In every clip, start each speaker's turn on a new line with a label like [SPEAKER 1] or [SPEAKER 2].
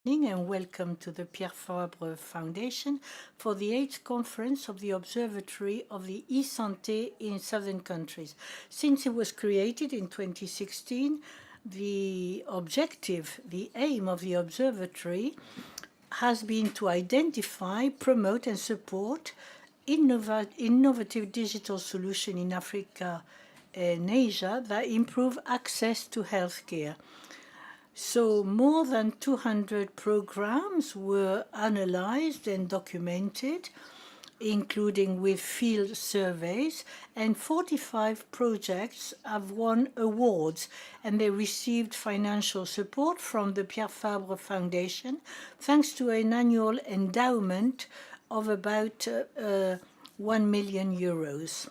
[SPEAKER 1] And welcome to the Pierre Fabre Foundation for the 8th conference of the Observatory of the e-santé in southern countries. Since it was created in 2016, the objective, the aim of the observatory has been to identify, promote and support innovative digital solutions in Africa and Asia that improve access to healthcare. So more than 200 programs were analyzed and documented, including with field surveys, and 45 projects have won awards, and they received financial support from the Pierre Fabre Foundation, thanks to an annual endowment of about 1 million euros.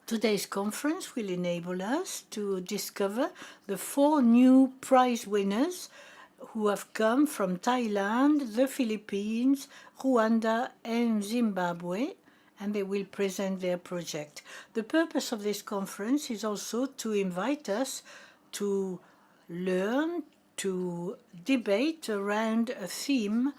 [SPEAKER 1] Today's conference will enable us to discover the 4 new prize winners who have come from Thailand, the Philippines, Rwanda, and Zimbabwe, and they will present their project. The purpose of this conference is also to invite us to learn, to debate around a theme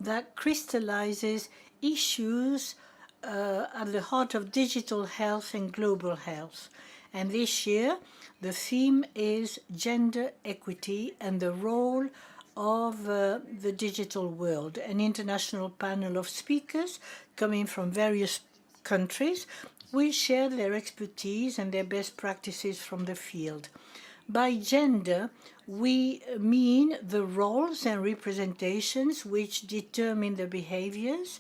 [SPEAKER 1] that crystallizes issues at the heart of digital health and global health. And this year, the theme is gender equity and the role of the digital world. An international panel of speakers coming from various countries will share their expertise and their best practices from the field. By gender, we mean the roles and representations which determine the behaviors,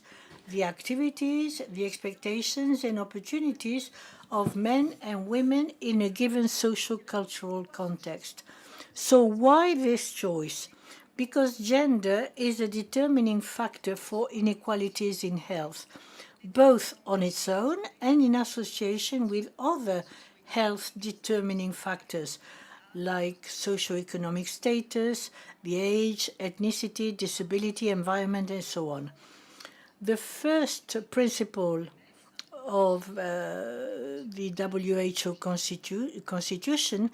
[SPEAKER 1] the activities, the expectations and opportunities of men and women in a given social-cultural context. So why this choice? Because gender is a determining factor for inequalities in health, both on its own and in association with other health-determining factors like socioeconomic status, the age, ethnicity, disability, environment, and so on. The first principle of the WHO Constitution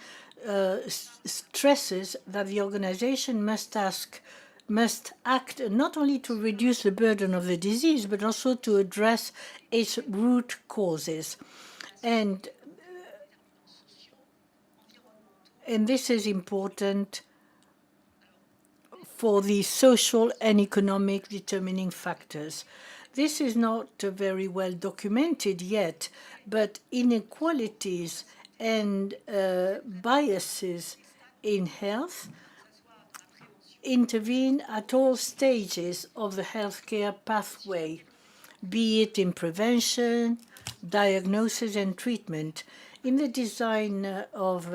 [SPEAKER 1] stresses that the organization must act not only to reduce the burden of the disease, but also to address its root causes. And this is important for the social and economic determining factors. This is not very well documented yet, but inequalities and biases in health intervene at all stages of the healthcare pathway, be it in prevention, diagnosis and treatment. In the design of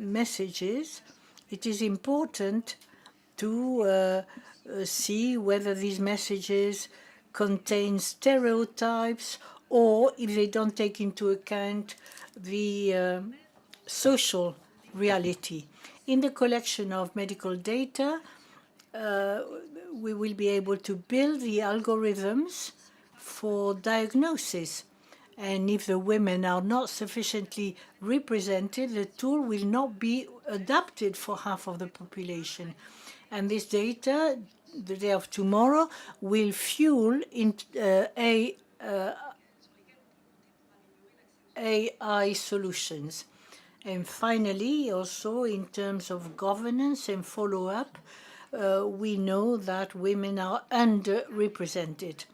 [SPEAKER 1] messages, it is important to see whether these messages contain stereotypes or if they don't take into account the social reality. In the collection of medical data, we will be able to build the algorithms for diagnosis. And if the women are not sufficiently represented, the tool will not be adapted for half of the population. And this data, the day of tomorrow, will fuel AI solutions. And finally, also in terms of governance and follow-up, we know that women are underrepresented.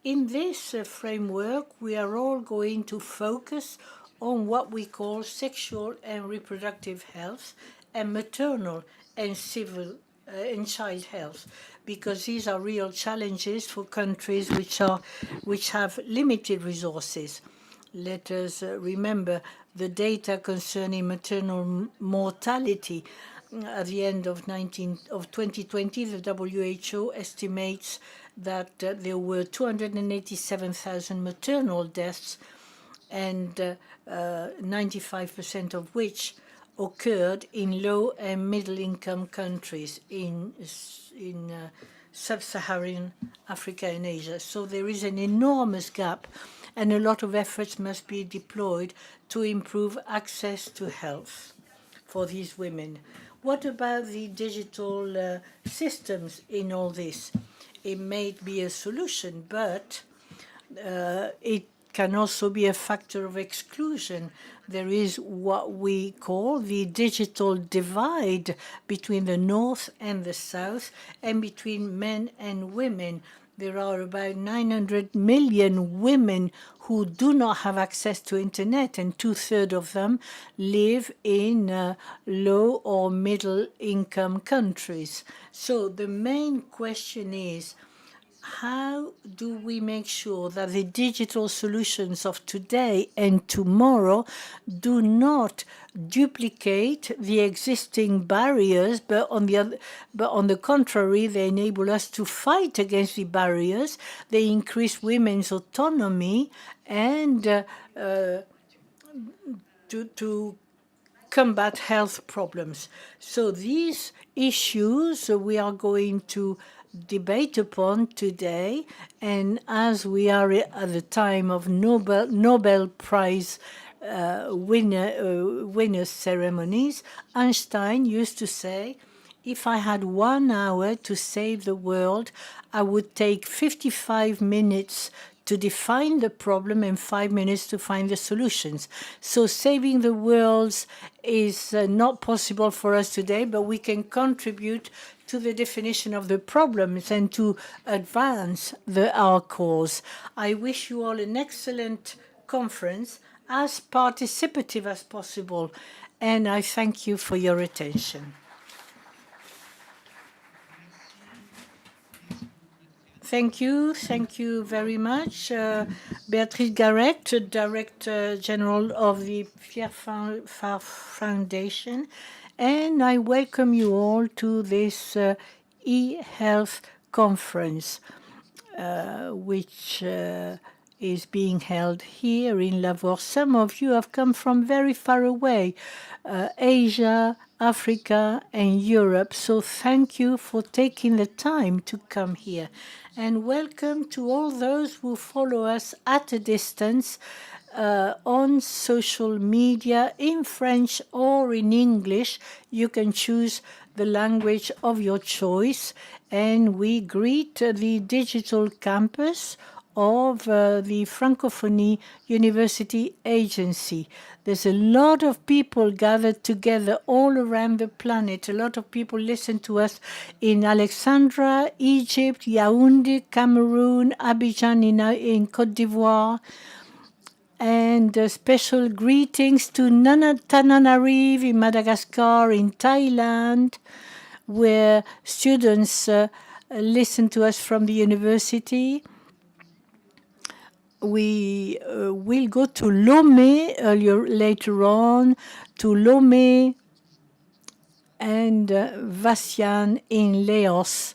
[SPEAKER 1] In this framework, we are all going to focus on what we call sexual and reproductive health and maternal and civil and child health, because these are real challenges for countries which have limited resources. Let us remember the data concerning maternal mortality. At the end of 2020, the WHO estimates that there were 287,000 maternal deaths, and 95% of which occurred in low and middle-income countries in sub-Saharan Africa and Asia. So there is an enormous gap, and a lot of efforts must be deployed to improve access to health for these women. What about the digital systems in all this? It may be a solution, but it can also be a factor of exclusion. There is what we call the digital divide between the North and the South and between men and women. There are about 900 million women who do not have access to internet, and 2/3 of them live in low or middle income countries. So the main question is, how do we make sure that the digital solutions of today and tomorrow do not duplicate the existing barriers, but on the contrary, they enable us to fight against the barriers, they increase women's autonomy, and to combat health problems. So these issues we are going to debate upon today, and as we are at the time of Nobel Prize winners ceremonies, Einstein used to say, if I had 1 hour to save the world, I would take 55 minutes to define the problem and 5 minutes to find the solutions. So saving the world is not possible for us today, but we can contribute to the definition of the problems and to advance our cause. I wish you all an excellent conference, as participative as possible, and I thank you for your attention. Thank you very much. Béatrice Garrett, Director General of the Pierre Fabre Foundation, and I welcome you all to this e-health conference, which is being held here in Lavour. Some of you have come from very far away, Asia, Africa, and Europe. So thank you for taking the time to come here. And welcome to all those who follow us at a distance on social media in French or in English. You can choose the language of your choice. And we greet the digital campus of the Francophonie University Agency. There's a lot of people gathered together all around the planet. A lot of people listen to us in Alexandria, Egypt, Yaoundé, Cameroon, Abidjan in Côte d'Ivoire. And special greetings to Tananarive in Madagascar, in Thailand, where students listen to us from the university. We will go to Lomé later on, to Lomé and Vassian in Laos,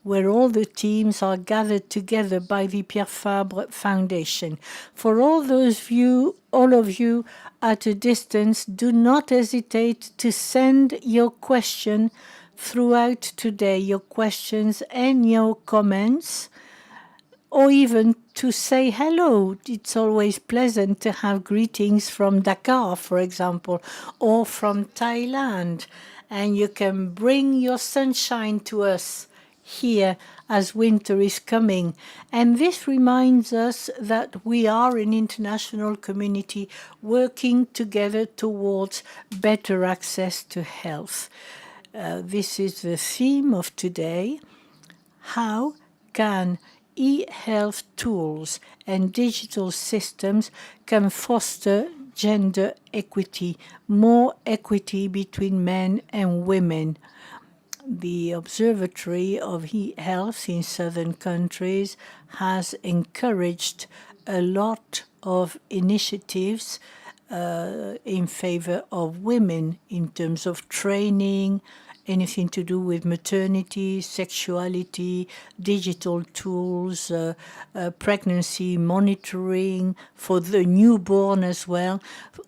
[SPEAKER 1] where all the teams are gathered together by the Pierre Fabre Foundation. For all of you at a distance, do not hesitate to send your question throughout today, your questions and your comments, or even to say hello. It's always pleasant to have greetings from Dakar, for example, or from Thailand. And you can bring your sunshine to us here as winter is coming. And this reminds us that we are an international community working together towards better access to health. This is the theme of today. How can e-health tools and digital systems can foster gender equity, more equity between men and women? The Observatory of E-Health in southern countries has encouraged a lot of initiatives in favor of women in terms of training, anything to do with maternity, sexuality, digital tools, pregnancy monitoring for the newborn as well.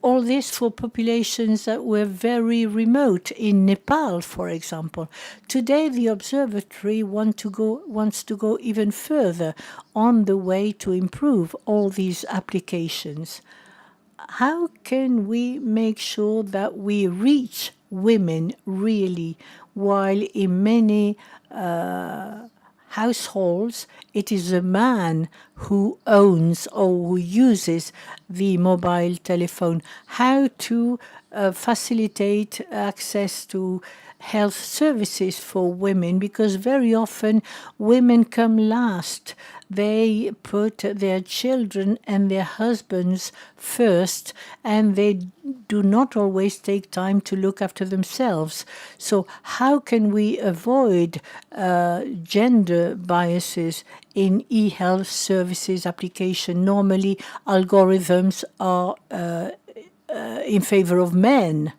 [SPEAKER 1] All this for populations that were very remote, in Nepal, for example. Today, the observatory wants to go even further on the way to improve all these applications. How can we make sure that we reach women really, while in many households, it is a man who owns or who uses the mobile telephone. How to facilitate access to health services for women, because very often women come last. They put their children and their husbands first, and they do not always take time to look after themselves. So how can we avoid gender biases in e-health services application? Normally, algorithms are in favor of men.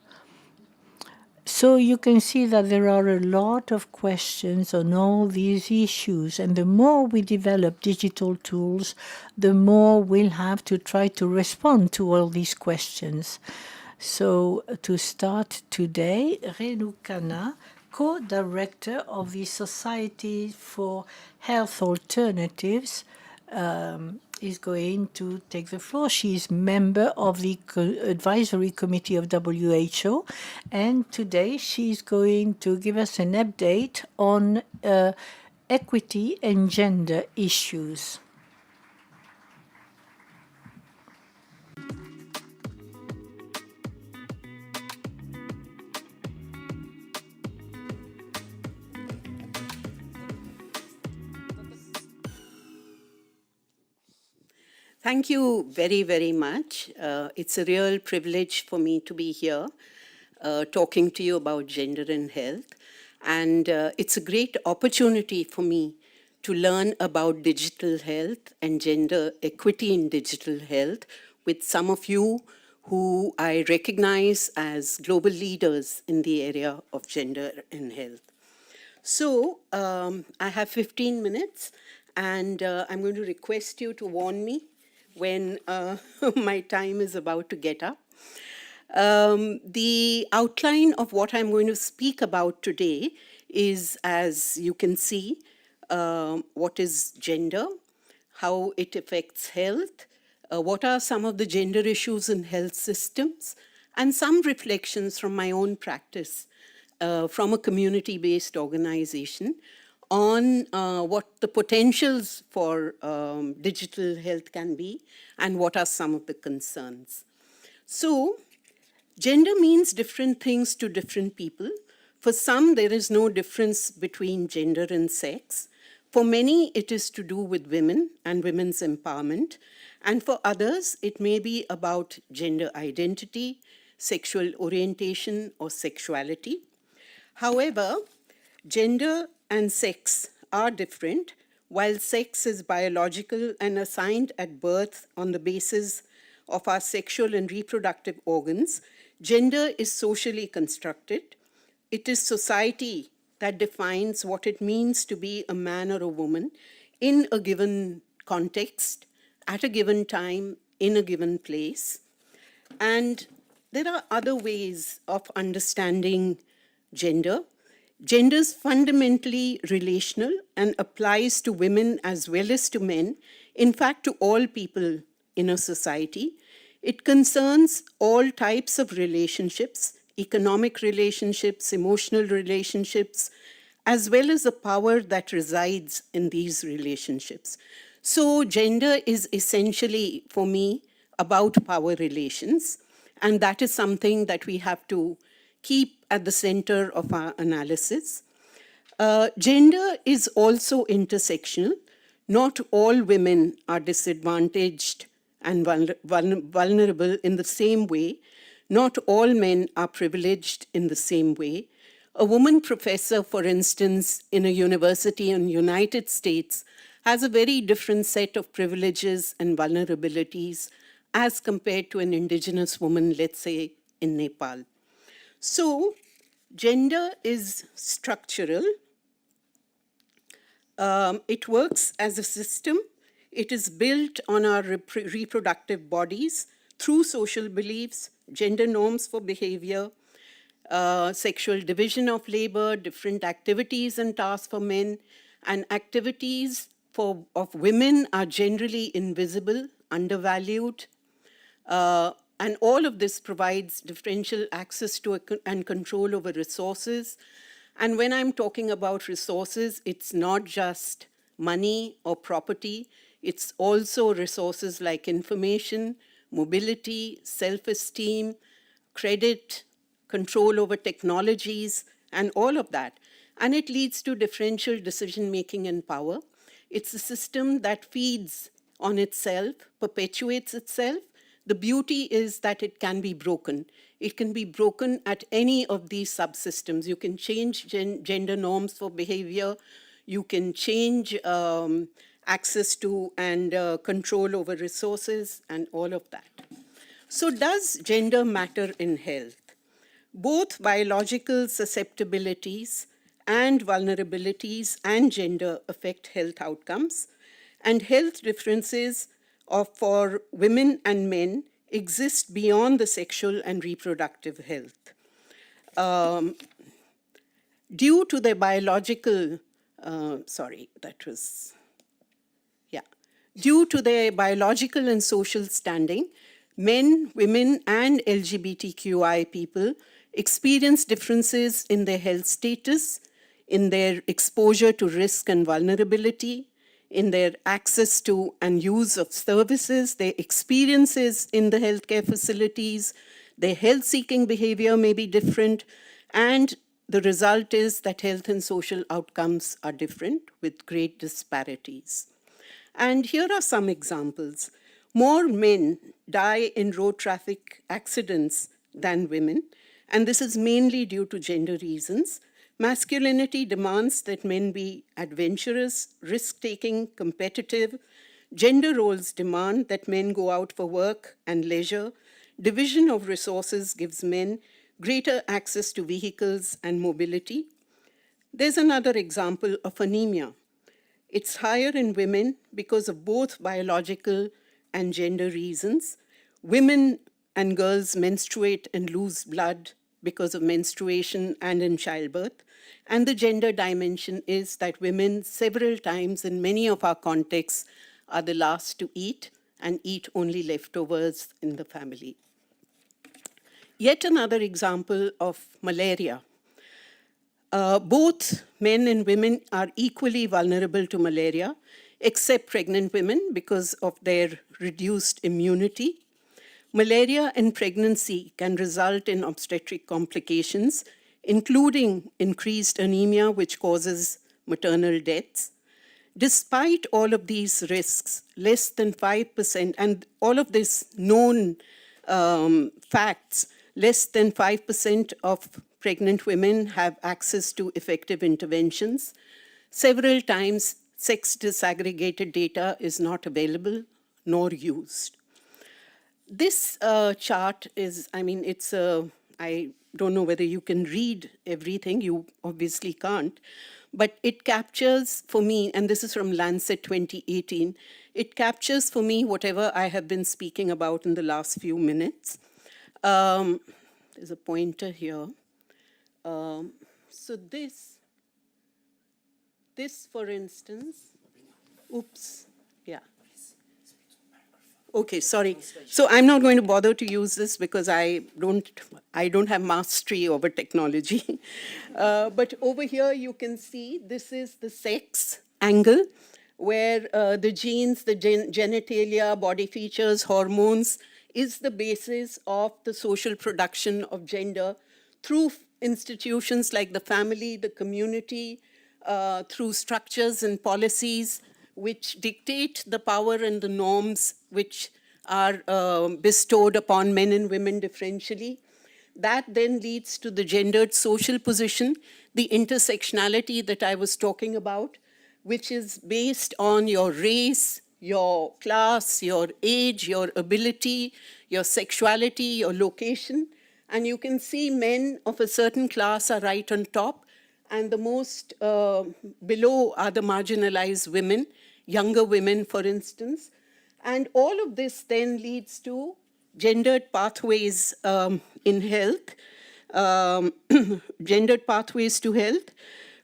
[SPEAKER 1] So you can see that there are a lot of questions on all these issues, and the more we develop digital tools, the more we'll have to try to respond to all these questions. So to start today, Renu Khanna, co-director of the Society for Health Alternatives, is going to take the floor. She is member of the advisory committee of WHO, and today she is going to give us an update on equity and gender issues.
[SPEAKER 2] Thank you very, very much. It's a real privilege for me to be here talking to you about gender and health. And it's a great opportunity for me to learn about digital health and gender equity in digital health with some of you who I recognize as global leaders in the area of gender and health. So I have 15 minutes, and I'm going to request you to warn me when my time is about to get up. The outline of what I'm going to speak about today is, as you can see, what is gender, how it affects health, what are some of the gender issues in health systems, and some reflections from my own practice from a community-based organization on what the potentials for digital health can be and what are some of the concerns. So, gender means different things to different people. For some, there is no difference between gender and sex. For many, it is to do with women and women's empowerment. And for others, it may be about gender identity, sexual orientation, or sexuality. However, gender and sex are different. While sex is biological and assigned at birth on the basis of our sexual and reproductive organs, gender is socially constructed. It is society that defines what it means to be a man or a woman in a given context, at a given time, in a given place. And there are other ways of understanding gender. Gender is fundamentally relational and applies to women as well as to men, in fact, to all people in a society. It concerns all types of relationships, economic relationships, emotional relationships, as well as the power that resides in these relationships. So gender is essentially, for me, about power relations, and that is something that we have to keep at the center of our analysis. Gender is also intersectional. Not all women are disadvantaged and vulnerable in the same way. Not all men are privileged in the same way. A woman professor, for instance, in a university in the United States has a very different set of privileges and vulnerabilities as compared to an indigenous woman, let's say, in Nepal. So, gender is structural. It works as a system. It is built on our reproductive bodies through social beliefs, gender norms for behavior, sexual division of labor, different activities and tasks for men, and activities of women are generally invisible, undervalued, And all of this provides differential access to and control over resources. And when I'm talking about resources, it's not just money or property, it's also resources like information, mobility, self-esteem, credit, control over technologies, and all of that. And it leads to differential decision-making and power. It's a system that feeds on itself, perpetuates itself. The beauty is that it can be broken. It can be broken at any of these subsystems. You can change gender norms for behavior. You can change access to and control over resources and all of that. So does gender matter in health? Both biological susceptibilities and vulnerabilities and gender affect health outcomes, and health differences for women and men exist beyond the sexual and reproductive health. Due to their biological, due to their biological and social standing, men, women, and LGBTQI people experience differences in their health status, in their exposure to risk and vulnerability, in their access to and use of services, their experiences in the healthcare facilities, their health-seeking behavior may be different, and the result is that health and social outcomes are different with great disparities. And here are some examples. More men die in road traffic accidents than women, and this is mainly due to gender reasons. Masculinity demands that men be adventurous, risk-taking, competitive. Gender roles demand that men go out for work and leisure. Division of resources gives men greater access to vehicles and mobility. There's another example of anemia. It's higher in women because of both biological and gender reasons. Women and girls menstruate and lose blood because of menstruation and in childbirth. And the gender dimension is that women several times in many of our contexts are the last to eat and eat only leftovers in the family. Yet another example of malaria. Both men and women are equally vulnerable to malaria, except pregnant women because of their reduced immunity. Malaria in pregnancy can result in obstetric complications, including increased anemia, which causes maternal deaths. Despite all of these risks, less than 5%, and all of this known facts, less than 5% of pregnant women have access to effective interventions. Several times, sex disaggregated data is not available nor used. This chart is, I don't know whether you can read everything, you obviously can't, but it captures for me, and this is from Lancet 2018, it captures for me whatever I have been speaking about in the last few minutes. There's a pointer here. So this, for instance, oops, yeah. Okay, sorry. So I'm not going to bother to use this because I don't have mastery over technology. But over here you can see this is the sex angle where the genes, the genitalia, body features, hormones is the basis of the social production of gender through institutions like the family, the community, through structures and policies which dictate the power and the norms which are bestowed upon men and women differentially. That then leads to the gendered social position, the intersectionality that I was talking about, which is based on your race, your class, your age, your ability, your sexuality, your location. And you can see men of a certain class are right on top, and the most below are the marginalized women, younger women, for instance. And all of this then leads to gendered pathways in health, gendered pathways to health,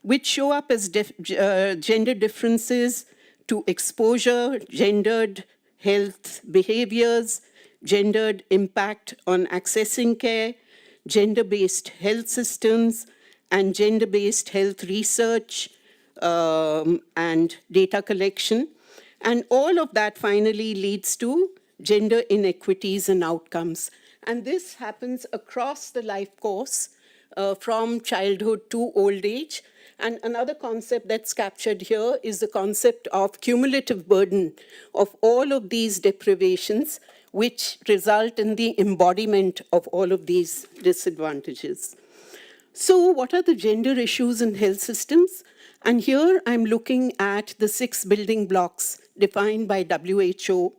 [SPEAKER 2] which show up as gender differences to exposure, gendered health behaviors, gendered impact on accessing care, gender-based health systems, and gender-based health research and data collection. And all of that finally leads to gender inequities and outcomes. And this happens across the life course, from childhood to old age. And another concept that's captured here is the concept of cumulative burden of all of these deprivations, which result in the embodiment of all of these disadvantages. So what are the gender issues in health systems? And here I'm looking at the 6 building blocks defined by WHO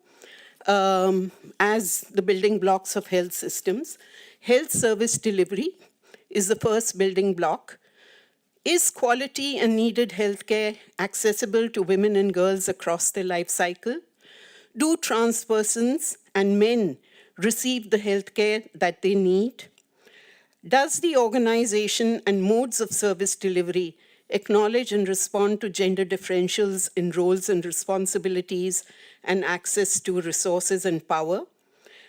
[SPEAKER 2] as the building blocks of health systems. Health service delivery is the first building block. Is quality and needed healthcare accessible to women and girls across their life cycle? Do trans persons and men receive the healthcare that they need? Does the organization and modes of service delivery acknowledge and respond to gender differentials in roles and responsibilities and access to resources and power?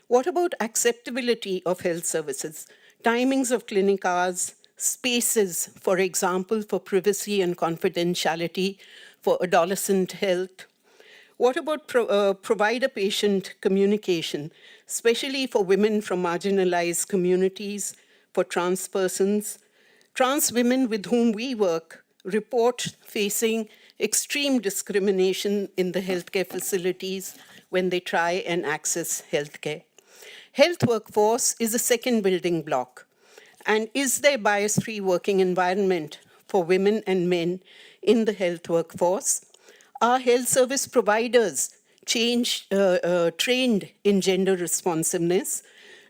[SPEAKER 2] What about acceptability of health services, timings of clinic hours, spaces, for example, for privacy and confidentiality for adolescent health? What about provider-patient communication, especially for women from marginalized communities, for trans persons? Trans women with whom we work report facing extreme discrimination in the healthcare facilities when they try and access healthcare. Health workforce is a second building block. And is there bias-free working environment for women and men in the health workforce? Are health service providers trained in gender responsiveness?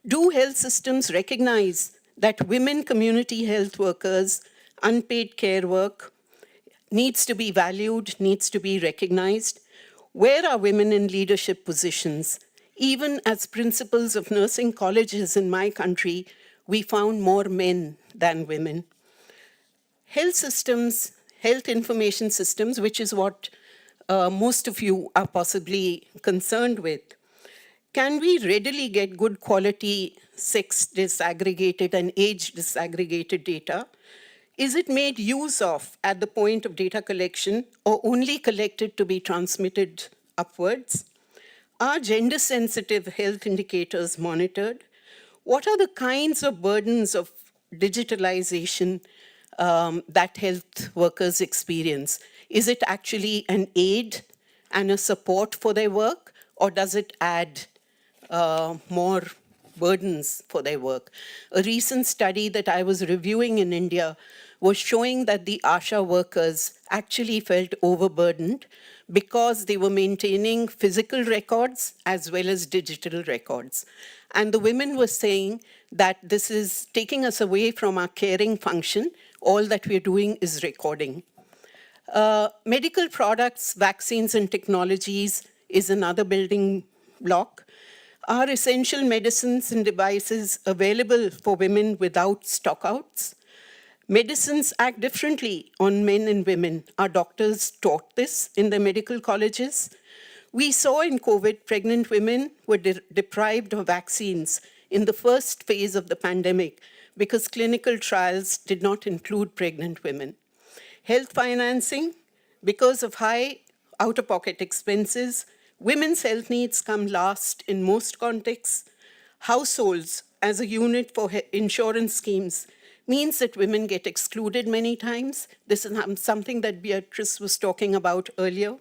[SPEAKER 2] Do health systems recognize that women community health workers, unpaid care work, needs to be valued, needs to be recognized? Where are women in leadership positions? Even as principals of nursing colleges in my country, we found more men than women. Health systems, health information systems, which is what most of you are possibly concerned with. Can we readily get good quality sex disaggregated and age disaggregated data? Is it made use of at the point of data collection or only collected to be transmitted upwards? Are gender-sensitive health indicators monitored? What are the kinds of burdens of digitalization that health workers experience? Is it actually an aid and a support for their work, or does it add more burdens for their work? A recent study that I was reviewing in India was showing that the ASHA workers actually felt overburdened because they were maintaining physical records as well as digital records. And the women were saying that this is taking us away from our caring function. All that we're doing is recording. Medical products, vaccines, and technologies is another building block. Are essential medicines and devices available for women without stockouts? Medicines act differently on men and women. Our doctors taught this in the medical colleges. We saw in COVID, pregnant women were deprived of vaccines in the first phase of the pandemic because clinical trials did not include pregnant women. Health financing, because of high out-of-pocket expenses, women's health needs come last in most contexts. Households as a unit for insurance schemes means that women get excluded many times. This is something that Beatrice was talking about earlier.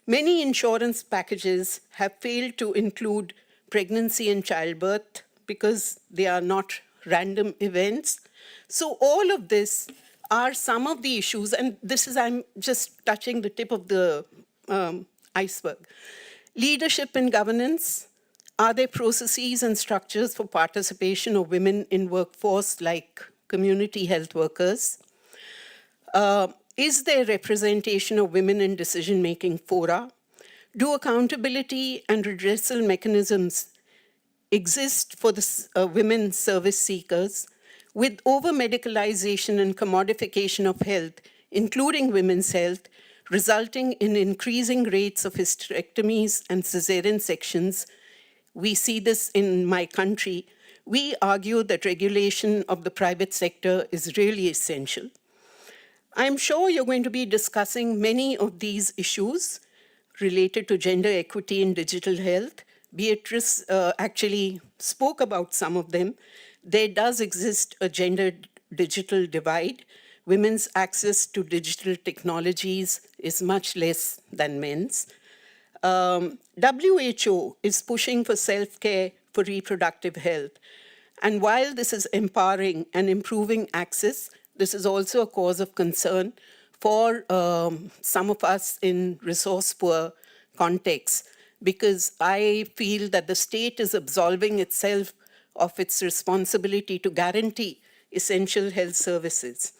[SPEAKER 2] Many insurance packages have failed to include pregnancy and childbirth because they are not random events. So all of this are some of the issues, and this is, I'm just touching the tip of the iceberg. Leadership and governance. Are there processes and structures for participation of women in workforce like community health workers? Is there representation of women in decision-making fora? Do accountability and redressal mechanisms exist for the women service seekers? With over-medicalization and commodification of health, including women's health, resulting in increasing rates of hysterectomies and cesarean sections, We see this in my country. We argue that regulation of the private sector is really essential. I'm sure you're going to be discussing many of these issues related to gender equity in digital health. Beatrice actually spoke about some of them. There does exist a gender digital divide. Women's access to digital technologies is much less than men's. WHO is pushing for self-care for reproductive health. And while this is empowering and improving access, this is also a cause of concern for some of us in resource-poor contexts, because I feel that the state is absolving itself of its responsibility to guarantee essential health services.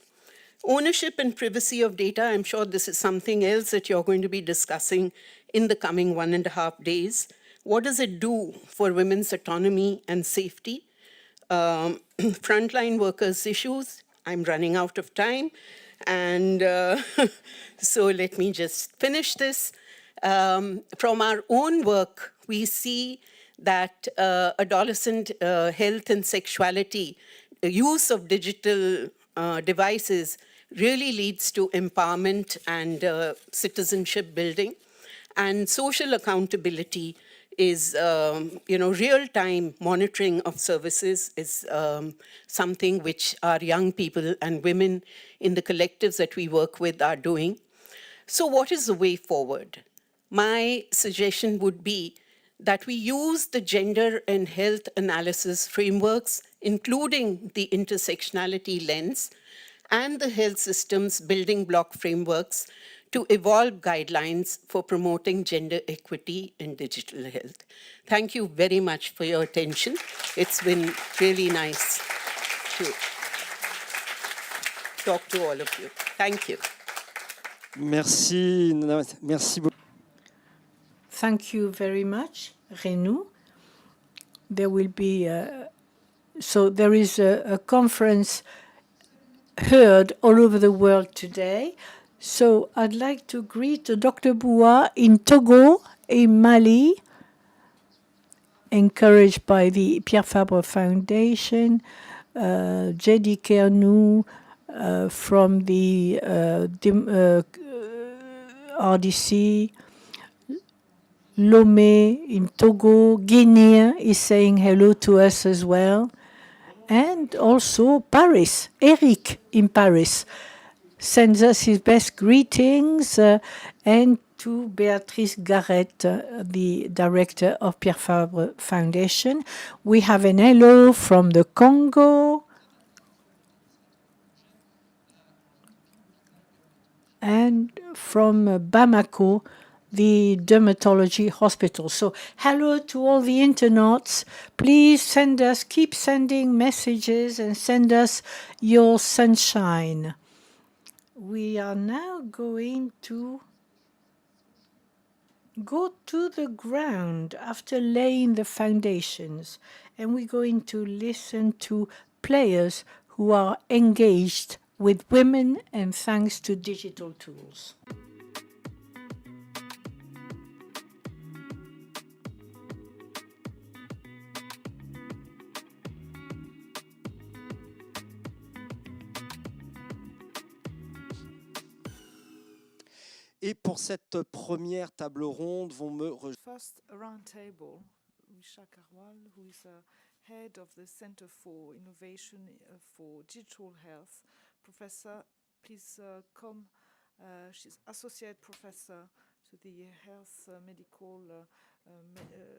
[SPEAKER 2] Ownership and privacy of data, I'm sure this is something else that you're going to be discussing in the coming 1.5 days. What does it do for women's autonomy and safety? Frontline workers' issues. I'm running out of time. And so let me just finish this. From our own work, we see that adolescent health and sexuality, use of digital devices really leads to empowerment and citizenship building. And social accountability is, real-time monitoring of services is something which our young people and women in the collectives that we work with are doing. So what is the way forward? My suggestion would be that we use the gender and health analysis frameworks, including the intersectionality lens, and the health systems building block frameworks to evolve guidelines for promoting gender equity in digital health. Thank you very much for your attention. It's been really nice to talk to all of you. Thank you.
[SPEAKER 3] Merci, merci beaucoup.
[SPEAKER 1] Thank you very much, Renou. There will be, so there is a conference heard all over the world today. So I'd like to greet Dr. Boua in Togo, in Mali, encouraged by the Pierre Fabre Foundation, Jedi Kernou from the RDC, Lomé in Togo, Guinea is saying hello to us as well, and also Paris, Eric in Paris sends us his best greetings, and to Beatrice Garrett, the director of Pierre Fabre Foundation. We have an hello from the Congo, and from Bamako, the dermatology hospital. So hello to all the internauts. Please send us, keep sending messages and send us your sunshine. We are now going to go to the ground after laying the foundations, and we're going to listen to players who are engaged with women and thanks to digital tools.
[SPEAKER 3] Et pour cette première table ronde, vont me rejoindre.
[SPEAKER 4] First roundtable, Misha Karwal, who is head of the Center for Innovation for Digital Health. Professor, please come. She's associate professor to the Health Medical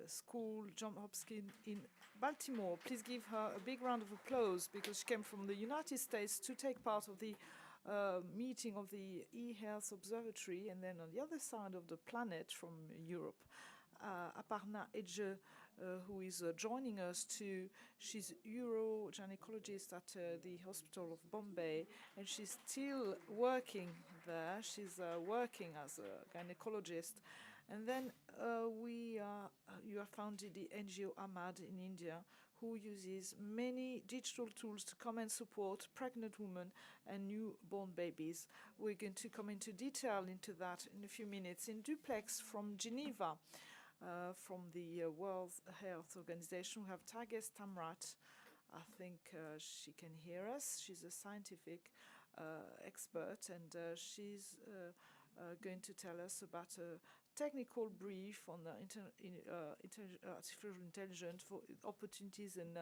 [SPEAKER 4] School, Johns Hopkins in Baltimore. Please give her a big round of applause because she came from the United States to take part of the meeting of the e-health observatory, and then on the other side of the planet from Europe, Aparna Edge, who is joining us too. She's urogynecologist at the Hospital of Bombay, and she's still working there. She's working as a gynecologist. And then you have founded the NGO AMAD in India, who uses many digital tools to come and support pregnant women and newborn babies. We're going to come into detail into that in a few minutes. In duplex from Geneva, from the World Health Organization. We have Tages Tamrat. I think she can hear us. She's a scientific expert, and she's going to tell us about a technical brief on artificial intelligence for opportunities and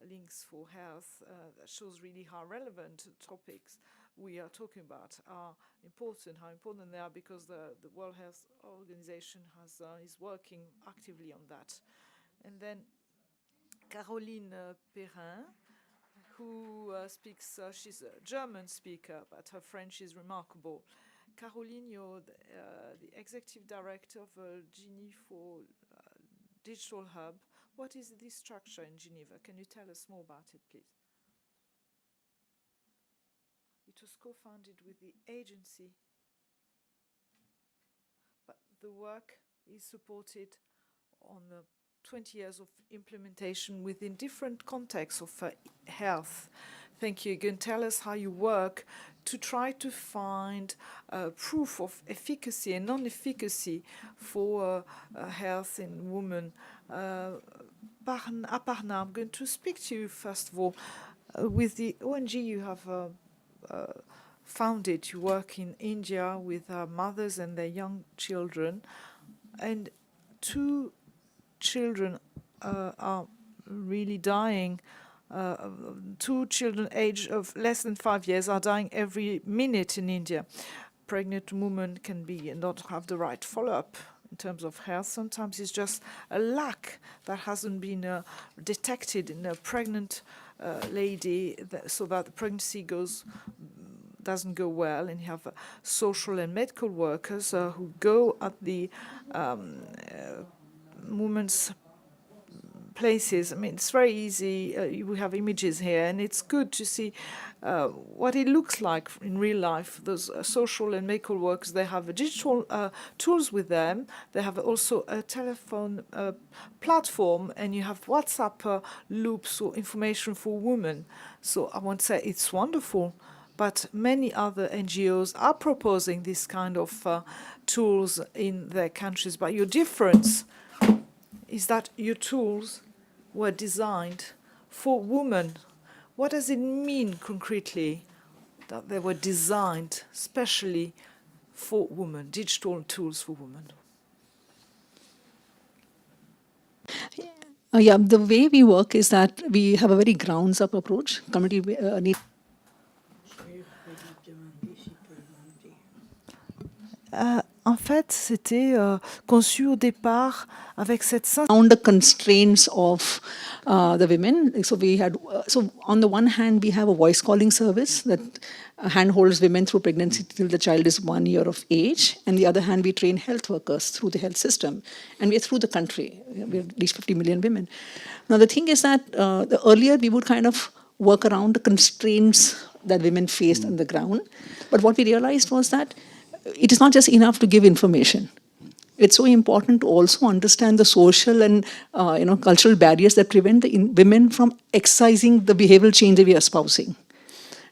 [SPEAKER 4] links for health. That shows really how relevant topics we are talking about are important, how important they are, because the World Health Organization is working actively on that. And then Caroline Perrin, who speaks, she's a German speaker, but her French is remarkable. Caroline, you're the executive director of Genie for Digital Hub. What is this structure in Geneva? Can you tell us more about it, please? It was co-founded with the agency, but the work is supported on the 20 years of implementation within different contexts of health. Thank you. You can tell us how you work to try to find proof of efficacy and non-efficacy for health in women. Aparna, I'm going to speak to you first of all. With the ONG you have founded, you work in India with mothers and their young children, and 2 children are really dying. 2 children age of less than 5 years are dying every minute in India. Pregnant women can be not have the right follow-up in terms of health. Sometimes it's just a lack that hasn't been detected in a pregnant lady, so that the pregnancy doesn't go well, and you have social and medical workers who go at the women's places. I mean, it's very easy. We have images here, and it's good to see what it looks like in real life. Those social and medical workers, they have digital tools with them. They have also a telephone platform, and you have WhatsApp loops or information for women. So I won't say it's wonderful, but many other NGOs are proposing this kind of tools in their countries. But your difference is that your tools were designed for women. What does it mean concretely that they were designed specially for women, digital tools for women?
[SPEAKER 5] Yeah, the way we work is that we have a very grounds-up approach. Community
[SPEAKER 4] En fait, c'était conçu au départ avec cette
[SPEAKER 5] around the constraints of the women. So we had, so on the one hand, we have a voice calling service that handholds women through pregnancy till the child is 1 year of age. And the other hand, we train health workers through the health system. And we're through the country. We have at least 50 million women. Now, the thing is that earlier we would kind of work around the constraints that women faced on the ground. But what we realized was that it is not just enough to give information. It's so important to also understand the social and cultural barriers that prevent the women from exercising the behavioral change that we are espousing.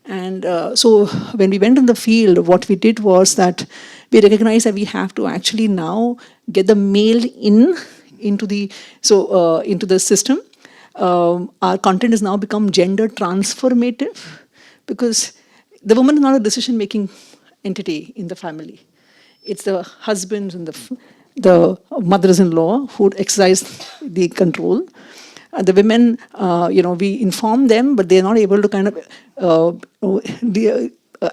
[SPEAKER 5] And so when we went in the field, what we did was that we recognized that we have to actually now get the male into the system. Our content has now become gender transformative, because the woman is not a decision-making entity in the family. It's the husbands and the mothers-in-law who exercise the control. The women, we inform them, but they're not able to kind of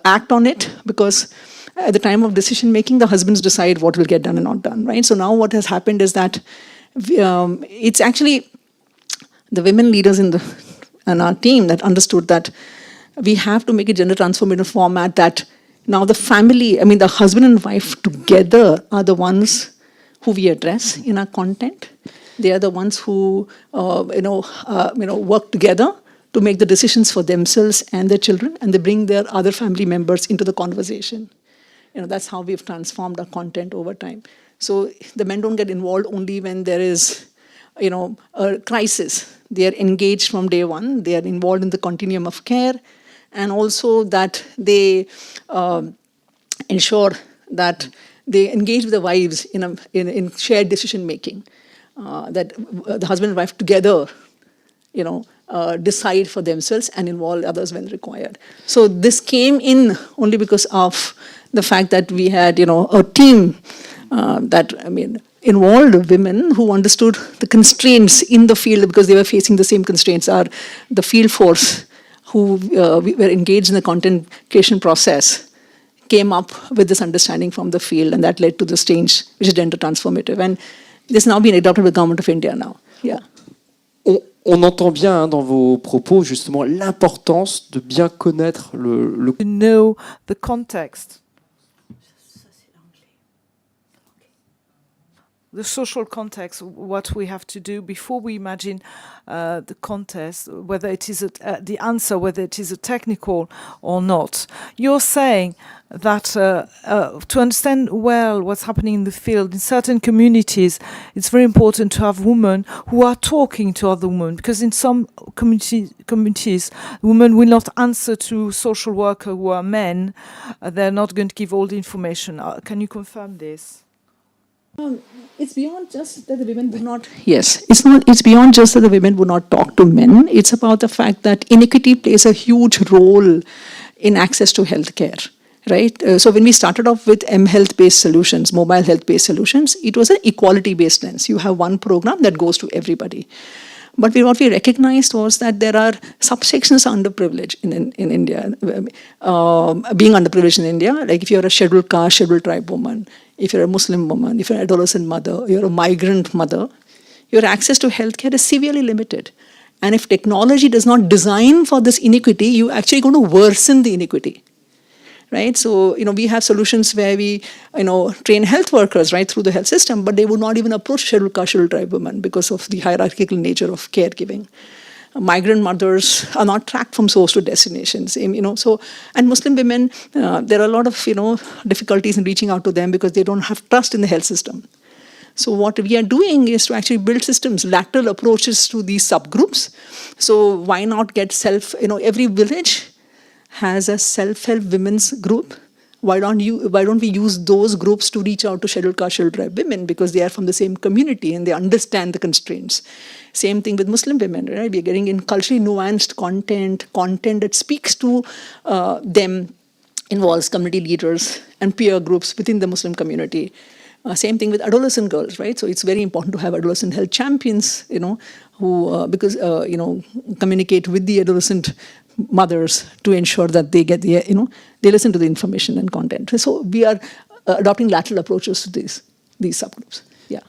[SPEAKER 5] act on it, because at the time of decision-making, the husbands decide what will get done and not done, right? So now what has happened is that it's actually the women leaders in our team that understood that we have to make a gender transformative format that now the family, the husband and wife together are the ones who we address in our content. They are the ones who, work together to make the decisions for themselves and their children, and they bring their other family members into the conversation. That's how we've transformed our content over time. So the men don't get involved only when there is, a crisis. They are engaged from day one. They are involved in the continuum of care, and also that they ensure that they engage with the wives in shared decision making, that the husband and wife together, decide for themselves and involve others when required. So this came in only because of the fact that we had, a team involved women who understood the constraints in the field because they were facing the same constraints. The field force who were engaged in the content creation process came up with this understanding from the field, and that led to this change, which is gender transformative. And this has now been adopted by the government of India now. Yeah.
[SPEAKER 3] On entend bien dans vos propos justement l'importance de bien connaître
[SPEAKER 4] To know the context. The social context, what we have to do before we imagine the contest, whether it is the answer, whether it is a technical or not. You're saying that to understand well what's happening in the field, in certain communities, it's very important to have women who are talking to other women, because in some communities, women will not answer to social workers who are men. They're not going to give all the information. Can you confirm this?
[SPEAKER 5] It's beyond just that the women would not. Yes, it's beyond just that the women would not talk to men. It's about the fact that inequity plays a huge role in access to healthcare, right? So when we started off with mHealth-based solutions, mobile health-based solutions, it was an equality-based lens. You have one program that goes to everybody. But what we recognized was that there are subsections underprivileged in India, being underprivileged in India. Like if you're a scheduled caste, scheduled tribe woman, if you're a Muslim woman, if you're an adolescent mother, you're a migrant mother, your access to healthcare is severely limited. And if technology does not design for this inequity, you're actually going to worsen the inequity. Right? So, we have solutions where we, train health workers right through the health system, but they would not even approach scheduled caste, scheduled tribe women because of the hierarchical nature of caregiving. Migrant mothers are not tracked from source to destinations, and Muslim women, there are a lot of, difficulties in reaching out to them because they don't have trust in the health system. So what we are doing is to actually build systems, lateral approaches to these subgroups. So why not get every village has a self-help women's group. Why don't we use those groups to reach out to scheduled caste, scheduled tribe women, because they are from the same community and they understand the constraints. Same thing with Muslim women, right? We are getting in culturally nuanced content that speaks to them, involves community leaders and peer groups within the Muslim community. Same thing with adolescent girls, right? So it's very important to have adolescent health champions, who communicate with the adolescent mothers to ensure that they get they listen to the information and content. So we are adopting lateral approaches to these subgroups. Yeah.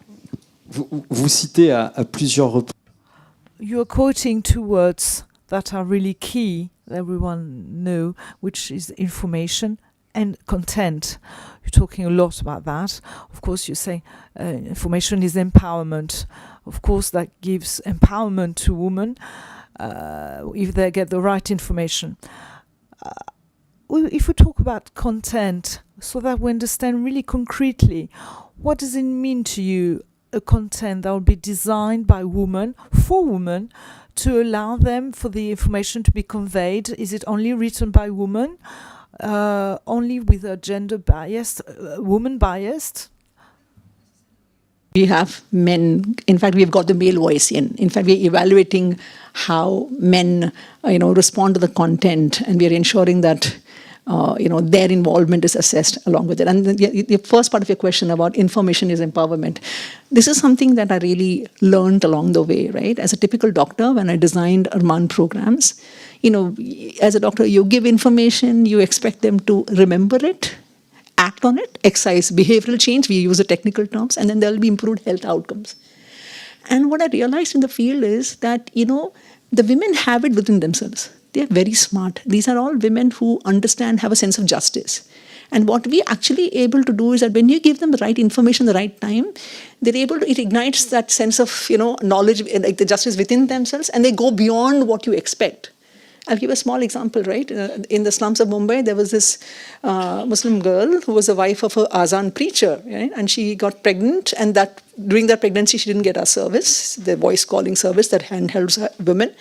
[SPEAKER 3] Vous citez à plusieurs reprises.
[SPEAKER 4] You're quoting two words that are really key, everyone know, which is information and content. You're talking a lot about that. Of course, you're saying information is empowerment. Of course, that gives empowerment to women if they get the right information. If we talk about content, so that we understand really concretely, what does it mean to you, a content that will be designed by women, for women, to allow them for the information to be conveyed? Is it only written by women? Only with a gender biased, woman biased?
[SPEAKER 5] We have men. In fact, we've got the male voice in. In fact, we're evaluating how men, respond to the content, and we are ensuring that, their involvement is assessed along with it. And the first part of your question about information is empowerment. This is something that I really learned along the way, right? As a typical doctor, when I designed Arman programs, as a doctor, you give information, you expect them to remember it, act on it, exercise behavioral change, we use the technical terms, and then there will be improved health outcomes. And what I realized in the field is that, the women have it within themselves. They are very smart. These are all women who understand, have a sense of justice. And what we actually able to do is that when you give them the right information at the right time, they're able to, it ignites that sense of, knowledge, like the justice within themselves, and they go beyond what you expect. I'll give a small example, right? In the slums of Mumbai, there was this Muslim girl who was the wife of an Azan preacher, right? And she got pregnant, and during that pregnancy, she didn't get our service, the voice calling service that handhelds women.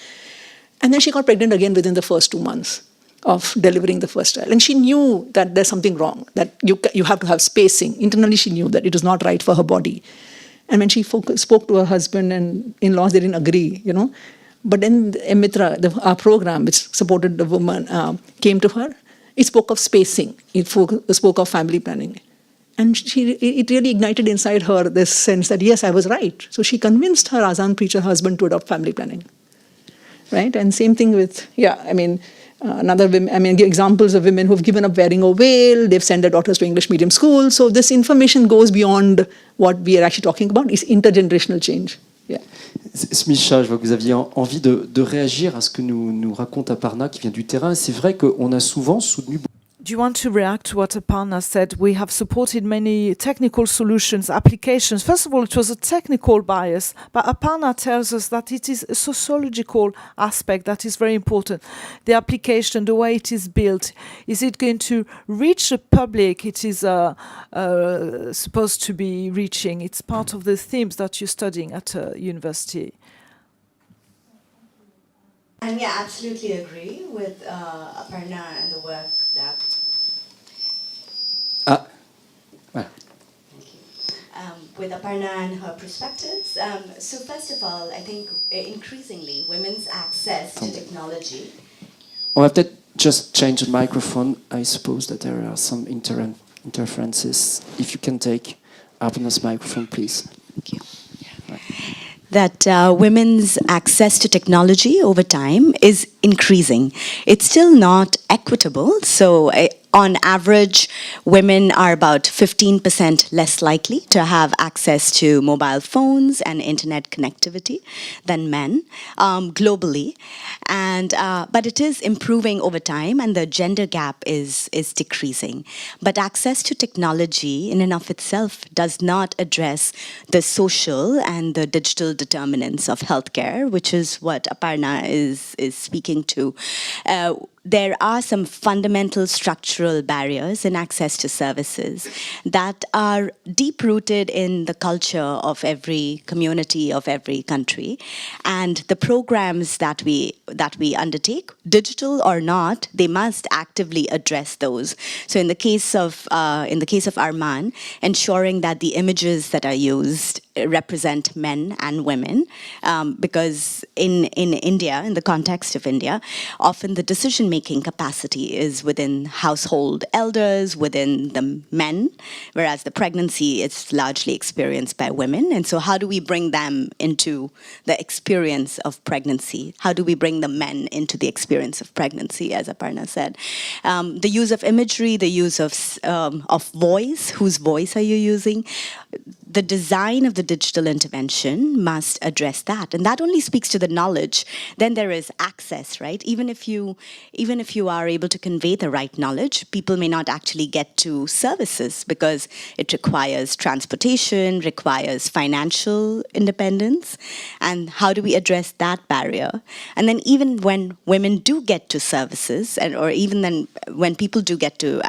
[SPEAKER 5] And then she got pregnant again within the first 2 months. of delivering the first child. And she knew that there's something wrong, that you have to have spacing. Internally, she knew that it was not right for her body. And when she spoke to her husband and in-laws, they didn't agree, you know. But then Mitra, our program, which supported the woman, came to her. It spoke of spacing. It spoke of family planning. And it really ignited inside her this sense that, yes, I was right. So she convinced her Azan preacher husband to adopt family planning. Right? And same thing with, examples of women who've given up wearing a veil, they've sent their daughters to English medium school. So this information goes beyond what we are actually talking about, is intergenerational change. Yeah.
[SPEAKER 3] Smisha, je vois que vous aviez envie de réagir à ce que nous raconte Aparna, qui vient du terrain. C'est vrai qu'on a souvent soutenu...
[SPEAKER 4] Do you want to react to what Aparna said? We have supported many technical solutions, applications. First of all, it was a technical bias, but Aparna tells us that it is a sociological aspect that is very important. The application, the way it is built, is it going to reach the public it is supposed to be reaching? It's part of the themes that you're studying at university.
[SPEAKER 6] And yeah, absolutely agree with Aparna and the work that...
[SPEAKER 3] Voilà.
[SPEAKER 6] Thank you. With Aparna and her perspectives. So first of all, I think increasingly women's access to technology...
[SPEAKER 3] On va peut-être just change the microphone. I suppose that there are some interferences. If you can take Aparna's microphone, please.
[SPEAKER 6] Thank you. That women's access to technology over time is increasing. It's still not equitable. So on average, women are about 15% less likely to have access to mobile phones and internet connectivity than men globally. And but it is improving over time, and the gender gap is decreasing. But access to technology in and of itself does not address the social and the digital determinants of healthcare, which is what Aparna is speaking to. There are some fundamental structural barriers in access to services that are deep-rooted in the culture of every community, of every country. And the programs that we undertake, digital or not, they must actively address those. So in the case of Arman, ensuring that the images that are used represent men and women, because in India, in the context of India, often the decision-making capacity is within household elders, within the men, whereas the pregnancy is largely experienced by women. And so how do we bring them into the experience of pregnancy? How do we bring the men into the experience of pregnancy, as Aparna said? The use of imagery, the use of voice, whose voice are you using? The design of the digital intervention must address that, and that only speaks to the knowledge. Then there is access, right? Even if you are able to convey the right knowledge, people may not actually get to services because it requires transportation, requires financial independence. And how do we address that barrier? And then even when women do get to services, or even then when people do get to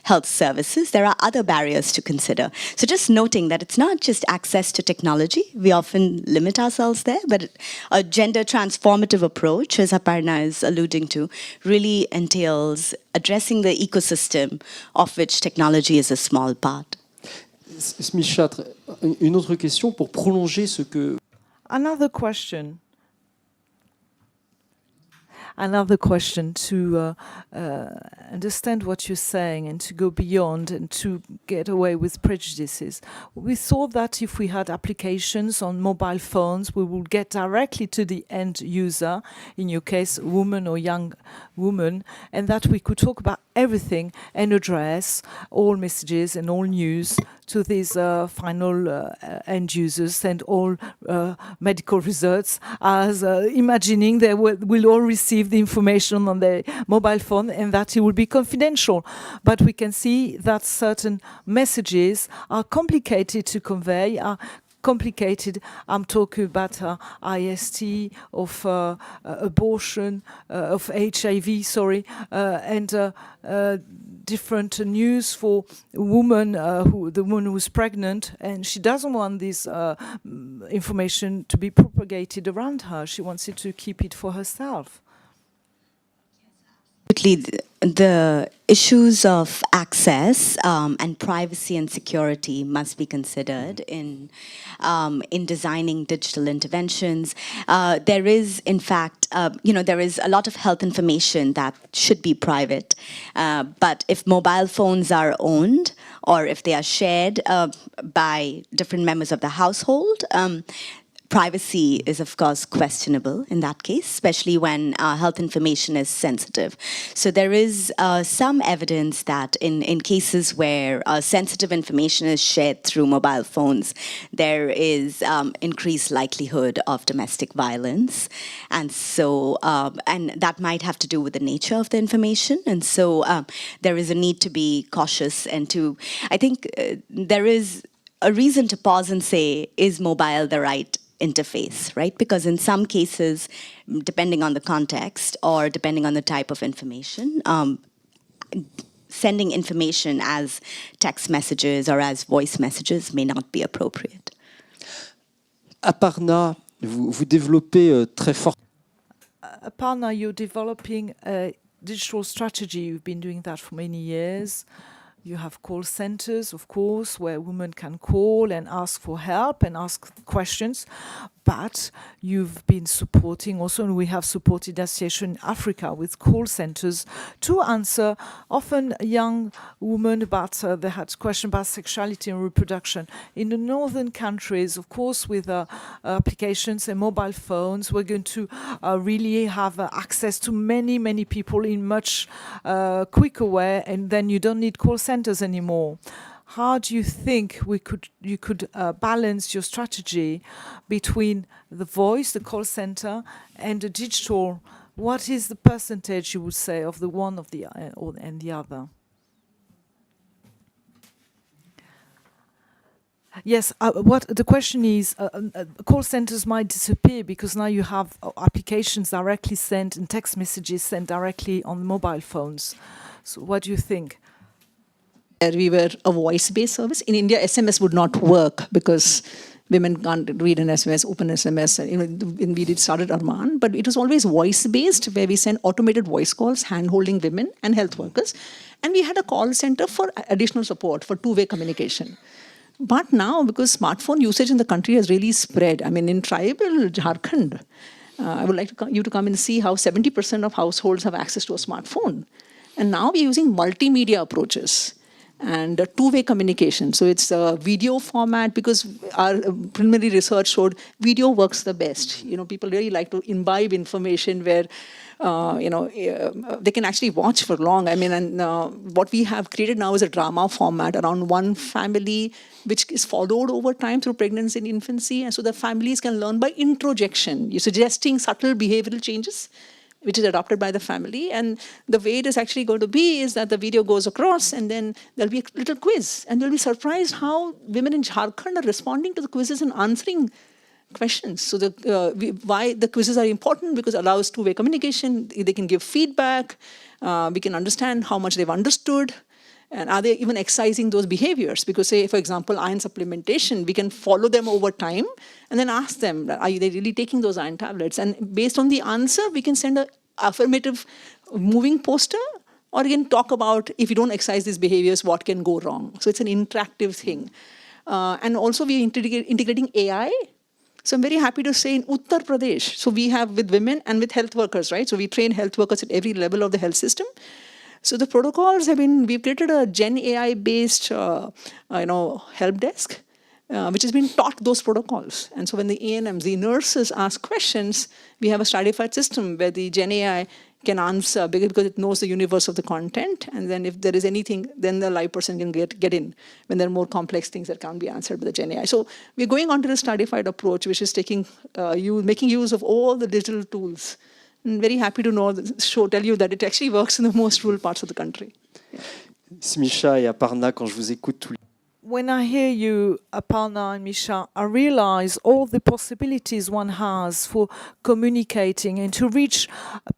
[SPEAKER 6] health services, there are other barriers to consider. So just noting that it's not just access to technology. We often limit ourselves there, but a gender transformative approach, as Aparna is alluding to, really entails addressing the ecosystem of which technology is a small part.
[SPEAKER 3] Smisha, une autre question pour prolonger ce que...
[SPEAKER 4] Another question to understand what you're saying and to go beyond and to get away with prejudices. We thought that if we had applications on mobile phones, we would get directly to the end user, in your case, woman or young woman, and that we could talk about everything and address all messages and all news to these final end users and all medical results, as imagining they will all receive the information on their mobile phone and that it will be confidential. But we can see that certain messages are complicated to convey, are complicated. I'm talking about IST, of abortion, of HIV, and different news for the woman who's pregnant, and she doesn't want this information to be propagated around her. She wants it to keep it for herself.
[SPEAKER 6] absolutely. The issues of access and privacy and security must be considered in designing digital interventions. There is, in fact, there is a lot of health information that should be private. But if mobile phones are owned or if they are shared by different members of the household, privacy is, of course, questionable in that case, especially when health information is sensitive. So there is some evidence that in cases where sensitive information is shared through mobile phones, there is increased likelihood of domestic violence. And so, and that might have to do with the nature of the information. And so there is a need to be cautious and to, I think there is a reason to pause and say, is mobile the right interface, right? Because in some cases, depending on the context or depending on the type of information, sending information as text messages or as voice messages may not be appropriate.
[SPEAKER 3] Aparna, vous développez très fort.
[SPEAKER 4] Aparna, you're developing a digital strategy. You've been doing that for many years. You have call centers, of course, where women can call and ask for help and ask questions. But you've been supporting also, and we have supported the Association in Africa with call centers to answer often young women about, they had questions about sexuality and reproduction. In the northern countries, of course, with applications and mobile phones, we're going to really have access to many, many people in much quicker way, and then you don't need call centers anymore. How do you think you could balance your strategy between the voice, the call center, and the digital? What is the percentage you would say of the one of the and the other? Yes, what the question is, call centers might disappear because now you have applications directly sent and text messages sent directly on mobile phones. So what do you think?
[SPEAKER 5] We were a voice-based service. In India, SMS would not work because women can't read an SMS, open SMS. When we started Arman, but it was always voice-based, where we sent automated voice calls, hand-holding women and health workers. And we had a call center for additional support, for two-way communication. But now, because smartphone usage in the country has really spread, I mean, in tribal Jharkhand, I would like you to come and see how 70% of households have access to a smartphone. And now we're using multimedia approaches and two-way communication. So it's a video format, because our preliminary research showed video works the best. People really like to imbibe information where, they can actually watch for long. I mean, and what we have created now is a drama format around one family, which is followed over time through pregnancy and infancy. And so the families can learn by introjection. You're suggesting subtle behavioral changes, which is adopted by the family. And the way it is actually going to be is that the video goes across and then there'll be a little quiz. And they'll be surprised how women in Jharkhand are responding to the quizzes and answering questions. So why the quizzes are important, because it allows two-way communication. They can give feedback. We can understand how much they've understood. And are they even exercising those behaviors? Because say, for example, iron supplementation, we can follow them over time and then ask them, are they really taking those iron tablets? And based on the answer, we can send an affirmative moving poster, or we can talk about, if you don't exercise these behaviors, what can go wrong? So it's an interactive thing. And also we are integrating AI. So I'm very happy to say in Uttar Pradesh, so we have with women and with health workers, right? So we train health workers at every level of the health system. So the protocols have been, we've created a Gen AI-based, help desk, which has been taught those protocols. And so when the ANMs, the nurses ask questions, we have a stratified system where the Gen AI can answer because it knows the universe of the content. And then if there is anything, then the live person can get in when there are more complex things that can't be answered by the Gen AI. So we're going on to the stratified approach, which is making use of all the digital tools. I'm very happy to tell you that it actually works in the most rural parts of the country. Yeah.
[SPEAKER 3] Misha et Aparna, quand je vous écoute tous les...
[SPEAKER 4] When I hear you, Aparna and Misha, I realize all the possibilities one has for communicating and to reach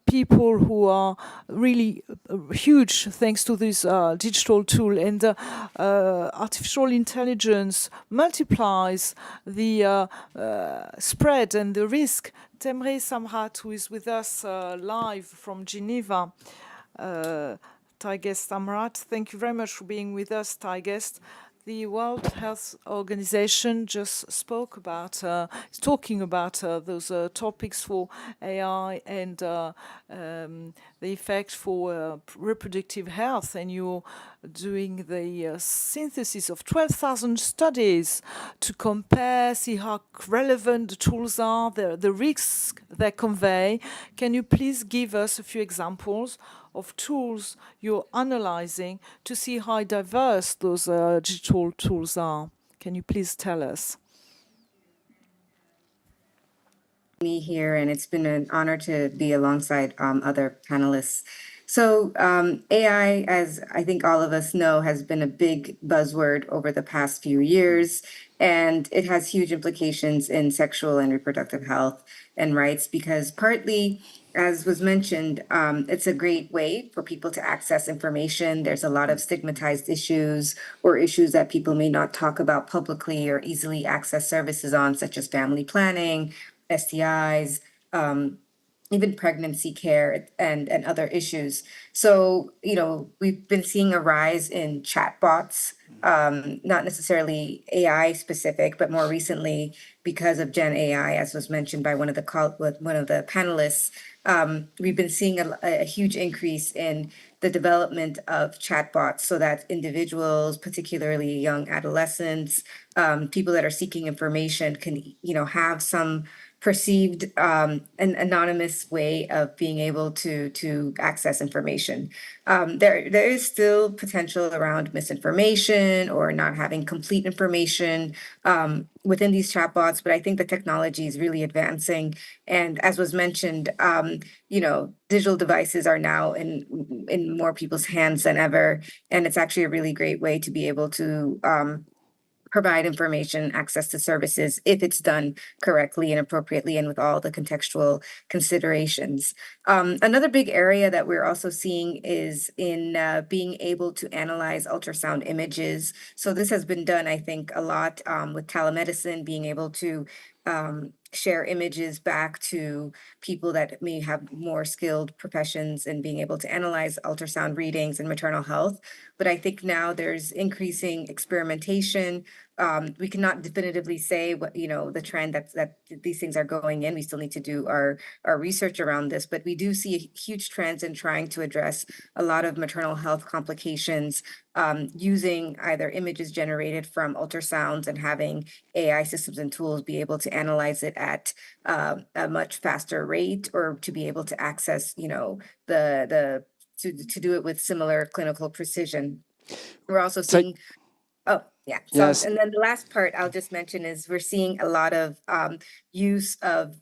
[SPEAKER 4] people who are really huge thanks to this digital tool. And artificial intelligence multiplies the spread and the risk. Temre Samrat, who is with us live from Geneva, Thai guest Amrat. Thank you very much for being with us, Thai guest. The World Health Organization just spoke about, is talking about those topics for AI and the effect for reproductive health, and you're doing the synthesis of 12,000 studies to compare, see how relevant the tools are, the risks they convey. Can you please give us a few examples of tools you're analyzing to see how diverse those digital tools are? Can you please tell us?
[SPEAKER 7] Me here, and it's been an honor to be alongside other panelists. So AI, as I think all of us know, has been a big buzzword over the past few years, and it has huge implications in sexual and reproductive health and rights because partly, as was mentioned, it's a great way for people to access information. There's a lot of stigmatized issues or issues that people may not talk about publicly or easily access services on, such as family planning, STIs, even pregnancy care and other issues. So, we've been seeing a rise in chatbots, not necessarily AI specific, but more recently because of Gen AI, as was mentioned by one of the panelists, we've been seeing a huge increase in the development of chatbots so that individuals, particularly young adolescents, people that are seeking information can, have some perceived an anonymous way of being able to access information. There is still potential around misinformation or not having complete information within these chatbots, but I think the technology is really advancing. And as was mentioned, digital devices are now in more people's hands than ever, and it's actually a really great way to be able to provide information, access to services, if it's done correctly and appropriately and with all the contextual considerations. Another big area that we're also seeing is in being able to analyze ultrasound images. So this has been done, I think, a lot with telemedicine, being able to share images back to people that may have more skilled professions in being able to analyze ultrasound readings in maternal health. But I think now there's increasing experimentation. We cannot definitively say what, the trend that these things are going in. We still need to do our research around this, but we do see huge trends in trying to address a lot of maternal health complications using either images generated from ultrasounds and having AI systems and tools be able to analyze it at a much faster rate, or to be able to access, to do it with similar clinical precision. We're also seeing,
[SPEAKER 3] Yes.
[SPEAKER 7] and then the last part I'll just mention is we're seeing a lot of use of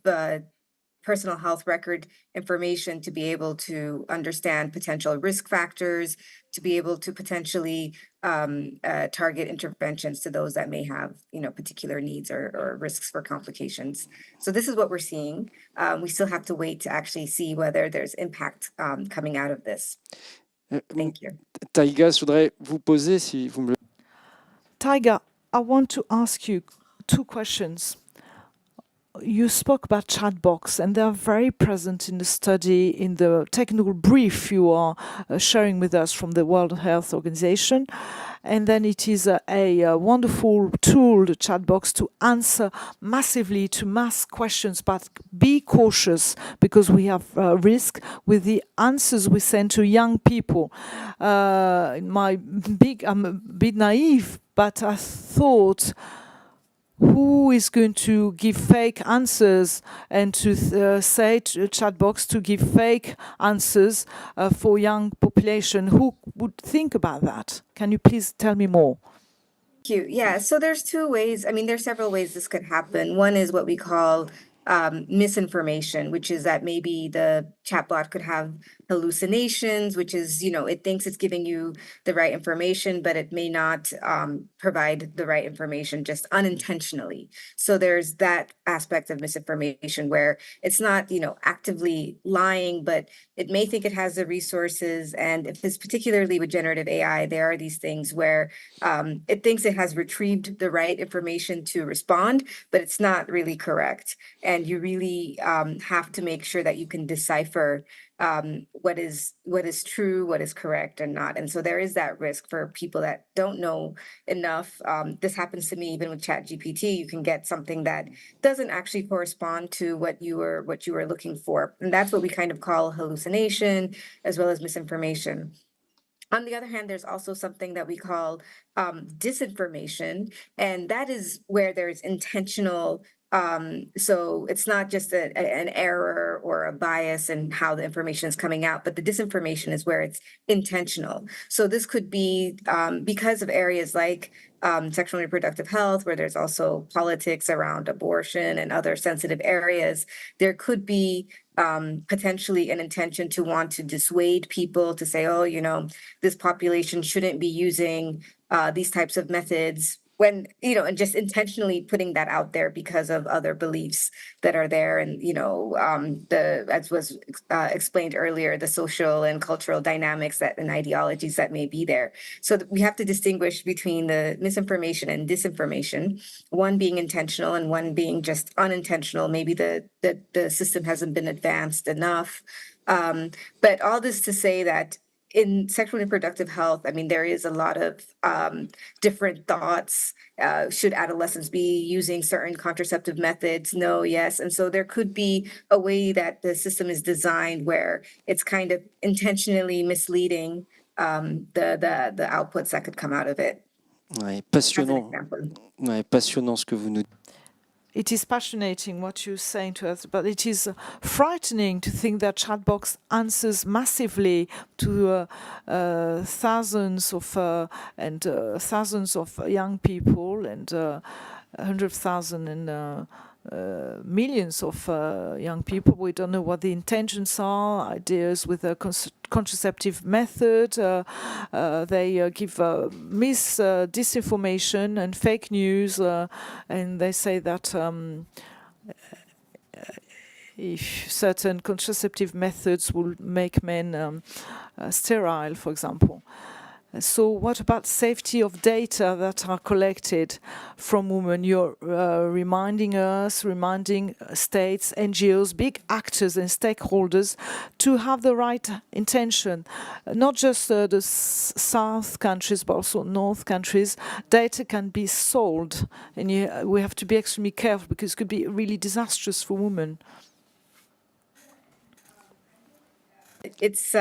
[SPEAKER 7] personal health record information to be able to understand potential risk factors, to be able to potentially target interventions to those that may have, particular needs or risks for complications. So this is what we're seeing. We still have to wait to actually see whether there's impact coming out of this. Thank you.
[SPEAKER 3] Taiga, je voudrais vous poser, si vous me le...
[SPEAKER 4] Taiga, I want to ask you two questions. You spoke about chatbots, and they are very present in the study, in the technical brief you are sharing with us from the World Health Organization. And then it is a wonderful tool, the chatbots, to answer massively to mass questions, but be cautious because we have risk with the answers we send to young people. I'm a bit naive, but I thought, who is going to give fake answers and to say to chatbots to give fake answers for young population? Who would think about that? Can you please tell me more?
[SPEAKER 7] Thank you. Yeah, so there's two ways. I mean, there's several ways this could happen. One is what we call misinformation, which is that maybe the chatbot could have hallucinations, which is, it thinks it's giving you the right information, but it may not provide the right information just unintentionally. So there's that aspect of misinformation where it's not, actively lying, but it may think it has the resources. And if it's particularly with generative AI, there are these things where it thinks it has retrieved the right information to respond, but it's not really correct. And you really have to make sure that you can decipher decipher what is true, what is correct and not. And so there is that risk for people that don't know enough. This happens to me even with ChatGPT. You can get something that doesn't actually correspond to what you were looking for. And that's what we kind of call hallucination as well as misinformation. On the other hand, there's also something that we call disinformation, and that is where there's intentional. So it's not just an error or a bias in how the information is coming out, but the disinformation is where it's intentional. So this could be because of areas like sexual and reproductive health, where there's also politics around abortion and other sensitive areas. There could be potentially an intention to want to dissuade people to say, oh, you know, this population shouldn't be using these types of methods, when, you know, and just intentionally putting that out there because of other beliefs that are there. And, you know, as was explained earlier, the social and cultural dynamics and ideologies that may be there. So we have to distinguish between the misinformation and disinformation, one being intentional and one being just unintentional. Maybe the system hasn't been advanced enough. But all this to say that in sexual and reproductive health, I mean, there is a lot of different thoughts. Should adolescents be using certain contraceptive methods? No, yes. And so there could be a way that the system is designed where it's kind of intentionally misleading the outputs that could come out of it.
[SPEAKER 3] Ouais,
[SPEAKER 7] As an
[SPEAKER 3] passionnant.
[SPEAKER 7] example.
[SPEAKER 3] Ouais, passionnant ce que vous nous dites.
[SPEAKER 4] It is fascinating what you're saying to us, but it is frightening to think that chatbox answers massively to thousands of young people and 100,000 and millions of young people. We don't know what the intentions are, ideas with a contraceptive method. They give disinformation and fake news, and they say that if certain contraceptive methods will make men sterile, for example. So what about safety of data that are collected from women? You're reminding states, NGOs, big actors and stakeholders to have the right intention. Not just the South countries, but also North countries. Data can be sold, and we have to be extremely careful because it could be really disastrous for women.
[SPEAKER 7] It's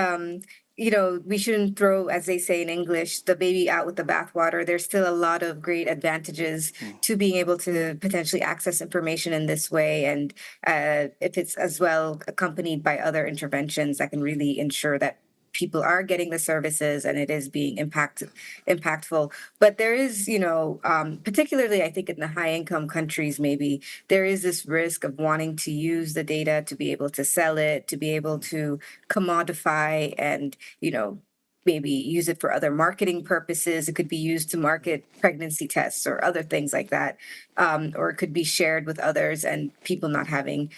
[SPEAKER 7] you know, we shouldn't throw, as they say in English, the baby out with the bathwater. There's still a lot of great advantages to being able to potentially access information in this way. And if it's as well accompanied by other interventions that can really ensure that people are getting the services and it is being impactful. But there is, you know, particularly I think in the high income countries, maybe there is this risk of wanting to use the data to be able to sell it, to be able to commodify and, you know, maybe use it for other marketing purposes. It could be used to market pregnancy tests or other things like that. Or it could be shared with others and people not having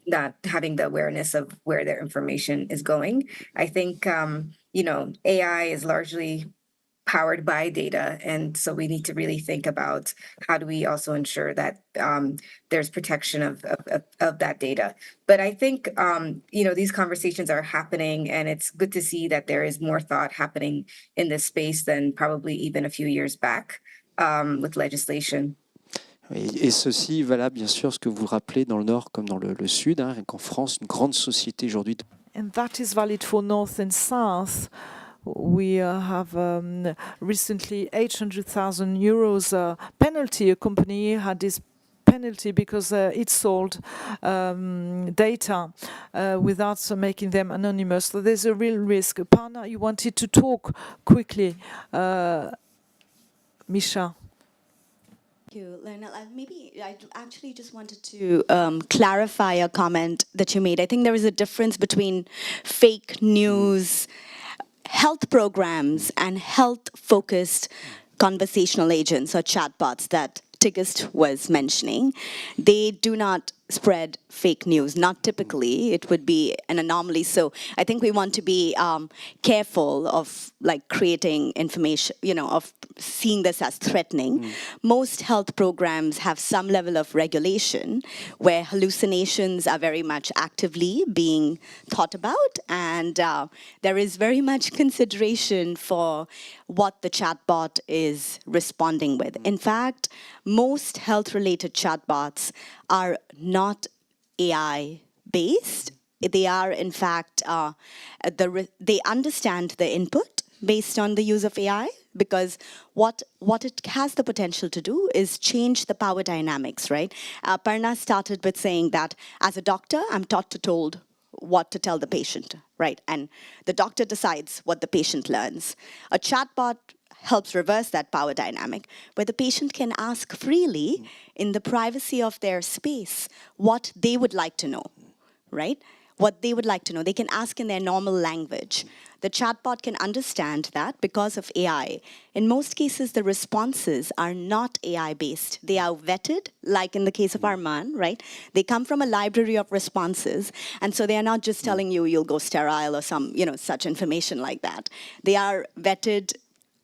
[SPEAKER 7] the awareness of where their information is going. I think, you know, AI is largely powered by data. And so we need to really think about how do we also ensure that there's protection of that data. But I think, you know, these conversations are happening and it's good to see that there is more thought happening in this space than probably even a few years back with legislation.
[SPEAKER 3] Et ceci est valable, bien sûr, ce que vous rappelez dans le Nord comme dans le Sud, hein, qu'en France, une grande société aujourd'hui.
[SPEAKER 4] And that is valid for North and South. We have recently 800,000 euros penalty. A company had this penalty because it sold data without making them anonymous. So there's a real risk. Parna, you wanted to talk quickly. Misha.
[SPEAKER 6] Thank you, Lionel. I actually just wanted to clarify a comment that you made. I think there is a difference between fake news, health programs, and health-focused conversational agents or chatbots that Tigist was mentioning. They do not spread fake news. Not typically, it would be an anomaly. So I think we want to be careful of like creating information, of seeing this as threatening. Most health programs have some level of regulation where hallucinations are very much actively being thought about, and there is very much consideration for what the chatbot is responding with. In fact, most health-related chatbots are not AI-based. They are, in fact, they understand the input based on the use of AI, because what it has the potential to do is change the power dynamics, right? Parna started with saying that as a doctor, I'm told what to tell the patient, right? And the doctor decides what the patient learns. A chatbot helps reverse that power dynamic, where the patient can ask freely in the privacy of their space what they would like to know, right? What they would like to know. They can ask in their normal language. The chatbot can understand that because of AI. In most cases, the responses are not AI-based. They are vetted, like in the case of Arman, right? They come from a library of responses, and so they are not just telling you you'll go sterile or some, such information like that. They are vetted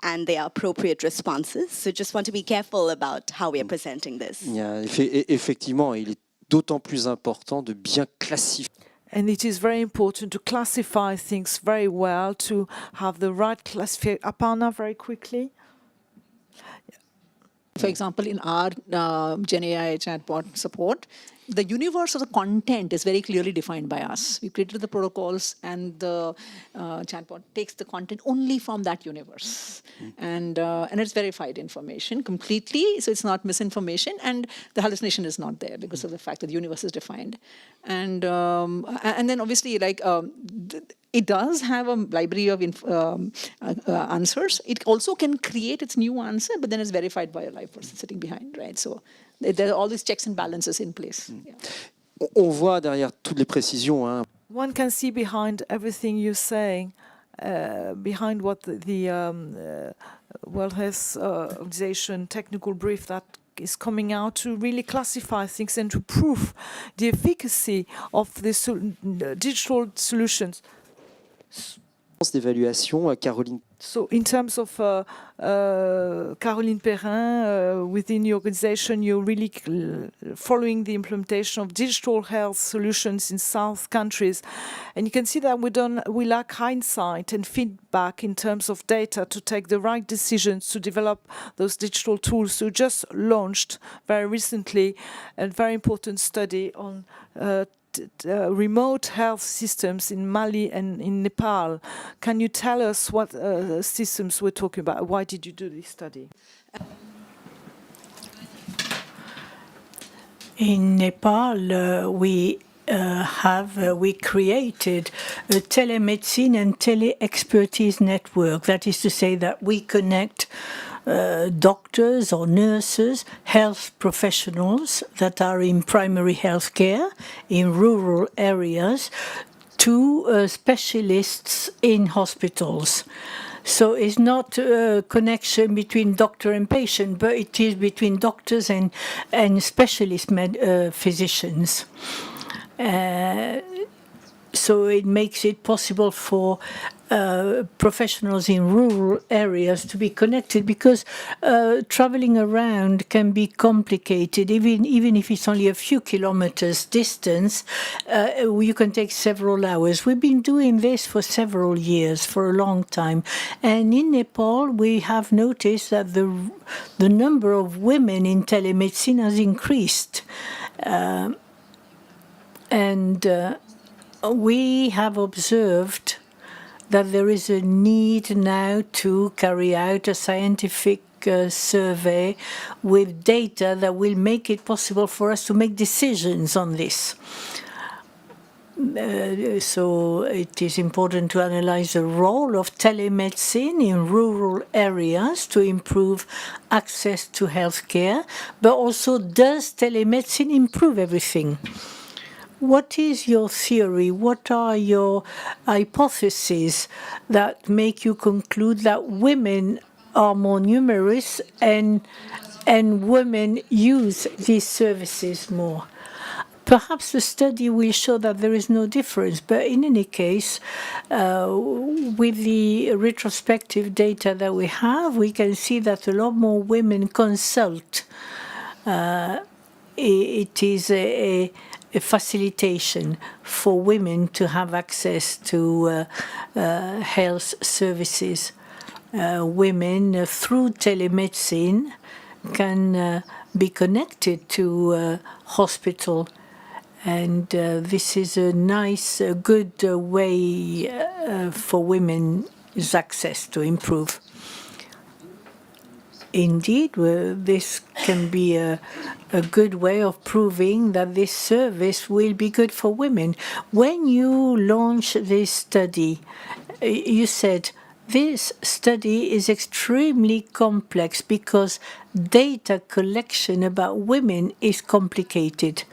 [SPEAKER 6] and they are appropriate responses. So just want to be careful about how we are presenting this.
[SPEAKER 3] Yeah, effectivement, il est d'autant plus important de bien classifier.
[SPEAKER 4] And it is very important to classify things very well, to have the right classification. Aparna, very quickly.
[SPEAKER 5] For example, in our Gen AI chatbot support, the universe of the content is very clearly defined by us. We created the protocols, and the chatbot takes the content only from that universe. And it's verified information completely, so it's not misinformation, and the hallucination is not there because of the fact that the universe is defined. And then obviously, it does have a library of answers. It also can create its new answer, but then it's verified by a live person sitting behind, right? So there are all these checks and balances in place. Yeah.
[SPEAKER 3] On voit derrière toutes les précisions. Hein.
[SPEAKER 4] One can see behind everything you're saying, behind what the World Health Organization technical brief that is coming out to really classify things and to prove the efficacy of the digital solutions.
[SPEAKER 3] D'évaluation, Caroline.
[SPEAKER 4] So in terms of Caroline Perrin, within your organization, you're really following the implementation of digital health solutions in South countries. And you can see that we lack hindsight and feedback in terms of data to take the right decisions to develop those digital tools. So just launched very recently a very important study on remote health systems in Mali and in Nepal. Can you tell us what systems we're talking about? Why did you do this study?
[SPEAKER 1] In Nepal, we created a telemedicine and tele-expertise network. That is to say that we connect doctors or nurses, health professionals that are in primary health care in rural areas to specialists in hospitals. So it's not a connection between doctor and patient, but it is between doctors and specialist physicians. So it makes it possible for professionals in rural areas to be connected, because traveling around can be complicated. Even if it's only a few kilometers distance, you can take several hours. We've been doing this for several years, for a long time. And in Nepal, we have noticed that the number of women in telemedicine has increased. We have observed that there is a need now to carry out a scientific survey with data that will make it possible for us to make decisions on this. So it is important to analyze the role of telemedicine in rural areas to improve access to healthcare, but also, does telemedicine improve everything? What is your theory? What are your hypotheses that make you conclude that women are more numerous and women use these services more? Perhaps the study will show that there is no difference, but in any case, with the retrospective data that we have, we can see that a lot more women consult. It is a facilitation for women to have access to health services. Women, through telemedicine, can be connected to hospital, and this is a nice, good way for women's access to improve. Indeed, this can be a good way of proving that this service will be good for women. When you launch this study, you said this study is extremely complex because data collection about women is complicated.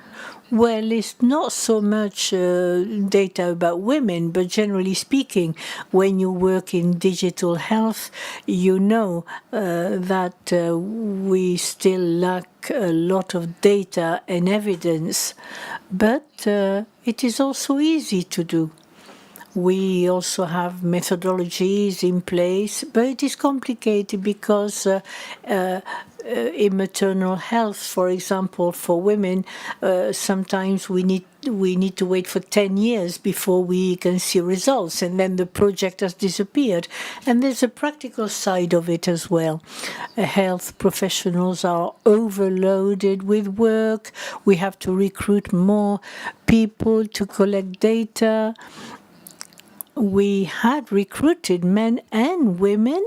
[SPEAKER 1] Well, it's not so much data about women, but generally speaking, when you work in digital health, you know that we still lack a lot of data and evidence, but it is also easy to do. We also have methodologies in place, but it is complicated because in maternal health, for example, for women, sometimes we need to wait for 10 years before we can see results, and then the project has disappeared. And there's a practical side of it as well. Health professionals are overloaded with work. We have to recruit more people to collect data. We had recruited men and women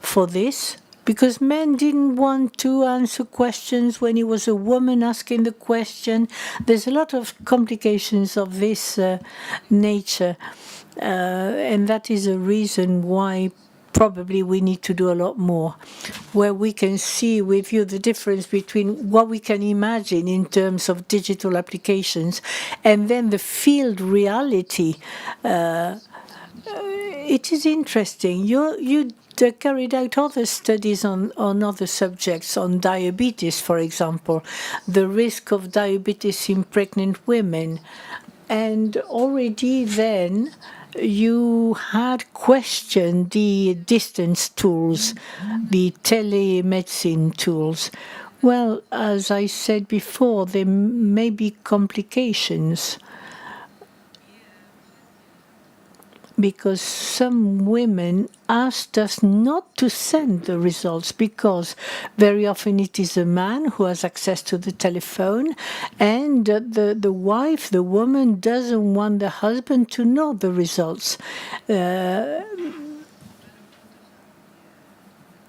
[SPEAKER 1] for this because men didn't want to answer questions when it was a woman asking the question. There's a lot of complications of this nature, and that is a reason why probably we need to do a lot more, where we can see with you the difference between what we can imagine in terms of digital applications and then the field reality. It is interesting. You carried out other studies on other subjects, on diabetes, for example, the risk of diabetes in pregnant women. And already then, you had questioned the distance tools, the telemedicine tools. Well, as I said before, there may be complications because some women asked us not to send the results because very often it is a man who has access to the telephone, and the wife, the woman, doesn't want the husband to know the results.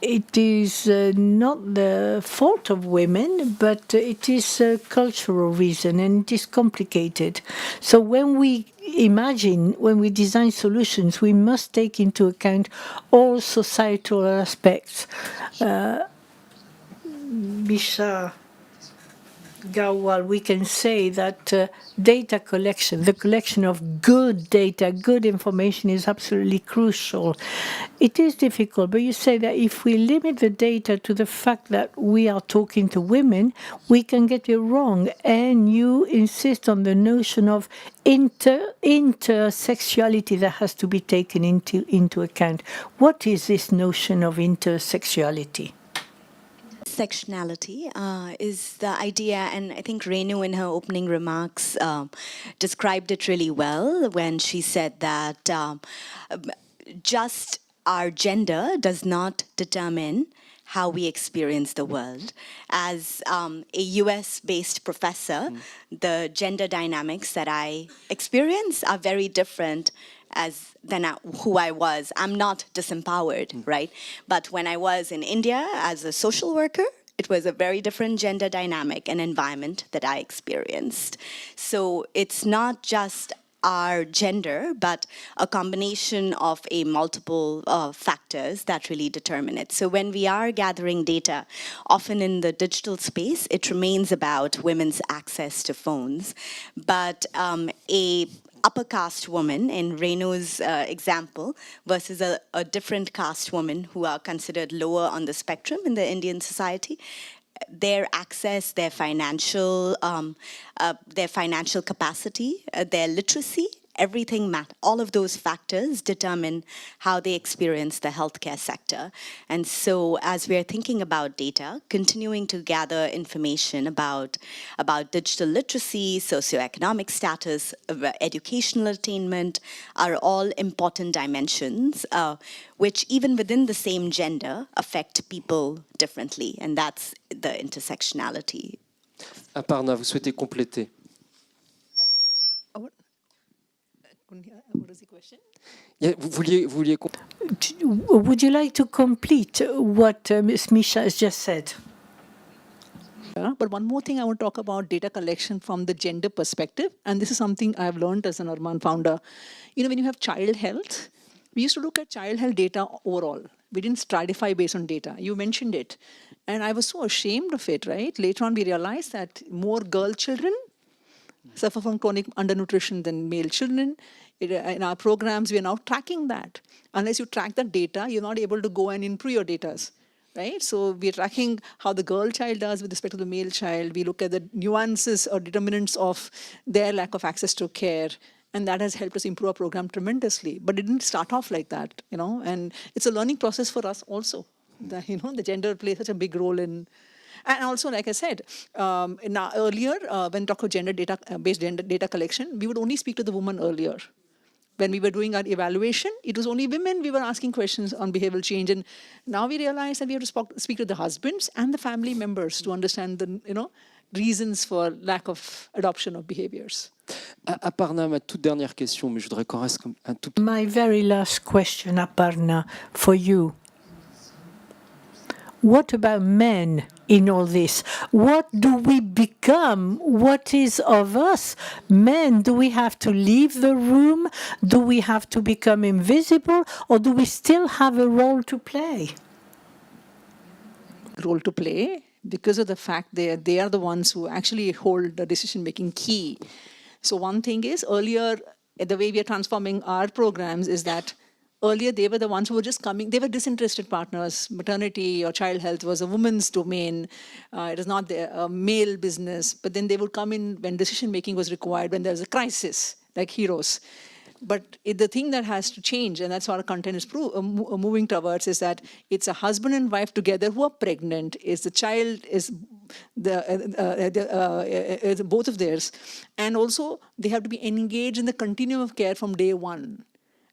[SPEAKER 1] It is not the fault of women, but it is a cultural reason, and it is complicated. So when we design solutions, we must take into account all societal aspects. Bisha Gawal, we can say that data collection, the collection of good data, good information is absolutely crucial. It is difficult, but you say that if we limit the data to the fact that we are talking to women, we can get it wrong. And you insist on the notion of intersexuality that has to be taken into account. What is this notion of intersexuality?
[SPEAKER 6] Intersectionality is the idea, and I think Renu in her opening remarks described it really well when she said that just our gender does not determine how we experience the world. As a US-based professor, the gender dynamics that I experience are very different than who I was. I'm not disempowered, right? But when I was in India as a social worker, it was a very different gender dynamic and environment that I experienced. So it's not just our gender, but a combination of a multiple factors that really determine it. So when we are gathering data, often in the digital space, it remains about women's access to phones. But a upper caste woman in Renu's example versus a different caste woman who are considered lower on the spectrum in the Indian society, their access, their financial capacity, their literacy, everything all of those factors determine how they experience the healthcare sector. And so as we're thinking about data, continuing to gather information about digital literacy, socioeconomic status, educational attainment are all important dimensions which even within the same gender affect people differently. And that's the intersectionality.
[SPEAKER 3] Aparna, vous souhaitez compléter?
[SPEAKER 5] What was the question?
[SPEAKER 3] Yeah, vous vouliez
[SPEAKER 1] Would you like to complete what Ms. Misha has just said?
[SPEAKER 5] But one more thing I want to talk about data collection from the gender perspective, and this is something I've learned as an Urban founder. You know, when you have child health, we used to look at child health data overall. We didn't stratify based on data. You mentioned it. And I was so ashamed of it, right? Later on, we realized that more girl children suffer from chronic undernutrition than male children. In our programs, we are now tracking that. Unless you track that data, you're not able to go and improve your data, right? So we're tracking how the girl child does with respect to the male child. We look at the nuances or determinants of their lack of access to care. And that has helped us improve our program tremendously. But it didn't start off like that, you know, and it's a learning process for us also. The gender plays such a big role in. And also, like I said, earlier, when talk of based gender data collection, we would only speak to the woman earlier. When we were doing our evaluation, it was only women we were asking questions on behavioral change. And now we realize that we have to speak to the husbands and the family members to understand the reasons for lack of adoption of behaviors.
[SPEAKER 3] Aparna, ma toute dernière question, mais je voudrais qu'on reste un tout petit...
[SPEAKER 1] My very last question, Aparna, for you. What about men in all this? What do we become? What is of us? Men, do we have to leave the room? Do we have to become invisible? Or do we still have a role to play?
[SPEAKER 5] Role to play because of the fact they are the ones who actually hold the decision-making key. So one thing is, earlier, the way we are transforming our programs is that earlier, they were the ones who were just coming. They were disinterested partners. Maternity or child health was a woman's domain. It is not a male business. But then they would come in when decision-making was required, when there was a crisis, like heroes. But the thing that has to change, and that's what our content is moving towards, is that it's a husband and wife together who are pregnant. Is the child is both of theirs, and also they have to be engaged in the continuum of care from day one.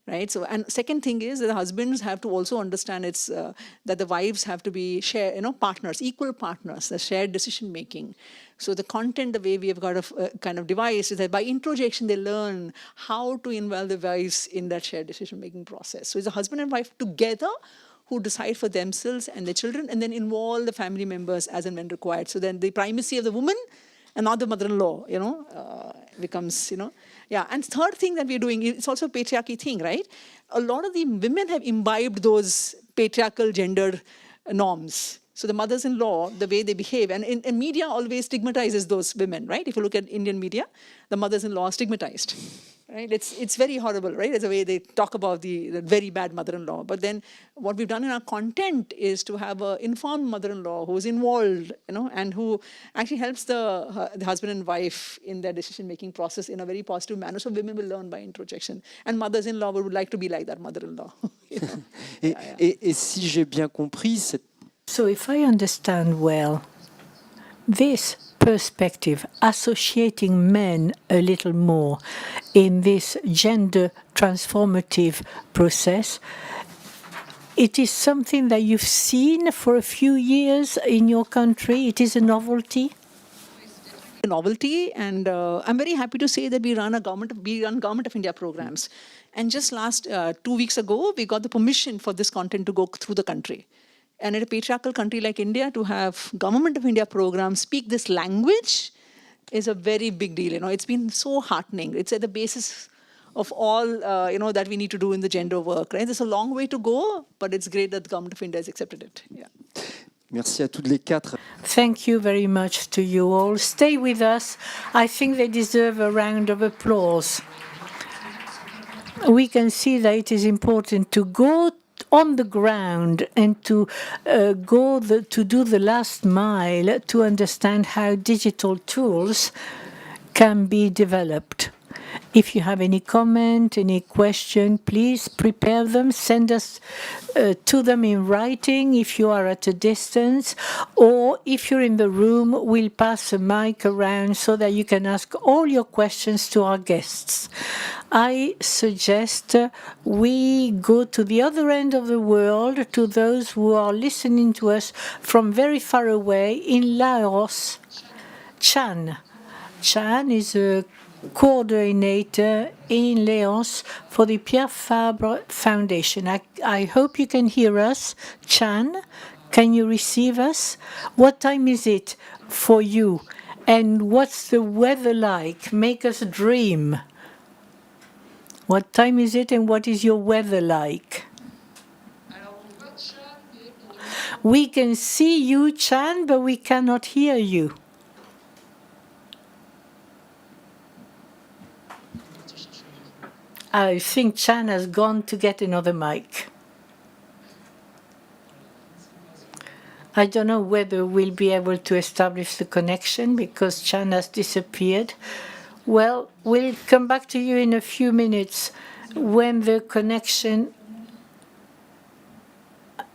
[SPEAKER 5] Right. So, and second thing is that the husbands have to also understand that the wives have to be partners, equal partners, the shared decision making. So the content, the way we have got a kind of device is that by introjection, they learn how to involve the wives in that shared decision making process. So it's a husband and wife together who decide for themselves and their children, and then involve the family members as and when required. So then the primacy of the woman and not the mother-in-law, becomes, Yeah, and third thing that we're doing, it's also a patriarchy thing, right? A lot of the women have imbibed those patriarchal gender norms. So the mothers-in-law, the way they behave, and media always stigmatizes those women, right? If you look at Indian media, the mothers-in-law are stigmatized, right? It's very horrible, right? It's the way they talk about the very bad mother-in-law. But then what we've done in our content is to have an informed mother-in-law who's involved, and who actually helps the husband and wife in their decision-making process in a very positive manner. So women will learn by introjection. And mothers-in-law would like to be like that mother-in-law.
[SPEAKER 3] Et si j'ai bien compris,
[SPEAKER 1] So if I understand well, this perspective, associating men a little more in this gender transformative process, it is something that you've seen for a few years in your country? It is a novelty?
[SPEAKER 5] A novelty, and I'm very happy to say that we run Government of India programs. And just last 2 weeks ago, we got the permission for this content to go through the country. And in a patriarchal country like India, to have Government of India programs speak this language is a very big deal. It's been so heartening. It's at the basis of all, that we need to do in the gender work. Right? There's a long way to go, but it's great that the Government of India has accepted it. Yeah.
[SPEAKER 3] Merci à toutes les quatre.
[SPEAKER 1] Thank you very much to you all. Stay with us. I think they deserve a round of applause. We can see that it is important to go on the ground and to to do the last mile to understand how digital tools can be developed. If you have any comment, any question, please prepare them, send us to them in writing if you are at a distance, or if you're in the room, we'll pass a mic around so that you can ask all your questions to our guests. I suggest we go to the other end of the world, to those who are listening to us from very far away in Laos. Chan. Chan is a coordinator in Laos for the Pierre Fabre Foundation. I hope you can hear us. Chan, can you receive us? What time is it for you? And what's the weather like? Make us dream. What time is it and what is your weather like? We can see you, Chan, but we cannot hear you. I think Chan has gone to get another mic. I don't know whether we'll be able to establish the connection because Chan has disappeared. Well, we'll come back to you in a few minutes when the connection...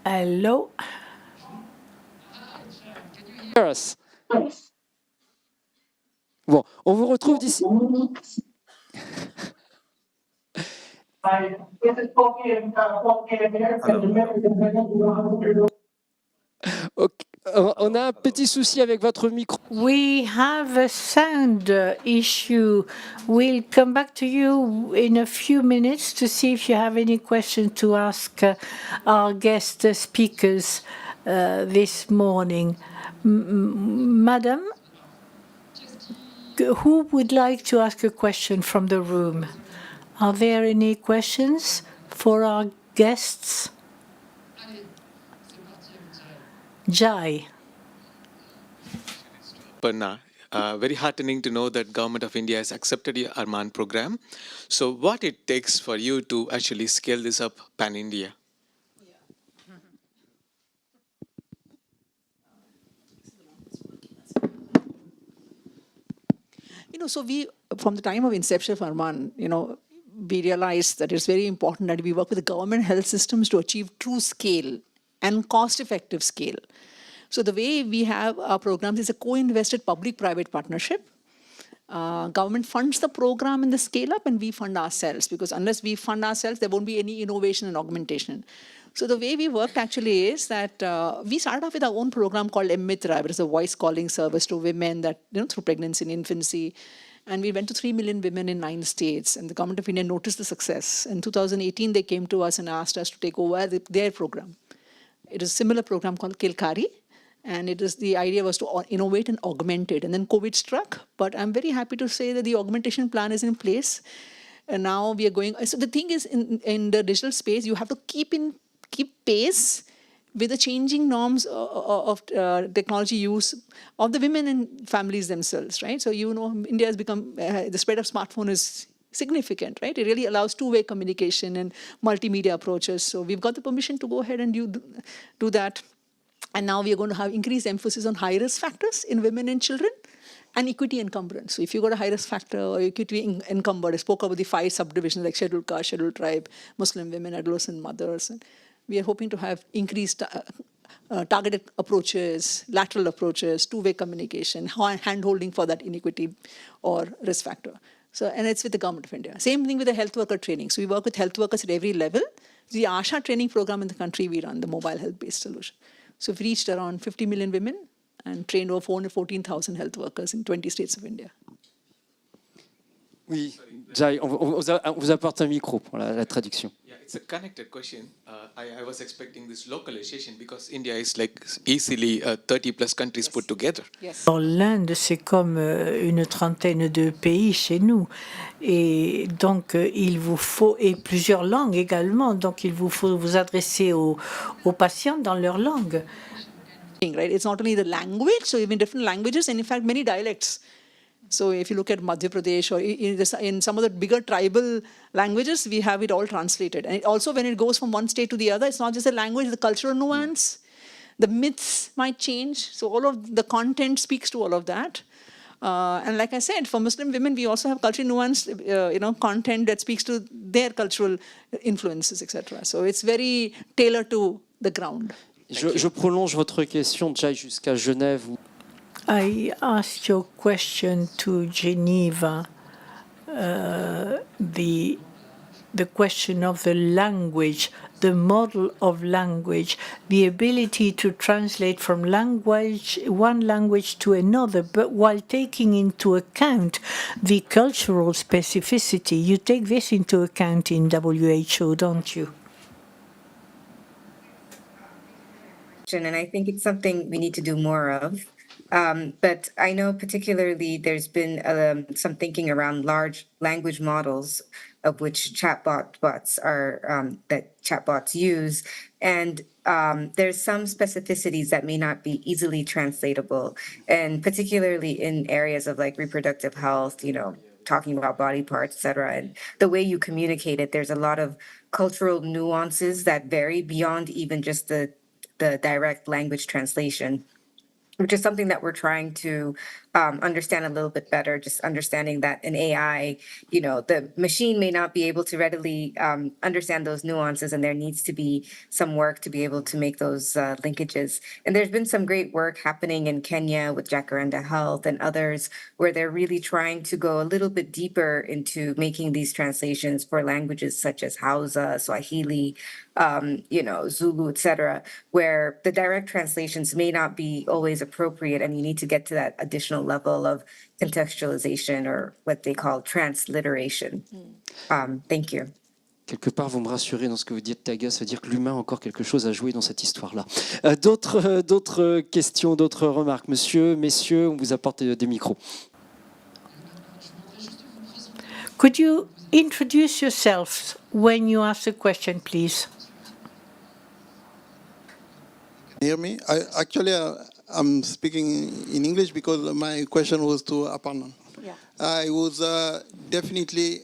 [SPEAKER 1] Hello?
[SPEAKER 3] Hear us. Bon, on vous retrouve d'ici. Okay. On a un petit souci avec votre micro.
[SPEAKER 1] We have a sound issue. We'll come back to you in a few minutes to see if you have any questions to ask our guest speakers this morning. Madam, who would like to ask a question from the room? Are there any questions for our guests? Jai.
[SPEAKER 8] Parna, very heartening to know that Government of India has accepted your Arman program. So what it takes for you to actually scale this up pan-India?
[SPEAKER 5] So we, from the time of inception of Arman, we realized that it's very important that we work with the government health systems to achieve true scale and cost-effective scale. So the way we have our programs is a co-invested public-private partnership. Government funds the program in the scale-up and we fund ourselves, because unless we fund ourselves, there won't be any innovation and augmentation. So the way we worked actually is that we started off with our own program called Mitra, which is a voice calling service to women that, through pregnancy and infancy. And we went to 3 million women in 9 states, and the Government of India noticed the success. In 2018, they came to us and asked us to take over their program. It is a similar program called Kilkari, and the idea was to innovate and augment it. And then COVID struck, but I'm very happy to say that the augmentation plan is in place. And now we are going, so the thing is, in the digital space, you have to keep pace with the changing norms of technology use of the women and families themselves, right? So, India has become, the spread of smartphone is significant, right? It really allows two-way communication and multimedia approaches. So we've got the permission to go ahead and do that. And now we are going to have increased emphasis on high-risk factors in women and children and equity encumbrance. So if you've got a high-risk factor or equity encumbered, I spoke about the 5 subdivisions like scheduled caste, scheduled tribe, Muslim women, adolescent mothers. And we are hoping to have increased targeted approaches, lateral approaches, two-way communication, hand-holding for that inequity or risk factor. So, and it's with the Government of India. Same thing with the health worker training. So we work with health workers at every level. The ASHA training program in the country, we run the mobile health-based solution. So we've reached around 50 million women and trained over 414,000 health workers in 20 states of India.
[SPEAKER 3] Oui, Jai, on vous apporte un micro pour la traduction.
[SPEAKER 8] Yeah, it's a connected question. I was expecting this localization because India is like easily 30 plus countries put together.
[SPEAKER 5] Yes.
[SPEAKER 1] L'Inde, c'est comme une trentaine de pays chez nous. Et donc, il vous faut, et plusieurs langues également, donc il vous faut vous adresser aux patients dans leur langue.
[SPEAKER 5] Right? It's not only the language, so even different languages, and in fact, many dialects. So if you look at Madhya Pradesh or in some of the bigger tribal languages, we have it all translated. And also when it goes from one state to the other, it's not just the language, the cultural nuance, the myths might change. So all of the content speaks to all of that. And like I said, for Muslim women, we also have culturally nuanced, content that speaks to their cultural influences, etc. So it's very tailored to the ground.
[SPEAKER 3] Je prolonge votre question déjà jusqu'à Genève.
[SPEAKER 1] I asked your question to Geneva, the question of the language, the model of language, the ability to translate from one language to another, but while taking into account the cultural specificity. You take this into account in WHO, don't you?
[SPEAKER 7] And I think it's something we need to do more of. But I know particularly there's been some thinking around large language models, of which bots are that chatbots use, and there's some specificities that may not be easily translatable, and particularly in areas of like reproductive health, talking about body parts, etc. And the way you communicate it, there's a lot of cultural nuances that vary beyond even just the direct language translation, which is something that we're trying to understand a little bit better, just understanding that in AI, the machine may not be able to readily understand those nuances, and there needs to be some work to be able to make those linkages. And there's been some great work happening in Kenya with Jacaranda Health and others, where they're really trying to go a little bit deeper into making these translations for languages such as Hausa, Swahili, Zulu, etc., where the direct translations may not be always appropriate, and you need to get to that additional level of contextualization, or what they call transliteration. Thank you.
[SPEAKER 3] Quelque part, vous me rassurez dans ce que vous dites, Taga, ça veut dire que l'humain a encore quelque chose à jouer dans cette histoire-là. D'autres questions, d'autres remarques? Monsieur, messieurs, on vous apporte des micros.
[SPEAKER 1] Could you introduce yourself when you ask a question, please?
[SPEAKER 9] Hear me? I'm speaking in English because my question was to Aparna.
[SPEAKER 5] Yeah.
[SPEAKER 9] I was definitely,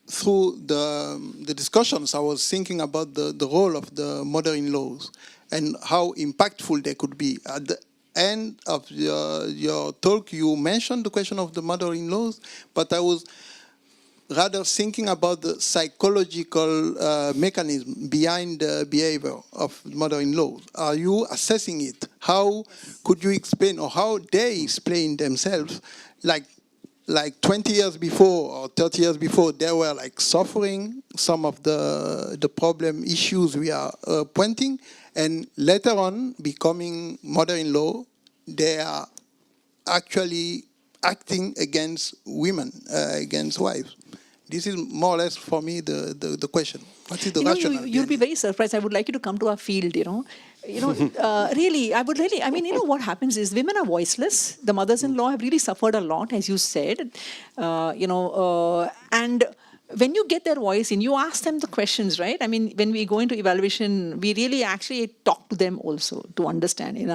[SPEAKER 9] through the discussions, I was thinking about the role of the mother-in-laws and how impactful they could be. At the end of your talk, you mentioned the question of the mother-in-laws, but I was rather thinking about the psychological mechanism behind the behavior of mother-in-law. Are you assessing it? How could you explain, or how they explain themselves, like 20 years before or 30 years before, they were like suffering some of the problem issues we are pointing, and later on, becoming mother-in-law, they are actually acting against women, against wives. This is more or less for me the question. What is the rationale?
[SPEAKER 5] You'll be very surprised. I would like you to come to our field, really, what happens is women are voiceless. The mothers-in-law have really suffered a lot, as you said, and when you get their voice in, you ask them the questions, right? I mean, when we go into evaluation, we really actually talk to them also to understand in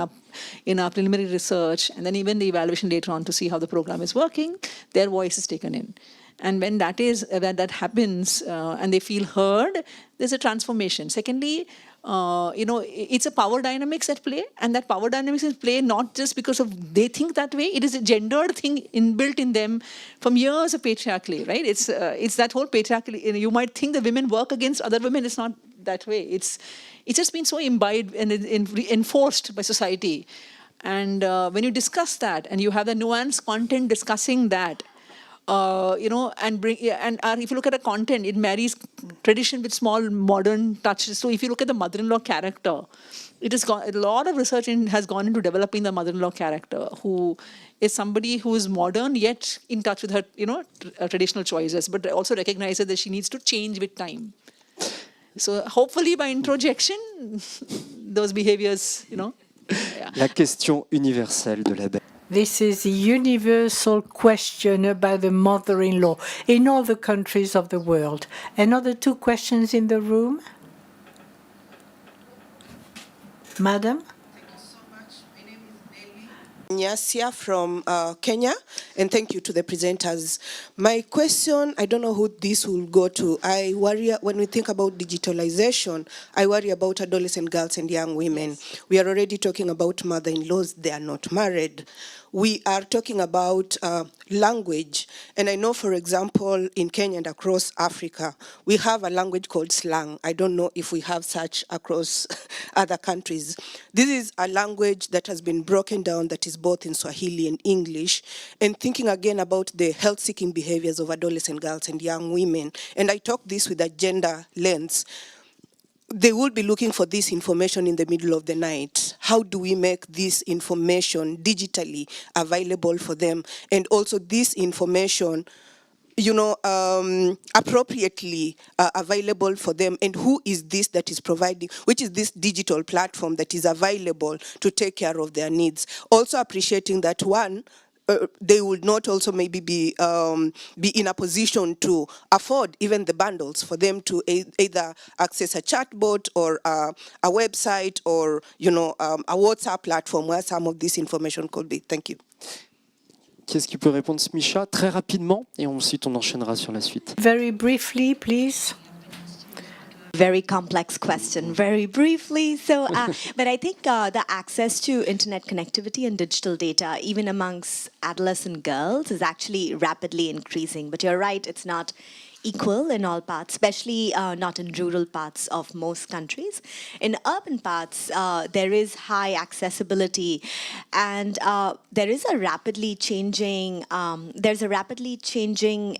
[SPEAKER 5] our preliminary research, and then even the evaluation later on to see how the program is working, their voice is taken in. And when that happens and they feel heard, there's a transformation. Secondly, it's a power dynamics at play, and that power dynamics is at play not just because of they think that way. It is a gendered thing inbuilt in them from years of patriarchy, right? It's that whole patriarchy. You might think that women work against other women. It's not that way. It's just been so imbibed and enforced by society. And when you discuss that, and you have the nuanced content discussing that, if you look at the content, it marries tradition with small modern touches. So if you look at the mother-in-law character, it has a lot of research has gone into developing the mother-in-law character, who is somebody who is modern yet in touch with her, traditional choices, but also recognizes that she needs to change with time. So hopefully by introjection, those behaviors, Yeah.
[SPEAKER 3] La question universelle de la belle.
[SPEAKER 1] This is a universal question about the mother-in-law in all the countries of the world. Another two questions in the room? Madam?
[SPEAKER 10] Thank you so much. My name is Nelly. Nyasia from Kenya, and thank you to the presenters. My question, I don't know who this will go to. I worry when we think about digitalization, I worry about adolescent girls and young women. Yes. We are already talking about mother-in-laws, they are not married. We are talking about language, and I know, for example, in Kenya and across Africa, we have a language called slang. I don't know if we have such across other countries. This is a language that has been broken down that is both in Swahili and English, and thinking again about the health-seeking behaviors of adolescent girls and young women, and I talk this with a gender lens. They will be looking for this information in the middle of the night. How do we make this information digitally available for them? And also this information, appropriately available for them, and who is this that is providing, which is this digital platform that is available to take care of their needs. Also appreciating that they would not also maybe be in a position to afford even the bundles for them to either access a chatbot or a website or a WhatsApp platform where some of this information could be. Thank you.
[SPEAKER 3] Qu'est-ce qui peut répondre, Smisha? Très rapidement, et ensuite on enchaînera sur la suite.
[SPEAKER 1] Very briefly, please.
[SPEAKER 6] Very complex question, very briefly. So, but I think the access to internet connectivity and digital data, even amongst adolescent girls, is actually rapidly increasing. But you're right, it's not equal in all parts, especially not in rural parts of most countries. In urban parts, there is high accessibility, and there is a rapidly changing. There's a rapidly changing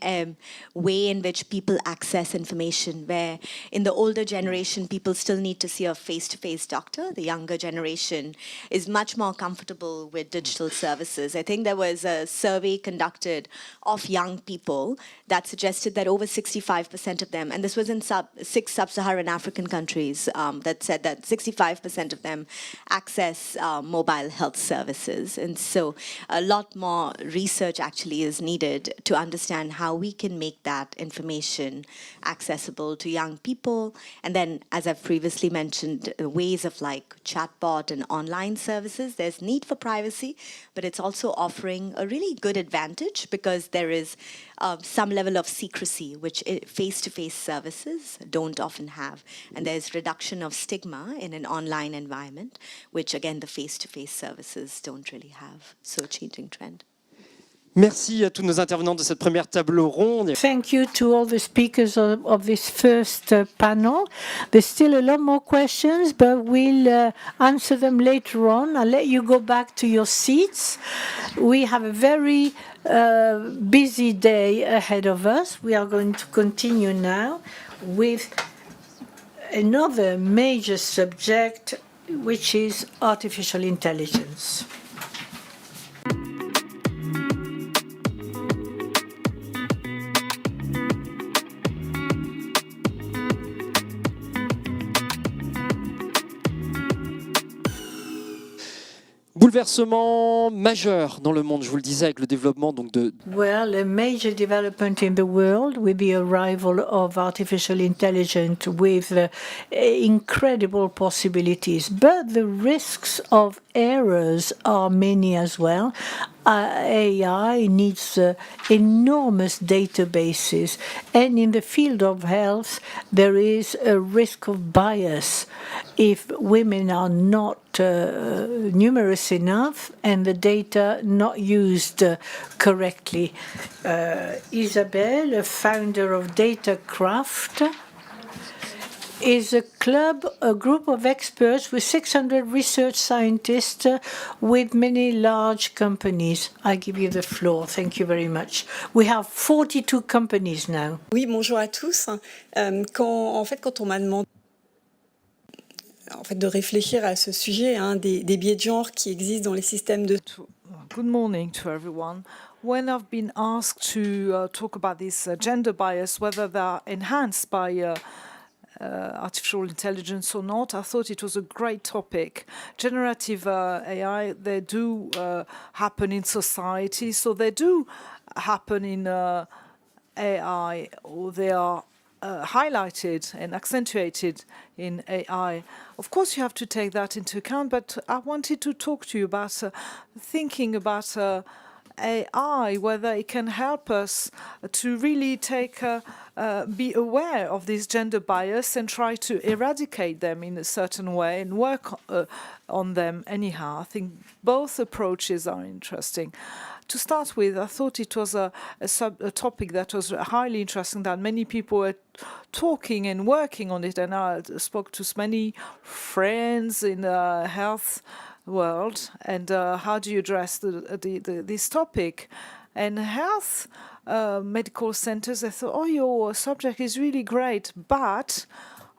[SPEAKER 6] way in which people access information. Where in the older generation, people still need to see a face-to-face doctor. The younger generation is much more comfortable with digital services. I think there was a survey conducted of young people that suggested that over 65% of them, and this was in 6 sub-Saharan African countries, that said that 65% of them access mobile health services. And so a lot more research actually is needed to understand how we can make that information accessible to young people. And then, as I've previously mentioned, ways of like chatbot and online services, there's need for privacy, but it's also offering a really good advantage because there is some level of secrecy, which face-to-face services don't often have. And there's reduction of stigma in an online environment, which again, the face-to-face services don't really have. So a changing trend.
[SPEAKER 3] Merci à tous nos intervenants de cette première table ronde.
[SPEAKER 1] Thank you to all the speakers of this first panel. There's still a lot more questions, but we'll answer them later on. I'll let you go back to your seats. We have a very busy day ahead of us. We are going to continue now with another major subject, which is artificial intelligence.
[SPEAKER 3] Bouleversement majeur dans le monde, je vous le disais, avec le développement donc de...
[SPEAKER 1] Well, a major development in the world with the arrival of artificial intelligence with incredible possibilities, but the risks of errors are many as well. AI needs enormous databases, and in the field of health, there is a risk of bias if women are not numerous enough and the data not used correctly. Isabelle, a founder of DataCraft, is a group of experts with 600 research scientists with many large companies. I give you the floor. Thank you very much. We have 42 companies now.
[SPEAKER 11] Oui, bonjour à tous. Quand on m'a demandé de réfléchir à ce sujet, des biais de genre qui existent dans les systèmes de...
[SPEAKER 4] Good morning to everyone. When I've been asked to talk about this gender bias, whether they're enhanced by artificial intelligence or not, I thought it was a great topic. Generative AI, they do happen in society, so they do happen in AI, or they are highlighted and accentuated in AI. Of course, you have to take that into account, but I wanted to talk to you about thinking about AI, whether it can help us to really be aware of this gender bias and try to eradicate them in a certain way and work on them anyhow. I think both approaches are interesting. To start with, I thought it was a topic that was highly interesting, that many people were talking and working on it, and I spoke to many friends in the health world, and how do you address this topic? And health medical centers, I thought, oh, your subject is really great, but,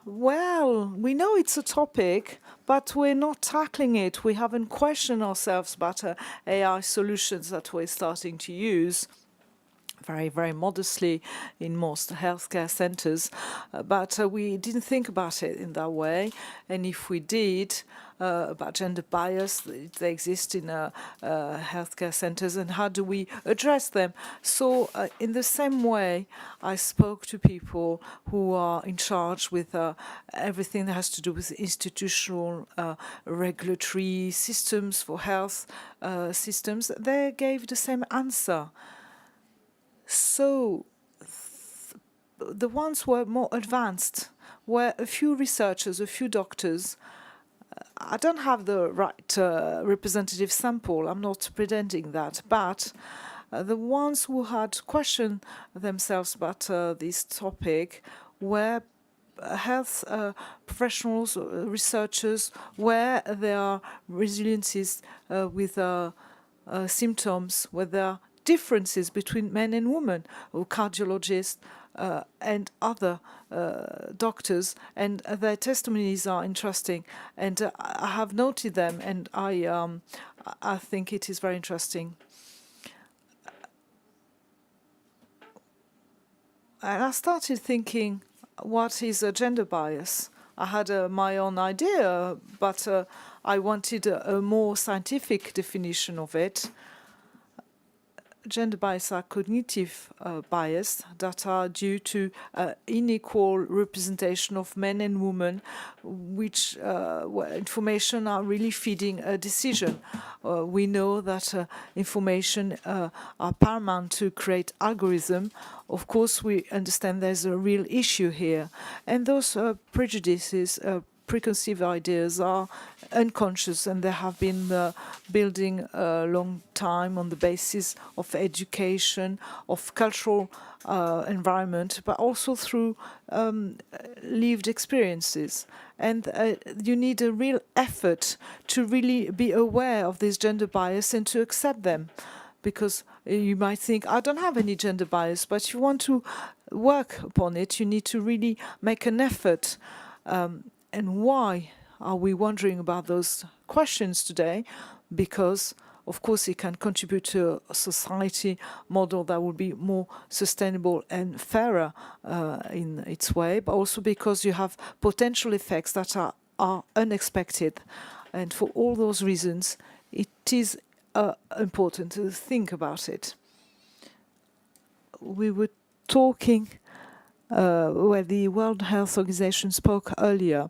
[SPEAKER 4] well, we know it's a topic, but we're not tackling it. We haven't questioned ourselves about AI solutions that we're starting to use very, very modestly in most healthcare centers, but we didn't think about it in that way. And if we did, about gender bias, they exist in healthcare centers, and how do we address them? So in the same way, I spoke to people who are in charge with everything that has to do with institutional regulatory systems for health systems. They gave the same answer. So the ones who were more advanced were a few researchers, a few doctors. I don't have the right representative sample, I'm not pretending that, but the ones who had questioned themselves about this topic were health professionals, researchers, where there are resiliences with symptoms, where there are differences between men and women, or cardiologists and other doctors, and their testimonies are interesting. And I have noted them, and I think it is very interesting. And I started thinking, what is a gender bias? I had my own idea, but I wanted a more scientific definition of it. Gender bias are cognitive bias that are due to unequal representation of men and women, which information are really feeding a decision. We know that information are paramount to create algorithm. Of course, we understand there's a real issue here, and those prejudices, preconceived ideas are unconscious, and they have been building a long time on the basis of education, of cultural environment, but also through lived experiences. And you need a real effort to really be aware of this gender bias and to accept them. Because you might think, I don't have any gender bias, but if you want to work upon it, you need to really make an effort. And why are we wondering about those questions today? Because, of course, it can contribute to a society model that will be more sustainable and fairer in its way, but also because you have potential effects that are unexpected. And for all those reasons, it is important to think about it. We were talking where the World Health Organization spoke earlier.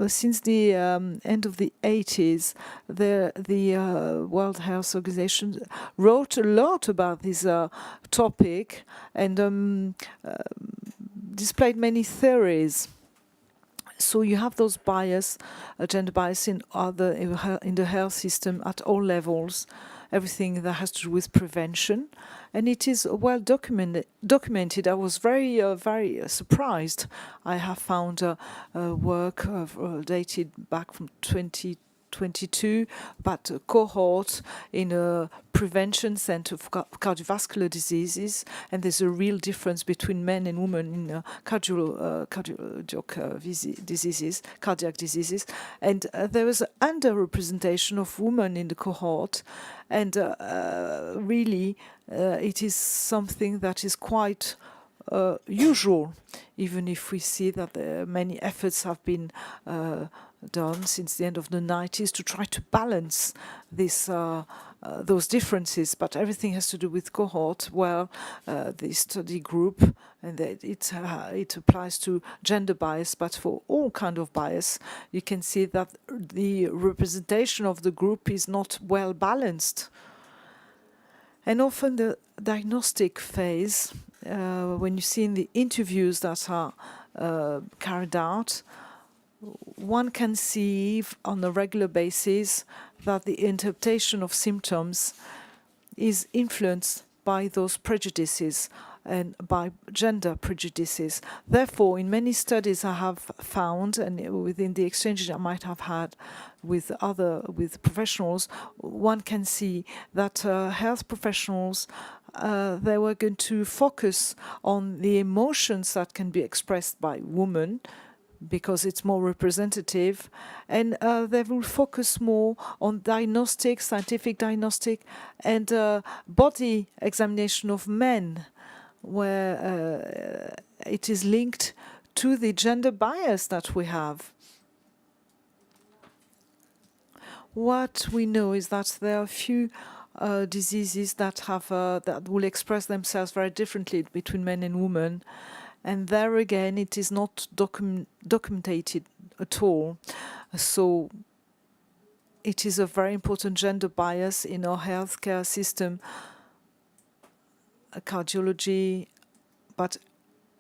[SPEAKER 4] Since the end of the 80s, the World Health Organization wrote a lot about this topic and displayed many theories. So you have those bias, gender bias in the health system at all levels, everything that has to do with prevention, and it is well documented. I was very surprised. I have found work dated back from 2022 about a cohort in a prevention center of cardiovascular diseases, and there's a real difference between men and women in cardiac diseases, and there was an underrepresentation of women in the cohort, and really it is something that is quite usual, even if we see that many efforts have been done since the end of the 90s to try to balance this those differences, but everything has to do with cohort. Well, the study group, and it applies to gender bias, but for all kind of bias, you can see that the representation of the group is not well balanced. And often the diagnostic phase, when you see in the interviews that are carried out, one can see on a regular basis that the interpretation of symptoms is influenced by those prejudices and by gender prejudices. Therefore, in many studies I have found, and within the exchanges I might have had with professionals, one can see that health professionals they were going to focus on the emotions that can be expressed by women, because it's more representative, and they will focus more on diagnostic, scientific diagnostic, and body examination of men, where it is linked to the gender bias that we have. What we know is that there are a few diseases that have that will express themselves very differently between men and women. And there again, it is not documented at all. So it is a very important gender bias in our healthcare system, cardiology, but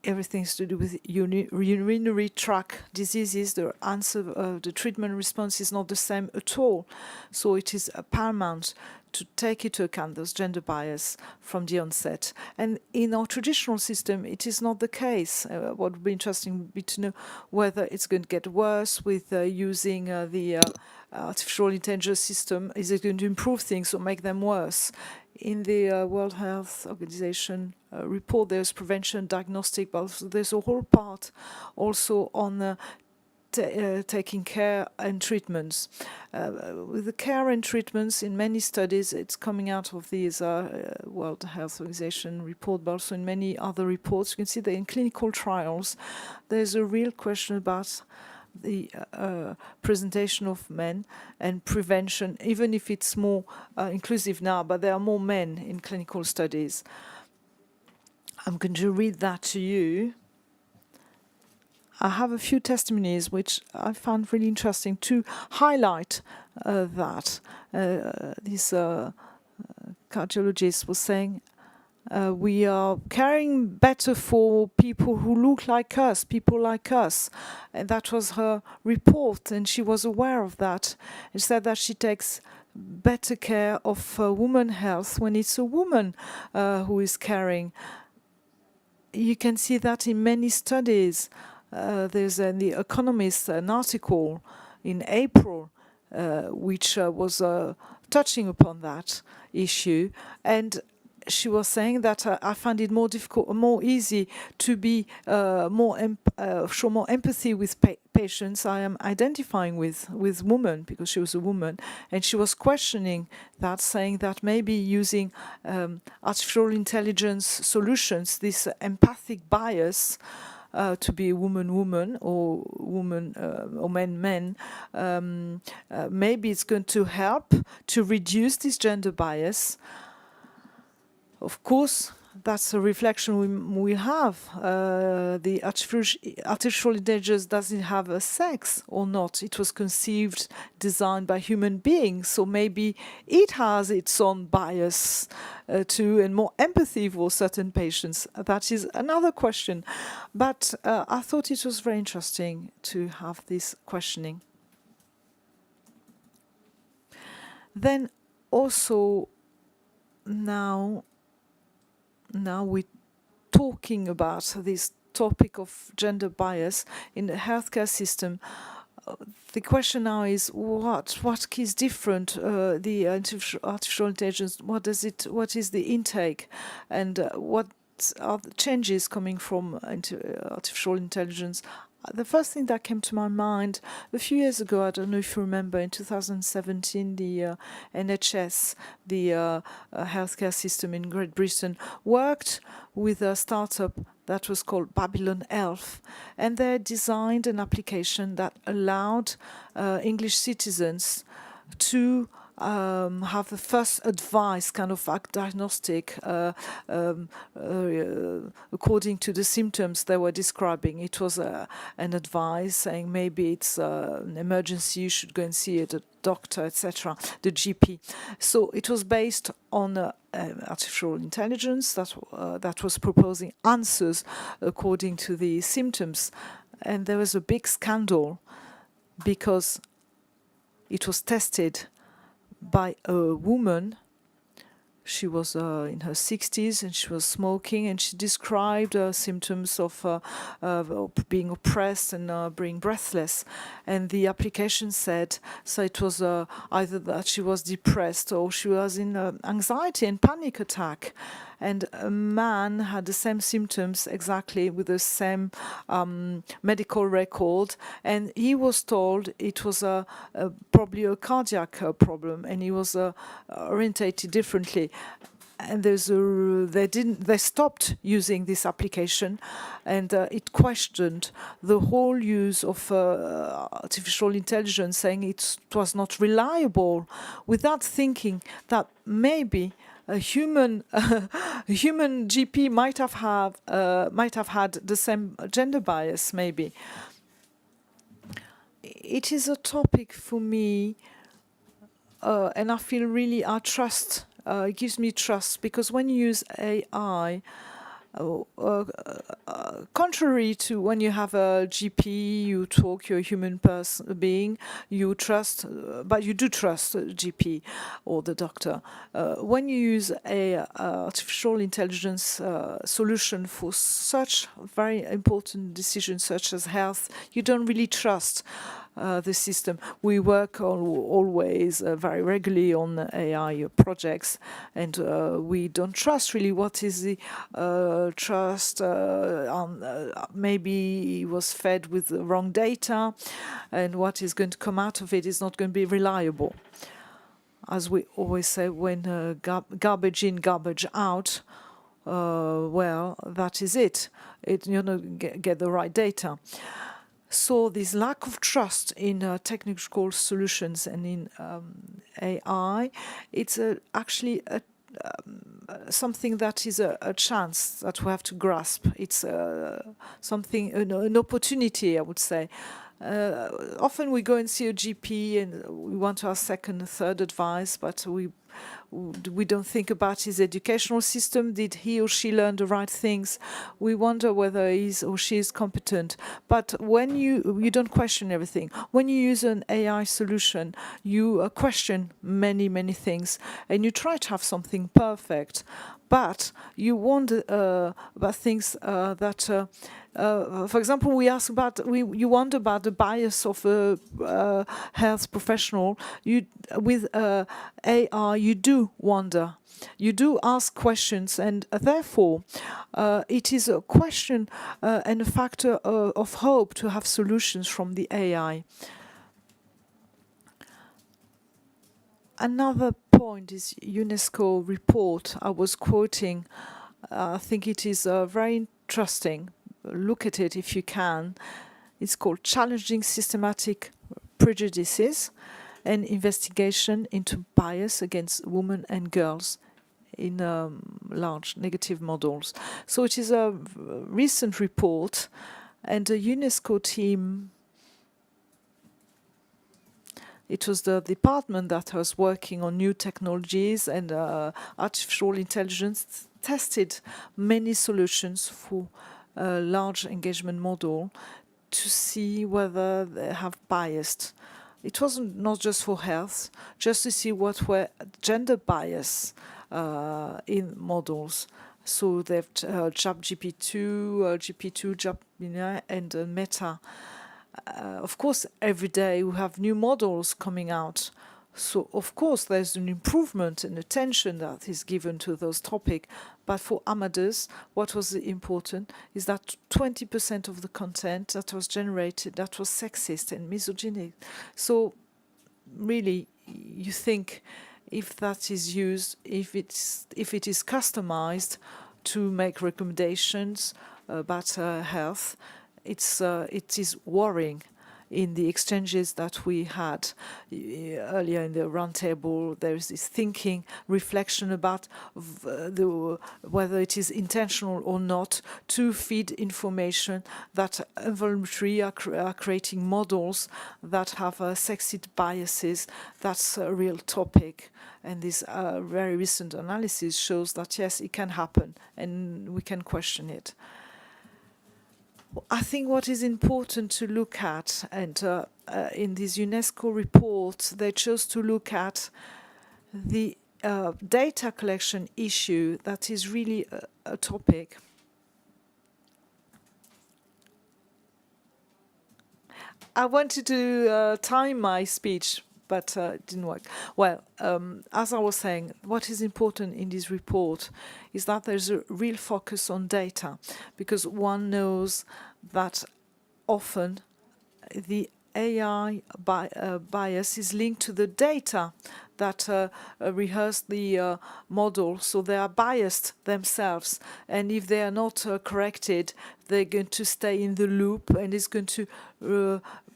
[SPEAKER 4] everything's to do with urinary tract diseases. The treatment response is not the same at all. So it is paramount to take into account those gender bias from the onset. And in our traditional system, it is not the case. What would be interesting would be to know whether it's going to get worse with using the artificial intelligence system. Is it going to improve things or make them worse? In the World Health Organization report, there's prevention, diagnostic, but there's a whole part also on taking care and treatments. With the care and treatments, in many studies, it's coming out of these World Health Organization report, but also in many other reports. You can see that in clinical trials, there's a real question about the presentation of men and prevention, even if it's more inclusive now, but there are more men in clinical studies. I'm going to read that to you. I have a few testimonies which I found really interesting to highlight that. This cardiologist was saying, we are caring better for people who look like us, people like us. And that was her report, and she was aware of that. She said that she takes better care of women's health when it's a woman who is caring. You can see that in many studies. There's in The Economist an article in April which was touching upon that issue, and she was saying that I find it more difficult, more easy to be show more empathy with patients I am identifying with women, because she was a woman, and she was questioning that, saying that maybe using artificial intelligence solutions, this empathic bias, to be a woman or woman or men, maybe it's going to help to reduce this gender bias. Of course, that's a reflection we have. The artificial intelligence doesn't have a sex or not. It was conceived, designed by human beings, so maybe it has its own bias too, and more empathy for certain patients. That is another question. But I thought it was very interesting to have this questioning. Then also now we're talking about this topic of gender bias in the healthcare system. The question now is what is different? The artificial intelligence. What is the intake, and what are the changes coming from artificial intelligence? The first thing that came to my mind a few years ago, I don't know if you remember, in 2017, the NHS, the healthcare system in Great Britain, worked with a startup that was called Babylon Health, and they designed an application that allowed English citizens to have the first advice, kind of diagnostic, according to the symptoms they were describing. It was an advice saying maybe it's an emergency, you should go and see a doctor, etc., the GP. So it was based on artificial intelligence that was proposing answers according to the symptoms. And there was a big scandal because it was tested by a woman. She was in her 60s and she was smoking, and she described symptoms of being oppressed and being breathless. And the application said, so it was either that she was depressed or she was in anxiety and panic attack. And a man had the same symptoms exactly with the same medical record, and he was told it was probably a cardiac problem, and he was orientated differently. And they stopped using this application, and it questioned the whole use of artificial intelligence, saying it was not reliable, without thinking that maybe a human GP might have had the same gender bias. Maybe it is a topic for me, and I feel really it gives me trust, because when you use AI, contrary to when you have a GP, you talk, you're a human being, you trust, but you do trust the GP or the doctor. When you use a artificial intelligence solution for such very important decisions such as health, you don't really trust the system. We work always very regularly on AI projects, and we don't trust really what is the trust. Maybe he was fed with the wrong data, and what is going to come out of it is not going to be reliable. As we always say, when garbage in, garbage out, well, that is it. You don't get the right data. So this lack of trust in technical solutions and in AI, it's actually something that is a chance that we have to grasp. It's something, an opportunity, I would say. Often we go and see a GP and we want to ask second, third advice, but we don't think about his educational system. Did he or she learn the right things? We wonder whether he or she is competent. But when you don't question everything. When you use an AI solution, you question many, many things, and you try to have something perfect. But you wonder about things that, for example, you wonder about the bias of a health professional. With AI, you do wonder. You do ask questions, and therefore, it is a question and a factor of hope to have solutions from the AI. Another point is UNESCO report I was quoting. I think it is very interesting. Look at it if you can. It's called Challenging Systematic Prejudices and Investigation into Bias Against Women and Girls in Large Negative Models. So it is a recent report, and the UNESCO team, it was the department that was working on new technologies and artificial intelligence, tested many solutions for a large engagement model to see whether they have biased. It wasn't not just for health, just to see what were gender bias in models. So they've GPT-2, Gemini, and Meta. Of course, every day we have new models coming out. So, of course, there's an improvement and attention that is given to those topics. But for Amadeus, what was important is that 20% of the content that was generated, that was sexist and misogynic. So, really, you think if that is used, if it is customized to make recommendations about health, it is worrying. In the exchanges that we had earlier in the roundtable, there is this thinking, reflection about whether it is intentional or not to feed information that involuntary are creating models that have sexist biases. That's a real topic. And this very recent analysis shows that, yes, it can happen, and we can question it. I think what is important to look at, and in this UNESCO report, they chose to look at the data collection issue that is really a topic. I wanted to time my speech, but it didn't work. Well, as I was saying, what is important in this report is that there's a real focus on data, because one knows that often the AI bias is linked to the data that rehearse the model, so they are biased themselves. And if they are not corrected, they're going to stay in the loop, and it's going to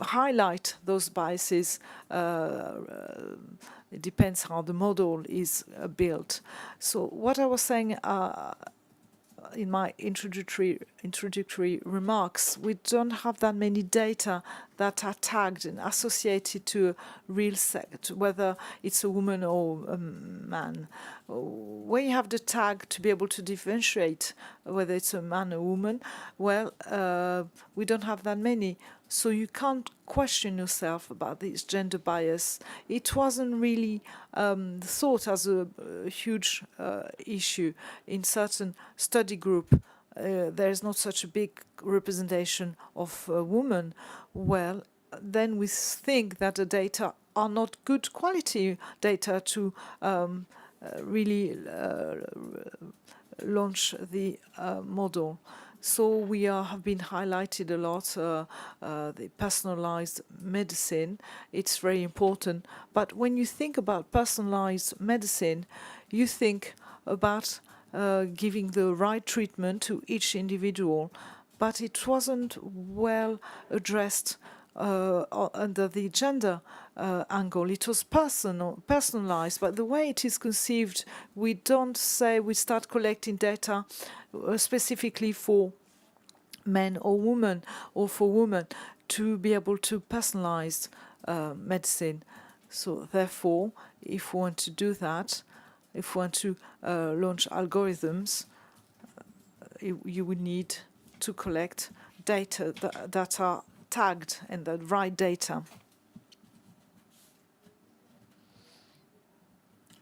[SPEAKER 4] highlight those biases. It depends how the model is built. So what I was saying in my introductory remarks, we don't have that many data that are tagged and associated to a real sex, whether it's a woman or a man. When you have the tag to be able to differentiate whether it's a man or woman, well, we don't have that many. So you can't question yourself about this gender bias. It wasn't really thought as a huge issue. In certain study group, there is not such a big representation of women. Well, then we think that the data are not good quality data to really launch the model. So we have been highlighted a lot, the personalized medicine. It's very important. But when you think about personalized medicine, you think about giving the right treatment to each individual. But it wasn't well addressed under the gender angle. It was personalized, but the way it is conceived, we don't say we start collecting data specifically for men or women, or for women, to be able to personalize medicine. So therefore, if we want to do that, if we want to launch algorithms, you would need to collect data that are tagged and the right data.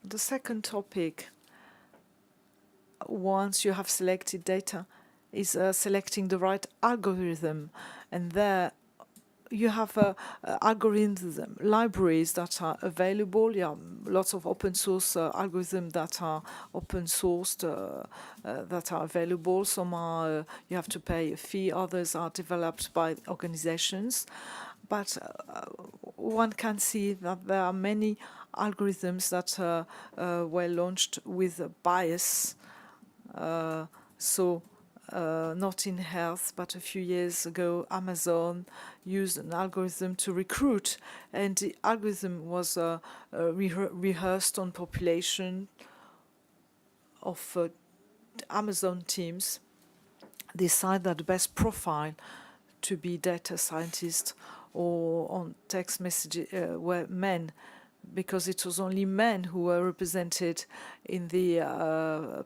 [SPEAKER 4] The second topic, once you have selected data, is selecting the right algorithm. And there you have algorithm libraries that are available. Yeah, lots of open source algorithms that are open sourced, that are available. Some are you have to pay a fee. Others are developed by organizations. But one can see that there are many algorithms that were launched with a bias. Not in health, but a few years ago, Amazon used an algorithm to recruit, and the algorithm was rehearsed on population of Amazon teams. Decide that the best profile to be data scientist or on text messages were men, because it was only men who were represented in the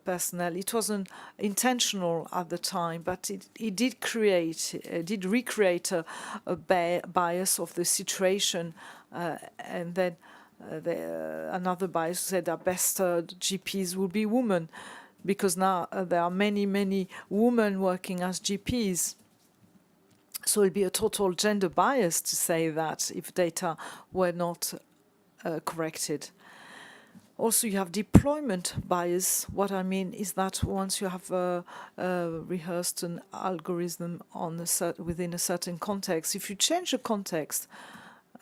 [SPEAKER 4] personnel. It wasn't intentional at the time, but it did recreate a bias of the situation. And then another bias said that best GPs will be women, because now there are many, many women working as GPs. So it would be a total gender bias to say that if data were not corrected. Also, you have deployment bias. What I mean is that once you have rehearsed an algorithm on within a certain context, if you change the context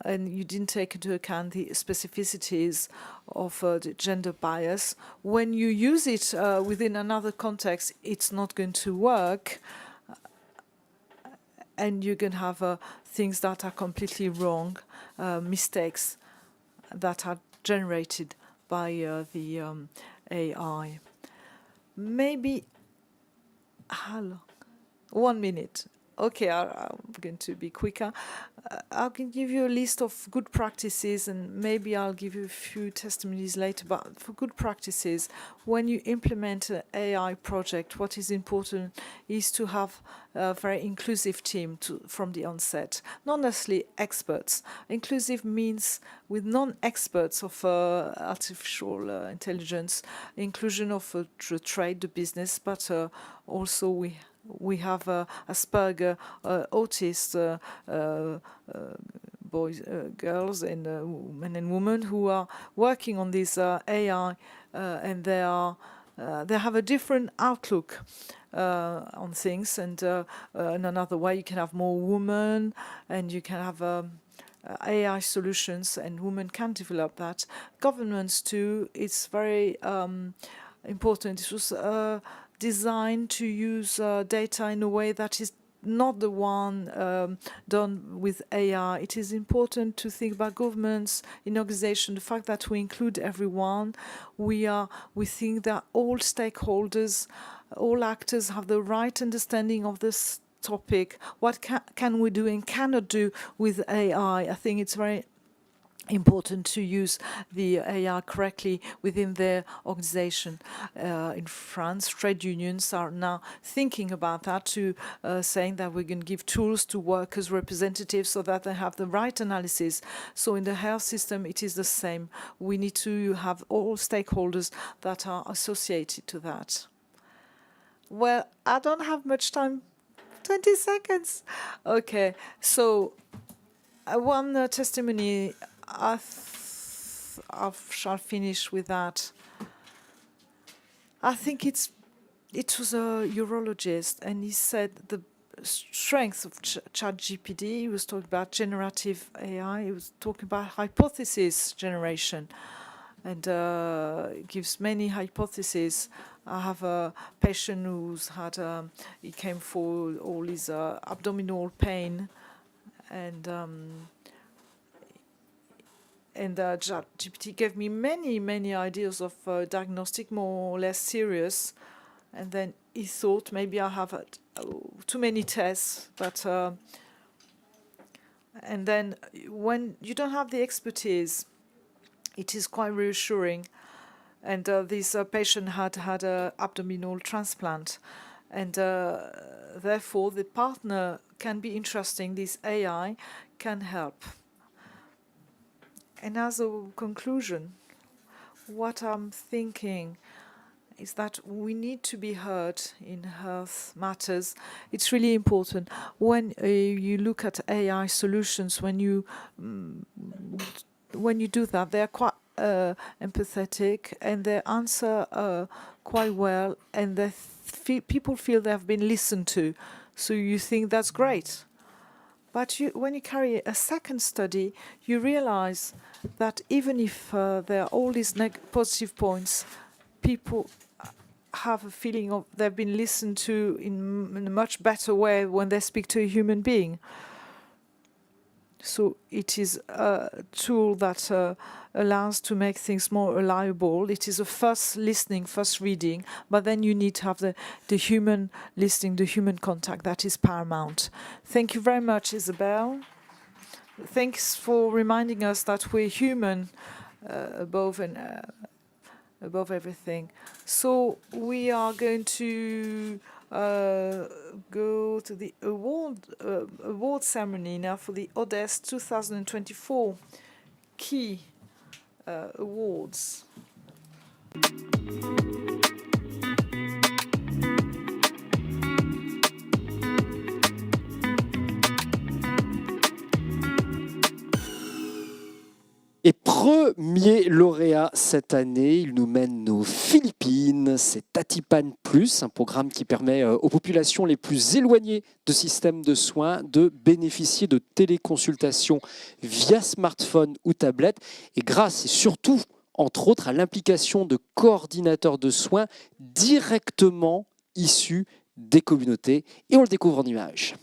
[SPEAKER 4] and you didn't take into account the specificities of the gender bias, when you use it within another context, it's not going to work, and you can have things that are completely wrong, mistakes that are generated by the AI. Maybe, how long? 1 minute. Okay, I'm going to be quicker. I can give you a list of good practices, and maybe I'll give you a few testimonies later. But for good practices, when you implement an AI project, what is important is to have a very inclusive team from the onset, not necessarily experts. Inclusive means with non-experts of artificial intelligence, inclusion of the trade, the business, but also we have Asperger, autists, boys, girls, and men and women who are working on this AI, and they have a different outlook on things. And in another way, you can have more women, and you can have AI solutions, and women can develop that. Governments too. It's very important. It was designed to use data in a way that is not the one done with AI. It is important to think about governments, in organization, the fact that we include everyone. We think that all stakeholders, all actors have the right understanding of this topic. What can we do and cannot do with AI? I think it's very important to use the AI correctly within their organization. In France, trade unions are now thinking about that, saying that we're going to give tools to workers' representatives so that they have the right analysis. So in the health system, it is the same. We need to have all stakeholders that are associated to that. Well, I don't have much time. 20 seconds. Okay, so one testimony. I shall finish with that. I think it was a urologist, and he said the strength of ChatGPT. He was talking about generative AI. He was talking about hypothesis generation, and it gives many hypotheses. I have a patient who's had he came for all his abdominal pain, and ChatGPT gave me many ideas of diagnostic, more or less serious. And then he thought maybe I have too many tests. But and then when you don't have the expertise, it is quite reassuring. And this patient had an abdominal transplant, and therefore the partner can be interesting. This AI can help. And as a conclusion, what I'm thinking is that we need to be heard in health matters. It's really important. When you look at AI solutions, when you do that, they're quite empathetic, and they answer quite well, and people feel they have been listened to. So you think that's great. But when you carry a second study, you realize that even if there are all these positive points, people have a feeling of they've been listened to in a much better way when they speak to a human being. So it is a tool that allows to make things more reliable. It is a first listening, first reading, but then you need to have the human listening, the human contact. That is paramount. Thank you very much, Isabel. Thanks for reminding us that we're human above everything. So we are going to go to the award ceremony now for the ODS 2024 key awards.
[SPEAKER 3] Et premier lauréat cette année, il nous mène aux Philippines. C'est Atipan Plus, un programme qui permet aux populations les plus éloignées de systèmes de soins de bénéficier de téléconsultations via smartphone ou tablette. Et grâce et surtout, entre autres, à l'implication de coordinateurs de soins directement issus des communautés. Et on le découvre en images.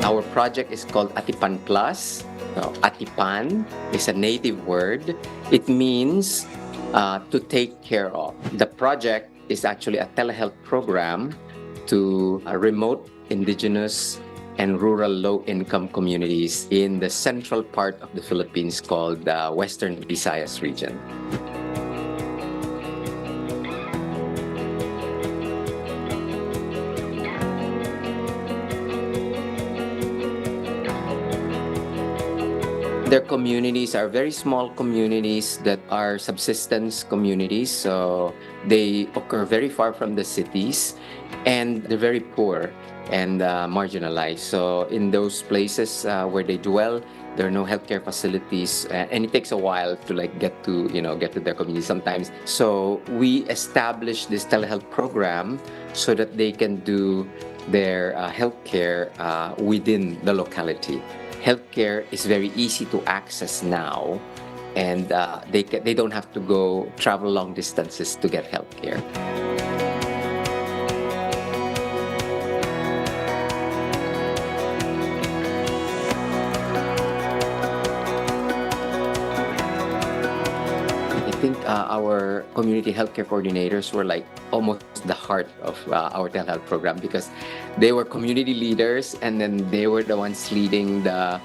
[SPEAKER 12] Our project is called Atipan Plus. Atipan is a native word. It means to take care of. The project is actually a telehealth program to remote, indigenous, and rural low-income communities in the central part of the Philippines called the Western Visayas region. Their communities are very small communities that are subsistence communities, so they occur very far from the cities, and they're very poor and marginalized. So in those places where they dwell, there are no healthcare facilities, and it takes a while to get to their community sometimes. So we established this telehealth program so that they can do their healthcare within the locality. Healthcare is very easy to access now, and they don't have to travel long distances to get healthcare. I think our community healthcare coordinators were almost the heart of our telehealth program, because they were community leaders, and then they were the ones leading the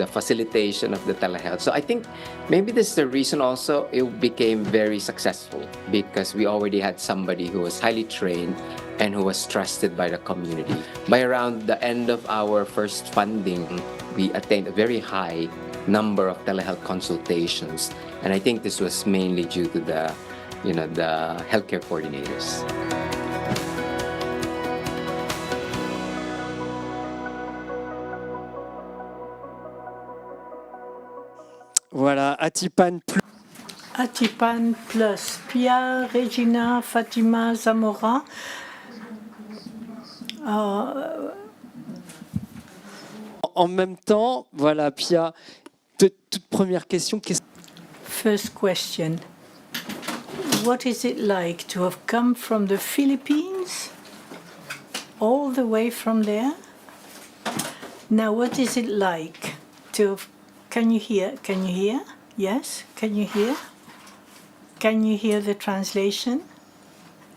[SPEAKER 12] facilitation of the telehealth. So I think maybe this is the reason also it became very successful, because we already had somebody who was highly trained and who was trusted by the community. By around the end of our first funding, we attained a very high number of telehealth consultations, and I think this was mainly due to the healthcare coordinators.
[SPEAKER 3] Voilà, Atipan Plus.
[SPEAKER 1] Atipan Plus. Pia, Regina, Fatima, Zamora.
[SPEAKER 3] En même temps, voilà, Pia, toute première question.
[SPEAKER 1] First question. What is it like to have come from the Philippines, all the way from there? Now, what is it like to have... Can you hear? Can you hear? Yes? Can you hear? Can you hear the translation?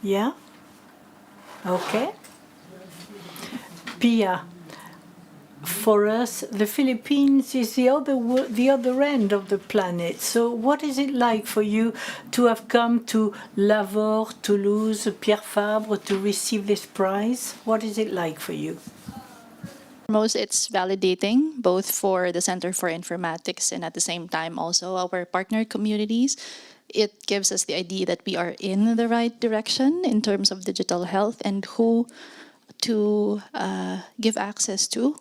[SPEAKER 1] Yeah? Okay. Pia, for us, the Philippines is the other end of the planet. So what is it like for you to have come to Lavore, Toulouse, Pierre Fabre to receive this prize? What is it like for you?
[SPEAKER 13] Most, it's validating, both for the Center for Informatics and at the same time also our partner communities. It gives us the idea that we are in the right direction in terms of digital health and who to give access to.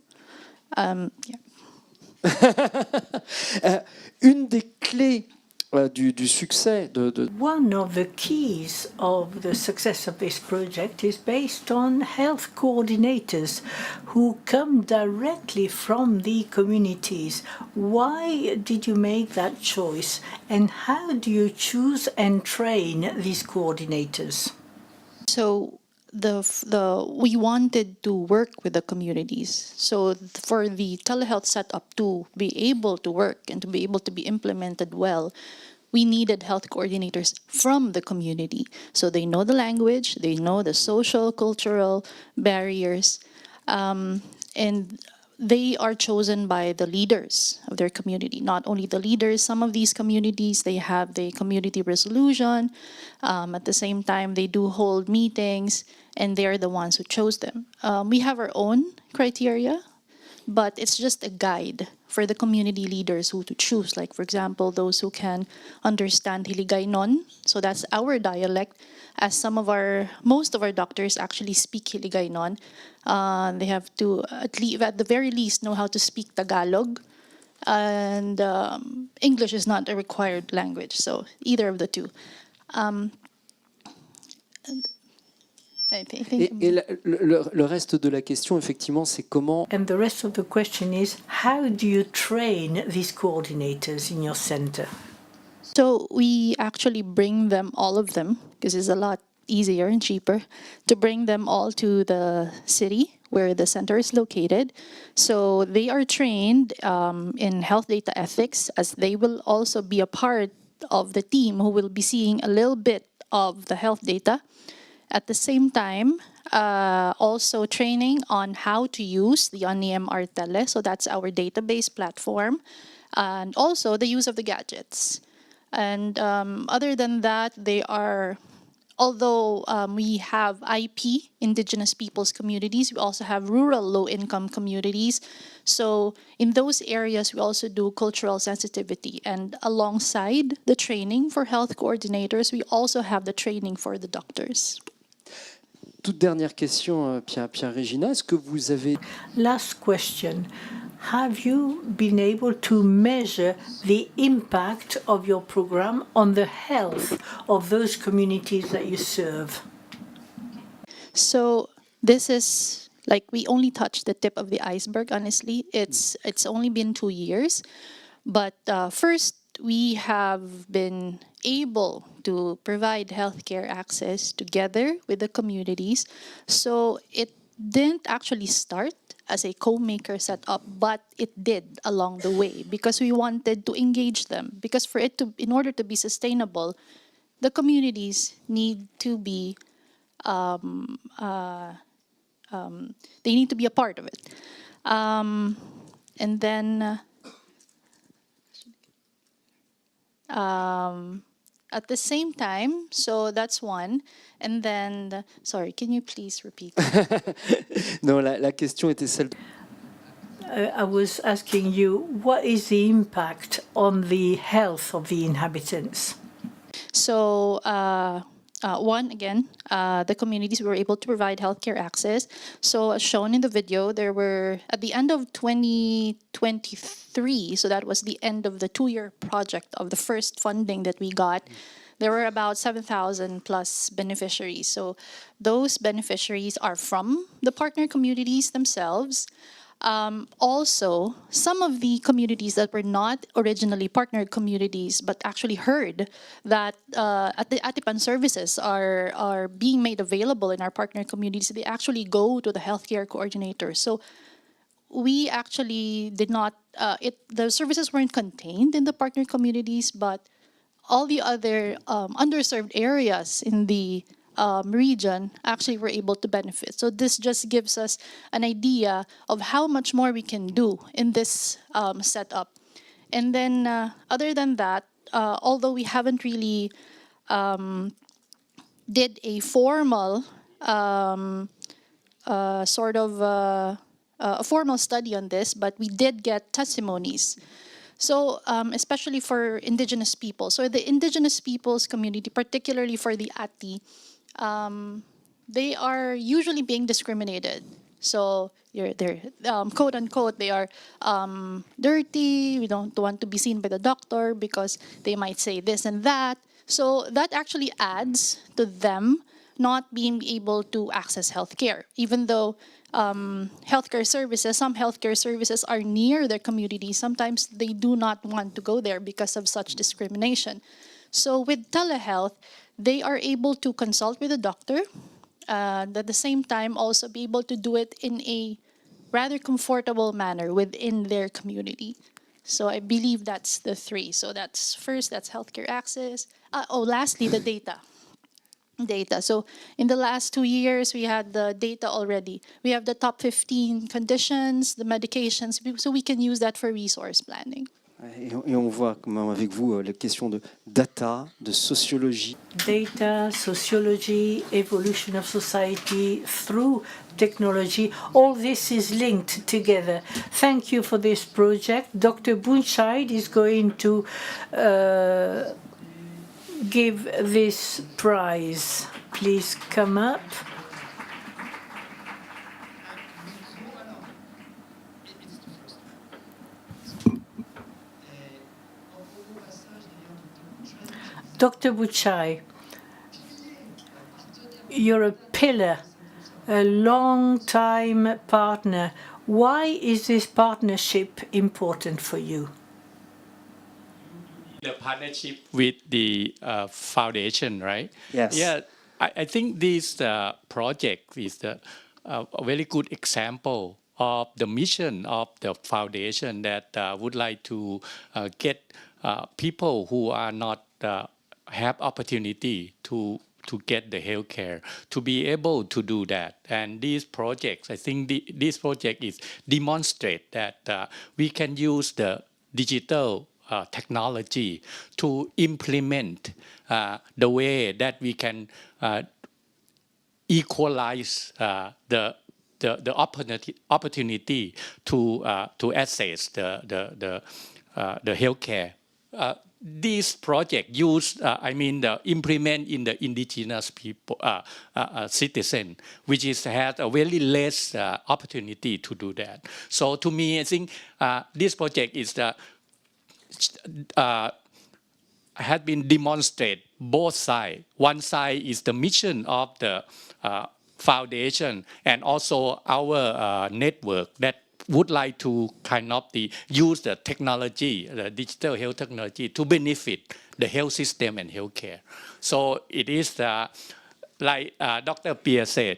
[SPEAKER 3] Une des clés du succès
[SPEAKER 1] One of the keys of the success of this project is based on health coordinators who come directly from the communities. Why did you make that choice, and how do you choose and train these coordinators?
[SPEAKER 13] So we wanted to work with the communities. So for the telehealth setup to be able to work and to be able to be implemented well, we needed health coordinators from the community. So they know the language, they know the social, cultural barriers, and they are chosen by the leaders of their community. Not only the leaders, some of these communities, they have the community resolution. At the same time, they do hold meetings, and they are the ones who chose them. We have our own criteria, but it's just a guide for the community leaders who to choose. Like, for example, those who can understand Hiligaynon, so that's our dialect, as most of our doctors actually speak Hiligaynon. They have to, at the very least, know how to speak Tagalog, and English is not a required language, so either of the two. I think
[SPEAKER 3] Le reste de la question, effectivement, c'est comment...
[SPEAKER 1] And the rest of the question is, how do you train these coordinators in your center?
[SPEAKER 13] So we actually bring them, all of them, because it's a lot easier and cheaper, to bring them all to the city where the center is located. So they are trained in health data ethics, as they will also be a part of the team who will be seeing a little bit of the health data. At the same time, also training on how to use the ONIEM Tele, so that's our database platform, and also the use of the gadgets. And other than that, although we have IP, Indigenous Peoples communities, we also have rural low-income communities. So in those areas, we also do cultural sensitivity. And alongside the training for health coordinators, we also have the training for the doctors.
[SPEAKER 3] Toute dernière question, Pierre-Régina, est-ce que vous avez...
[SPEAKER 1] Last question. Have you been able to measure the impact of your program on the health of those communities that you serve?
[SPEAKER 13] So this is, like, we only touched the tip of the iceberg, honestly. It's only been 2 years. But first, we have been able to provide healthcare access together with the communities. So it didn't actually start as a co-maker setup, but it did along the way because we wanted to engage them. Because in order to be sustainable, the communities need to be they need to be a part of it. And then at the same time, so that's one. And then, sorry, can you please repeat?
[SPEAKER 3] Non, la question était celle...
[SPEAKER 1] I was asking you, what is the impact on the health of the inhabitants?
[SPEAKER 13] So, one, again, the communities were able to provide healthcare access. So as shown in the video, there were, at the end of 2023, so that was the end of the 2-year project of the first funding that we got, there were about 7,000 plus beneficiaries. So those beneficiaries are from the partner communities themselves. Also, some of the communities that were not originally partnered communities, but actually heard that the Atipan services are being made available in our partner communities, they actually go to the healthcare coordinator. So we actually did not, the services weren't contained in the partner communities, but all the other underserved areas in the region actually were able to benefit. So this just gives us an idea of how much more we can do in this setup. And then other than that, although we haven't really did a formal a formal study on this, but we did get testimonies. So especially for Indigenous people. So the Indigenous peoples community, particularly for the Ati, they are usually being discriminated. So they're quote unquote, they are dirty, we don't want to be seen by the doctor because they might say this and that. So that actually adds to them not being able to access healthcare, even though some healthcare services are near their community. Sometimes they do not want to go there because of such discrimination. So with telehealth, they are able to consult with a doctor and at the same time also be able to do it in a rather comfortable manner within their community. So I believe that's the three. So that's first, that's healthcare access. Lastly, the data. data. So in the last 2 years, we had the data already. We have the top 15 conditions, the medications, so we can use that for resource planning.
[SPEAKER 3] Et on voit, comme avec vous, les questions de data, de sociologie.
[SPEAKER 1] Data, sociology, evolution of society through technology, all this is linked together. Thank you for this project. Dr. Bunscheid is going to give this prize. Please come up. Dr. Buchai, you're a pillar, a long-time partner. Why is this partnership important for you?
[SPEAKER 14] The partnership with the foundation, right?
[SPEAKER 3] Yes.
[SPEAKER 14] Yeah, I think this project is a very good example of the mission of the foundation that would like to get people who are not have opportunity to get the healthcare, to be able to do that. And these projects, I think this project is demonstrate that we can use the digital technology to implement the way that we can equalize the opportunity to access the healthcare. This project implement in the indigenous people citizen, which has a very less opportunity to do that. So to me, I think this project is had been demonstrated both sides. One side is the mission of the foundation and also our network that would like to use the technology, the digital health technology, to benefit the health system and healthcare. So it is like Dr. Pierre said,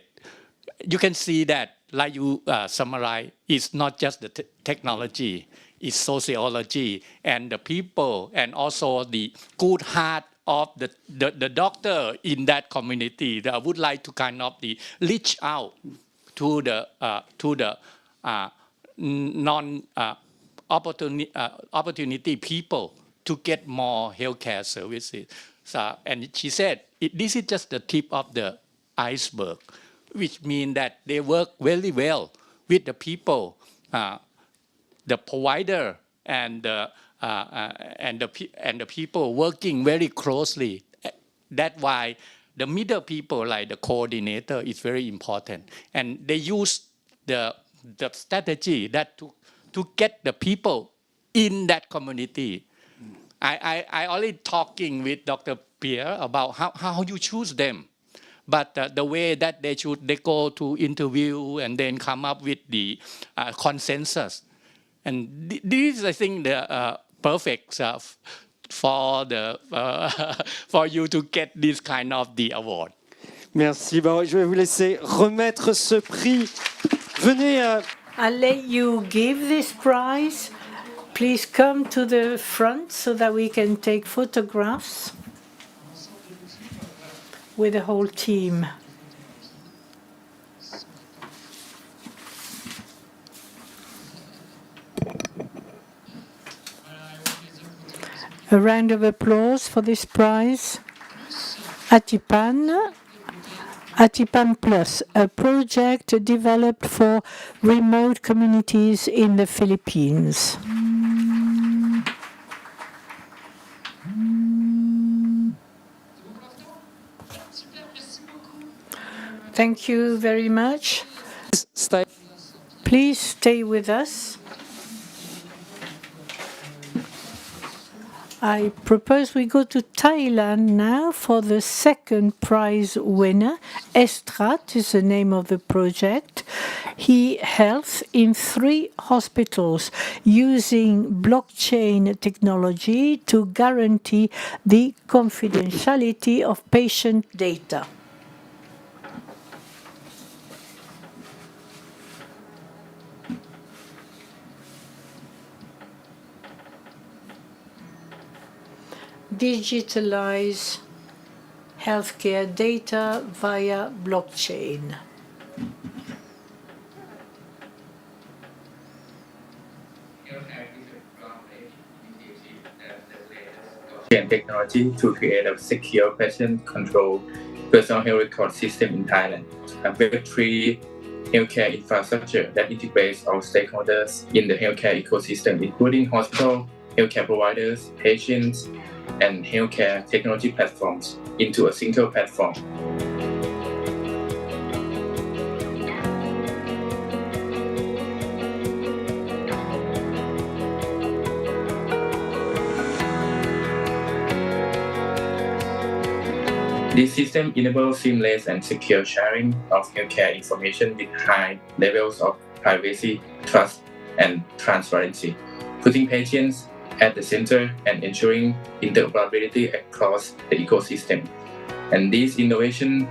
[SPEAKER 14] you can see that, like you summarize, it's not just the technology, it's sociology and the people and also the good heart of the doctor in that community that would like to reach out to the opportunity people to get more healthcare services. So, and she said, this is just the tip of the iceberg, which means that they work very well with the people, the provider, and the people working very closely. That's why the middle people, like the coordinator, is very important, and they use the strategy that to get the people in that community. I already talking with Dr. Pierre about how you choose them, but the way that they go to interview and then come up with the consensus, and this is, I think, the perfect for you to get this kind of the award.
[SPEAKER 3] Merci. Bon, je vais vous laisser remettre ce prix. Venez.
[SPEAKER 1] I'll let you give this prize. Please come to the front so that we can take photographs with the whole team. A round of applause for this prize. Atipan Plus, a project developed for remote communities in the Philippines. Thank you very much. Please stay with us. I propose we go to Thailand now for the second prize winner. Estrat is the name of the project. He health in 3 hospitals using blockchain technology to guarantee the confidentiality of patient data. Digitalize healthcare data via blockchain.
[SPEAKER 15] And technology to create a secure patient control personal health record system in Thailand. A Web3 healthcare infrastructure that integrates all stakeholders in the healthcare ecosystem, including hospital, healthcare providers, patients, and healthcare technology platforms into a single platform. This system enables seamless and secure sharing of healthcare information with high levels of privacy, trust, and transparency, putting patients at the center and ensuring interoperability across the ecosystem. And this innovation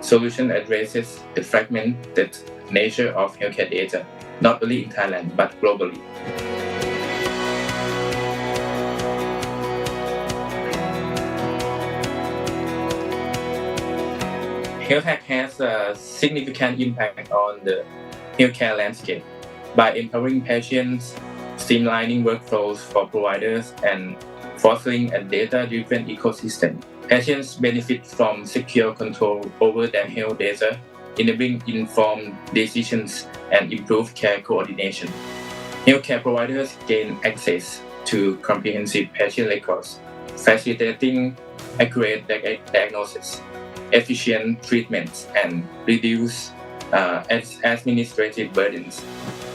[SPEAKER 15] solution addresses the fragmented nature of healthcare data, not only in Thailand, but globally. Health tech has a significant impact on the healthcare landscape by empowering patients, streamlining workflows for providers, and fostering a data-driven ecosystem. Patients benefit from secure control over their health data, enabling informed decisions and improved care coordination. Healthcare providers gain access to comprehensive patient records, facilitating accurate diagnosis, efficient treatments, and reduce administrative burdens.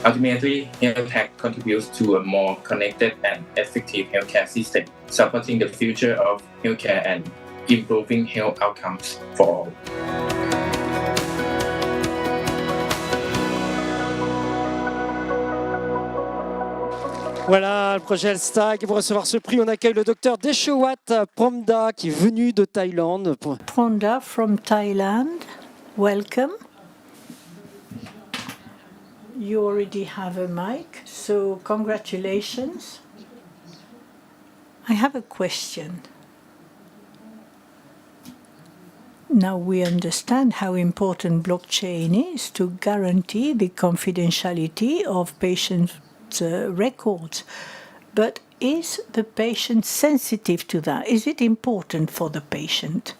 [SPEAKER 15] Ultimately, health tech contributes to a more connected and effective healthcare system, supporting the future of healthcare and improving health outcomes for all.
[SPEAKER 3] Voilà, le projet Elstag. Pour recevoir ce prix, on accueille le docteur Deshowat Promda qui est venu de Thaïlande.
[SPEAKER 1] Promda from Thailand, welcome. You already have a mic, so congratulations. I have a question. Now we understand how important blockchain is to guarantee the confidentiality of patients' records. But is the patient sensitive to that? Is it important for the patient?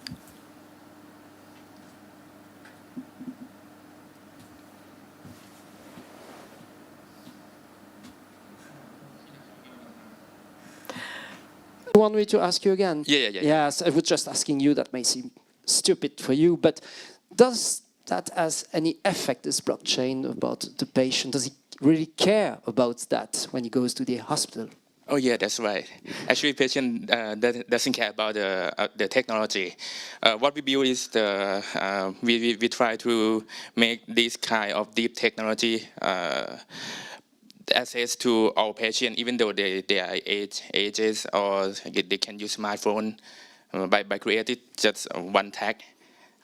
[SPEAKER 3] You want me to ask you again?
[SPEAKER 16] Yeah.
[SPEAKER 3] Yes, I was just asking you, that may seem stupid for you, but does that has any effect, this blockchain, about the patient? Does he really care about that when he goes to the hospital?
[SPEAKER 16] Oh yeah, that's right. Actually, patient doesn't care about the technology. What we build is we try to make this kind of deep technology access to our patient, even though they are ages or they can use smartphone by creating just one tag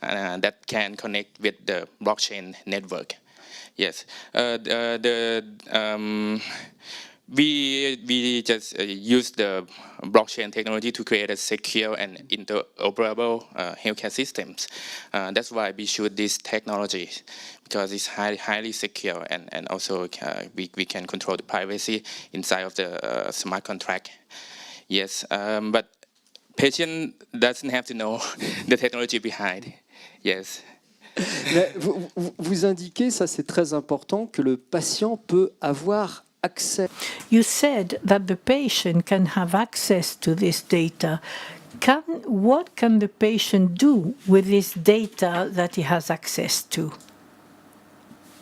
[SPEAKER 16] that can connect with the blockchain network. Yes, we just use the blockchain technology to create a secure and interoperable healthcare systems. That's why we choose this technology, because it's highly secure, and also we can control the privacy inside of the smart contract. Yes, but patient doesn't have to know the technology behind. Yes.
[SPEAKER 3] Mais vous indiquez, ça c'est très important, que le patient peut avoir accès.
[SPEAKER 1] You said that the patient can have access to this data. What can the patient do with this data that he has access to?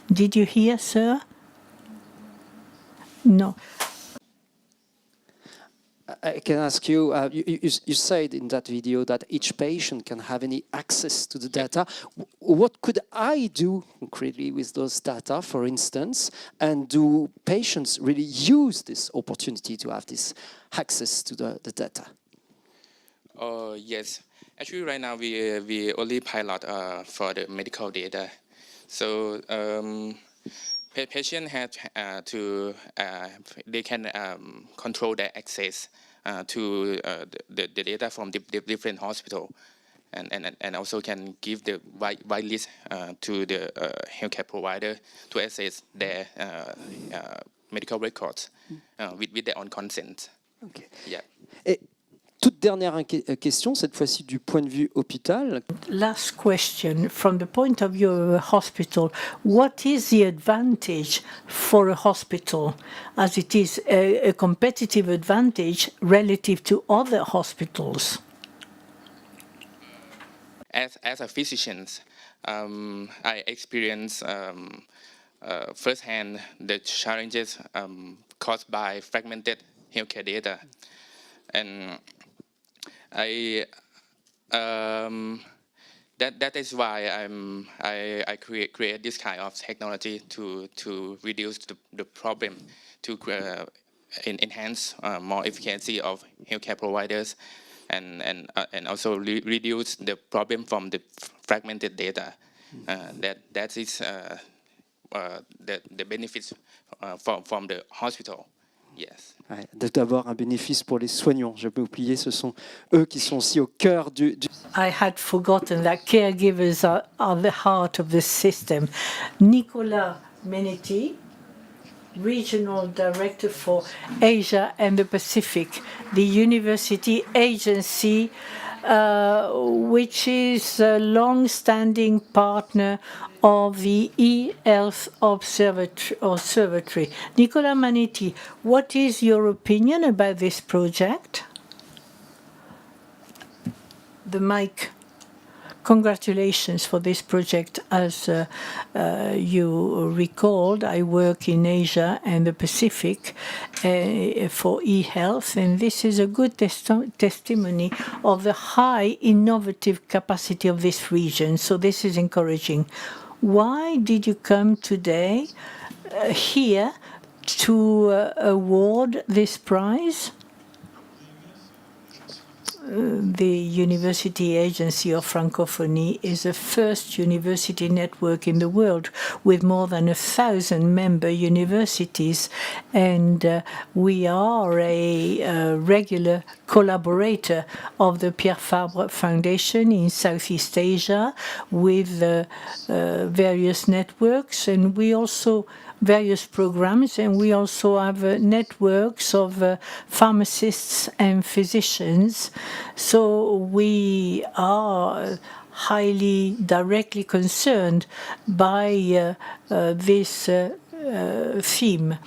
[SPEAKER 1] Did you hear, sir? No.
[SPEAKER 3] I can ask you, you said in that video that each patient can have any access to the data. What could I do concretely with those data, for instance, and do patients really use this opportunity to have this access to the data?
[SPEAKER 16] Yes. Actually, right now we only pilot for the medical data. So patient have they can control their access to the data from the different hospital. and also can give the white list to the healthcare provider to access their medical records with their own consent.
[SPEAKER 3] Okay.
[SPEAKER 16] Yeah.
[SPEAKER 3] Et toute dernière question, cette fois-ci du point de vue hôpital.
[SPEAKER 1] Last question, from the point of view of a hospital, what is the advantage for a hospital, as it is a competitive advantage relative to other hospitals?
[SPEAKER 16] As a physician, I experience firsthand the challenges caused by fragmented healthcare data, and that is why I create this kind of technology to reduce the problem, to enhance more efficiency of healthcare providers, and also reduce the problem from the fragmented data. That is the benefits from the hospital. Yes.
[SPEAKER 3] Ouais, d'avoir un bénéfice pour les soignants. Je peux oublier, ce sont eux qui sont aussi au cœur du...
[SPEAKER 1] I had forgotten that caregivers are the heart of the system. Nicolas Menetti, Regional Director for Asia and the Pacific, the university agency which is a long-standing partner of the e-health observatory. Nicolas Manetti, what is your opinion about this project? The mic. Congratulations for this project. As you recalled, I work in Asia and the Pacific for e-health, and this is a good testimony of the high innovative capacity of this region. So this is encouraging. Why did you come today here to award this prize? The University Agency of Francophonie is the first university network in the world with more than 1,000 member universities, and we are a regular collaborator of the Pierre Fabre Foundation in Southeast Asia with various networks, and we also various programs, and we also have networks of pharmacists and physicians. So we are highly directly concerned by this theme.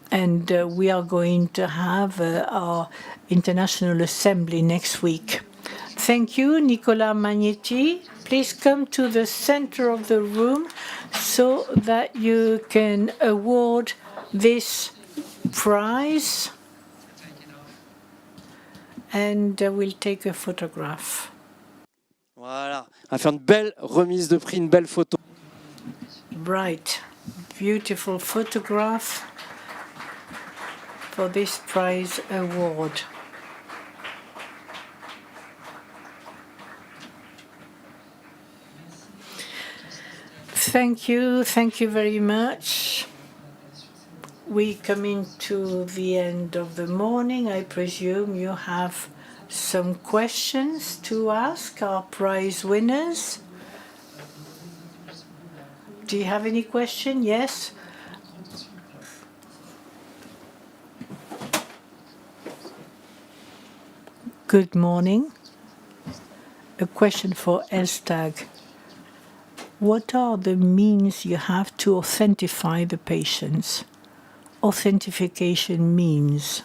[SPEAKER 1] And we are going to have our International Assembly next week. Thank you, Nicolas Magnetti. Please come to the center of the room so that you can award this prize. And we'll take a photograph.
[SPEAKER 3] Voilà, on va faire une belle remise de prix, une belle photo.
[SPEAKER 1] Right, beautiful photograph for this prize award. Thank you very much. We come into the end of the morning. I presume you have some questions to ask our prize winners. Do you have any question? Yes? Good morning. A question for Elstag. What are the means you have to authentify the patients? Authentication means.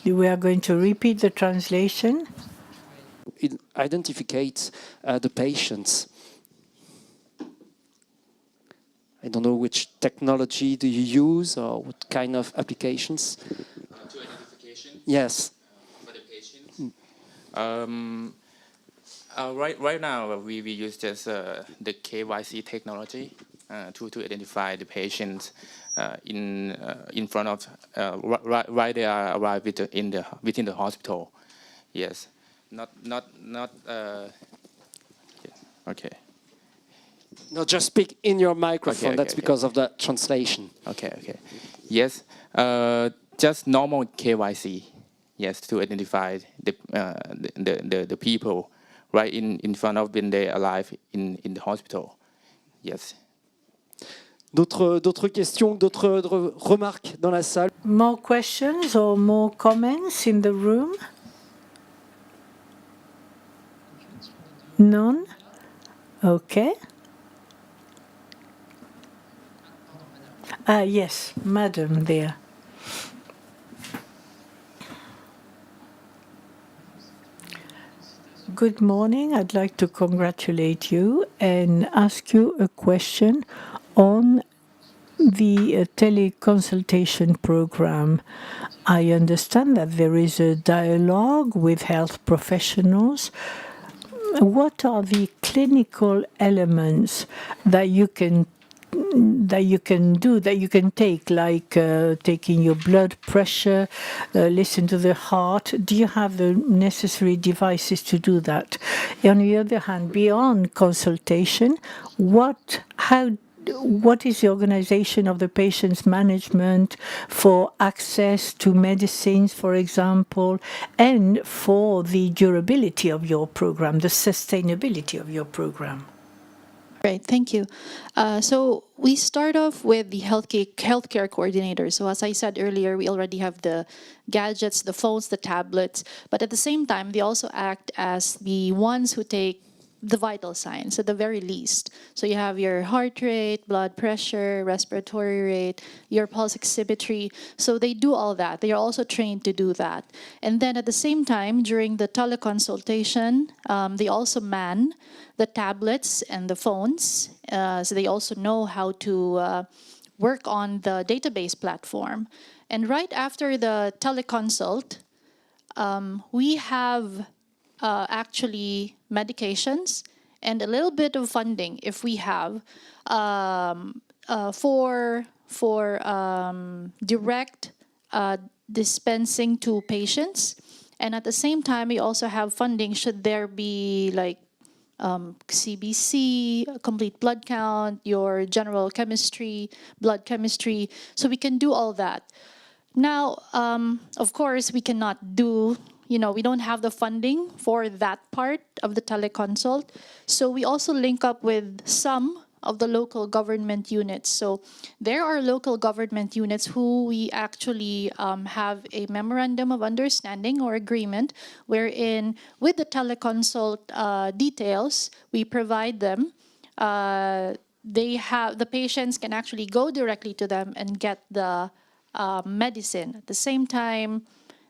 [SPEAKER 1] We are going to repeat the translation.
[SPEAKER 3] It identifies the patients. I don't know which technology do you use or what kind of applications.
[SPEAKER 16] To identification.
[SPEAKER 3] Yes.
[SPEAKER 16] For the patients. Right now, we use just the KYC technology to identify the patients in front of right they are arrived within the hospital. Yes, not. Okay.
[SPEAKER 3] No, just speak in your microphone.
[SPEAKER 16] Okay,
[SPEAKER 3] That's because of the translation.
[SPEAKER 16] Okay. Yes. just normal KYC, yes, to identify the people right in front of when they're alive in the hospital. Yes.
[SPEAKER 3] D'autres questions, d'autres remarques dans la salle?
[SPEAKER 1] More questions or more comments in the room? None? Okay. Yes, madam there. Good morning. I'd like to congratulate you and ask you a question on the teleconsultation program. I understand that there is a dialogue with health professionals. What are the clinical elements that you can do, that you can take, like taking your blood pressure, listen to the heart? Do you have the necessary devices to do that? On the other hand, beyond consultation, what is the organization of the patient's management for access to medicines, for example, and for the durability of your program, the sustainability of your program?
[SPEAKER 13] Great, thank you. So we start off with the healthcare coordinator. So as I said earlier, we already have the gadgets, the phones, the tablets, but at the same time, they also act as the ones who take the vital signs at the very least. So you have your heart rate, blood pressure, respiratory rate, your pulse oximetry. So they do all that. They are also trained to do that. And then at the same time, during the teleconsultation, they also man the tablets and the phones. So they also know how to work on the database platform. And right after the teleconsult, we have actually medications and a little bit of funding, if we have, for direct dispensing to patients. And at the same time, we also have funding should there be like CBC, complete blood count, your general chemistry, blood chemistry. So we can do all that. Now, of course, we cannot do, we don't have the funding for that part of the teleconsult. So we also link up with some of the local government units. So there are local government units who we actually have a memorandum of understanding or agreement wherein with the teleconsult details, we provide them. The patients can actually go directly to them and get the medicine. At the same time,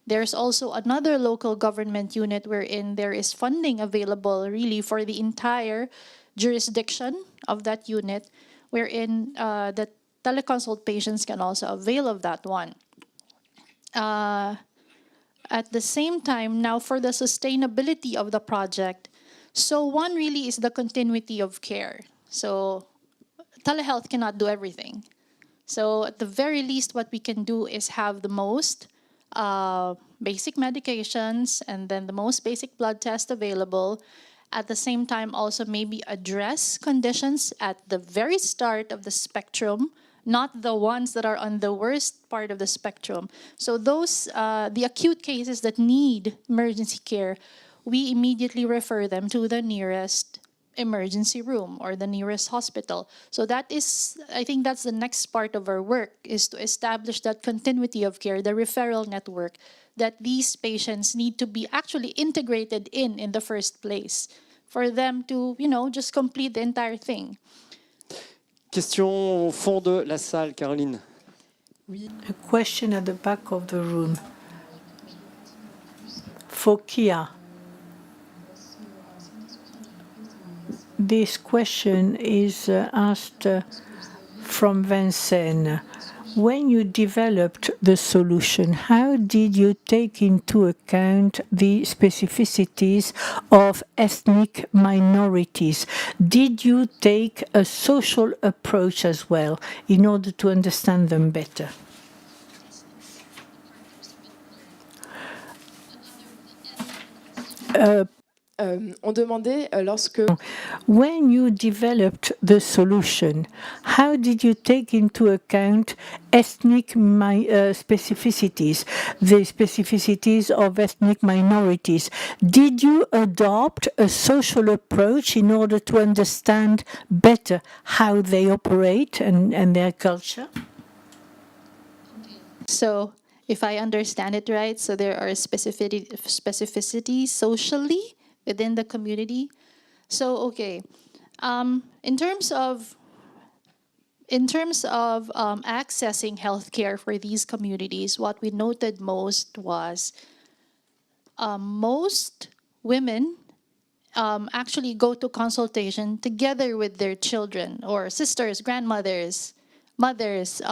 [SPEAKER 13] there's also another local government unit wherein there is funding available really for the entire jurisdiction of that unit, wherein the teleconsult patients can also avail of that one. At the same time, now for the sustainability of the project, so one really is the continuity of care. So telehealth cannot do everything. So at the very least, what we can do is have the most basic medications and then the most basic blood test available. At the same time, also maybe address conditions at the very start of the spectrum, not the ones that are on the worst part of the spectrum. So those, the acute cases that need emergency care, we immediately refer them to the nearest emergency room or the nearest hospital. So that is, I think that's the next part of our work, is to establish that continuity of care, the referral network that these patients need to be actually integrated in the first place for them to, just complete the entire thing.
[SPEAKER 3] Question au fond de la salle, Caroline.
[SPEAKER 1] A question at the back of the room. For Kia. This question is asked from Vincennes. When you developed the solution, how did you take into account the specificities of ethnic minorities? Did you take a social approach as well in order to understand them better?
[SPEAKER 17] On demandait lorsque...
[SPEAKER 1] When you developed the solution, how did you take into account ethnic specificities, the specificities of ethnic minorities? Did you adopt a social approach in order to understand better how they operate and their culture?
[SPEAKER 13] So if I understand it right, so there are specificities socially within the community. So, okay, in terms of accessing healthcare for these communities, what we noted most was most women actually go to consultation together with their children or sisters, grandmothers, mothers,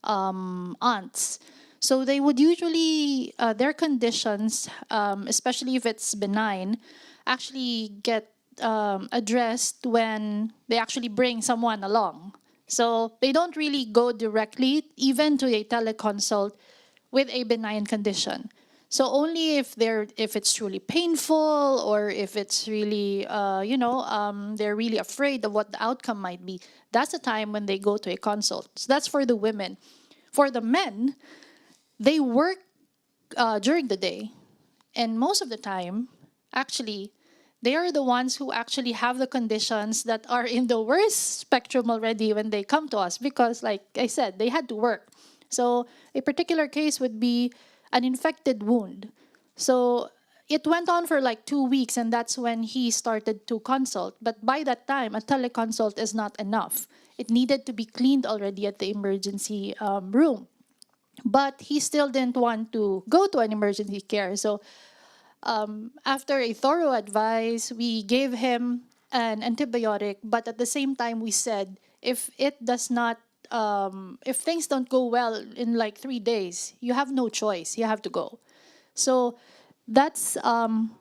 [SPEAKER 13] aunts. So they would usually, their conditions, especially if it's benign, actually get addressed when they actually bring someone along. So they don't really go directly even to a teleconsult with a benign condition. So only if it's truly painful or if it's really they're really afraid of what the outcome might be. That's the time when they go to a consult. So that's for the women. For the men, they work during the day, and most of the time, actually, they are the ones who actually have the conditions that are in the worst spectrum already when they come to us because, like I said, they had to work. So a particular case would be an infected wound. So it went on for like 2 weeks, and that's when he started to consult. But by that time, a teleconsult is not enough. It needed to be cleaned already at the emergency room. But he still didn't want to go to an emergency care. So after a thorough advice, we gave him an antibiotic, but at the same time we said, if it does not, if things don't go well in like 3 days, you have no choice, you have to go. So that's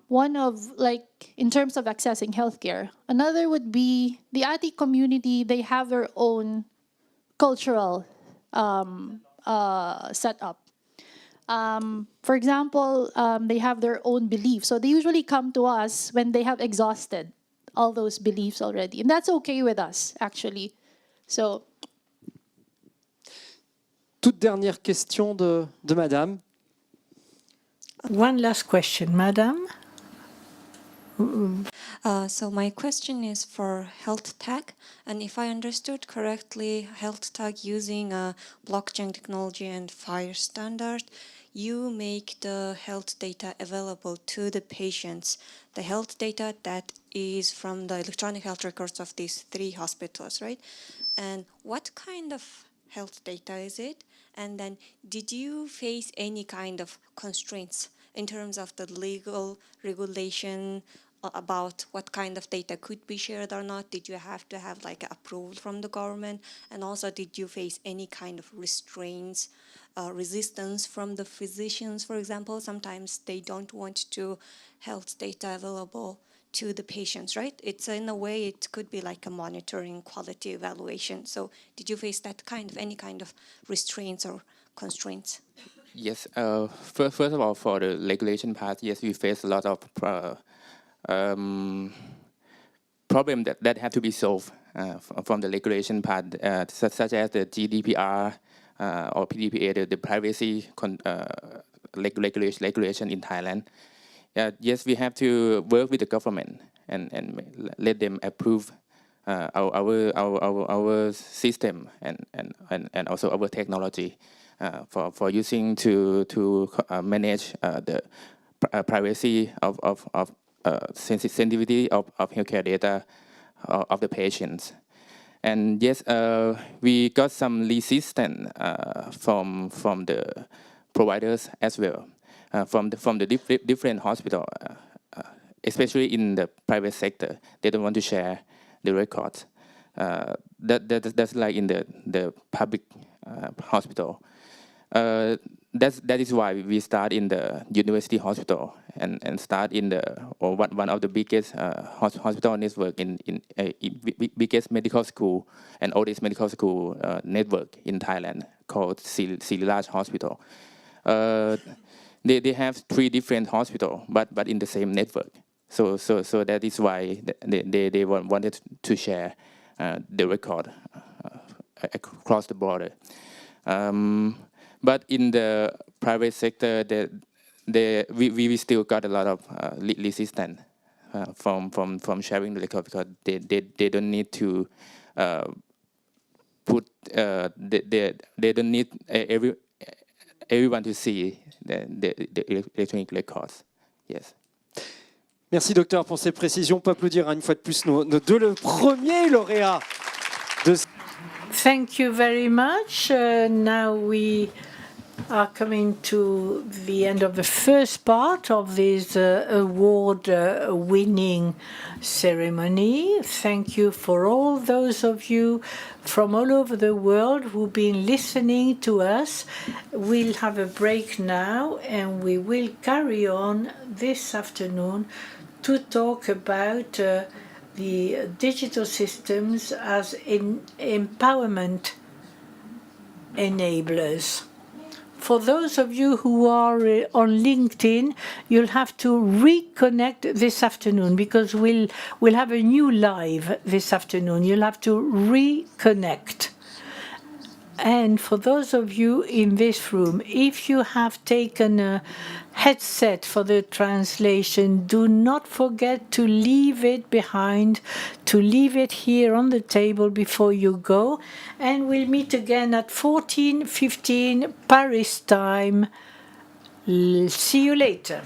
[SPEAKER 13] one of, like, in terms of accessing healthcare. Another would be the Ati community, they have their own cultural setup. For example, they have their own beliefs. So they usually come to us when they have exhausted all those beliefs already. And that's okay with us, actually. So.
[SPEAKER 3] Toute dernière question de Madame.
[SPEAKER 1] One last question, Madame.
[SPEAKER 18] So my question is for health tech, and if I understood correctly, health tech using blockchain technology and FHIR standard, you make the health data available to the patients, the health data that is from the electronic health records of these 3 hospitals, right? And what kind of health data is it? And then did you face any kind of constraints in terms of the legal regulation about what kind of data could be shared or not? Did you have to have like approval from the government? And also, did you face any kind of restraints, resistance from the physicians, for example? Sometimes they don't want to health data available to the patients, right? It's in a way, it could be like a monitoring quality evaluation. So did you face that kind of, any kind of restraints or constraints?
[SPEAKER 16] Yes, first of all, for the regulation part, yes, we face a lot of problem that have to be solved from the regulation part, such as the GDPR or PDPA, the privacy regulation in Thailand. Yes, we have to work with the government and let them approve our system and also our technology for using to manage the privacy of sensitivity of healthcare data of the patients. And yes, we got some resistance from the providers as well, from the different hospitals, especially in the private sector. They don't want to share the records. That's like in the public hospital. That is why we start in the university hospital and start in one of the biggest hospital network in biggest medical school and oldest medical school network in Thailand called Siriraj Hospital. They have 3 different hospitals, but in the same network. So that is why they wanted to share the record across the border. But in the private sector, we still got a lot of resistance from sharing the record, because they don't need to they don't need everyone to see the electronic records. Yes.
[SPEAKER 3] Merci docteur pour ces précisions. On peut applaudir une fois de plus nos deux premiers lauréats de...
[SPEAKER 1] Thank you very much. Now we are coming to the end of the first part of this award winning ceremony. Thank you for all those of you from all over the world who've been listening to us. We'll have a break now, and we will carry on this afternoon to talk about the digital systems as empowerment enablers. For those of you who are on LinkedIn, you'll have to reconnect this afternoon, because we'll have a new live this afternoon. You'll have to reconnect. And for those of you in this room, if you have taken a headset for the translation, do not forget to leave it behind, to leave it here on the table before you go. And we'll meet again at 14:15 Paris time. See you later.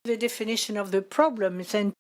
[SPEAKER 1] The definition of the problems and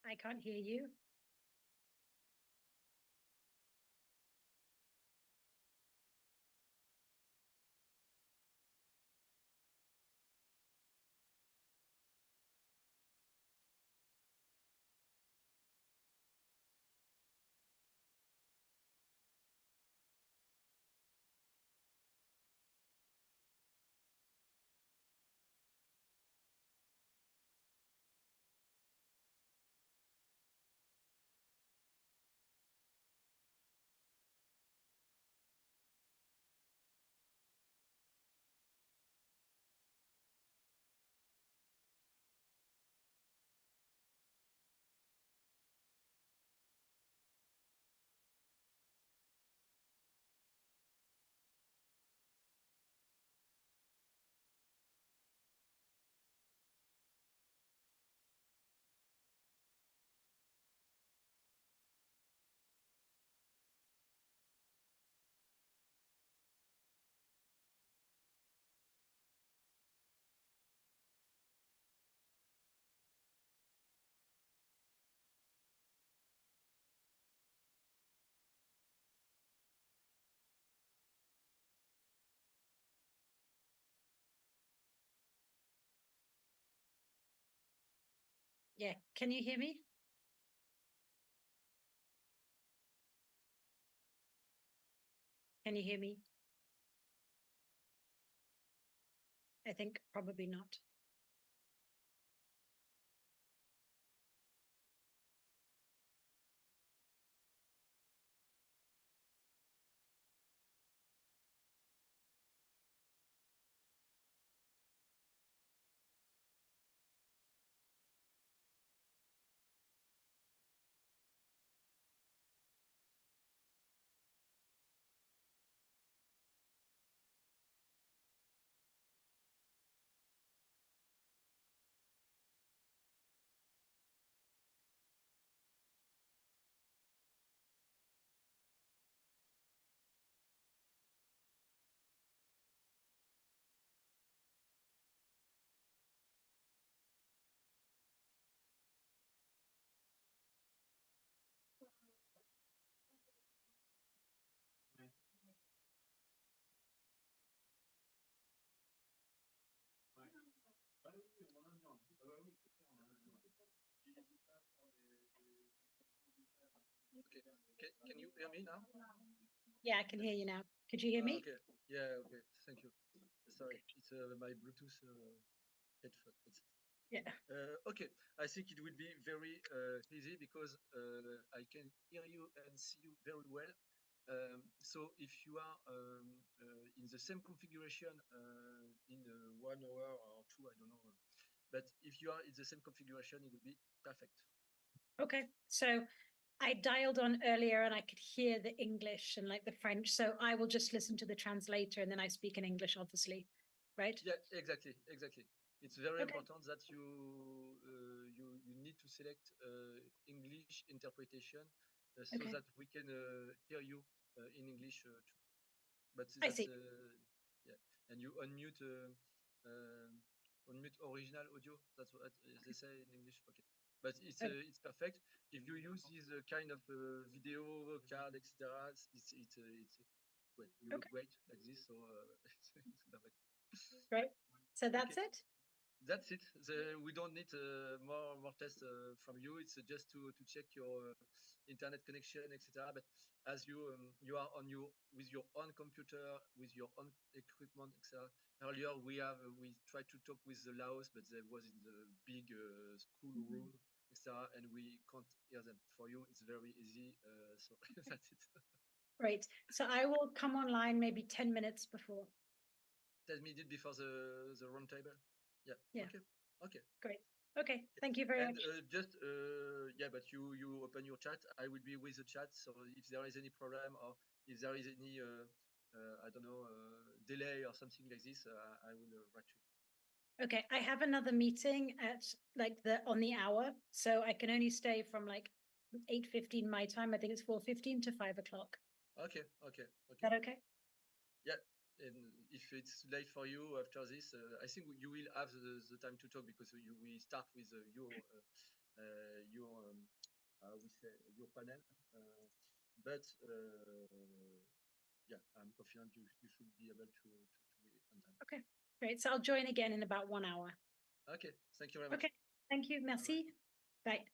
[SPEAKER 19] I can't hear you. Yeah, can you hear me? Can you hear me? I think probably not.
[SPEAKER 20] Okay. Can you hear me now?
[SPEAKER 19] Yeah, I can hear you now. Could you hear me?
[SPEAKER 20] Okay. Yeah. Okay. Thank you. Sorry, it's my Bluetooth headphone.
[SPEAKER 19] Yeah.
[SPEAKER 20] Okay. I think it will be very easy because I can hear you and see you very well. So if you are in the same configuration in 1 hour or two, I don't know, but if you are in the same configuration, it will be perfect.
[SPEAKER 19] Okay, so I dialed on earlier and I could hear the English and like the French, so I will just listen to the translator and then I speak in English, obviously, right?
[SPEAKER 20] Yeah, exactly, exactly. It's very
[SPEAKER 19] Okay.
[SPEAKER 20] important that you need to select English interpretation so
[SPEAKER 19] Okay.
[SPEAKER 20] that we can hear you in English too. But
[SPEAKER 19] I
[SPEAKER 20] that's
[SPEAKER 19] see.
[SPEAKER 20] yeah, and you unmute unmute original audio. That's what they say in English. Okay, but it's perfect if you use this kind of video card, etc. It's well, you look great like this, so it's perfect.
[SPEAKER 19] Great. So that's
[SPEAKER 20] Okay.
[SPEAKER 19] it?
[SPEAKER 20] That's it. We don't need more tests from you. It's just to check your internet connection, etc. But as you are on with your own computer, with your own equipment, etc. Earlier we tried to talk with the Laos, but they was in the big school room, etc. And we can't hear them. For you, it's very easy. So that's it.
[SPEAKER 19] Great. So I will come online maybe 10 minutes before.
[SPEAKER 20] 10 minutes before the round table. Yeah.
[SPEAKER 19] Yeah.
[SPEAKER 20] Okay. Okay.
[SPEAKER 19] Great. Okay. Thank you very
[SPEAKER 20] And
[SPEAKER 19] much.
[SPEAKER 20] just yeah, but you open your chat. I will be with the chat. So if there is any problem or if there is any I don't know delay or something like this, I will write you.
[SPEAKER 19] Okay, I have another meeting at like on the hour, so I can only stay from like 8:15 my time. I think it's 4:15 to 5 o'clock.
[SPEAKER 20] Okay. Okay.
[SPEAKER 19] Is that okay?
[SPEAKER 20] Yeah. And if it's late for you after this, I think you will have the time to talk because we start with your we say your panel. But yeah, I'm confident you should be able to be on time.
[SPEAKER 19] Okay, great. So I'll join again in about 1 hour.
[SPEAKER 20] Okay, thank you very much.
[SPEAKER 19] Okay, thank you. Merci. Bye.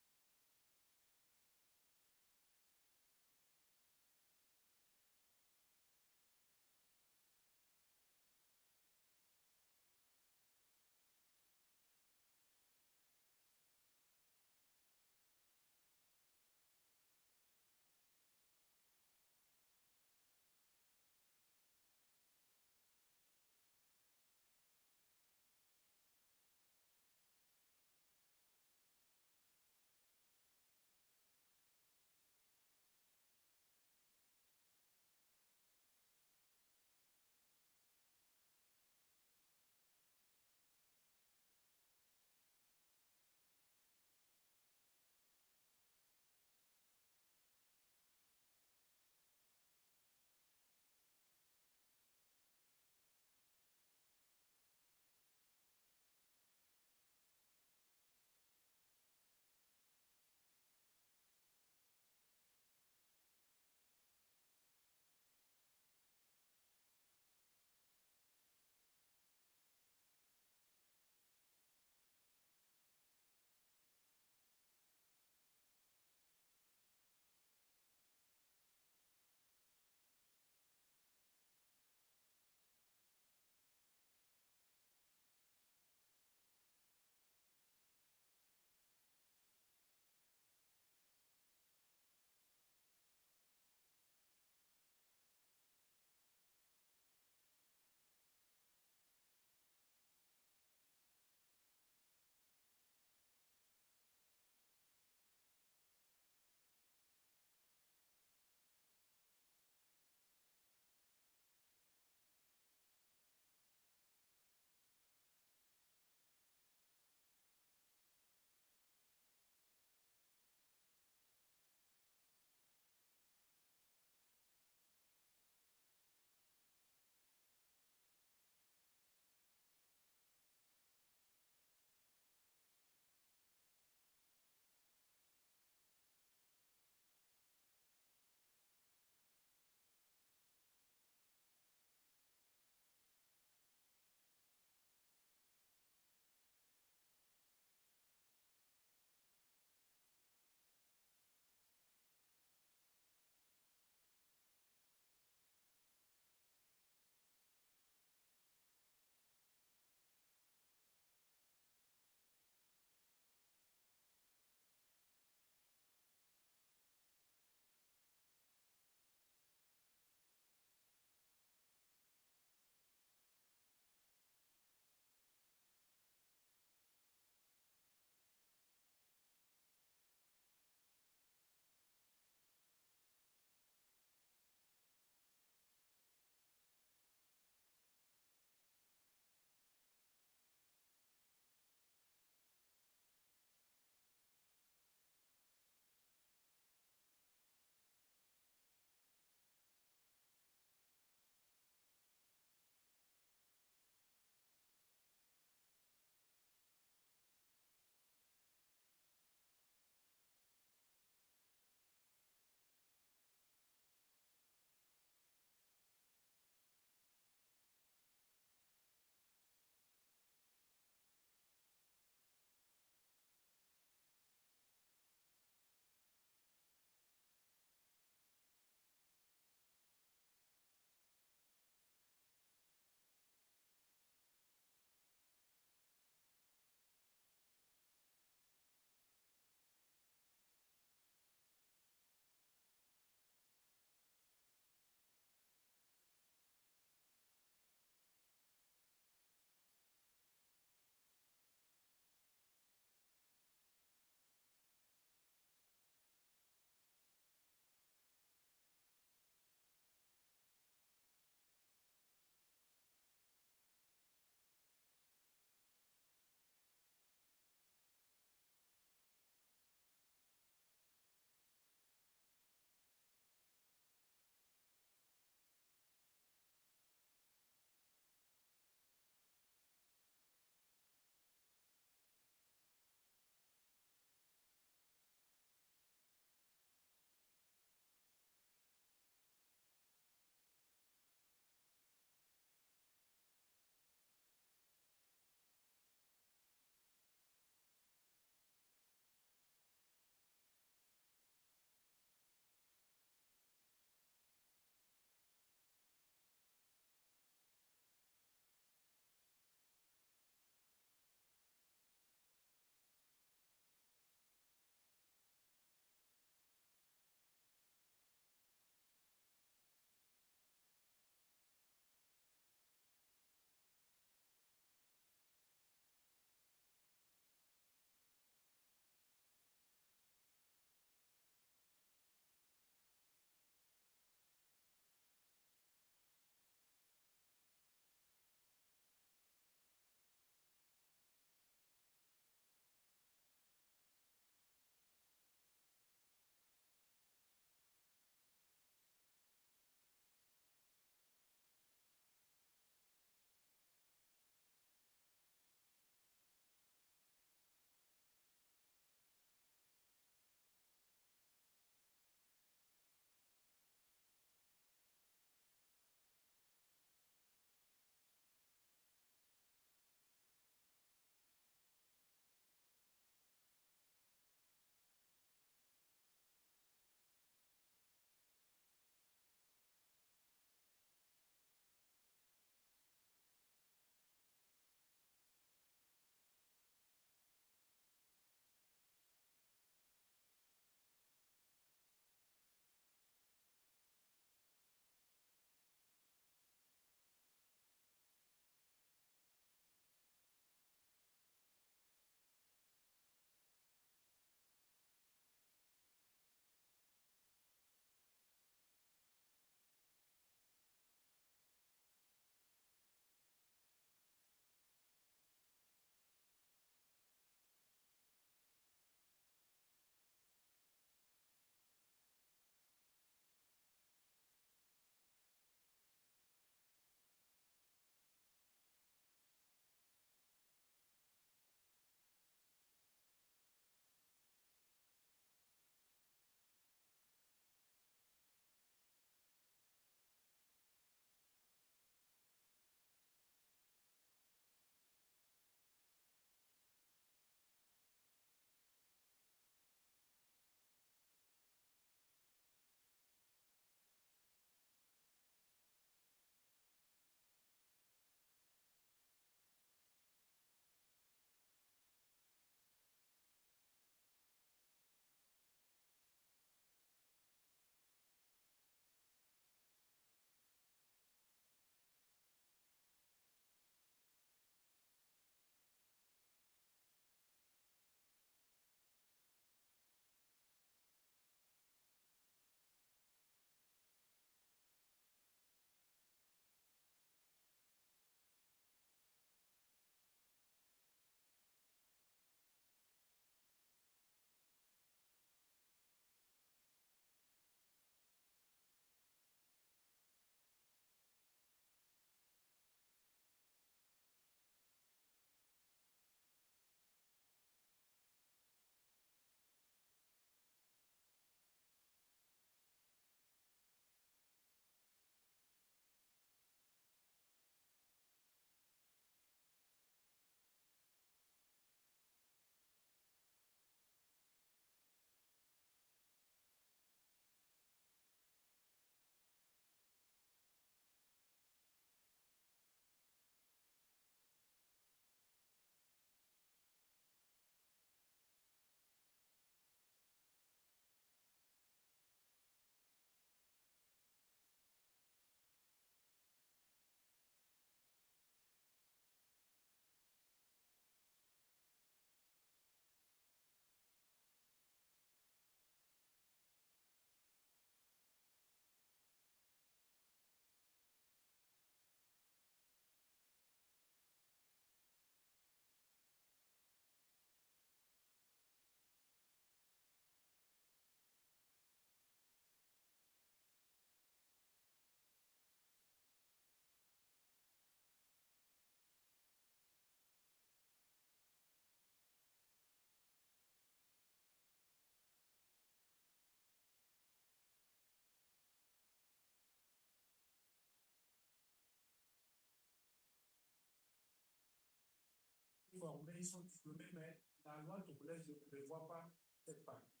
[SPEAKER 21] formés, ils sont diplômés, mais la loi togolaise ne prévoit pas cette partie.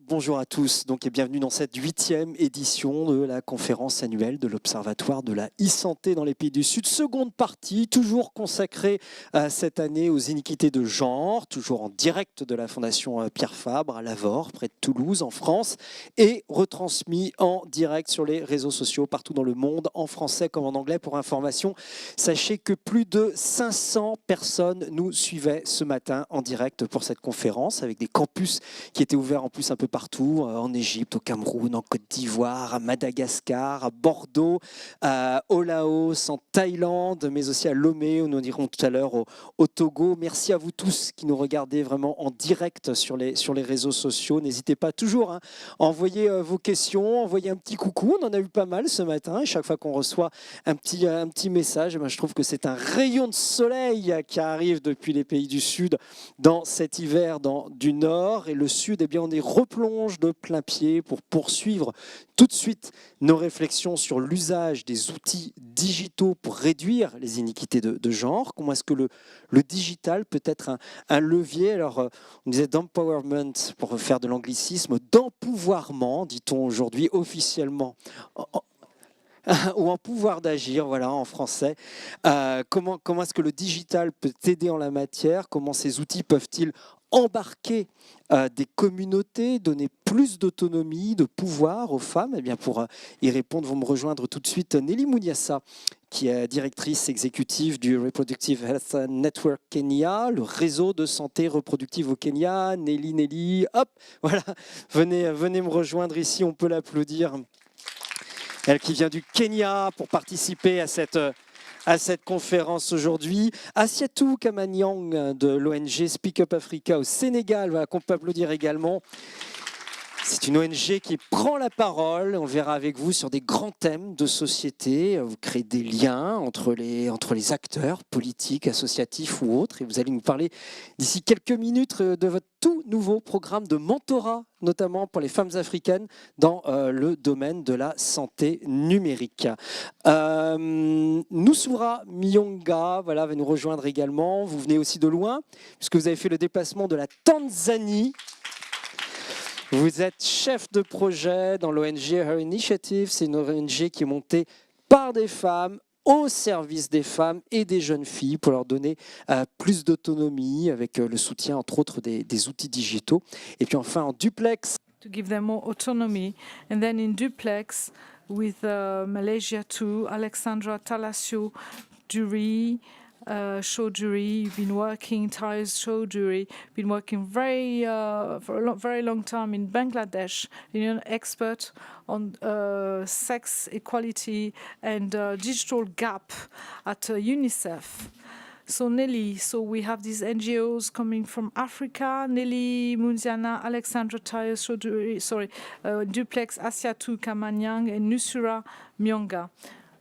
[SPEAKER 3] Bonjour à tous donc, et bienvenue dans cette 8e édition de la conférence annuelle de l'Observatoire de la e-santé dans les pays du Sud. Seconde partie, toujours consacrée cette année aux iniquités de genre, toujours en direct de la Fondation Pierre Fabre à Lavore, près de Toulouse, en France, et retransmis en direct sur les réseaux sociaux partout dans le monde, en français comme en anglais. Pour information, sachez que plus de 500 personnes nous suivaient ce matin en direct pour cette conférence, avec des campus qui étaient ouverts en plus un peu partout, en Égypte, au Cameroun, en Côte d'Ivoire, à Madagascar, à Bordeaux, au Laos, en Thaïlande, mais aussi à Lomé, où nous irons tout à l'heure au Togo. Merci à vous tous qui nous regardez vraiment en direct sur les réseaux sociaux. N'hésitez pas toujours à envoyer vos questions, envoyer un petit coucou. On en a eu pas mal ce matin, et chaque fois qu'on reçoit un petit message, je trouve que c'est un rayon de soleil qui arrive depuis les pays du Sud dans cet hiver du Nord, et le Sud, eh bien, on y replonge de plein pied pour poursuivre tout de suite nos réflexions sur l'usage des outils digitaux pour réduire les iniquités de genre. Comment est-ce que le digital peut être un levier, alors on disait d'empowerment pour faire de l'anglicisme, d'empouvoirment, dit-on aujourd'hui officiellement, ou en pouvoir d'agir, voilà, en français. Comment est-ce que le digital peut aider en la matière? Comment ces outils peuvent-ils embarquer des communautés, donner plus d'autonomie, de pouvoir aux femmes? Eh bien, pour y répondre, vont me rejoindre tout de suite Nelly Muniassa, qui est directrice exécutive du Reproductive Health Network Kenya, le réseau de santé reproductive au Kenya. Nelly, hop, voilà, venez me rejoindre ici, on peut l'applaudir. Elle qui vient du Kenya pour participer à cette conférence aujourd'hui. Asiatou Kamanyang de l'ONG Speak Up Africa au Sénégal, voilà, qu'on peut applaudir également. C'est une ONG qui prend la parole. On verra avec vous sur des grands thèmes de société. Vous créez des liens entre les acteurs politiques, associatifs ou autres. Et vous allez nous parler d'ici quelques minutes de votre tout nouveau programme de mentorat, notamment pour les femmes africaines dans le domaine de la santé numérique. Nusura Miyonga, voilà, va nous rejoindre également. Vous venez aussi de loin, puisque vous avez fait le déplacement de la Tanzanie. Vous êtes chef de projet dans l'ONG Her Initiative. C'est une ONG qui est montée par des femmes au service des femmes et des jeunes filles pour leur donner plus d'autonomie avec le soutien, entre autres, des outils digitaux. Et puis enfin, en duplex.
[SPEAKER 4] To give them more autonomy. And then in duplex with Malaysia too, Alexandra Talasio Duri, Chaudhuri, you've been working, Thais Chaudhuri, been working for a very long time in Bangladesh. You're an expert on sex equality and digital gap at UNICEF. So Nelly, so we have these NGOs coming from Africa, Nelly Munziana, Alexandra Thais Chaudhuri, Duplex Asiatou Kamanyang and Nusura Myonga.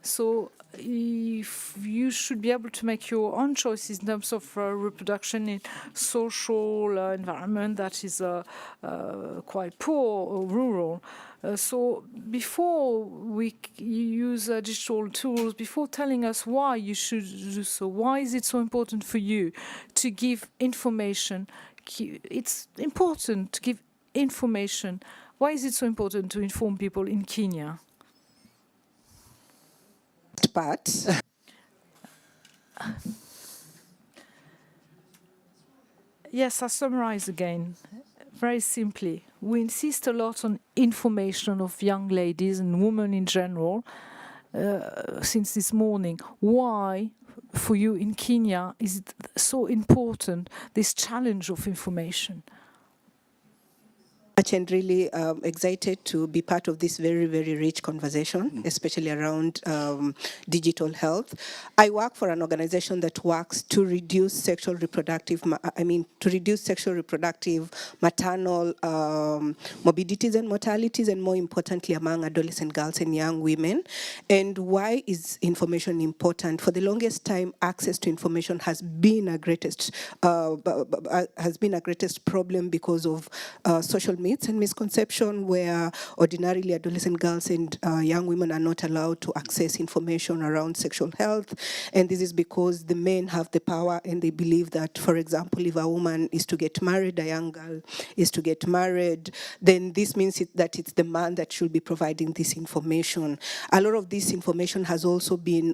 [SPEAKER 4] So if you should be able to make your own choices in terms of reproduction in social environment that is quite poor or rural. So before we use digital tools, before telling us why you should do so, why is it so important for you to give information? It's important to give information. Why is it so important to inform people in Kenya?
[SPEAKER 10] But
[SPEAKER 4] yes, I'll summarize again. Very simply, we insist a lot on information of young ladies and women in general since this morning. Why, for you in Kenya, is it so important, this challenge of information?
[SPEAKER 10] And really excited to be part of this very, very rich conversation, especially around digital health. I work for an organization that works to reduce sexual reproductive maternal morbidities and mortalities, and more importantly, among adolescent girls and young women. And why is information important? For the longest time, access to information has been a greatest problem because of social myths myths and misconceptions where ordinarily adolescent girls and young women are not allowed to access information around sexual health. And this is because the men have the power and they believe that, for example, if a woman is to get married, a young girl is to get married, then this means that it's the man that should be providing this information. A lot of this information has also been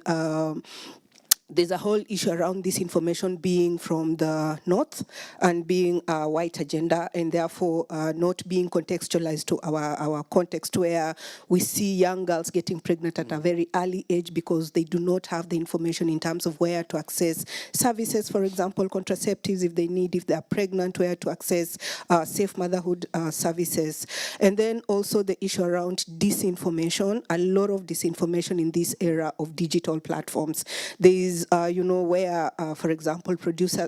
[SPEAKER 10] there's a whole issue around this information being from the North and being a white agenda, and therefore not being contextualized to our context, where we see young girls getting pregnant at a very early age because they do not have the information in terms of where to access services, for example, contraceptives if they need, if they are pregnant, where to access safe motherhood services. And then also the issue around disinformation, a lot of disinformation in this era of digital platforms. There is where, for example,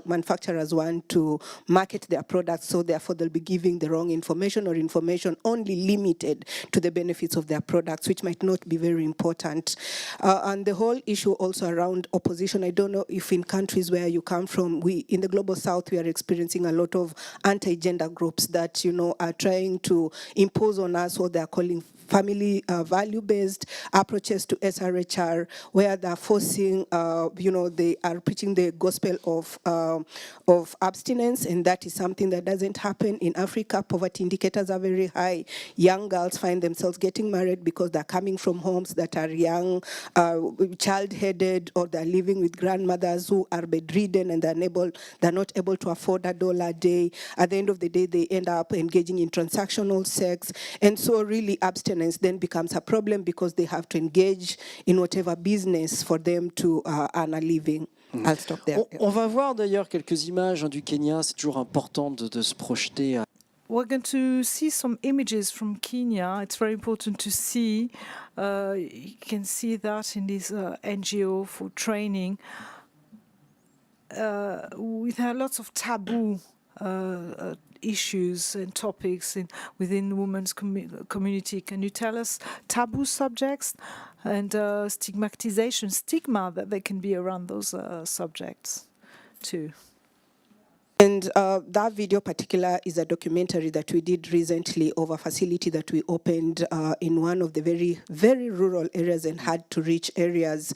[SPEAKER 10] manufacturers want to market their products, so therefore they'll be giving the wrong information or information only limited to the benefits of their products, which might not be very important. And the whole issue also around opposition. I don't know if in countries where you come from, in the Global South, we are experiencing a lot of anti-gender groups that, are trying to impose on us what they're calling family value-based approaches to SRHR, where they're forcing, they are preaching the gospel of abstinence, and that is something that doesn't happen in Africa. Poverty indicators are very high. Young girls find themselves getting married because they're coming from homes that are young, child-headed, or they're living with grandmothers who are bedridden and they're not able to afford $1 a day. At the end of the day, they end up engaging in transactional sex, and so really abstinence then becomes a problem because they have to engage in whatever business for them to earn a living. I'll stop there.
[SPEAKER 3] On va voir d'ailleurs quelques images du Kenya. C'est toujours important de se projeter.
[SPEAKER 4] We're going to see some images from Kenya. It's very important to see. You can see that in this NGO for training. We've had lots of taboo issues and topics within the women's community. Can you tell us taboo subjects and stigma that there can be around those subjects too?
[SPEAKER 10] And that video particular is a documentary that we did recently of a facility that we opened in one of the very, very rural areas and hard to reach areas.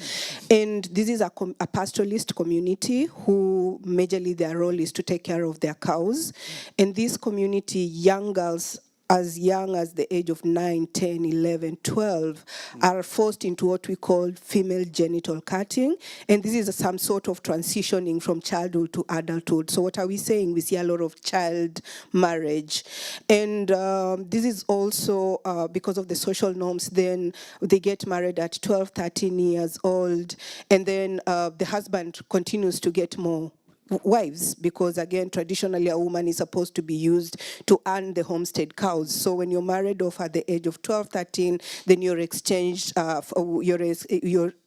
[SPEAKER 10] And this is a pastoralist community who majorly their role is to take care of their cows. In this community, young girls as young as the age of 9, 10, 11, 12 are forced into what we call female genital cutting. And this is some sort of transitioning from childhood to adulthood. So what are we saying? We see a lot of child marriage. And this is also because of the social norms. Then they get married at 12, 13 years old. And then the husband continues to get more wives, because again, traditionally a woman is supposed to be used to earn the homestead cows. So when you're married off at the age of 12, 13, then you're exchanged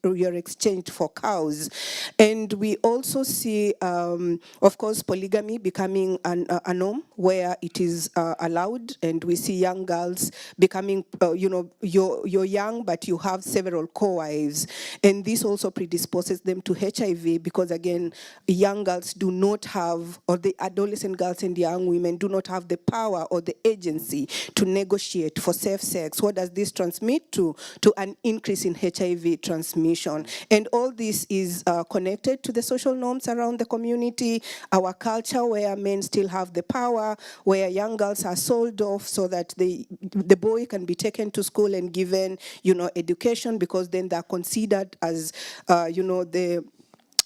[SPEAKER 10] you're exchanged for cows. And we also see, of course, polygamy becoming a norm where it is allowed, and we see young girls becoming, you're young, but you have several co-wives. And this also predisposes them to HIV because, again, young girls do not have, or the adolescent girls and young women do not have the power or the agency to negotiate for safe sex. What does this transmit to? To an increase in HIV transmission. And all this is connected to the social norms around the community, our culture where men still have the power, where young girls are sold off so that the boy can be taken to school and given, education, because then they're considered as,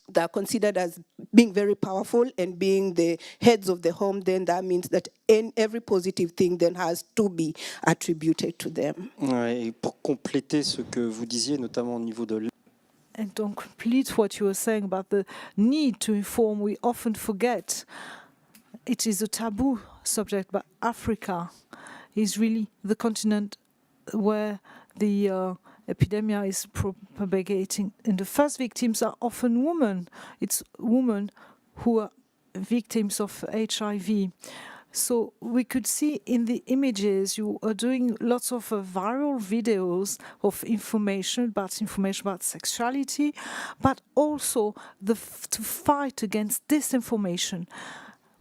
[SPEAKER 10] they're considered as being very powerful and being the heads of the home. Then that means that every positive thing then has to be attributed to them.
[SPEAKER 3] Ouais, et pour compléter ce que vous disiez, notamment au niveau de
[SPEAKER 4] And to complete what you were saying about the need to inform, we often forget it is a taboo subject, but Africa is really the continent where the epidemic is propagating, and the first victims are often women. It's women who are victims of HIV. So we could see in the images you are doing lots of viral videos of information about sexuality, but also to fight against disinformation.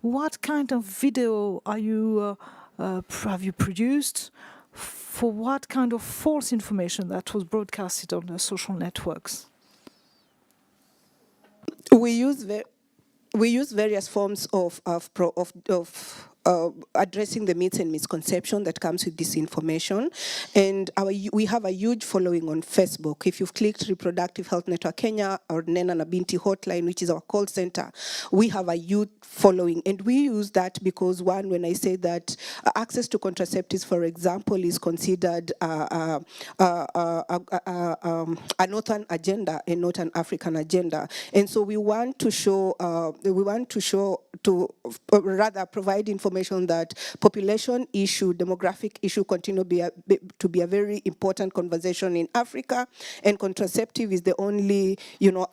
[SPEAKER 4] What kind of video are you have you produced? For what kind of false information that was broadcasted on the social networks?
[SPEAKER 10] We use various forms of addressing the myths and misconception that comes with this information. And we have a huge following on Facebook. If you've clicked Reproductive Health Network Kenya or Nena na Binti Hotline, which is our call center, we have a huge following. And we use that because, one, when I say that access to contraceptives, for example, is considered a northern agenda and not an African agenda. And so we want to show, rather provide information that population issue, demographic issue continue to be a very important conversation in Africa, and contraceptive is the only,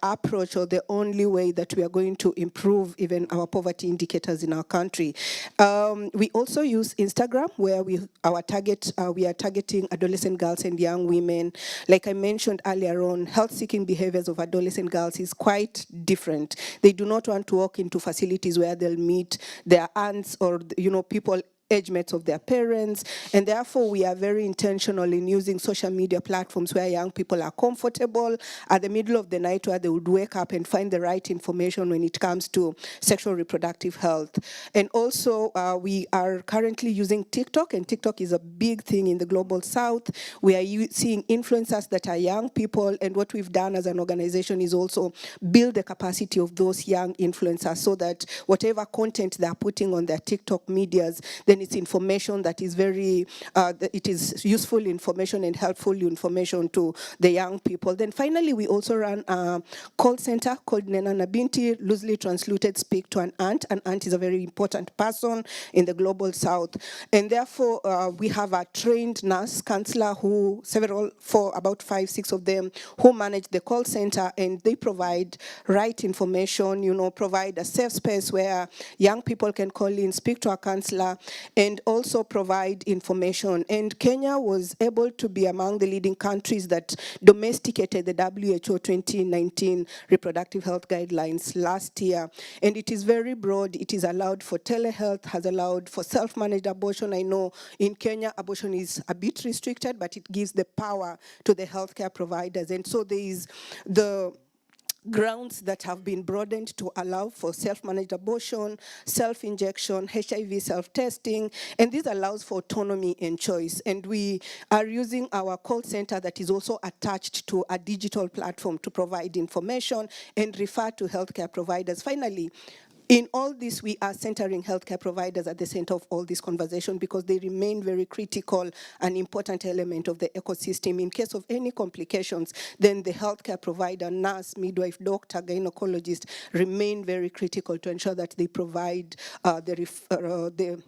[SPEAKER 10] approach or the only way that we are going to improve even our poverty indicators in our country. We also use Instagram, where we are targeting adolescent girls and young women. Like I mentioned earlier on, health-seeking behaviors of adolescent girls is quite different. They do not want to walk into facilities where they'll meet their aunts or people age mates of their parents, and therefore we are very intentional in using social media platforms where young people are comfortable at the middle of the night, where they would wake up and find the right information when it comes to sexual reproductive health. And also we are currently using TikTok, and TikTok is a big thing in the global south. We are seeing influencers that are young people, and what we've done as an organization is also build the capacity of those young influencers so that whatever content they're putting on their TikTok medias, then it's information that is very, it is useful information and helpful information to the young people. Then finally, we also run a call center called Nena na Binti, loosely translated, speak to an aunt. An aunt is a very important person in the global south. And therefore, we have a trained nurse counselor for about 5-6 of them, who manage the call center, and they provide right information, provide a safe space where young people can call in, speak to a counselor, and also provide information. And Kenya was able to be among the leading countries that domesticated the WHO 2019 reproductive health guidelines last year. And it is very broad. It is allowed for telehealth, has allowed for self-managed abortion. I know in Kenya, abortion is a bit restricted, but it gives the power to the healthcare providers. And so there is the grounds that have been broadened to allow for self-managed abortion, self-injection, HIV self-testing, and this allows for autonomy and choice. And we are using our call center that is also attached to a digital platform to provide information and refer to healthcare providers. Finally, in all this, we are centering healthcare providers at the center of all this conversation because they remain very critical and important element of the ecosystem. In case of any complications, then the healthcare provider, nurse, midwife, doctor, gynecologist remain very critical to ensure that they provide the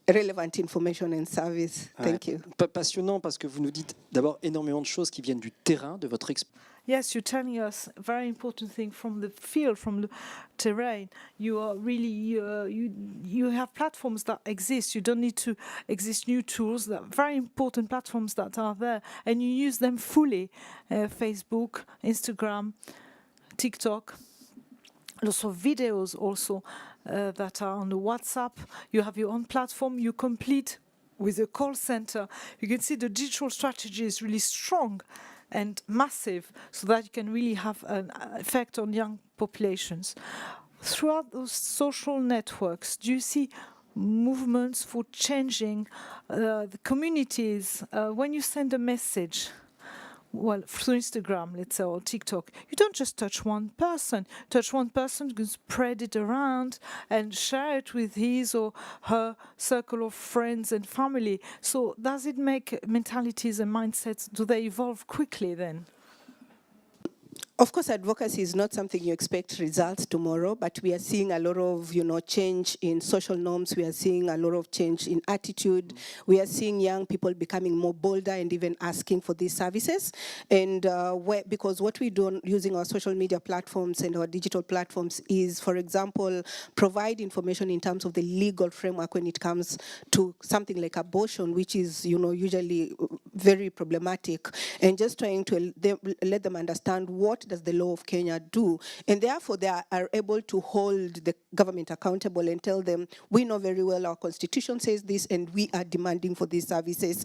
[SPEAKER 10] relevant information and service. Thank you.
[SPEAKER 3] Passionnant parce que vous nous dites d'abord énormément de choses qui viennent du terrain, de votre expérience.
[SPEAKER 4] Yes, you're telling us a very important thing from the field, from the terrain. You are really, you have platforms that exist. You don't need to exist new tools. That very important platforms that are there, and you use them fully. Facebook, Instagram, TikTok. Lots of videos also that are on the WhatsApp. You have your own platform. You complete with a call center. You can see the digital strategy is really strong and massive, so that you can really have an effect on young populations. Throughout those social networks, do you see movements for changing the communities? When you send a message, well, through Instagram, let's say, or TikTok, you don't just touch one person. Touch one person, you can spread it around and share it with his or her circle of friends and family. So does it make mentalities and mindsets, do they evolve quickly then?
[SPEAKER 10] Of course, advocacy is not something you expect results tomorrow, but we are seeing a lot of, change in social norms. We are seeing a lot of change in attitude. We are seeing young people becoming more bolder and even asking for these services. And because what we do using our social media platforms and our digital platforms is, for example, provide information in terms of the legal framework when it comes to something like abortion, which is, usually very problematic, and just trying to let them understand what does the law of Kenya do, and therefore they are able to hold the government accountable and tell them, we know very well our constitution says this and we are demanding for these services.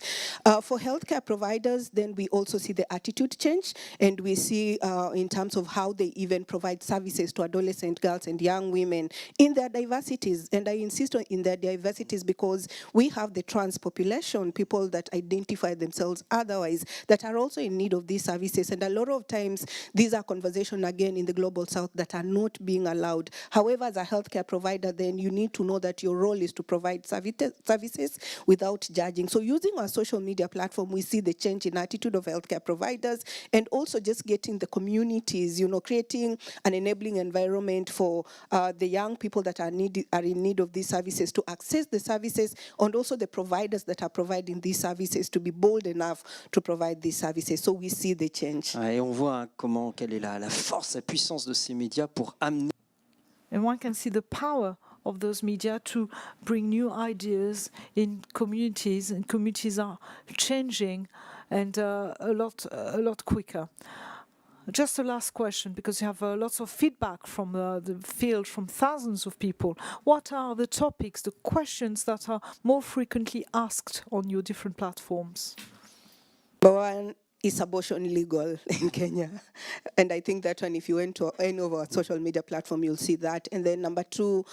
[SPEAKER 10] For healthcare providers, then we also see the attitude change, and we see in terms of how they even provide services to adolescent girls and young women in their diversities. And I insist on in their diversities because we have the trans population, people that identify themselves otherwise, that are also in need of these services. And a lot of times, these are conversations, again, in the Global South that are not being allowed. However, as a healthcare provider, then you need to know that your role is to provide services without judging. So using our social media platform, we see the change in attitude of healthcare providers, and also just getting the communities, creating an enabling environment for the young people that are in need of these services to access the services, and also the providers that are providing these services to be bold enough to provide these services. So we see the change.
[SPEAKER 3] Et on voit quelle est la force, la puissance de ces médias pour amener.
[SPEAKER 4] And one can see the power of those media to bring new ideas in communities, and communities are changing and a lot quicker. Just a last question, because you have lots of feedback from the field, from thousands of people. What are the topics, the questions that are more frequently asked on your different platforms?
[SPEAKER 10] One, is abortion legal in Kenya? And I think that one, if you went to any of our social media platform, you'll see that. And then number two,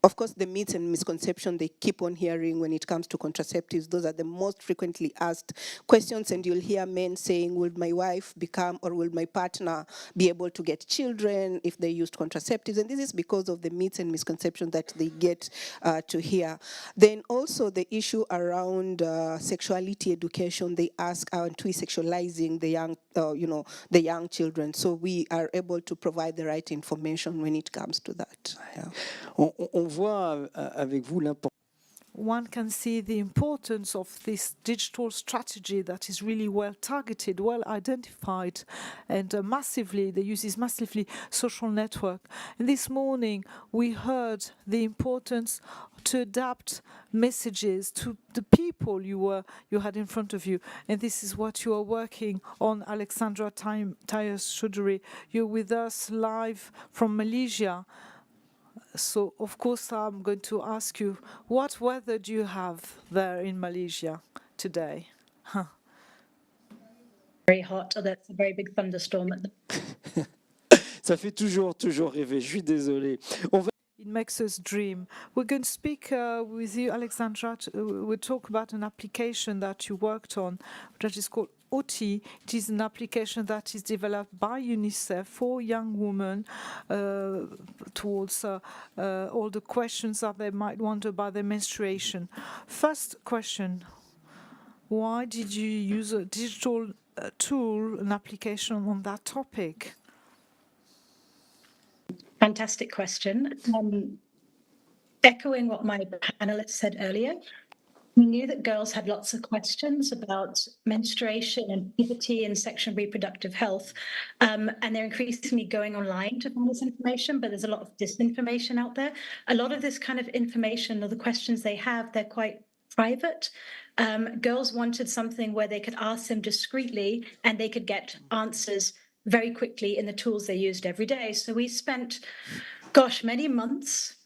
[SPEAKER 10] of course, the myths and misconceptions they keep on hearing when it comes to contraceptives, those are the most frequently asked questions. And you'll hear men saying, will my wife become, or will my partner be able to get children if they used contraceptives? And this is because of the myths and misconceptions that they get to hear. Then also the issue around sexuality education, they ask, aren't we sexualizing the young, the young children? So we are able to provide the right information when it comes to that. Yeah.
[SPEAKER 3] On voit avec vous l'importance.
[SPEAKER 4] One can see the importance of this digital strategy that is really well targeted, well identified, and the use is massively social network. And this morning we heard the importance to adapt messages to the people you had in front of you, and this is what you are working on, Alexandra Tyers-Choudhury. You're with us live from Malaysia. So, of course, I'm going to ask you, what weather do you have there in Malaysia today?
[SPEAKER 19] Very hot, although it's a very big thunderstorm at the
[SPEAKER 3] Ça fait toujours rêver, je suis désolé.
[SPEAKER 4] It makes us dream. We're going to speak with you, Alexandra. We'll talk about an application that you worked on, that is called OT. It is an application that is developed by UNICEF for young women towards all the questions that they might wonder about their menstruation. First question, why did you use a digital tool, an application on that topic?
[SPEAKER 19] Fantastic question. Echoing what my panelists said earlier, we knew that girls had lots of questions about menstruation and puberty and sexual and reproductive health, and they're increasingly going online to find this information, but there's a lot of disinformation out there. A lot of this kind of information or the questions they have, they're quite private. Girls wanted something where they could ask them discreetly and they could get answers very quickly in the tools they used every day. So we spent, many months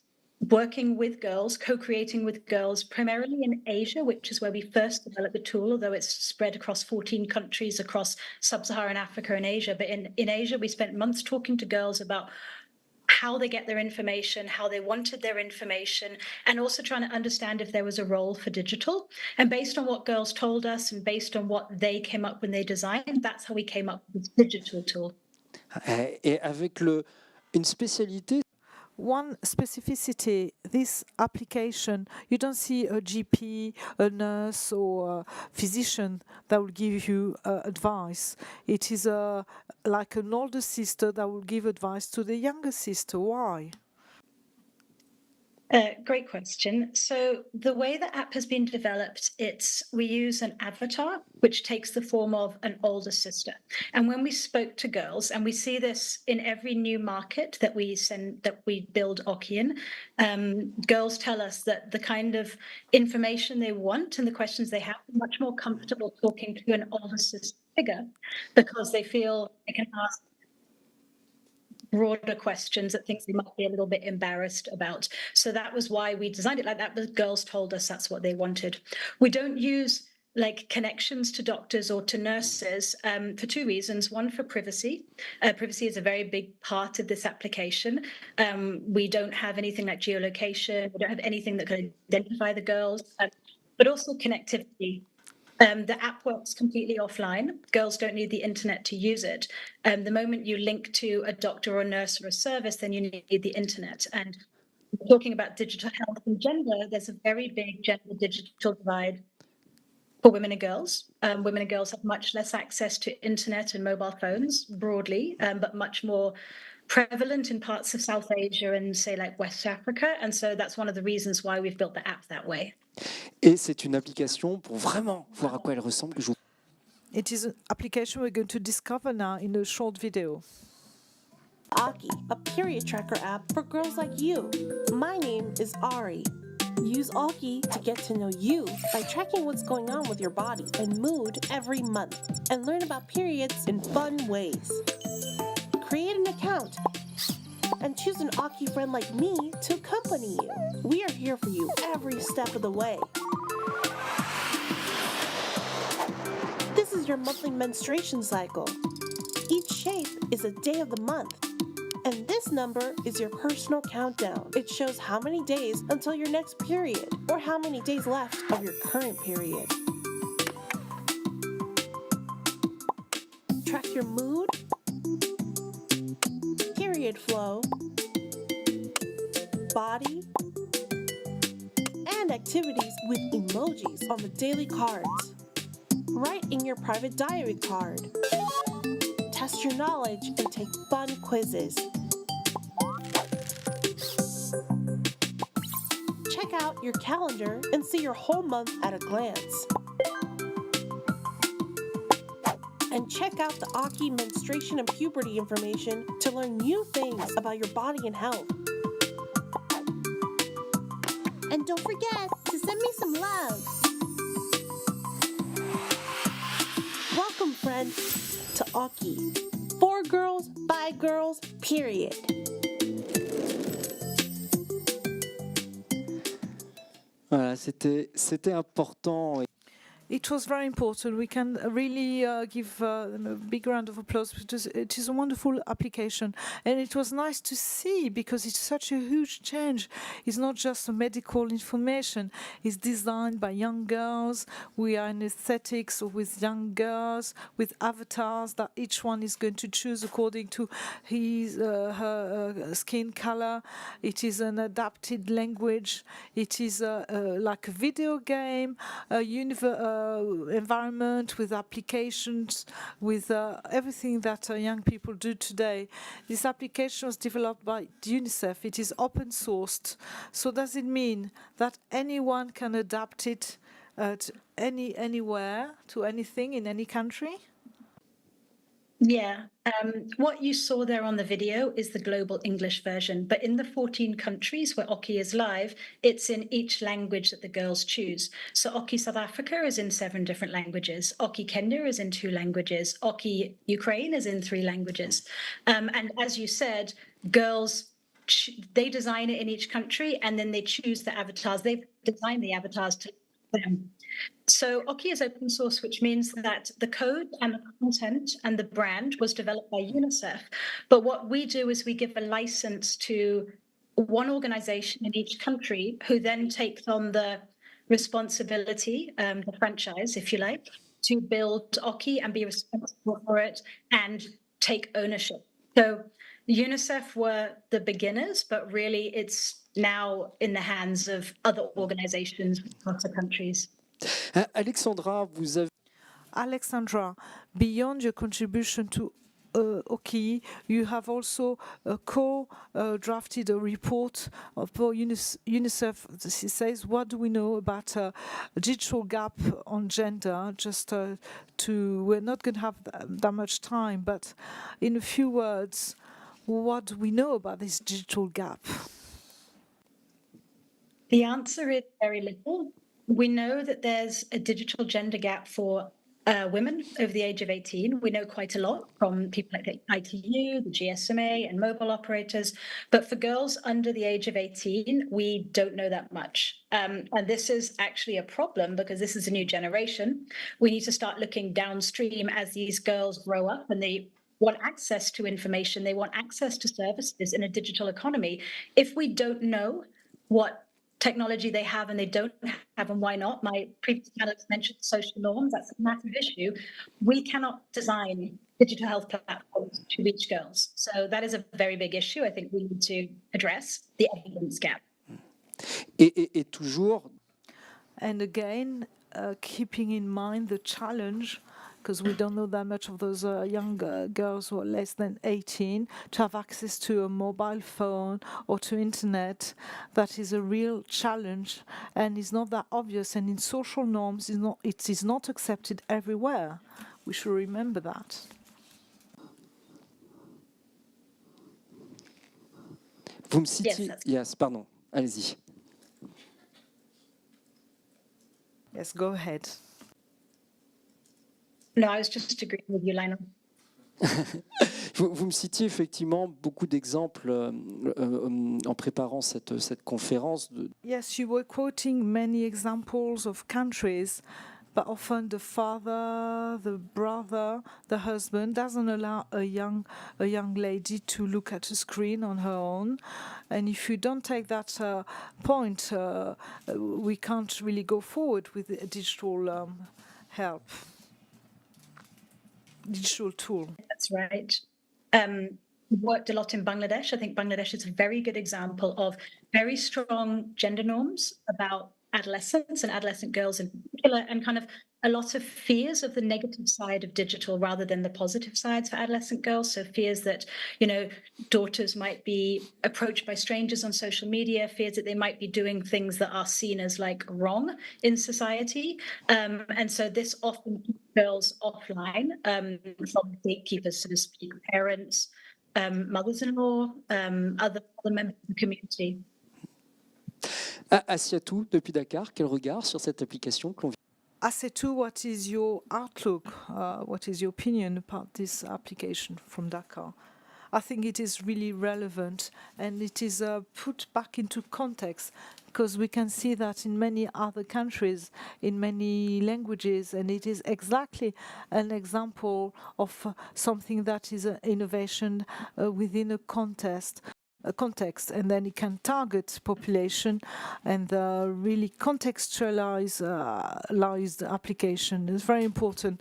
[SPEAKER 19] working with girls, co-creating with girls, primarily in Asia, which is where we first developed the tool, although it's spread across 14 countries across sub-Saharan Africa and Asia. But in Asia, we spent months talking to girls about how they get their information, how they wanted their information, and also trying to understand if there was a role for digital. And based on what girls told us and based on what they came up when they designed, that's how we came up with this digital tool.
[SPEAKER 3] Et avec une spécialité.
[SPEAKER 4] One specificity, this application, you don't see a GP, a nurse, or a physician that will give you advice. It is like an older sister that will give advice to the younger sister. Why?
[SPEAKER 19] Great question. So the way the app has been developed, we use an avatar, which takes the form of an older sister. And when we spoke to girls, and we see this in every new market that we build Oki in, girls tell us that the kind of information they want and the questions they have are much more comfortable talking to an older sister figure because they feel they can ask broader questions at things they might be a little bit embarrassed about. So that was why we designed it like that, but girls told us that's what they wanted. We don't use like connections to doctors or to nurses for two reasons. One, for privacy. Privacy is a very big part of this application. We don't have anything like geolocation. We don't have anything that can identify the girls, but also connectivity. The app works completely offline. Girls don't need the internet to use it. The moment you link to a doctor or nurse or a service, then you need the internet. And talking about digital health and gender, there's a very big gender digital divide for women and girls. Women and girls have much less access to internet and mobile phones broadly, but much more prevalent in parts of South Asia and say like West Africa. And so that's one of the reasons why we've built the app that way.
[SPEAKER 3] Et c'est une application pour vraiment voir à quoi elle ressemble que je vous...
[SPEAKER 4] It is an application we're going to discover now in a short video.
[SPEAKER 2] Aki, a period tracker app for girls like you. My name is Ari. Use Aki to get to know you by tracking what's going on with your body and mood every month and learn about periods in fun ways. Create an account and choose an Aki friend like me to accompany you. We are here for you every step of the way. This is your monthly menstruation cycle. Each shape is a day of the month. And this number is your personal countdown. It shows how many days until your next period, or how many days left of your current period. Track your mood, period flow, body, and activities with emojis on the daily cards. Write in your private diary card. Test your knowledge and take fun quizzes. Check out your calendar and see your whole month at a glance. And check out the Aki menstruation and puberty information to learn new things about your body and health. And don't forget to send me some love. Welcome, friends, to Aki. For girls, by girls, period.
[SPEAKER 3] Voilà, c'était important.
[SPEAKER 4] It was very important. We can really give them a big round of applause because it is a wonderful application. And it was nice to see because it's such a huge change. It's not just a medical information. It's designed by young girls. We are in aesthetics with young girls, with avatars that each one is going to choose according to her skin color. It is an adapted language. It is like a video game, a environment with applications, with everything that young people do today. This application was developed by UNICEF. It is open sourced. So does it mean that anyone can adapt it to anywhere, to anything in any country?
[SPEAKER 19] Yeah, what you saw there on the video is the global English version, but in the 14 countries where Oki is live, it's in each language that the girls choose. So Oki South Africa is in 7 different languages. Oki Kenya is in 2 languages. Oki Ukraine is in 3 languages. And as you said, girls, they design it in each country and then they choose the avatars. They've designed the avatars to them. So Oki is open source, which means that the code and the content and the brand was developed by UNICEF. But what we do is we give a license to one organization in each country who then takes on the responsibility, the franchise, if you like, to build Oki and be responsible for it and take ownership. So UNICEF were the beginners, but really it's now in the hands of other organizations across the countries.
[SPEAKER 3] Alexandra,
[SPEAKER 4] Alexandra, beyond your contribution to Oki, you have also co-drafted a report for UNICEF. It says, what do we know about a digital gap on gender? We're not going to have that much time, but in a few words, what do we know about this digital gap?
[SPEAKER 19] The answer is very little. We know that there's a digital gender gap for women over the age of 18. We know quite a lot from people like the ITU, the GSMA, and mobile operators. But for girls under the age of 18, we don't know that much. And this is actually a problem because this is a new generation. We need to start looking downstream as these girls grow up and they want access to information. They want access to services in a digital economy. If we don't know what technology they have and they don't have, and why not? My previous panelists mentioned social norms. That's a massive issue. We cannot design digital health platforms to reach girls. So that is a very big issue. I think we need to address the evidence gap.
[SPEAKER 3] Et toujours.
[SPEAKER 4] And again, keeping in mind the challenge, because we don't know that much of those young girls who are less than 18, to have access to a mobile phone or to internet. That is a real challenge and is not that obvious. And in social norms, it is not accepted everywhere. We should remember that.
[SPEAKER 3] Vous me citiez... Yes, pardon, allez-y.
[SPEAKER 4] Yes, go ahead.
[SPEAKER 19] No, I was just agreeing with you, Lionel.
[SPEAKER 3] Vous me citiez effectivement beaucoup d'exemples en préparant cette conférence.
[SPEAKER 4] Yes, you were quoting many examples of countries, but often the father, the brother, the husband doesn't allow a young lady to look at a screen on her own. And if you don't take that point, we can't really go forward with the digital help. Digital tool.
[SPEAKER 19] That's right. Worked a lot in Bangladesh. I think Bangladesh is a very good example of very strong gender norms about adolescents and adolescent girls in particular, and kind of a lot of fears of the negative side of digital rather than the positive sides for adolescent girls. So fears that, daughters might be approached by strangers on social media, fears that they might be doing things that are seen as like wrong in society. And so this often keeps girls offline from gatekeepers, so to speak, parents, mothers-in-law, other members of the community.
[SPEAKER 3] Asiatou, depuis Dakar, quel regard sur cette application que l'on vient?
[SPEAKER 4] Asiatou, what is your outlook? What is your opinion about this application from Dakar? I think it is really relevant and it is put back into context because we can see that in many other countries, in many languages, and it is exactly an example of something that is an innovation within a context, and then it can target population and really contextualize the application. It's a very important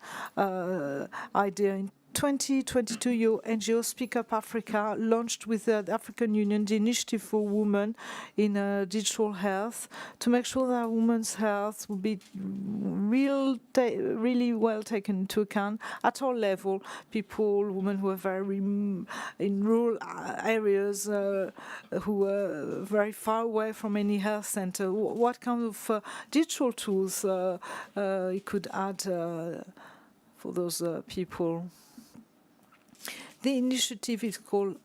[SPEAKER 4] idea. In 2022, your NGO Speak Up Africa launched with the African Union the Initiative for Women in Digital Health to make sure that women's health will be really well taken into account at all levels. Women who are very in rural areas, who are very far away from any health center. What kind of digital tools it could add for those people? The initiative is called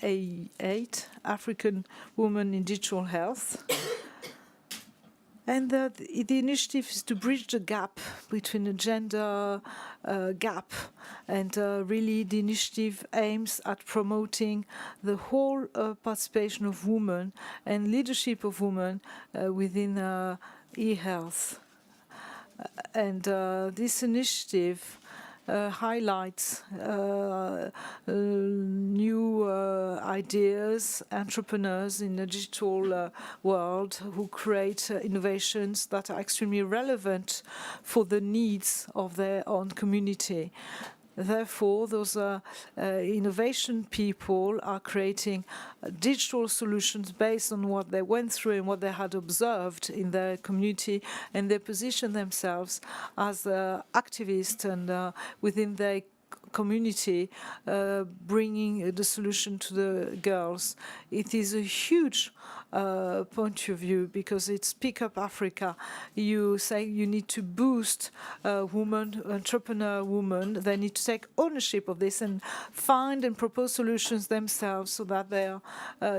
[SPEAKER 4] A8, African Women in Digital Health. And the initiative is to bridge the gap between the gender gap. And really the initiative aims at promoting the whole participation of women and leadership of women within e-health. And this initiative highlights new ideas, entrepreneurs in the digital world who create innovations that are extremely relevant for the needs of their own community. Therefore, those innovation people are creating digital solutions based on what they went through and what they had observed in their community, and they position themselves as activists and within their community, bringing the solution to the girls. It is a huge point of view because it's Pick Up Africa. You say you need to boost women, entrepreneur women. They need to take ownership of this and find and propose solutions themselves, so that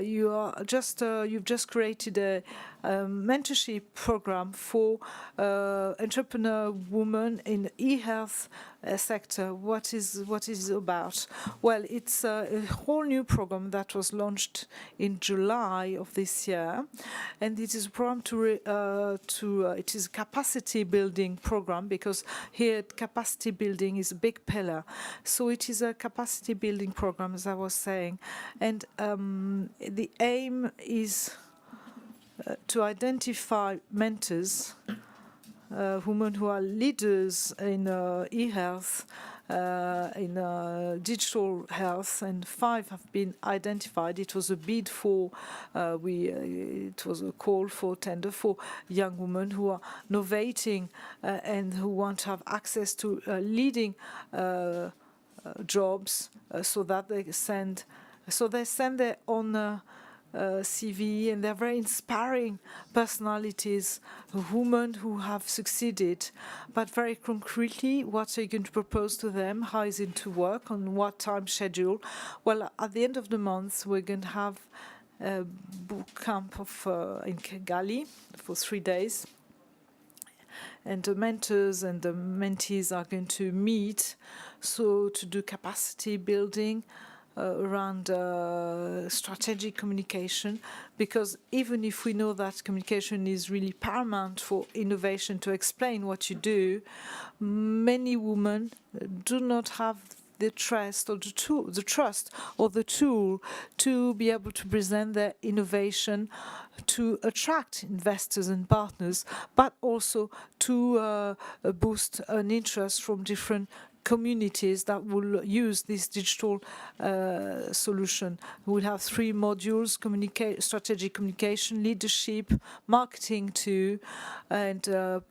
[SPEAKER 4] you've just created a mentorship program for entrepreneur women in e-health sector. What is it about? Well, it's a whole new program that was launched in July of this year, and it is a program it is a capacity building program, because here capacity building is a big pillar. So it is a capacity building program, as I was saying, and the aim is to identify mentors, women who are leaders in e-health, in digital health, and 5 have been identified. It was a bid for, it was a call for tender for young women who are innovating and who want to have access to leading jobs, so that they send their own CV, and they're very inspiring personalities, women who have succeeded. But very concretely, what are you going to propose to them? How is it to work? On what time schedule? Well, at the end of the month, we're going to have a boot camp in Kigali for 3 days. And the mentors and the mentees are going to meet, so to do capacity building around strategic communication, because even if we know that communication is really paramount for innovation, to explain what you do, many women do not have the trust or the tool to be able to present their innovation, to attract investors and partners, but also to boost an interest from different communities that will use this digital solution. We'll have 3 modules: strategic communication, leadership, marketing too, and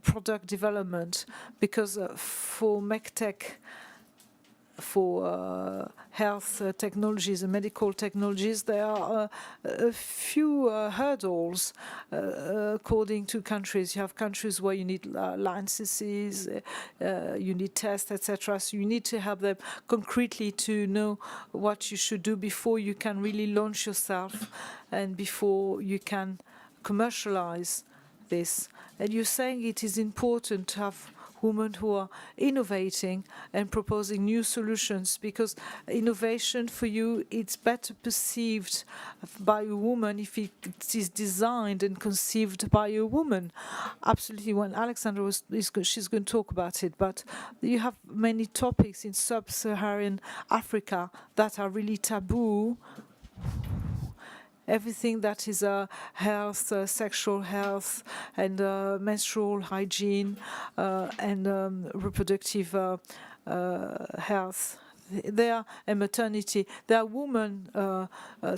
[SPEAKER 4] product development, because for MedTech, for health technologies and medical technologies, there are a few hurdles according to countries. You have countries where you need licenses, you need tests, etc. So you need to have them concretely to know what you should do before you can really launch yourself and before you can commercialize this. And you're saying it is important to have women who are innovating and proposing new solutions, because innovation for you, it's better perceived by a woman if it is designed and conceived by a woman. Absolutely. When Alexandra she's going to talk about it, but you have many topics in sub-Saharan Africa that are really taboo. Everything that is health, sexual health, and menstrual hygiene, and reproductive health. And maternity. They are women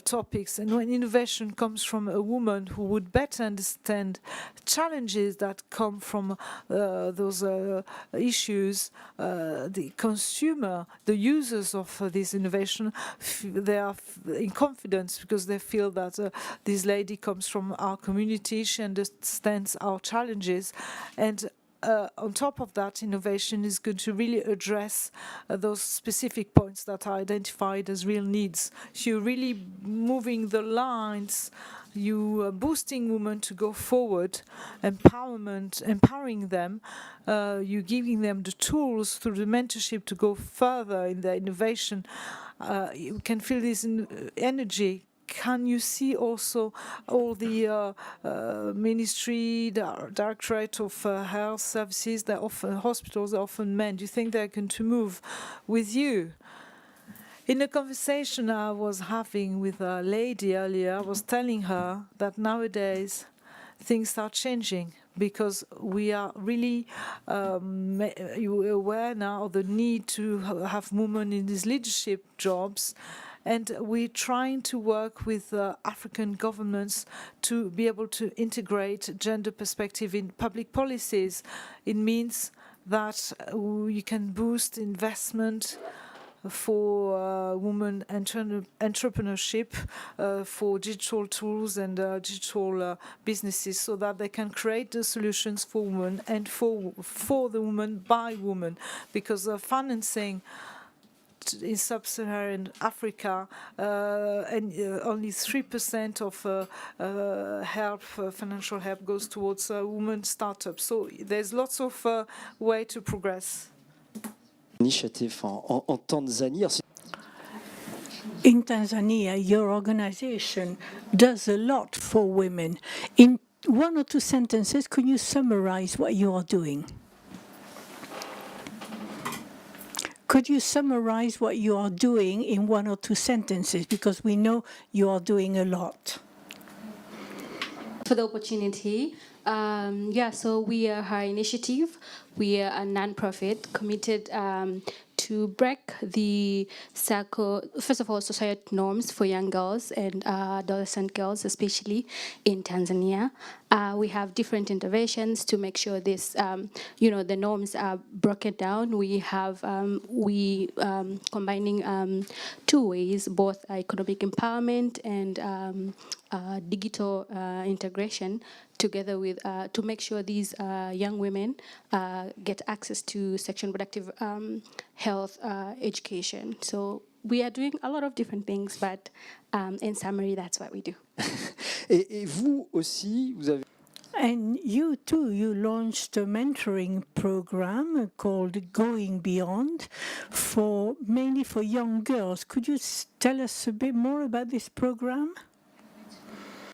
[SPEAKER 4] topics, and when innovation comes from a woman who would better understand challenges that come from those issues, the consumer, the users of this innovation, they are in confidence because they feel that this lady comes from our community, she understands our challenges, and on top of that, innovation is going to really address those specific points that are identified as real needs. So you're really moving the lines, you are boosting women to go forward, empowering them, you're giving them the tools through the mentorship to go further in their innovation. You can feel this energy. Can you see also all the ministry, the Directorate of Health Services, they're often hospitals, they're often men. Do you think they're going to move with you? In a conversation I was having with a lady earlier, I was telling her that nowadays things are changing, because we are really aware now of the need to have women in these leadership jobs. And we're trying to work with African governments to be able to integrate gender perspective in public policies. It means that you can boost investment for women entrepreneurship, for digital tools and digital businesses, so that they can create the solutions for women and for the women by women, because financing in sub-Saharan Africa, and only 3% of financial help goes towards women startups. So there's lots of way to progress.
[SPEAKER 3] Initiative en Tanzanie.
[SPEAKER 1] In Tanzania, your organization does a lot for women. In one or two sentences, can you summarize what you are doing? Could you summarize what you are doing in one or two sentences? Because we know you are doing a lot.
[SPEAKER 8] For the opportunity. So we are her initiative. We are a non-profit committed to break the first of all, society norms for young girls and adolescent girls, especially in Tanzania. We have different interventions to make sure this, the norms are broken down. We have combining two ways, both economic empowerment and digital integration, together with to make sure these young women get access to sexual and reproductive health education. So we are doing a lot of different things, but in summary, that's what we do.
[SPEAKER 3] Et vous aussi, vous avez...
[SPEAKER 1] And you too, you launched a mentoring program called Going Beyond, mainly for young girls. Could you tell us a bit more about this program?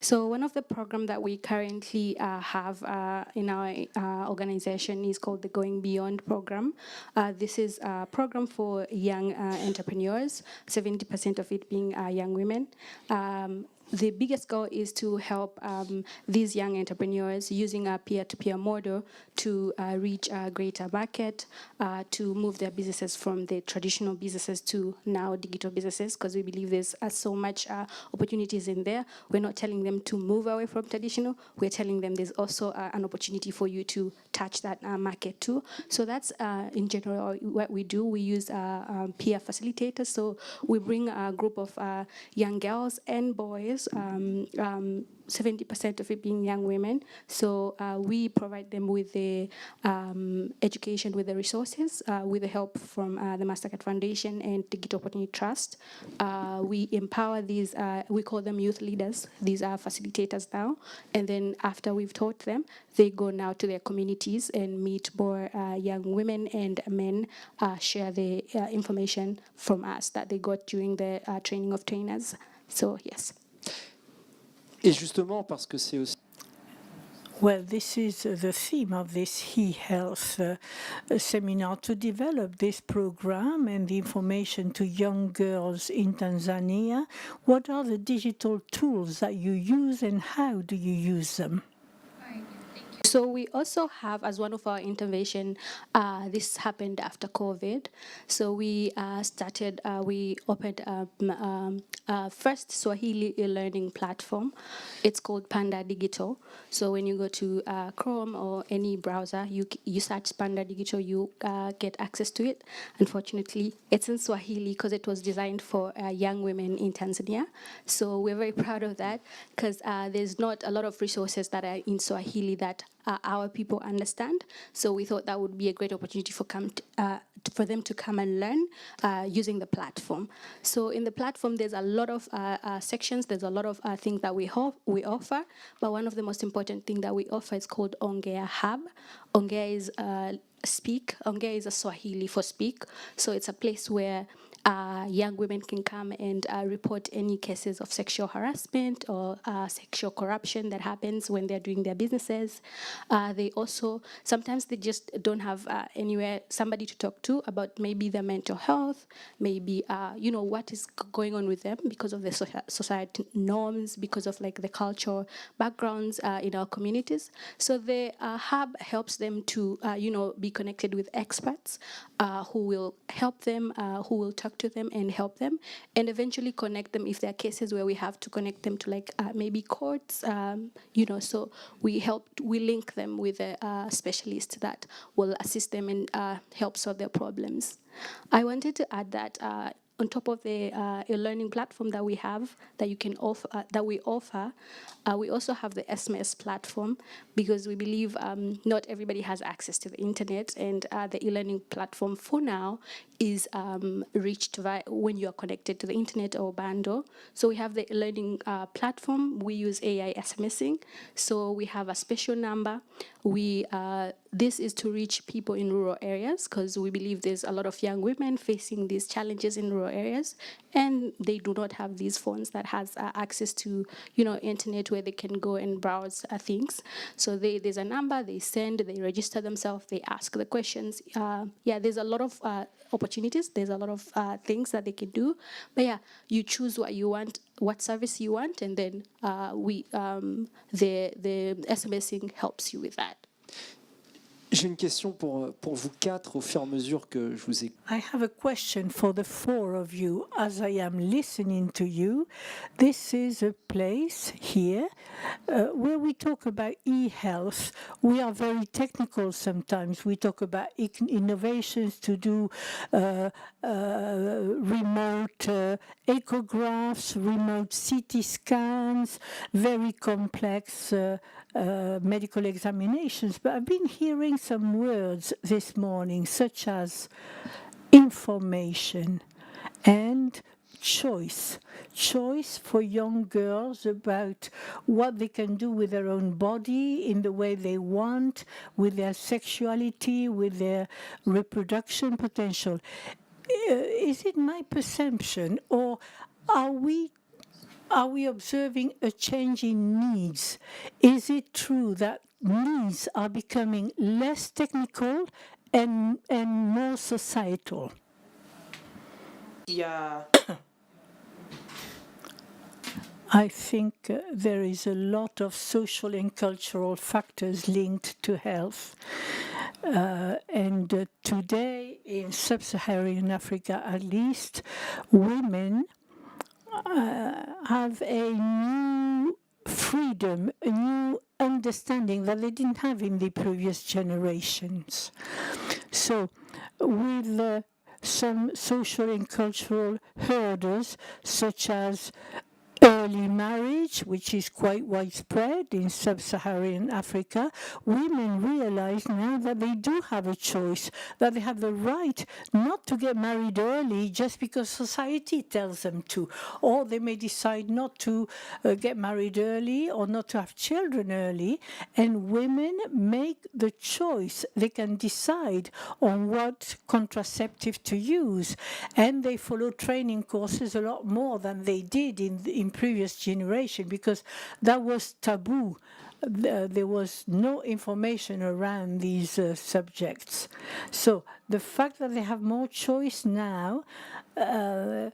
[SPEAKER 8] So one of the programs that we currently have in our organization is called the Going Beyond program. This is a program for young entrepreneurs, 70% of it being young women. The biggest goal is to help these young entrepreneurs using a peer-to-peer model to reach a greater market, to move their businesses from the traditional businesses to now digital businesses, because we believe there's so much opportunities in there. We're not telling them to move away from traditional. We're telling them there's also an opportunity for you to touch that market too. So that's in general what we do. We use peer facilitators. So we bring a group of young girls and boys, 70% of it being young women. So we provide them with the education, with the resources, with the help from the Mastercard Foundation and Digital Opportunity Trust. We empower these, we call them youth leaders. These are facilitators now. And then after we've taught them, they go now to their communities and meet more young women and men, share the information from us that they got during the training of trainers. So yes.
[SPEAKER 3] Et justement, parce que c'est aussi...
[SPEAKER 1] Well, this is the theme of this e-health seminar, to develop this program and the information to young girls in Tanzania. What are the digital tools that you use and how do you use them?
[SPEAKER 8] So we also have, as one of our intervention, this happened after COVID. So we we opened first Swahili e-learning platform. It's called Panda Digital. So when you go to Chrome or any browser, you search Panda Digital, you get access to it. Unfortunately, it's in Swahili because it was designed for young women in Tanzania. So we're very proud of that, because there's not a lot of resources that are in Swahili that our people understand. So we thought that would be a great opportunity for them to come and learn using the platform. So in the platform, there's a lot of sections. There's a lot of things that we offer. But one of the most important things that we offer is called Ongea Hub. Ongea is speak. Ongea is a Swahili for speak. So it's a place where young women can come and report any cases of sexual harassment or sexual corruption that happens when they're doing their businesses. They also, sometimes they just don't have somebody to talk to about maybe their mental health, maybe, what is going on with them because of the society norms, because of like the cultural backgrounds in our communities. So the hub helps them to, connected with experts who will help them, who will talk to them and help them, and eventually connect them if there are cases where we have to connect them to like maybe courts, so we link them with a specialist that will assist them and help solve their problems. I wanted to add that on top of the e-learning platform that we have, that you can offer, we also have the SMS platform, because we believe not everybody has access to the internet, and the e-learning platform for now is reached when you are connected to the internet or bundle. So we have the e-learning platform. We use AI SMSing, so we have a special number. This is to reach people in rural areas, because we believe there's a lot of young women facing these challenges in rural areas, and they do not have these phones that has access to, internet where they can go and browse things. So there's a number, they send, they register themselves, they ask the questions. There's a lot of opportunities. There's a lot of things that they can do. But you choose what you want, what service you want, and then the SMSing helps you with that.
[SPEAKER 3] J'ai une question pour vous quatre au fur et à mesure que je vous écoute.
[SPEAKER 1] I have a question for the four of you as I am listening to you. This is a place here where we talk about e-health. We are very technical sometimes. We talk about innovations to do remote echographs, remote CT scans, very complex medical examinations. But I've been hearing some words this morning, such as information and choice for young girls about what they can do with their own body in the way they want, with their sexuality, with their reproduction potential. Is it my perception, or are we observing a change in needs? Is it true that needs are becoming less technical and more societal?
[SPEAKER 10] Yeah.
[SPEAKER 1] I think there is a lot of social and cultural factors linked to health. And today, in sub-Saharan Africa at least, women have a new freedom, a new understanding that they didn't have in the previous generations. So with some social and cultural hurdles, such as early marriage, which is quite widespread in sub-Saharan Africa, women realize now that they do have a choice, that they have the right not to get married early just because society tells them to, or they may decide not to get married early or not to have children early, and women make the choice. They can decide on what contraceptive to use, and they follow training courses a lot more than they did in previous generation, because that was taboo. There was no information around these subjects. So the fact that they have more choice now, and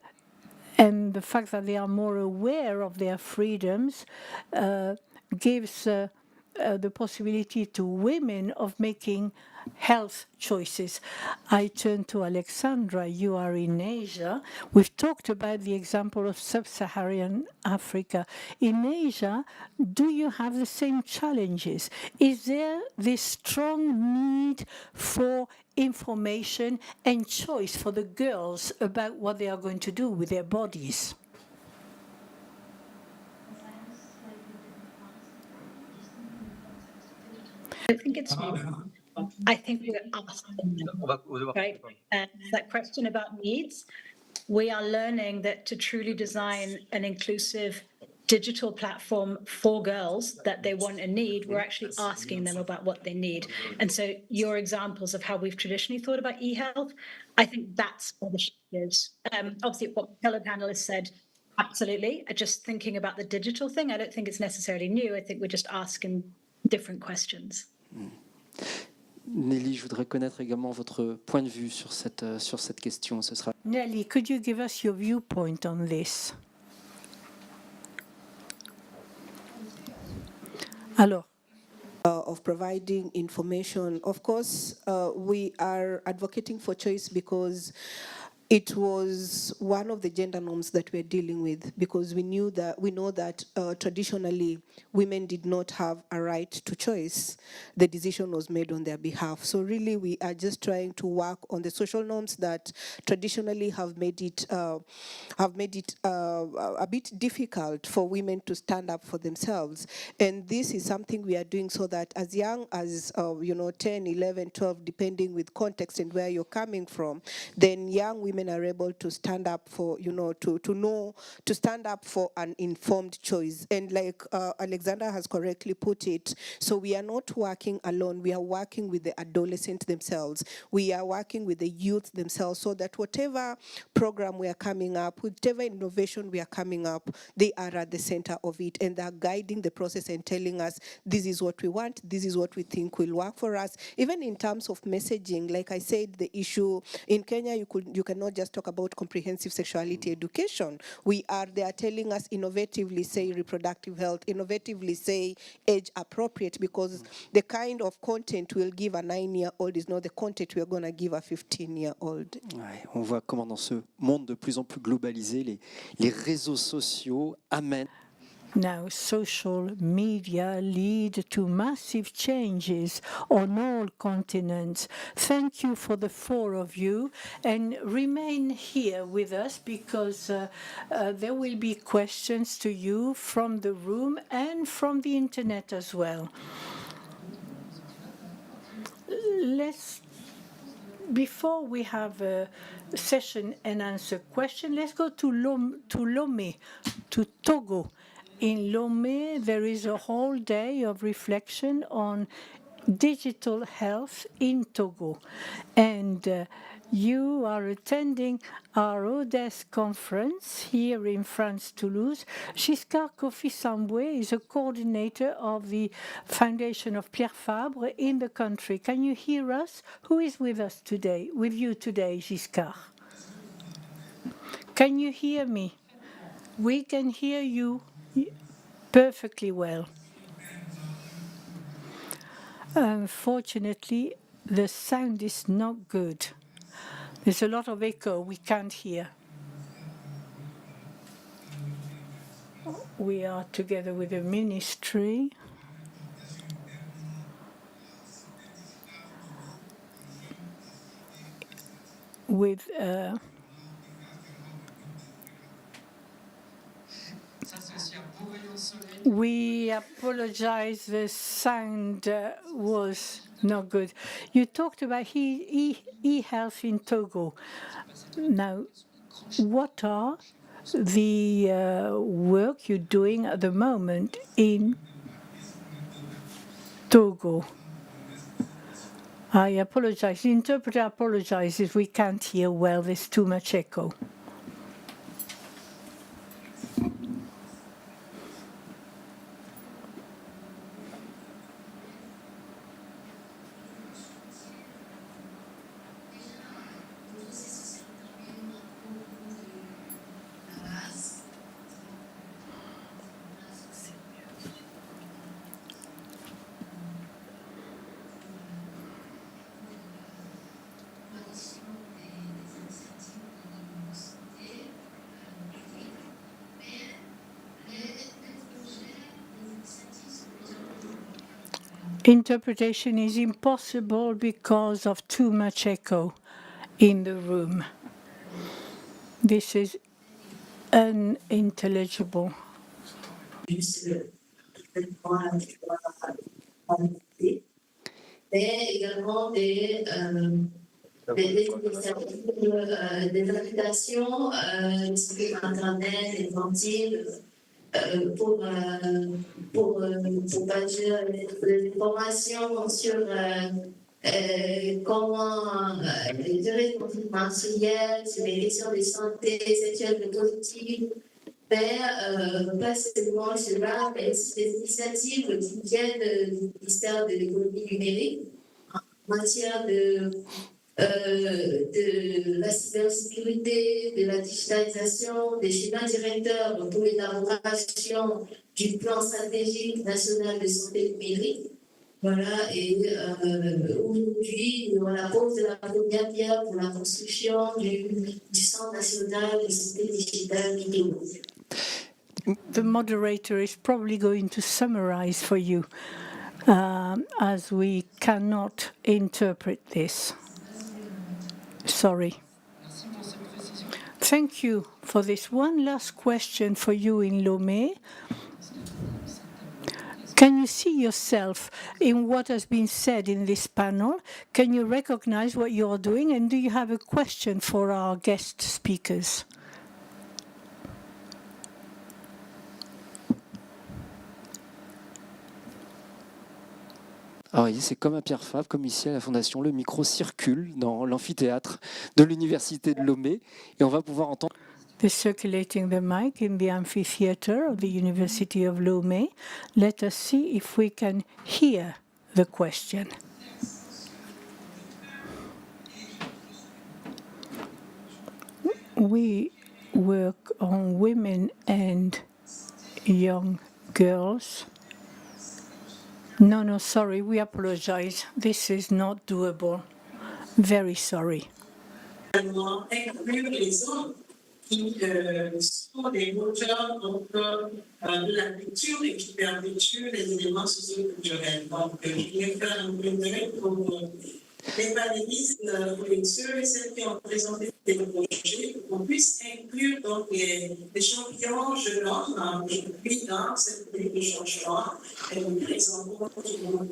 [SPEAKER 1] the fact that they are more aware of their freedoms, gives the possibility to women of making health choices. I turn to Alexandra. You are in Asia. We've talked about the example of sub-Saharan Africa. In Asia, do you have the same challenges? Is there this strong need for information and choice for the girls about what they are going to do with their bodies?
[SPEAKER 19] I think it's I think we're asking them, right? That question about needs, we are learning that to truly design an inclusive digital platform for girls that they want and need, we're actually asking them about what they need. And so your examples of how we've traditionally thought about e-health, I think that's where the shift is. Obviously, what fellow panelists said, absolutely. Just thinking about the digital thing, I don't think it's necessarily new. I think we're just asking different questions.
[SPEAKER 3] Nelly, je voudrais connaître également votre point de vue sur cette question. Ce sera...
[SPEAKER 1] Nelly, could you give us your viewpoint on this? Alors,
[SPEAKER 10] of providing information. Of course, we are advocating for choice because it was one of the gender norms that we're dealing with, because we know that traditionally women did not have a right to choice. The decision was made on their behalf. So really we are just trying to work on the social norms that traditionally have made it a bit difficult for women to stand up for themselves. And this is something we are doing so that as young as 10, 11, 12, depending with context and where you're coming from, then young women are able to stand up for, to stand up for an informed choice. And like Alexander has correctly put it, so we are not working alone, we are working with the adolescents themselves, we are working with the youth themselves, so that whatever program we are coming up, whatever innovation we are coming up, they are at the center of it, and they're guiding the process and telling us, this is what we want, this is what we think will work for us. Even in terms of messaging, like I said, the issue in Kenya, you cannot just talk about comprehensive sexuality education. They are telling us innovatively say reproductive health, innovatively say age appropriate, because the kind of content we'll give a 9-year-old is not the content we're going to give a 15-year-old.
[SPEAKER 3] Ouais, on voit comment dans ce monde de plus en plus globalisé, les réseaux sociaux amènent.
[SPEAKER 1] Now, social media lead to massive changes on all continents. Thank you for the four of you, and remain here with us, because there will be questions to you from the room and from the internet as well. Before we have a session and answer question, let's go to Lomé, to Togo. In Lomé, there is a whole day of reflection on digital health in Togo. And you are attending our ODS conference here in France, Toulouse. Giscard Kofi Sambwe is a coordinator of the Foundation of Pierre Fabre in the country. Can you hear us? Who is with us today, with you today, Giscard? Can you hear me? We can hear you perfectly well. Unfortunately, the sound is not good. There's a lot of echo, we can't hear. We are together with the ministry. With we apologize, the sound was not good. You talked about e-health in Togo. Now, what are the work you're doing at the moment in Togo? I apologize. The interpreter apologizes. We can't hear well. There's too much echo. Interpretation is impossible because of too much echo in the room. This is unintelligible.
[SPEAKER 7] Mais également des applications, des sites internet, des ventiles, pour bâtir des informations sur comment gérer le conflit menstruel, sur les questions de santé sexuelle reproductive, mais pas seulement cela, mais aussi des initiatives qui viennent du ministère de l'économie numérique en matière de la cybersécurité, de la digitalisation, des schémas directeurs pour l'élaboration du plan stratégique national de santé numérique. Voilà, et aujourd'hui, on la pose de la première pierre pour la construction du Centre national de santé digitale KEYNOTE.
[SPEAKER 1] The moderator is probably going to summarize for you, as we cannot interpret this. Sorry. Thank you for this. One last question for you in Lomé. Can you see yourself in what has been said in this panel? Can you recognize what you are doing? And do you have a question for our guest speakers?
[SPEAKER 3] Alors, voyez, c'est comme à Pierre Fabre, comme ici à la Fondation, le micro circule dans l'amphithéâtre de l'Université de Lomé et on va pouvoir entendre.
[SPEAKER 1] They're circulating the mic in the amphitheater of the University of Lomé. Let us see if we can hear the question. We work on women and young girls. No, sorry, we apologize. This is not doable. Very sorry.
[SPEAKER 9] Inclure les hommes qui sont des moteurs donc, de la culture et qui perpétuent les éléments socioculturels. Donc, je vais faire un peu de pour les panélistes, pour ceux et celles qui ont présenté des projets, qu'on puisse inclure donc, les champions jeunes hommes aujourd'hui dans cette politique de changement et donc les endroits qui vont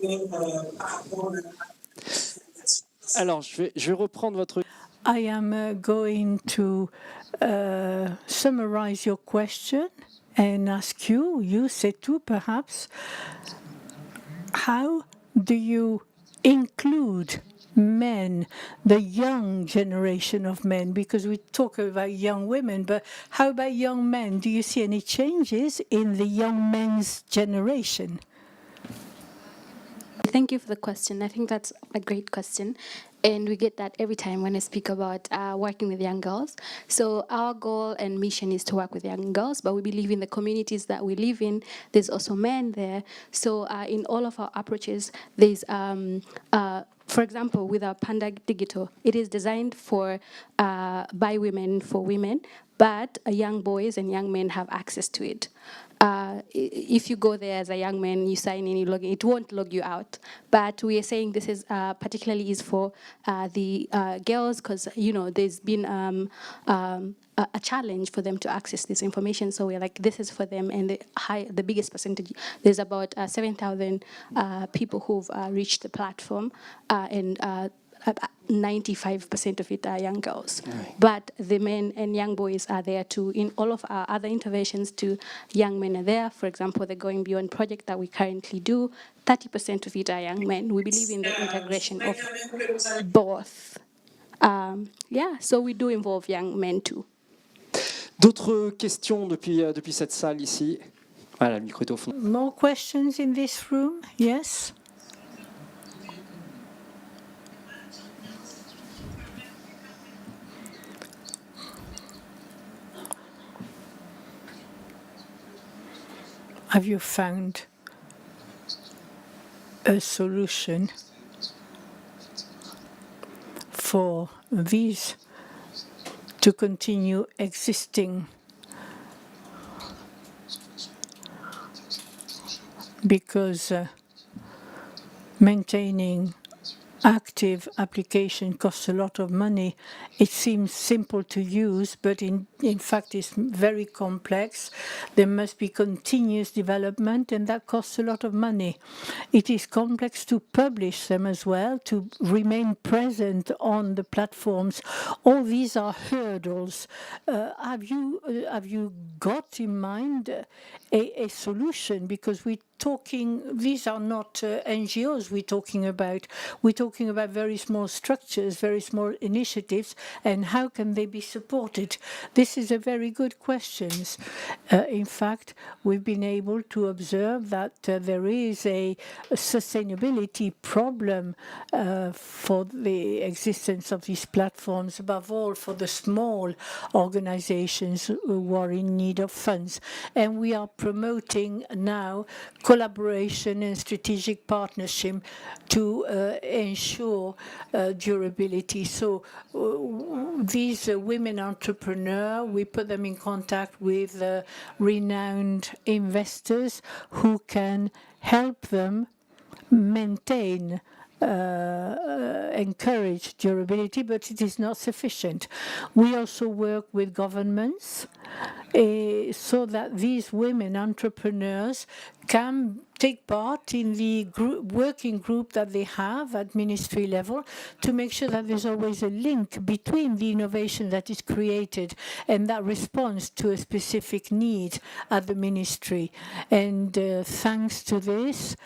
[SPEAKER 9] par rapport à.
[SPEAKER 3] Alors, je vais reprendre votre.
[SPEAKER 1] I am going to summarize your question and ask you, Setu, perhaps, how do you include men, the young generation of men, because we talk about young women, but how about young men? Do you see any changes in the young men's generation?
[SPEAKER 8] Thank you for the question. I think that's a great question. And we get that every time when I speak about working with young girls. So our goal and mission is to work with young girls, but we believe in the communities that we live in, there's also men there. So in all of our approaches, there's, for example, with our Panda Digital, it is designed for by women for women, but young boys and young men have access to it. If you go there as a young man, you sign in, you log in, it won't log you out. But we are saying this is particularly is for the girls because, you know, there's been a challenge for them to access this information. So we're like, this is for them. And the biggest percentage, there's about 7,000 people who've reached the platform and 95% of it are young girls. Right. But the men and young boys are there too. In all of our other interventions too, young men are there. For example, the Going Beyond project that we currently do, 30% of it are young men. We believe in the integration of both. So we do involve young men too.
[SPEAKER 3] D'autres questions depuis cette salle ici? Voilà, le micro est au fond.
[SPEAKER 1] More questions in this room? Yes? Have you found a solution for these to continue existing? Because maintaining active application costs a lot of money. It seems simple to use, but in fact it's very complex. There must be continuous development, and that costs a lot of money. It is complex to publish them as well, to remain present on the platforms. All these are hurdles. Have you got in mind a solution? Because these are not NGOs we're talking about. We're talking about very small structures, very small initiatives, and how can they be supported? This is a very good question. In fact, we've been able to observe that there is a sustainability problem for the existence of these platforms, above all for the small organizations who are in need of funds. And we are promoting now collaboration and strategic partnership to ensure durability. So these women entrepreneurs, we put them in contact with renowned investors who can help them maintain encourage durability, but it is not sufficient. We also work with governments so that these women entrepreneurs can take part in the working group that they have at ministry level to make sure that there's always a link between the innovation that is created and that responds to a specific need at the ministry. And thanks to this,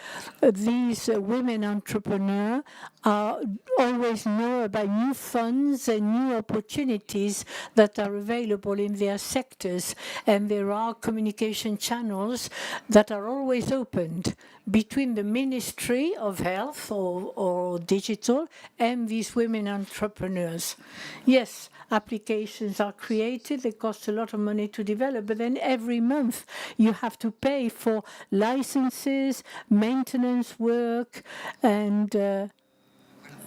[SPEAKER 1] these women entrepreneurs always know about new funds and new opportunities that are available in their sectors. And there are communication channels that are always opened between the Ministry of Health or digital and these women entrepreneurs. Yes, applications are created, they cost a lot of money to develop, but then every month you have to pay for licenses, maintenance work, and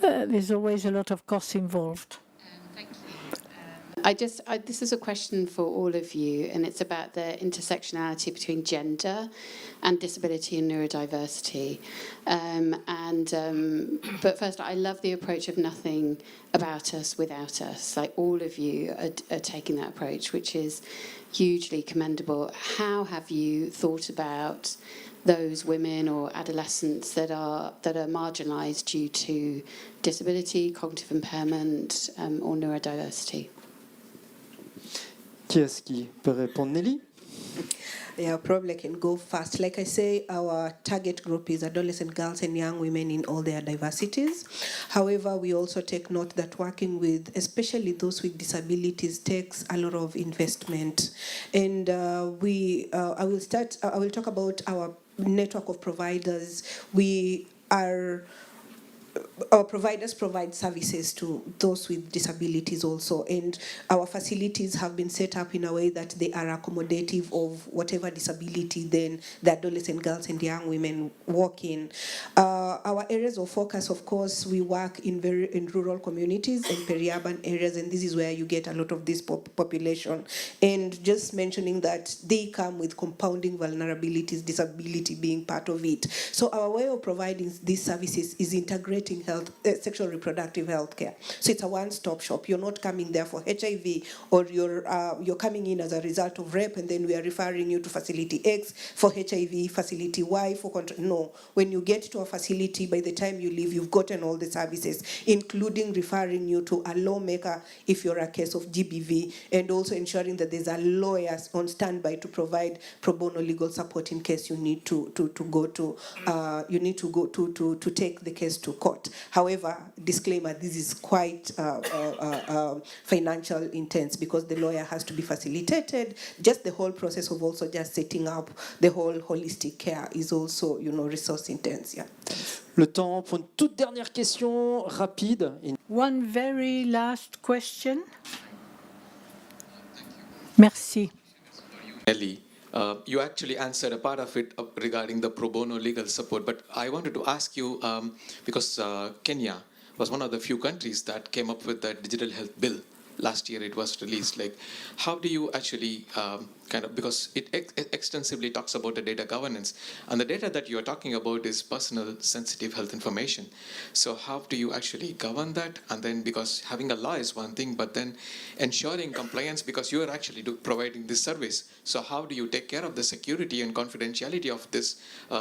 [SPEAKER 1] there's always a lot of costs involved.
[SPEAKER 5] This is a question for all of you, and it's about the intersectionality between gender and disability and neurodiversity. But first, I love the approach of nothing about us without us. Like all of you are taking that approach, which is hugely commendable. How have you thought about those women or adolescents that are marginalised due to disability, cognitive impairment, or neurodiversity?
[SPEAKER 3] Qui est-ce qui peut répondre? Nelly?
[SPEAKER 10] Yeah, probably I can go fast. Like I say, our target group is adolescent girls and young women in all their diversities. However, we also take note that working with, especially those with disabilities, takes a lot of investment. And I will talk about our network of providers. Our providers provide services to those with disabilities also, and our facilities have been set up in a way that they are accommodative of whatever disability then the adolescent girls and young women walk in. Our areas of focus, of course, we work in rural communities and peri-urban areas, and this is where you get a lot of this population. And just mentioning that they come with compounding vulnerabilities, disability being part of it. So our way of providing these services is integrating health, sexual reproductive health care. So it's a one-stop shop. You're not coming there for HIV, or you're coming in as a result of rape, and then we are referring you to facility X for HIV, facility Y for no. When you get to a facility, by the time you leave, you've gotten all the services, including referring you to a lawmaker if you're a case of GBV, and also ensuring that there's a lawyer on standby to provide pro bono legal support in case you need to take the case to court. However, disclaimer, this is quite financial intense because the lawyer has to be facilitated. Just the whole process of also just setting up the whole holistic care is also, resource intense. Yeah.
[SPEAKER 3] Le temps pour une toute dernière question rapide.
[SPEAKER 1] One very last question. Merci.
[SPEAKER 22] Ellie, you actually answered a part of it regarding the pro bono legal support, but I wanted to ask you, because Kenya was one of the few countries that came up with the digital health bill. Last year it was released. Like, how do you actually because it extensively talks about the data governance, and the data that you're talking about is personal sensitive health information. So how do you actually govern that? And then, because having a law is one thing, but then ensuring compliance, because you are actually providing this service. So how do you take care of the security and confidentiality of this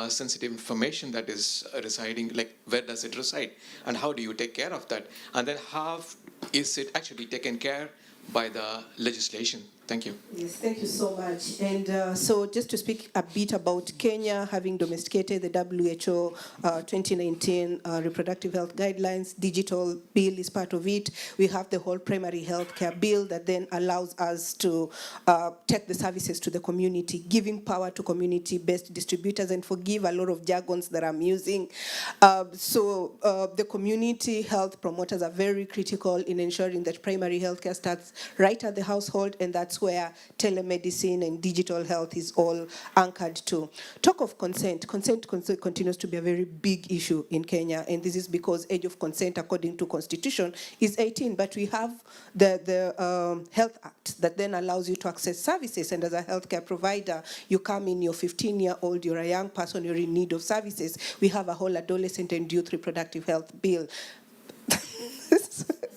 [SPEAKER 22] sensitive information that is residing, like where does it reside? And how do you take care of that? And then how is it actually taken care by the legislation? Thank you.
[SPEAKER 10] Yes, thank you so much. And so just to speak a bit about Kenya having domesticated the WHO 2019 reproductive health guidelines, digital bill is part of it. We have the whole primary health care bill that then allows us to take the services to the community, giving power to community-based distributors, and forgive a lot of jargons that I'm using. So the community health promoters are very critical in ensuring that primary health care starts right at the household, and that's where telemedicine and digital health is all anchored to. Talk of consent. Consent continues to be a very big issue in Kenya, and this is because age of consent, according to Constitution, is 18, but we have the Health Act that then allows you to access services, and as a healthcare provider, you come in, you're 15-year-old, you're a young person, you're in need of services. We have a whole adolescent and youth reproductive health bill.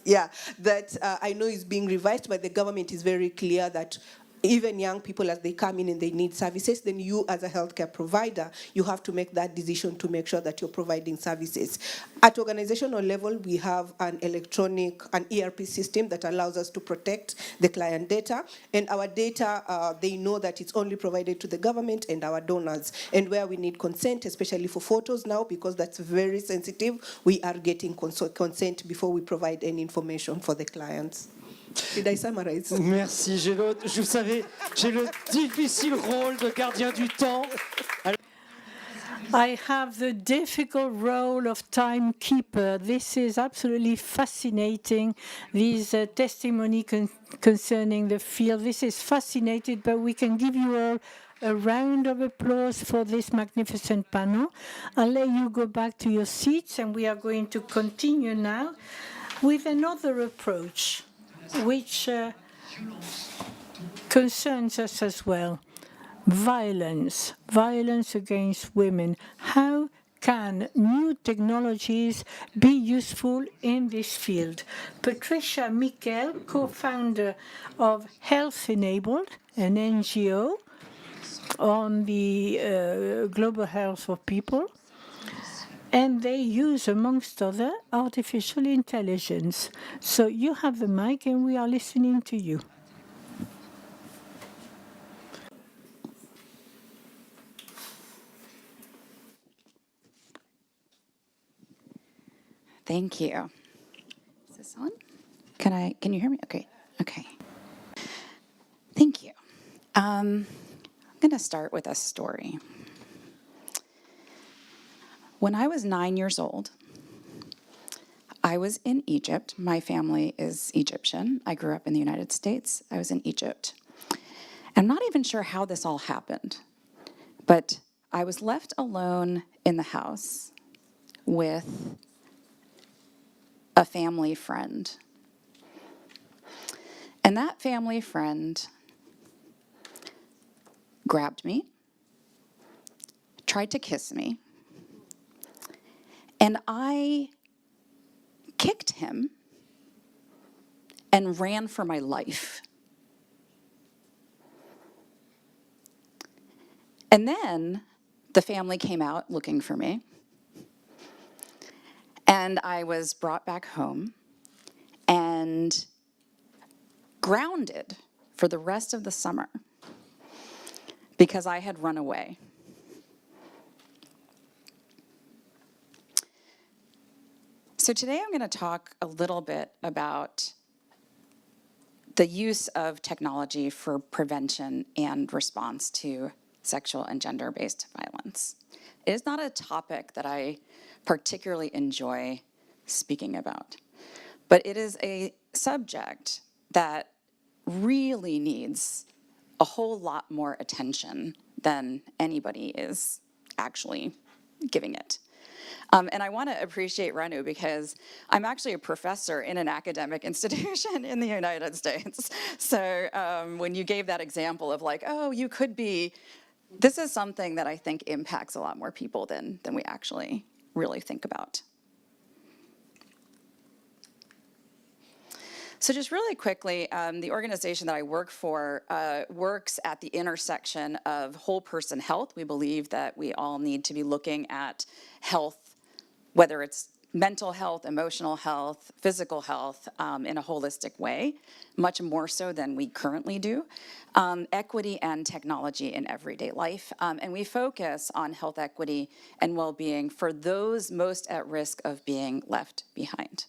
[SPEAKER 10] Yeah, that I know is being revised, but the government is very clear that even young people, as they come in and they need services, then you as a healthcare provider, you have to make that decision to make sure that you're providing services. At organizational level, we have an ERP system that allows us to protect the client data. And our data, they know that it's only provided to the government and our donors. And where we need consent, especially for photos now, because that's very sensitive, we are getting consent before we provide any information for the clients. Did I summarize?
[SPEAKER 3] Merci. Je vous savais, j'ai le difficile rôle de gardien du temps.
[SPEAKER 1] I have the difficult role of timekeeper. This is absolutely fascinating, these testimony concerning the field. This is fascinating, but we can give you all a round of applause for this magnificent panel. I'll let you go back to your seats, and we are going to continue now with another approach, which concerns us as well. Violence against women. How can new technologies be useful in this field? Patricia Miquel, co-founder of Health Enabled, an NGO on the global health of people. And they use, amongst other, artificial intelligence. So you have the mic and we are listening to you.
[SPEAKER 6] Thank you. Is this on? Can you hear me? Okay. Thank you. I'm going to start with a story. When I was 9 years old, I was in Egypt. My family is Egyptian. I grew up in the United States. I was in Egypt. I'm not even sure how this all happened, but I was left alone in the house with a family friend. And that family friend grabbed me, tried to kiss me, and I kicked him and ran for my life. And then the family came out looking for me, and I was brought back home and grounded for the rest of the summer because I had run away. So today I'm going to talk a little bit about the use of technology for prevention and response to sexual and gender-based violence. It is not a topic that I particularly enjoy speaking about, but it is a subject that really needs a whole lot more attention than anybody is actually giving it. And I want to appreciate Renu because I'm actually a professor in an academic institution in the United States. So when you gave that example of like, oh, you could be, this is something that I think impacts a lot more people than we actually really think about. So just really quickly, the organization that I work for works at the intersection of whole person health. We believe that we all need to be looking at health, whether it's mental health, emotional health, physical health, in a holistic way, much more so than we currently do. Equity and technology in everyday life. And we focus on health equity and well-being for those most at risk of being left behind.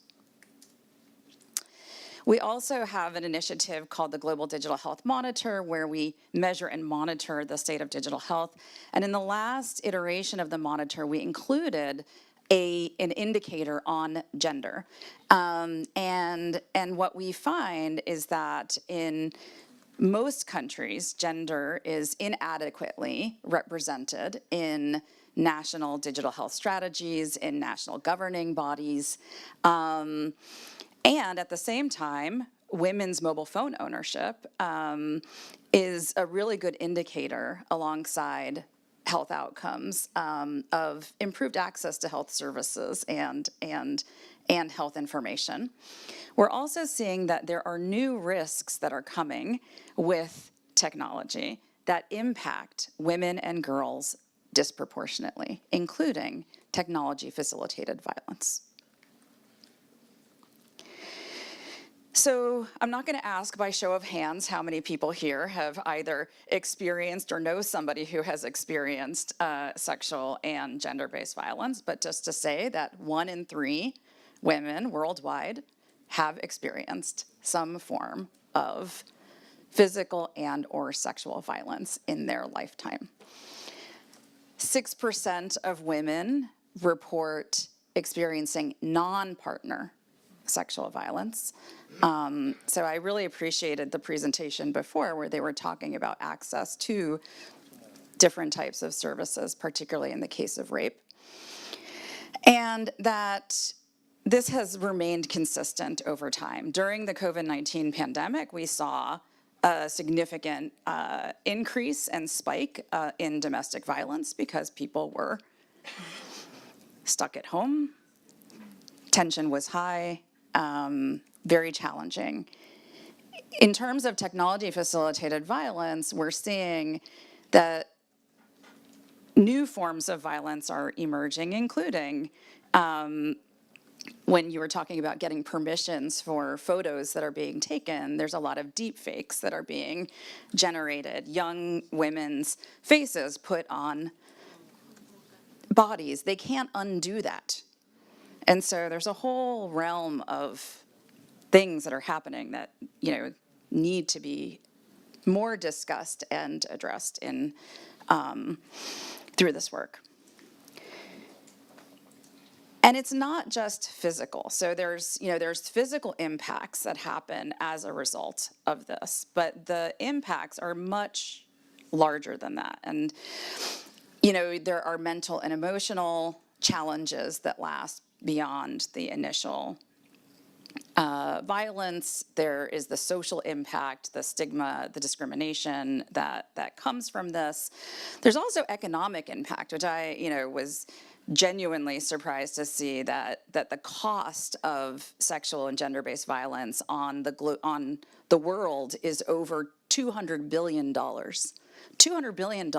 [SPEAKER 6] We also have an initiative called the Global Digital Health Monitor, where we measure and monitor the state of digital health. And in the last iteration of the monitor, we included an indicator on gender. And what we find is that in most countries, gender is inadequately represented in national digital health strategies, in national governing bodies, and at the same time, women's mobile phone ownership is a really good indicator alongside health outcomes of improved access to health services and health information. We're also seeing that there are new risks that are coming with technology that impact women and girls disproportionately, including technology-facilitated violence. So I'm not going to ask by show of hands how many people here have either experienced or know somebody who has experienced sexual and gender-based violence, but just to say that 1 in 3 women worldwide have experienced some form of physical and or sexual violence in their lifetime. 6% of women report experiencing non-partner sexual violence. So I really appreciated the presentation before where they were talking about access to different types of services, particularly in the case of rape. And that this has remained consistent over time. During the COVID-19 pandemic, we saw a significant increase and spike in domestic violence because people were stuck at home. Tension was high, very challenging. In terms of technology-facilitated violence, we're seeing that new forms of violence are emerging, including when you were talking about getting permissions for photos that are being taken, there's a lot of deep fakes that are being generated. Young women's faces put on bodies. They can't undo that. And so there's a whole realm of things that are happening that, need to be more discussed and addressed in through this work. And it's not just physical. So there's physical impacts that happen as a result of this, but the impacts are much larger than that. And, there are mental and emotional challenges that last beyond the initial violence. There is the social impact, the stigma, the discrimination that comes from this. There's also economic impact, which I, was genuinely surprised to see that the cost of sexual and gender-based violence on the world is over $200 billion. $200 billion.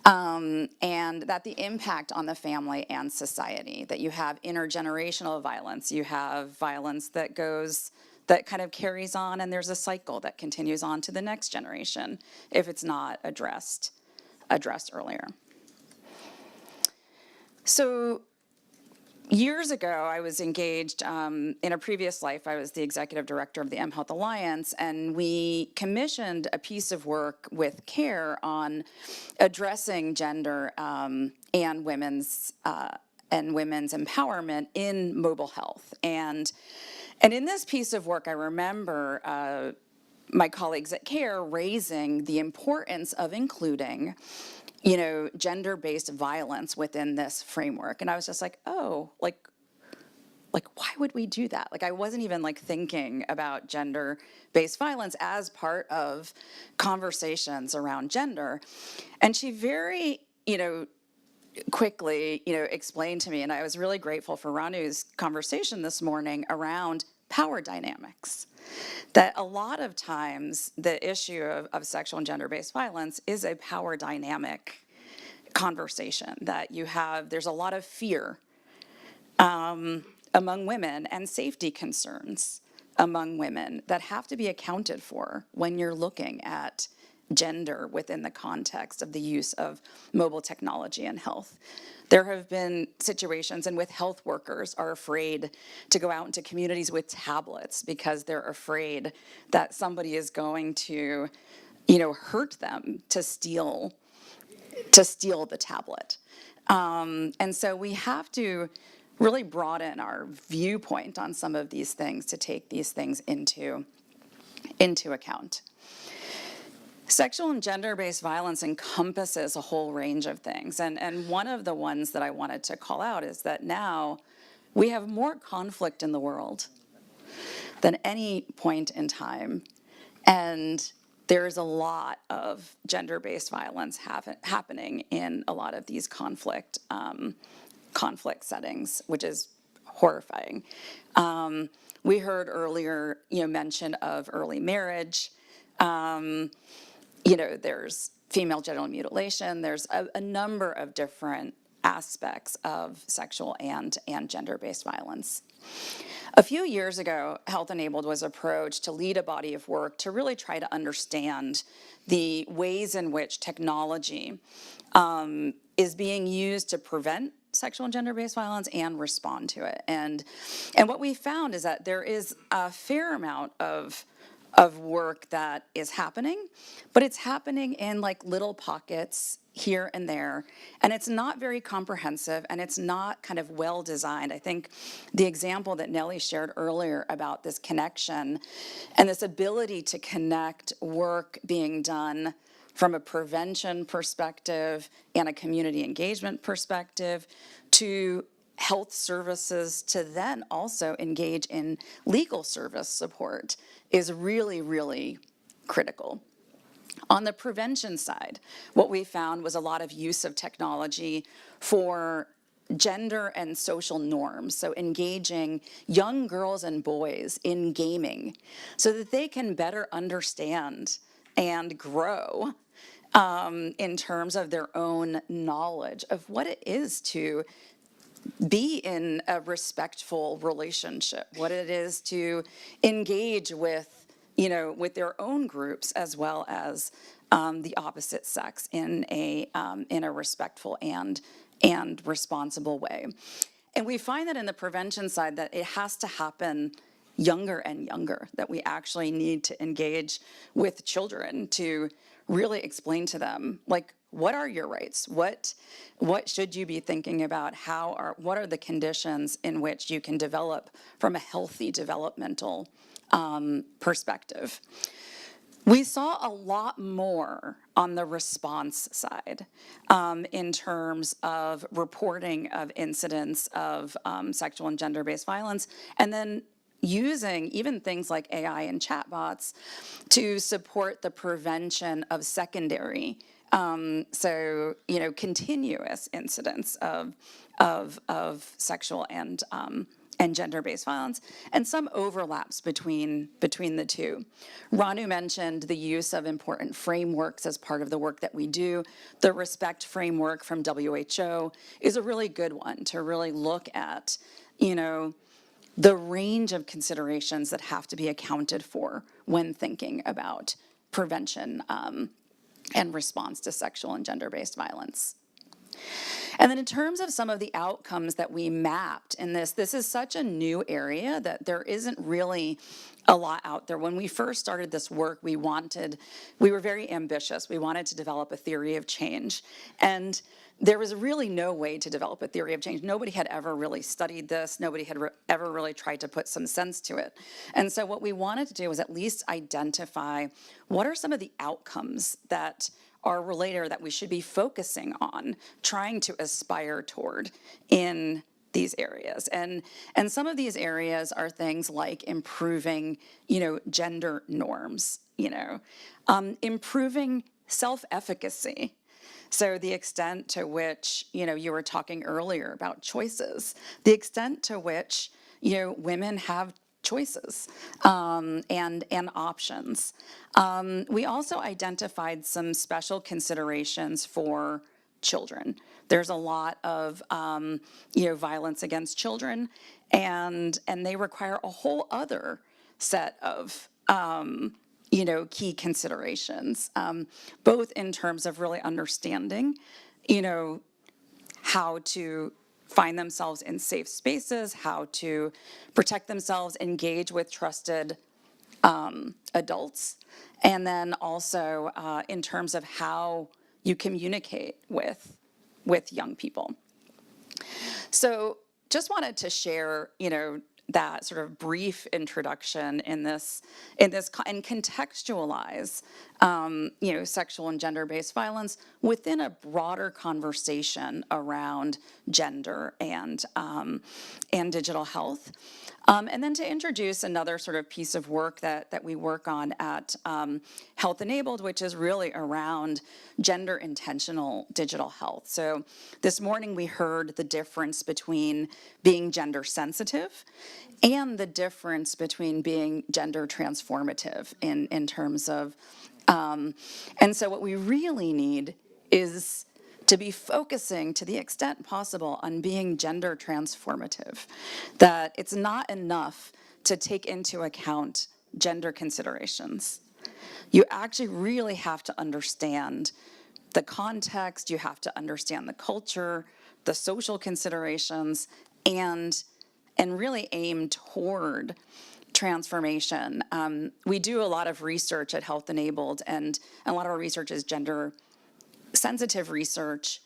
[SPEAKER 6] And that the impact on the family and society, that you have intergenerational violence, you have violence that kind of carries on, and there's a cycle that continues on to the next generation if it's not addressed earlier. So years ago, I was engaged in a previous life. I was the executive director of the M-Health Alliance, and we commissioned a piece of work with CARE on addressing gender and women's empowerment in mobile health. And in this piece of work, I remember my colleagues at CARE raising the importance of including gender-based violence within this framework. And I was just like, oh, like why would we do that? I wasn't even thinking about gender-based violence as part of conversations around gender. And she very, quickly, explained to me, and I was really grateful for Ranu's conversation this morning around power dynamics. That a lot of times the issue of sexual and gender-based violence is a power dynamic conversation, that there's a lot of fear among women and safety concerns among women that have to be accounted for when you're looking at gender within the context of the use of mobile technology in health. There have been situations in which health workers are afraid to go out into communities with tablets because they're afraid that somebody is going to, hurt them to steal the tablet. And so we have to really broaden our viewpoint on some of these things to take these things into into account. Sexual and gender-based violence encompasses a whole range of things. And one of the ones that I wanted to call out is that now we have more conflict in the world than any point in time. And there's a lot of gender-based violence happening in a lot of these conflict settings, which is horrifying. We heard earlier, mention of early marriage. There's female genital mutilation. There's a number of different aspects of sexual and gender-based violence. A few years ago, Health Enabled was approached to lead a body of work to really try to understand the ways in which technology is being used to prevent sexual and gender-based violence and respond to it. And what we found is that there is a fair amount of work that is happening, but it's happening in like little pockets here and there, and it's not very comprehensive, and it's not kind of well designed. I think the example that Nellie shared earlier about this connection and this ability to connect work being done from a prevention perspective and a community engagement perspective to health services to then also engage in legal service support is really, really critical. On the prevention side, what we found was a lot of use of technology for gender and social norms, so engaging young girls and boys in gaming so that they can better understand and grow in terms of their own knowledge of what it is to be in a respectful relationship, what it is to engage with their own groups as well as the opposite sex in a respectful and responsible way. And we find that in the prevention side that it has to happen younger and younger, that we actually need to engage with children to really explain to them, like, what are your rights? What should you be thinking about? What are the conditions in which you can develop from a healthy developmental perspective? We saw a lot more on the response side in terms of reporting of incidents of sexual and gender-based violence, and then using even things like AI and chatbots to support the prevention of secondary, continuous incidents of sexual and gender-based violence, and some overlaps between the two. Ranu mentioned the use of important frameworks as part of the work that we do. The RESPECT framework from WHO is a really good one to really look at, the range of considerations that have to be accounted for when thinking about prevention and response to sexual and gender-based violence. And then in terms of some of the outcomes that we mapped in this is such a new area that there isn't really a lot out there. When we first started this work, we were very ambitious. We wanted to develop a theory of change. And there was really no way to develop a theory of change. Nobody had ever really studied this. Nobody had ever really tried to put some sense to it. And so what we wanted to do was at least identify what are some of the outcomes that are related or that we should be focusing on, trying to aspire toward in these areas. And some of these areas are things like improving, gender norms, improving self-efficacy. So the extent to which, you were talking earlier about choices, the extent to which, women have choices and options. We also identified some special considerations for children. There's a lot of violence against children, and they require a whole other set of key considerations, both in terms of really understanding, how to find themselves in safe spaces, how to protect themselves, engage with trusted adults, and then also in terms of how you communicate with young people. So just wanted to share, that sort of brief introduction in this and contextualize, sexual and gender-based violence within a broader conversation around gender and digital health. And then to introduce another sort of piece of work that we work on at Health Enabled, which is really around gender intentional digital health. So this morning we heard the difference between being gender sensitive and the difference between being gender transformative in terms of, and so what we really need is to be focusing to the extent possible on being gender transformative, that it's not enough to take into account gender considerations. You actually really have to understand the context, you have to understand the culture, the social considerations, and really aim toward transformation. We do a lot of research at Health Enabled, and a lot of our research is gender sensitive research.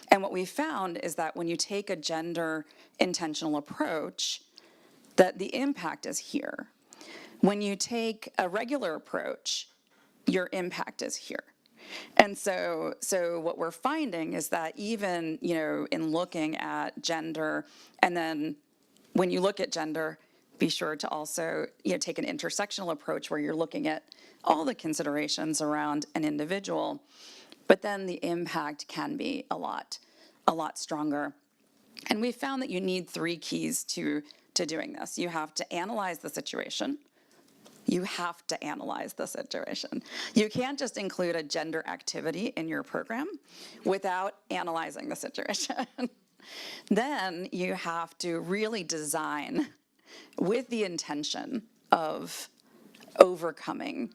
[SPEAKER 6] And what we found is that when you take a gender intentional approach, that the impact is here. When you take a regular approach, your impact is here. And so what we're finding is that even, in looking at gender, and then when you look at gender, be sure to also, take an intersectional approach where you're looking at all the considerations around an individual, but then the impact can be a lot stronger. And we found that you need 3 keys to doing this. You have to analyze the situation. You have to analyze the situation. You can't just include a gender activity in your program without analyzing the situation. Then you have to really design with the intention of overcoming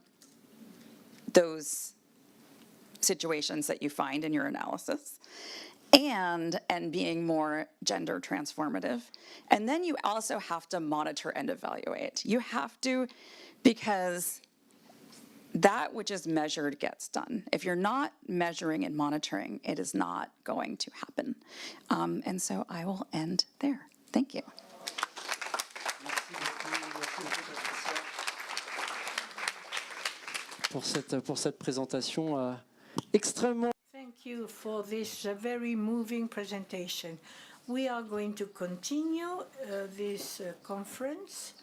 [SPEAKER 6] those situations that you find in your analysis and being more gender transformative. And then you also have to monitor and evaluate. You have to, because that which is measured gets done. If you're not measuring and monitoring, it is not going to happen. And so I will end there. Thank you.
[SPEAKER 3] Pour cette présentation extrêmement.
[SPEAKER 1] Thank you for this very moving presentation. We are going to continue this conference,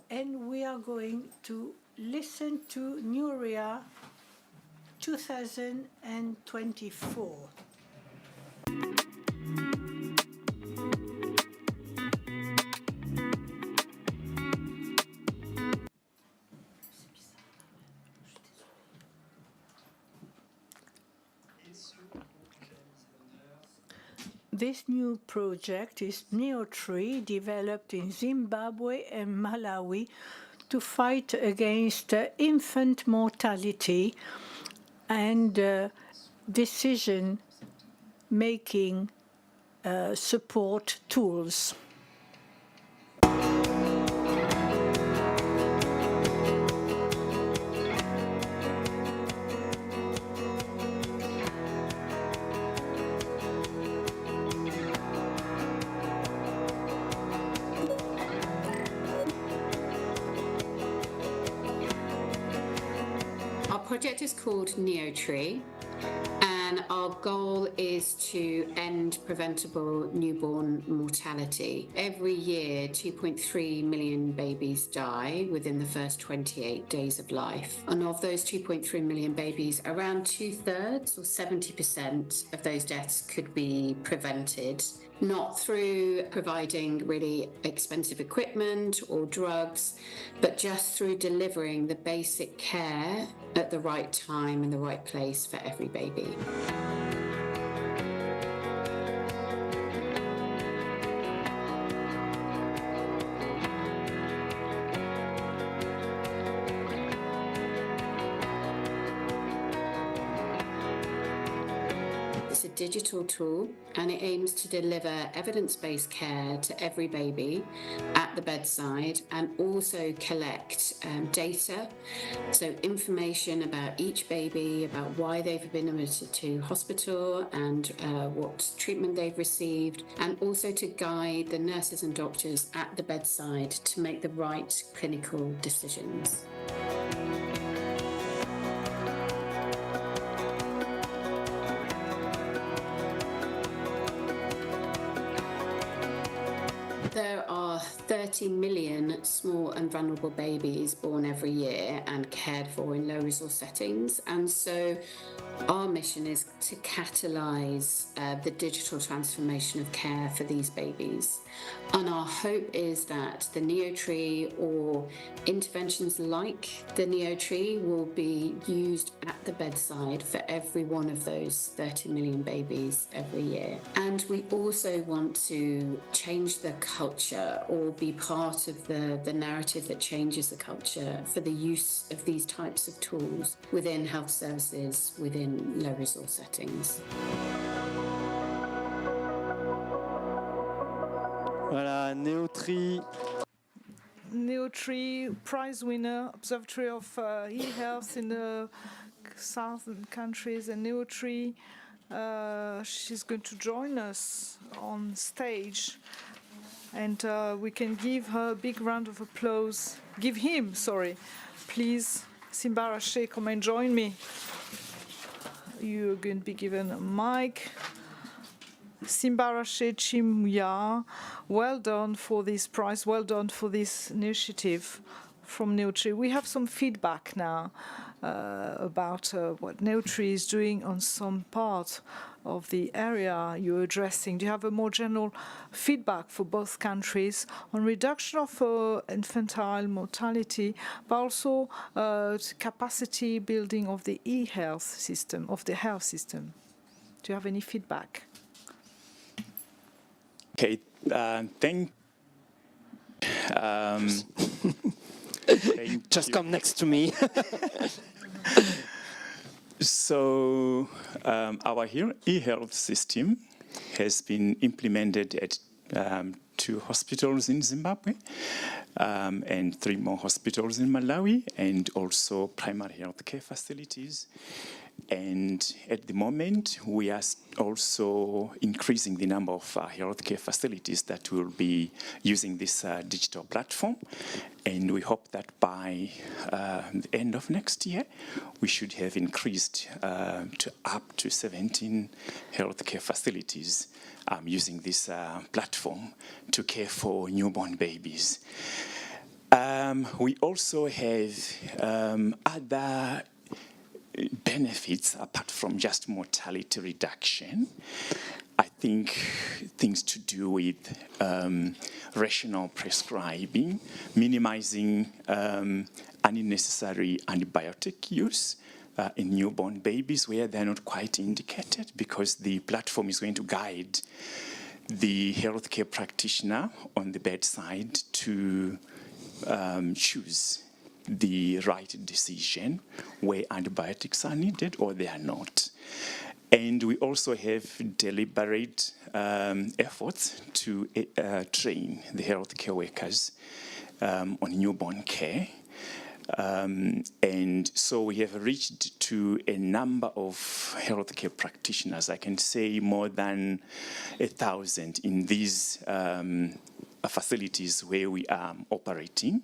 [SPEAKER 1] and we are going to listen to LAUREATES 2024. This new project is NEO3, developed in Zimbabwe and Malawi to fight against infant mortality and decision-making support tools.
[SPEAKER 5] Our project is called NEO3, and our goal is to end preventable newborn mortality. Every year, 2.3 million babies die within the first 28 days of life. And of those 2.3 million babies, around 2/3 or 70% of those deaths could be prevented, not through providing really expensive equipment or drugs, but just through delivering the basic care at the right time in the right place for every baby. It's a digital tool and it aims to deliver evidence-based care to every baby at the bedside and also collect data, so information about each baby, about why they've been admitted to hospital and what treatment they've received, and also to guide the nurses and doctors at the bedside to make the right clinical decisions. There are 30 million small and vulnerable babies born every year and cared for in low-resource settings, and so our mission is to catalyse the digital transformation of care for these babies. And our hope is that the NeoTree or interventions like the NeoTree will be used at the bedside for every one of those 30 million babies every year. And we also want to change the culture or be part of the narrative that changes the culture for the use of these types of tools within health services, within low-resource settings.
[SPEAKER 3] Voilà, NeoTree.
[SPEAKER 4] NeoTree prize winner, Observatory of e-health in the southern countries, and NeoTree, she's going to join us on stage, and we can give her a big round of applause. Give him, sorry. Please, Simbarache, come and join me. You're going to be given a mic. Simbarache Chimuya, well done for this prize, well done for this initiative from NeoTree. We have some feedback now about what NeoTree is doing on some part of the area you're addressing. Do you have a more general feedback for both countries on reduction of infantile mortality, but also capacity building of the e-health system, of the health system? Do you have any feedback?
[SPEAKER 11] Okay, thank
[SPEAKER 3] Just come next to me.
[SPEAKER 11] So our e-health system has been implemented at 2 hospitals in Zimbabwe and 3 more hospitals in Malawi, and also primary health care facilities. And at the moment, we are also increasing the number of healthcare facilities that will be using this digital platform. And we hope that by the end of next year, we should have increased to up to 17 healthcare facilities using this platform to care for newborn babies. We also have other benefits apart from just mortality reduction. I think things to do with rational prescribing, minimizing unnecessary antibiotic use in newborn babies where they're not quite indicated, because the platform is going to guide the healthcare practitioner on the bedside to choose the right decision where antibiotics are needed or they are not. And we also have deliberate efforts to train the healthcare workers on newborn care. And so we have reached to a number of healthcare practitioners, I can say more than 1,000 in these facilities where we are operating,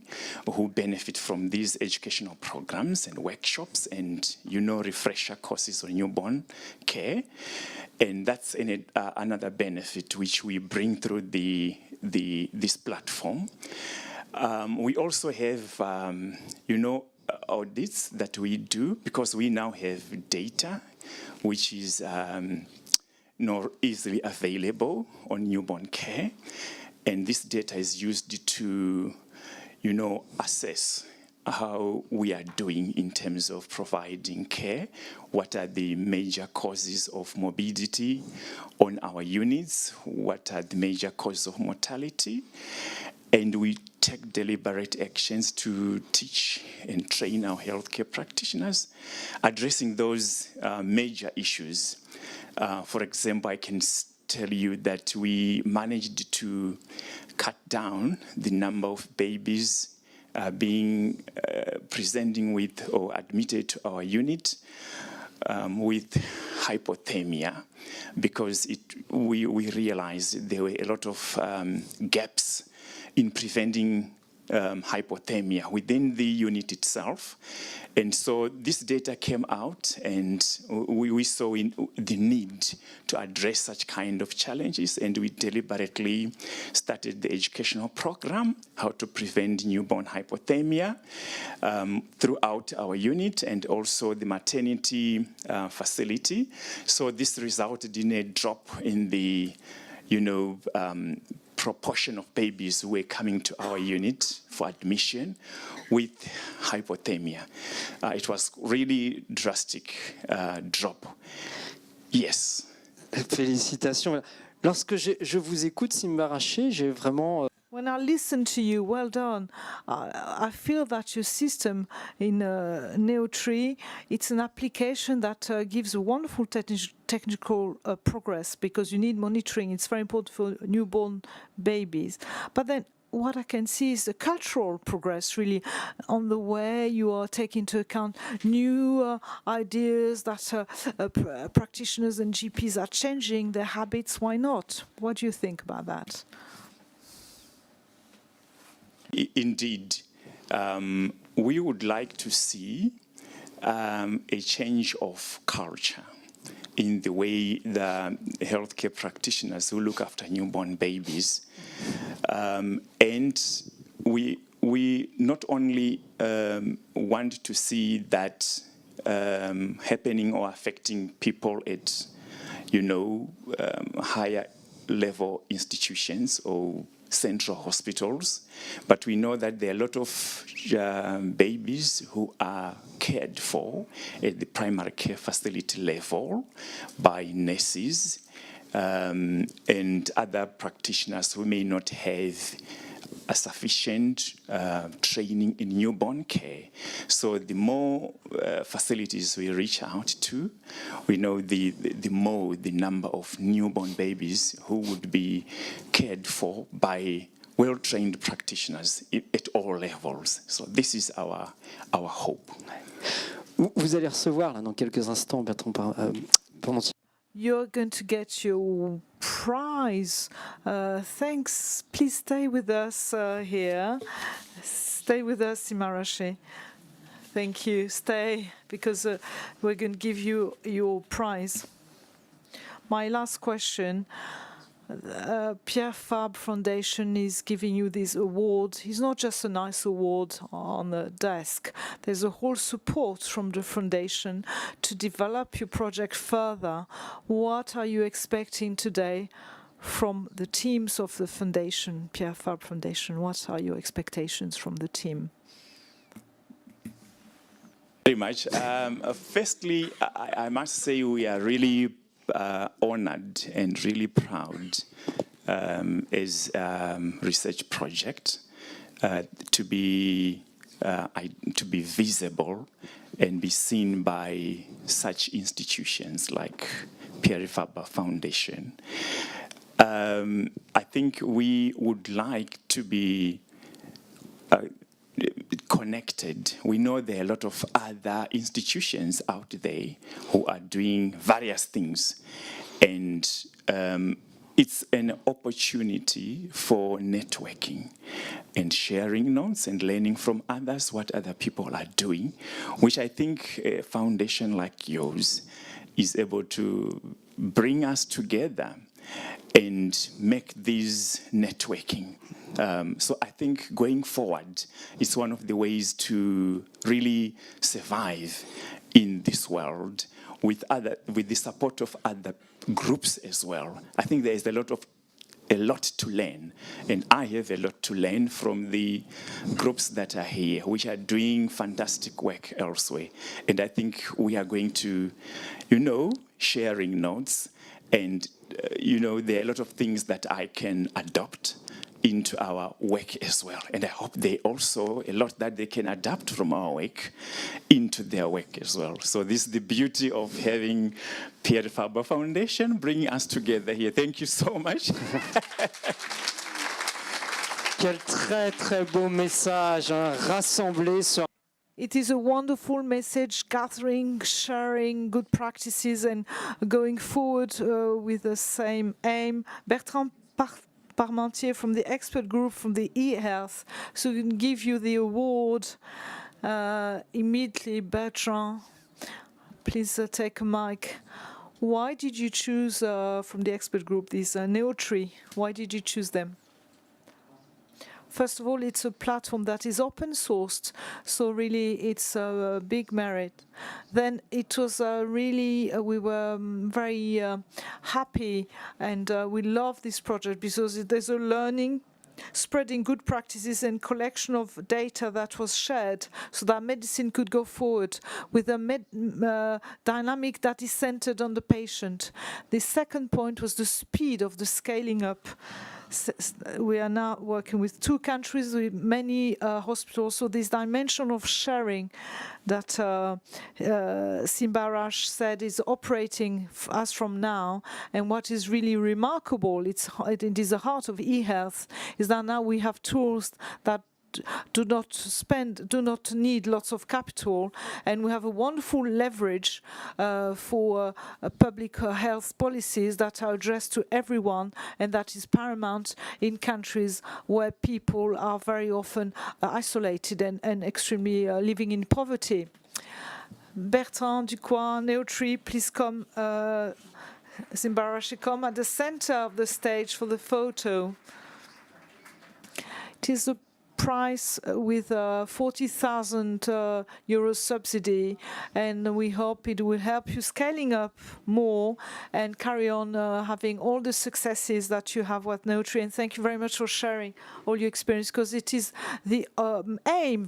[SPEAKER 11] who benefit from these educational programs and workshops and, refresher courses on newborn care. And that's another benefit which we bring through this platform. We also have, audits that we do, because we now have data which is not easily available on newborn care. And this data is used to, assess how we are doing in terms of providing care, what are the major causes of morbidity on our units, what are the major causes of mortality. and we take deliberate actions to teach and train our healthcare practitioners, addressing those major issues. For example, I can tell you that we managed to cut down the number of babies being presenting with or admitted to our unit with hypothermia, because we realized there were a lot of gaps in preventing hypothermia within the unit itself. And so this data came out, and we saw the need to address such kind of challenges, and we deliberately started the educational program, how to prevent newborn hypothermia, throughout our unit and also the maternity facility. So this resulted in a drop in the, proportion of babies who were coming to our unit for admission with hypothermia. It was really drastic drop. Yes.
[SPEAKER 3] Félicitations. Lorsque je vous écoute, Simbaraché, j'ai vraiment...
[SPEAKER 4] When I listen to you, well done. I feel that your system in Neo3, it's an application that gives a wonderful technical progress, because you need monitoring. It's very important for newborn babies. But then what I can see is the cultural progress, really, on the way you are taking into account new ideas that practitioners and GPs are changing their habits. Why not? What do you think about that?
[SPEAKER 11] Indeed, we would like to see a change of culture in the way the healthcare practitioners who look after newborn babies. And we not only want to see that happening or affecting people at, higher level institutions or central hospitals, but we know that there are a lot of babies who are cared for at the primary care facility level by nurses and other practitioners who may not have a sufficient training in newborn care. So the more facilities we reach out to, we know the more the number of newborn babies who would be cared for by well-trained practitioners at all levels. So this is our hope.
[SPEAKER 3] Vous allez recevoir là dans quelques instants, Bertrand, pendant...
[SPEAKER 4] You're going to get your prize. Thanks. Please stay with us here. Stay with us, Simarache. Thank you. Stay, because we're going to give you your prize. My last question. Pierre Fabre Foundation is giving you this award. It's not just a nice award on the desk. There's a whole support from the foundation to develop your project further. What are you expecting today from the teams of the foundation, Pierre Fabre Foundation? What are your expectations from the team?
[SPEAKER 11] Very much. Firstly, I must say we are really honored and really proud as a research project to be visible and be seen by such institutions like Pierre Fabre Foundation. I think we would like to be connected. We know there are a lot of other institutions out there who are doing various things, and it's an opportunity for networking and sharing notes and learning from others what other people are doing, which I think a foundation like yours is able to bring us together and make this networking. So I think going forward, it's one of the ways to really survive in this world with the support of other groups as well. I think there is a lot to learn, and I have a lot to learn from the groups that are here, which are doing fantastic work elsewhere. And I think we are going to, sharing notes, and there are a lot of things that I can adopt into our work as well. And I hope they also, a lot that they can adapt from our work into their work as well. So this is the beauty of having Pierre Faber Foundation bringing us together here. Thank you so much.
[SPEAKER 3] Quel très très beau message, hein, rassemblé sur...
[SPEAKER 4] It is a wonderful message, gathering, sharing good practices and going forward with the same aim. Bertrand Parmentier from the expert group from the e-health, so we can give you the award immediately. Bertrand, please take a mic. Why did you choose from the expert group these Neotree? Why did you choose them? First of all, it's a platform that is open sourced, so really it's a big merit. Then it was really, we were very happy and we love this project because there's a learning, spreading good practices and collection of data that was shared so that medicine could go forward with a dynamic that is centered on the patient. The second point was the speed of the scaling up. We are now working with 2 countries with many hospitals, so this dimension of sharing that Simbarash said is operating as from now, and what is really remarkable, it is the heart of e-health, is that now we have tools that do not need lots of capital, and we have a wonderful leverage for public health policies that are addressed to everyone, and that is paramount in countries where people are very often isolated and extremely living in poverty. Bertrand Ducoin, Neotree, please come. Simbarashi, come at the center of the stage for the photo. It is a price with 40,000 euros subsidy, and we hope it will help you scaling up more and carry on having all the successes that you have with Neotree. And thank you very much for sharing all your experience, because it is the aim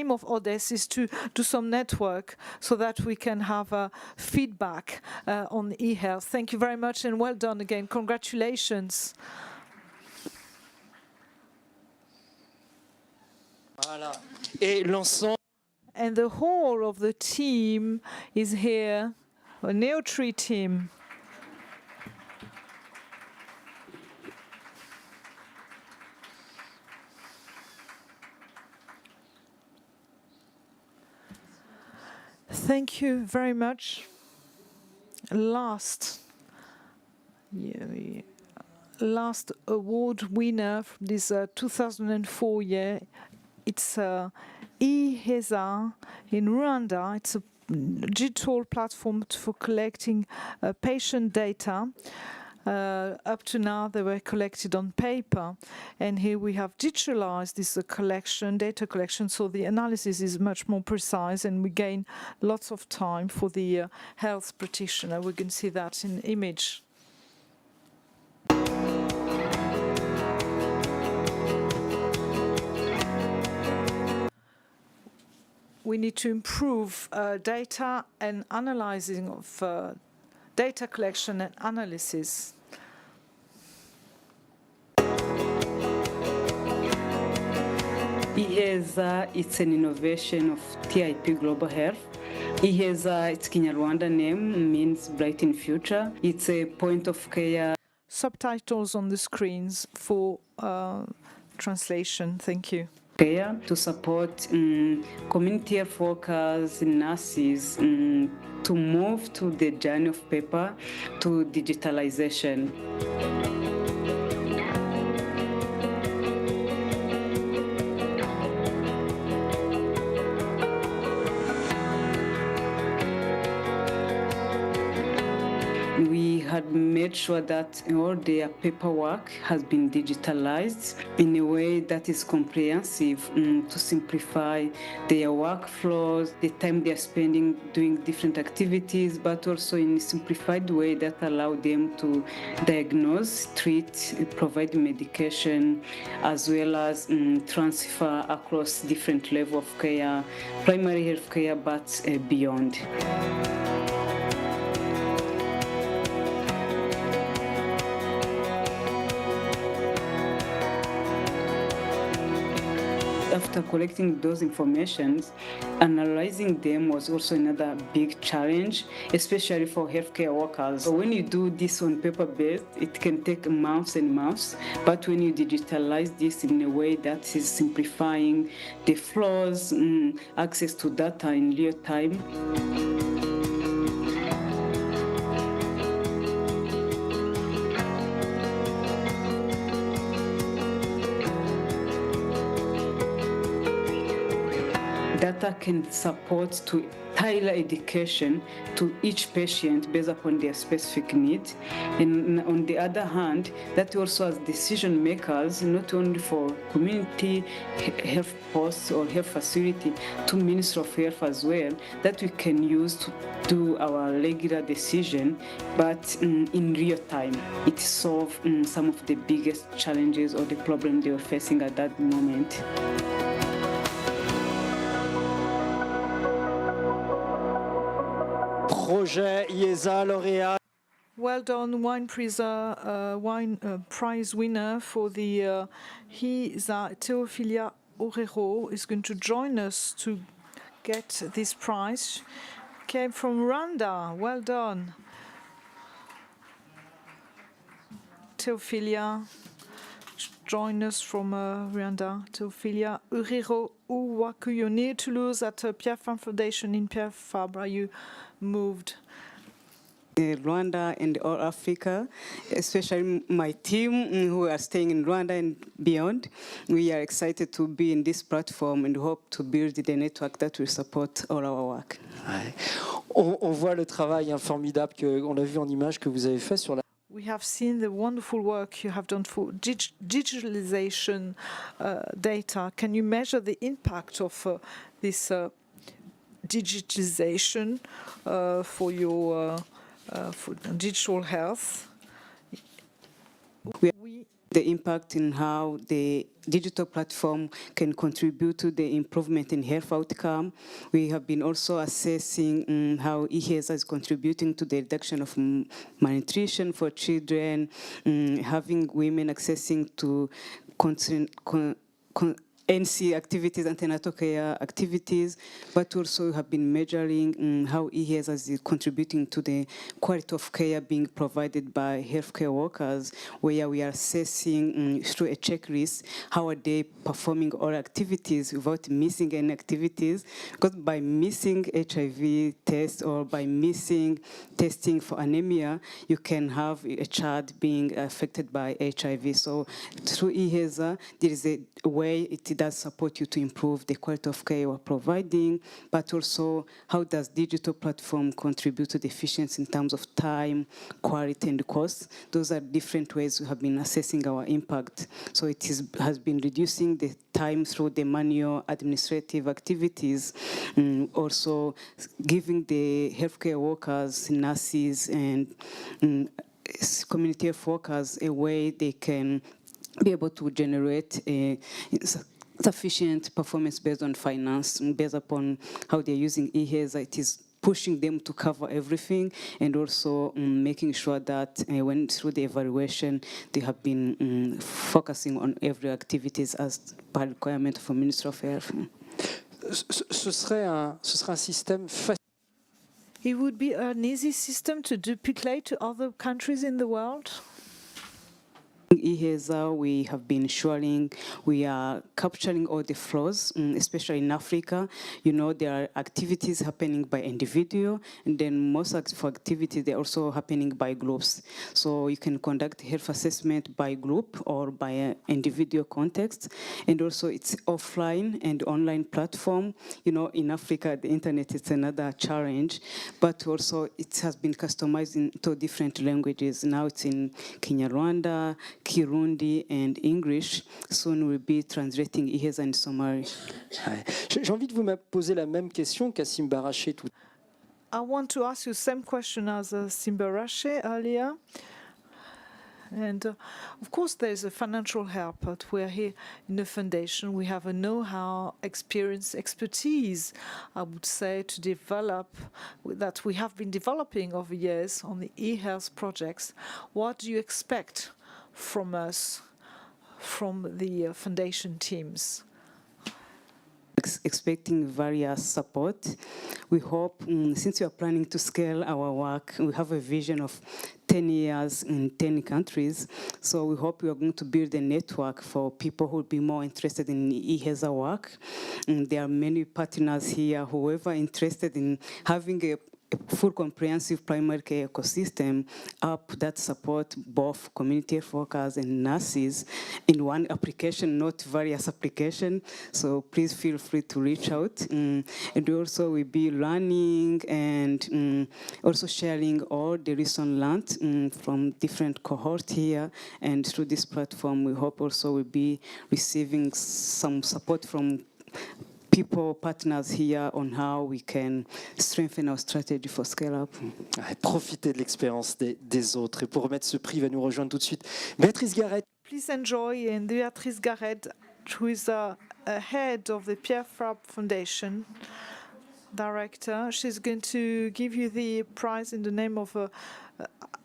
[SPEAKER 4] of ODES is to do some network so that we can have feedback on e-health. Thank you very much and well done again. Congratulations.
[SPEAKER 3] Voilà. Et l'ensemble.
[SPEAKER 4] And the whole of the team is here, a Neotree team. Thank you very much. Last award winner from this 2004 year. It's e-HESA in Rwanda. It's a digital platform for collecting patient data. Up to now, they were collected on paper, and here we have digitalized this data collection, so the analysis is much more precise, and we gain lots of time for the health practitioner. We can see that in the image. We need to improve data and analyzing of data collection and analysis.
[SPEAKER 12] e-HESA, it's an innovation of TIP Global Health. e-HESA, its Kinyarwanda name means Brighten Future. It's a point of care.
[SPEAKER 4] Subtitles on the screens for translation. Thank you.
[SPEAKER 12] Care to support community health workers, nurses, to move to the journey of paper to digitalization. We had made sure that all their paperwork has been digitalized in a way that is comprehensive to simplify their workflows, the time they are spending doing different activities, but also in a simplified way that allow them to diagnose, treat, provide medication, as well as transfer across different levels of care, primary health care, but beyond. after collecting those informations, analyzing them was also another big challenge, especially for healthcare workers. So when you do this on paper-based, it can take months and months, but when you digitalize this in a way that is simplifying the flows, access to data in real time, data can support to tailor education to each patient based upon their specific needs. And on the other hand, that also as decision makers, not only for community health posts or health facility, to Ministry of Health as well, that we can use to do our regular decision, but in real time. It solves some of the biggest challenges or the problem they were facing at that moment.
[SPEAKER 3] Projet IESA lauréat.
[SPEAKER 4] Well done, wine prize winner for the IESA, Teofilia Orero, is going to join us to get this prize. Came from Rwanda. Well done. Teofilia, join us from Rwanda. Teofilia Orero Uwakuyo, near Toulouse at Pierre Fabre Foundation in Pierre Fabre. Are you moved?
[SPEAKER 12] Rwanda and all Africa, especially my team who are staying in Rwanda and beyond. We are excited to be in this platform and hope to build the network that will support all our work.
[SPEAKER 3] Ouais. On voit le travail formidable qu'on a vu en image que vous avez fait sur la...
[SPEAKER 4] We have seen the wonderful work you have done for digitalization data. Can you measure the impact of this digitalization for your for digital health?
[SPEAKER 12] The impact in how the digital platform can contribute to the improvement in health outcome. We have been also assessing how EHESA is contributing to the reduction of malnutrition for children, having women accessing to NC activities, antenatal care activities, but also have been measuring how EHESA is contributing to the quality of care being provided by healthcare workers, where we are assessing through a checklist how are they performing all activities without missing any activities. Because by missing HIV tests or by missing testing for anemia, you can have a child being affected by HIV. So through EHESA, there is a way it does support you to improve the quality of care you are providing, but also how does digital platform contribute to the efficiency in terms of time, quality, and cost. Those are different ways we have been assessing our impact. So it has been reducing the time through the manual administrative activities, also giving the healthcare workers, nurses, and community health workers a way they can be able to generate sufficient performance based on finance, based upon how they're using EHESA. It is pushing them to cover everything, and also making sure that when through the evaluation, they have been focusing on every activities as per requirement for Ministry of Health.
[SPEAKER 3] Ce serait un système facile.
[SPEAKER 4] It would be an easy system to duplicate to other countries in the world.
[SPEAKER 12] EHESA, we have been ensuring we are capturing all the flows, especially in Africa. You know, there are activities happening by individual, and then most of activities, they're also happening by groups. So you can conduct health assessment by group or by an individual context. And also it's offline and online platform. You know, in Africa, the internet is another challenge, but also it has been customized into different languages. Now it's in Kinyarwanda, Kirundi, and English. Soon we'll be translating EHESA in Somali.
[SPEAKER 3] J'ai envie de vous poser la même question qu'à Simbaraché tout.
[SPEAKER 4] I want to ask you the same question as Simbaraché earlier. And of course, there's a financial help, but we're here in the foundation. We have a know-how, experience, expertise, I would say, to develop, that we have been developing over years on the e-health projects. What do you expect from us, from the foundation teams?
[SPEAKER 12] expecting various support. We hope, since we are planning to scale our work, we have a vision of 10 years in 10 countries. So we hope we are going to build a network for people who will be more interested in e-HESA work. There are many partners here, whoever interested in having a full comprehensive primary care ecosystem app that support both community health workers and nurses in one application, not various applications. So please feel free to reach out. And also we'll be learning and also sharing all the recent learned from different cohorts here. And through this platform, we hope also we'll be receiving some support from people, partners here on how we can strengthen our strategy for scale-up.
[SPEAKER 3] Profitez de l'expérience des autres. Et pour remettre ce prix, va nous rejoindre tout de suite Béatrice Garrett.
[SPEAKER 4] Please enjoy and Béatrice Garrett, who is a head of the Pierre Fabre Foundation, director. She's going to give you the prize in the name of a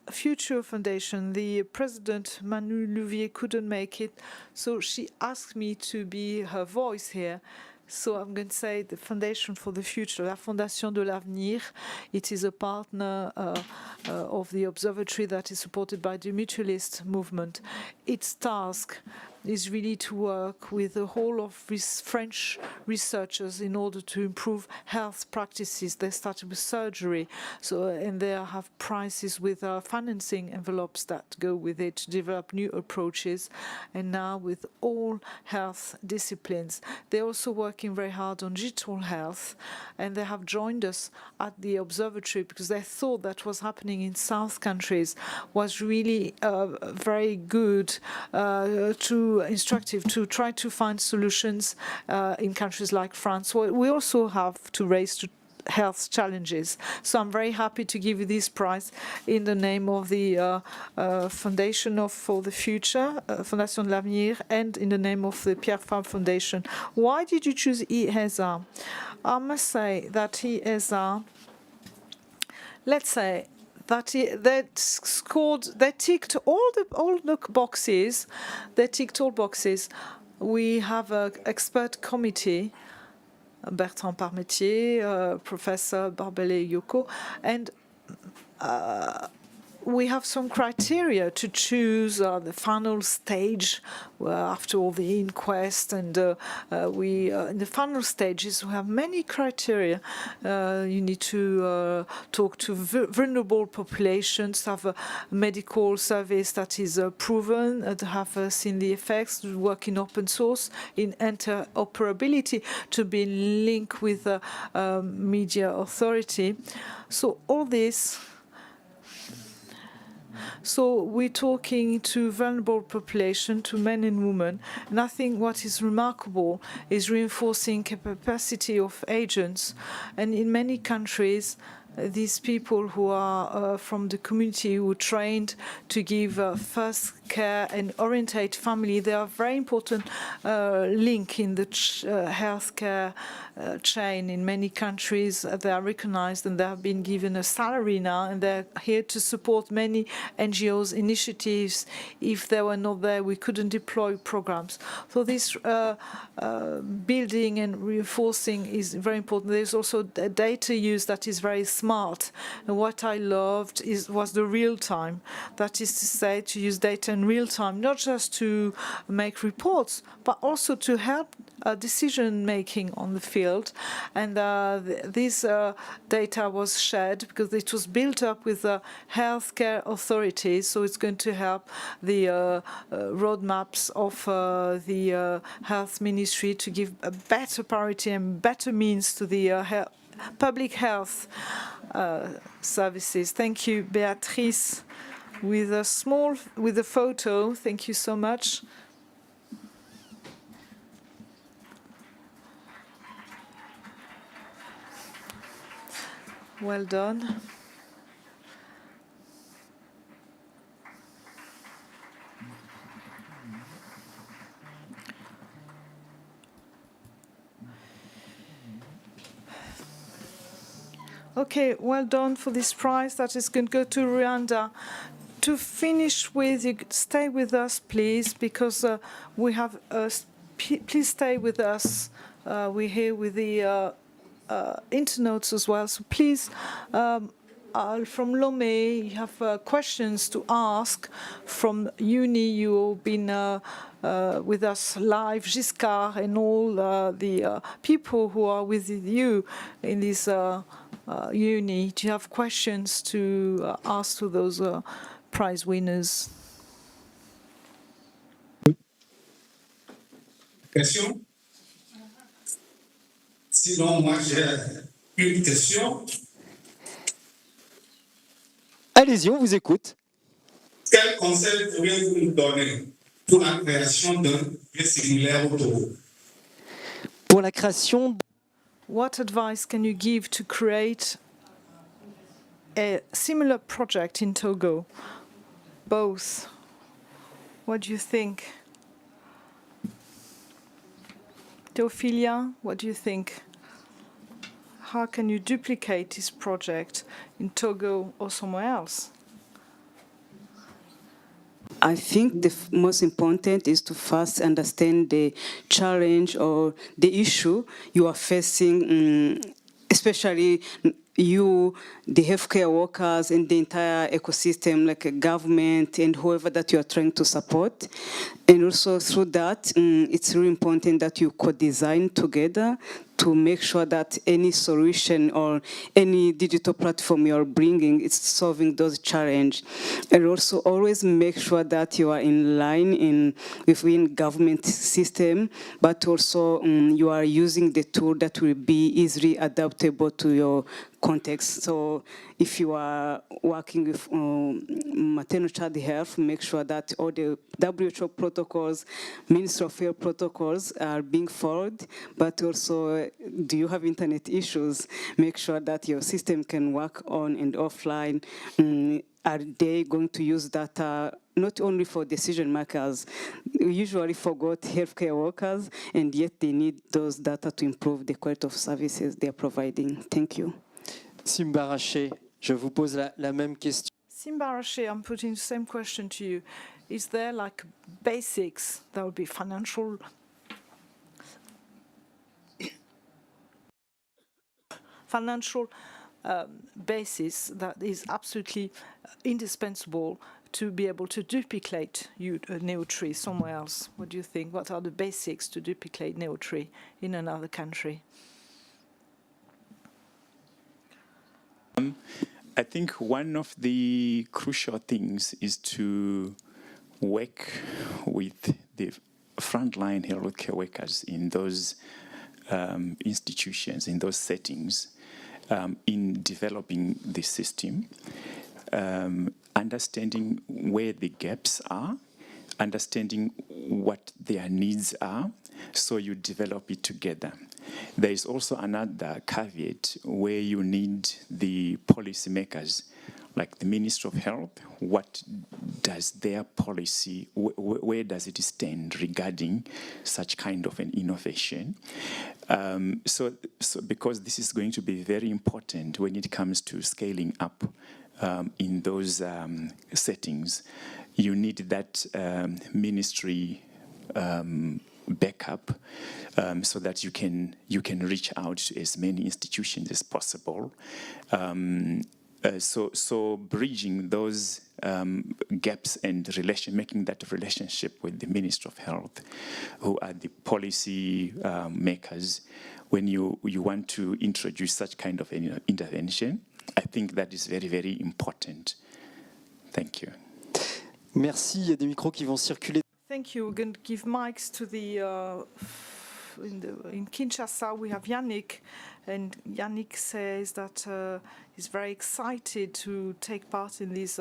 [SPEAKER 4] future foundation. The president, Manu Louvier, couldn't make it, so she asked me to be her voice here. So I'm going to say the Foundation for the Future, la Fondation de l'Avenir. It is a partner of the observatory that is supported by the mutualist movement. Its task is really to work with the whole of these French researchers in order to improve health practices. They started with surgery, and they have prizes with financing envelopes that go with it to develop new approaches, and now with all health disciplines. They're also working very hard on digital health, and they have joined us at the observatory because they thought that what's happening in South countries was really very good, instructive to try to find solutions in countries like France. Well, we also have to raise health challenges. So I'm very happy to give you this prize in the name of the Foundation for the Future, Fondation de l'Avenir, and in the name of the Pierre Fabre Foundation. Why did you choose e-HESA? I must say that e-HESA, let's say, that they ticked all the boxes. They ticked all boxes. We have an expert committee, Bertrand Parmetier, Professor Barbele Yoko, and we have some criteria to choose the final stage after all the inquest, and in the final stages we have many criteria. You need to talk to vulnerable populations, have a medical service that is proven, to have seen the effects, to work in open source, in interoperability, to be linked with media authority. So all this. So we're talking to vulnerable population, to men and women. And I think what is remarkable is reinforcing capacity of agents. And in many countries, these people who are from the community who are trained to give first care and orientate family, they are a very important link in the healthcare chain. In many countries, they are recognized and they have been given a salary now, and they're here to support many NGOs initiatives. If they were not there, we couldn't deploy programs. So this building and reinforcing is very important. There's also data use that is very smart. And what I loved was the real time. That is to say, to use data in real time, not just to make reports, but also to help decision making on the field. And this data was shared because it was built up with healthcare authorities. So it's going to help the roadmaps of the health ministry to give a better priority and better means to the public health services. Thank you, Beatrice. With a photo. Thank you so much. Well done. Okay, well done for this prize that is going to go to Rwanda. To finish with, you stay with us, please, because we have. Please stay with us we're here with the internautes as well. So please, from Lomé, you have questions to ask. From uni, you've been with us live, Giscard, and all the people who are with you in this uni. Do you have questions to ask to those prize winners?
[SPEAKER 21] Question? Sinon, moi, j'ai une question.
[SPEAKER 3] Allez-y, on vous écoute.
[SPEAKER 21] Quel conseil pourriez-vous nous donner pour la création d'un lieu similaire au Togo?
[SPEAKER 3] Pour la création...
[SPEAKER 4] What advice can you give to create a similar project in Togo? Both. What do you think? Teophilia, what do you think? How can you duplicate this project in Togo or somewhere else?
[SPEAKER 12] I think the most important is to first understand the challenge or the issue you are facing, especially you, the healthcare workers, and the entire ecosystem, like a government and whoever that you are trying to support. And also through that, it's really important that you co-design together to make sure that any solution or any digital platform you are bringing is solving those challenges. And also always make sure that you are in line within government system, but also you are using the tool that will be easily adaptable to your context. So if you are working with maternal child health, make sure that all the WHO protocols, Ministry of Health protocols are being followed, but also do you have internet issues? Make sure that your system can work on and offline. Are they going to use data not only for decision makers? We usually forgot healthcare workers, and yet they need those data to improve the quality of services they are providing. Thank you.
[SPEAKER 3] Simbaraché, je vous pose la même question.
[SPEAKER 4] Simbaraché, I'm putting the same question to you. Is there like basics that would be financial basis that is absolutely indispensable to be able to duplicate Neotree somewhere else? What do you think? What are the basics to duplicate Neotree in another country?
[SPEAKER 11] I think one of the crucial things is to work with the frontline healthcare workers in those institutions, in those settings, in developing the system, understanding where the gaps are, understanding what their needs are, so you develop it together. There is also another caveat where you need the policymakers, like the Minister of Health. What does their policy, where does it stand regarding such kind of an innovation? So because this is going to be very important when it comes to scaling up in those settings, you need that ministry backup so that you can reach out to as many institutions as possible. So bridging those gaps and making that relationship with the Minister of Health, who are the policy makers, when you want to introduce such kind of an intervention, I think that is very, very important. Thank you.
[SPEAKER 3] Merci. Il y a des micros qui vont circuler.
[SPEAKER 4] Thank you. We're going to give mics to the in Kinshasa. We have Yannick, and Yannick says that he's very excited to take part in this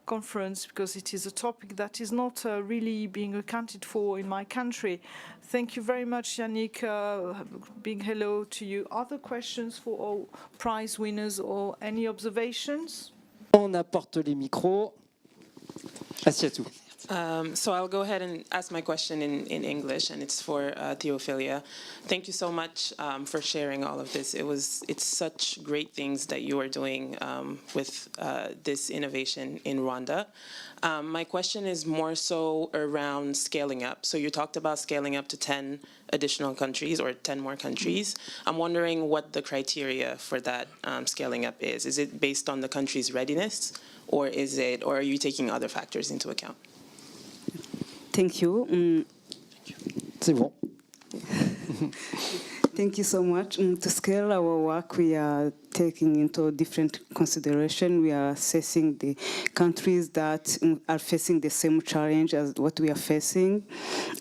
[SPEAKER 4] conference because it is a topic that is not really being accounted for in my country. Thank you very much, Yannick. Big hello to you. Other questions for all prize winners or any observations?
[SPEAKER 3] On apporte les micros. Assiatou.
[SPEAKER 14] So I'll go ahead and ask my question in English, and it's for Theophilia. Thank you so much for sharing all of this. It's such great things that you are doing with this innovation in Rwanda. My question is more so around scaling up. So you talked about scaling up to 10 additional countries or 10 more countries. I'm wondering what the criteria for that scaling up is. Is it based on the country's readiness, or are you taking other factors into account?
[SPEAKER 12] Thank you.
[SPEAKER 3] C'est bon.
[SPEAKER 12] Thank you so much. To scale our work, we are taking into different consideration. We are assessing the countries that are facing the same challenge as what we are facing.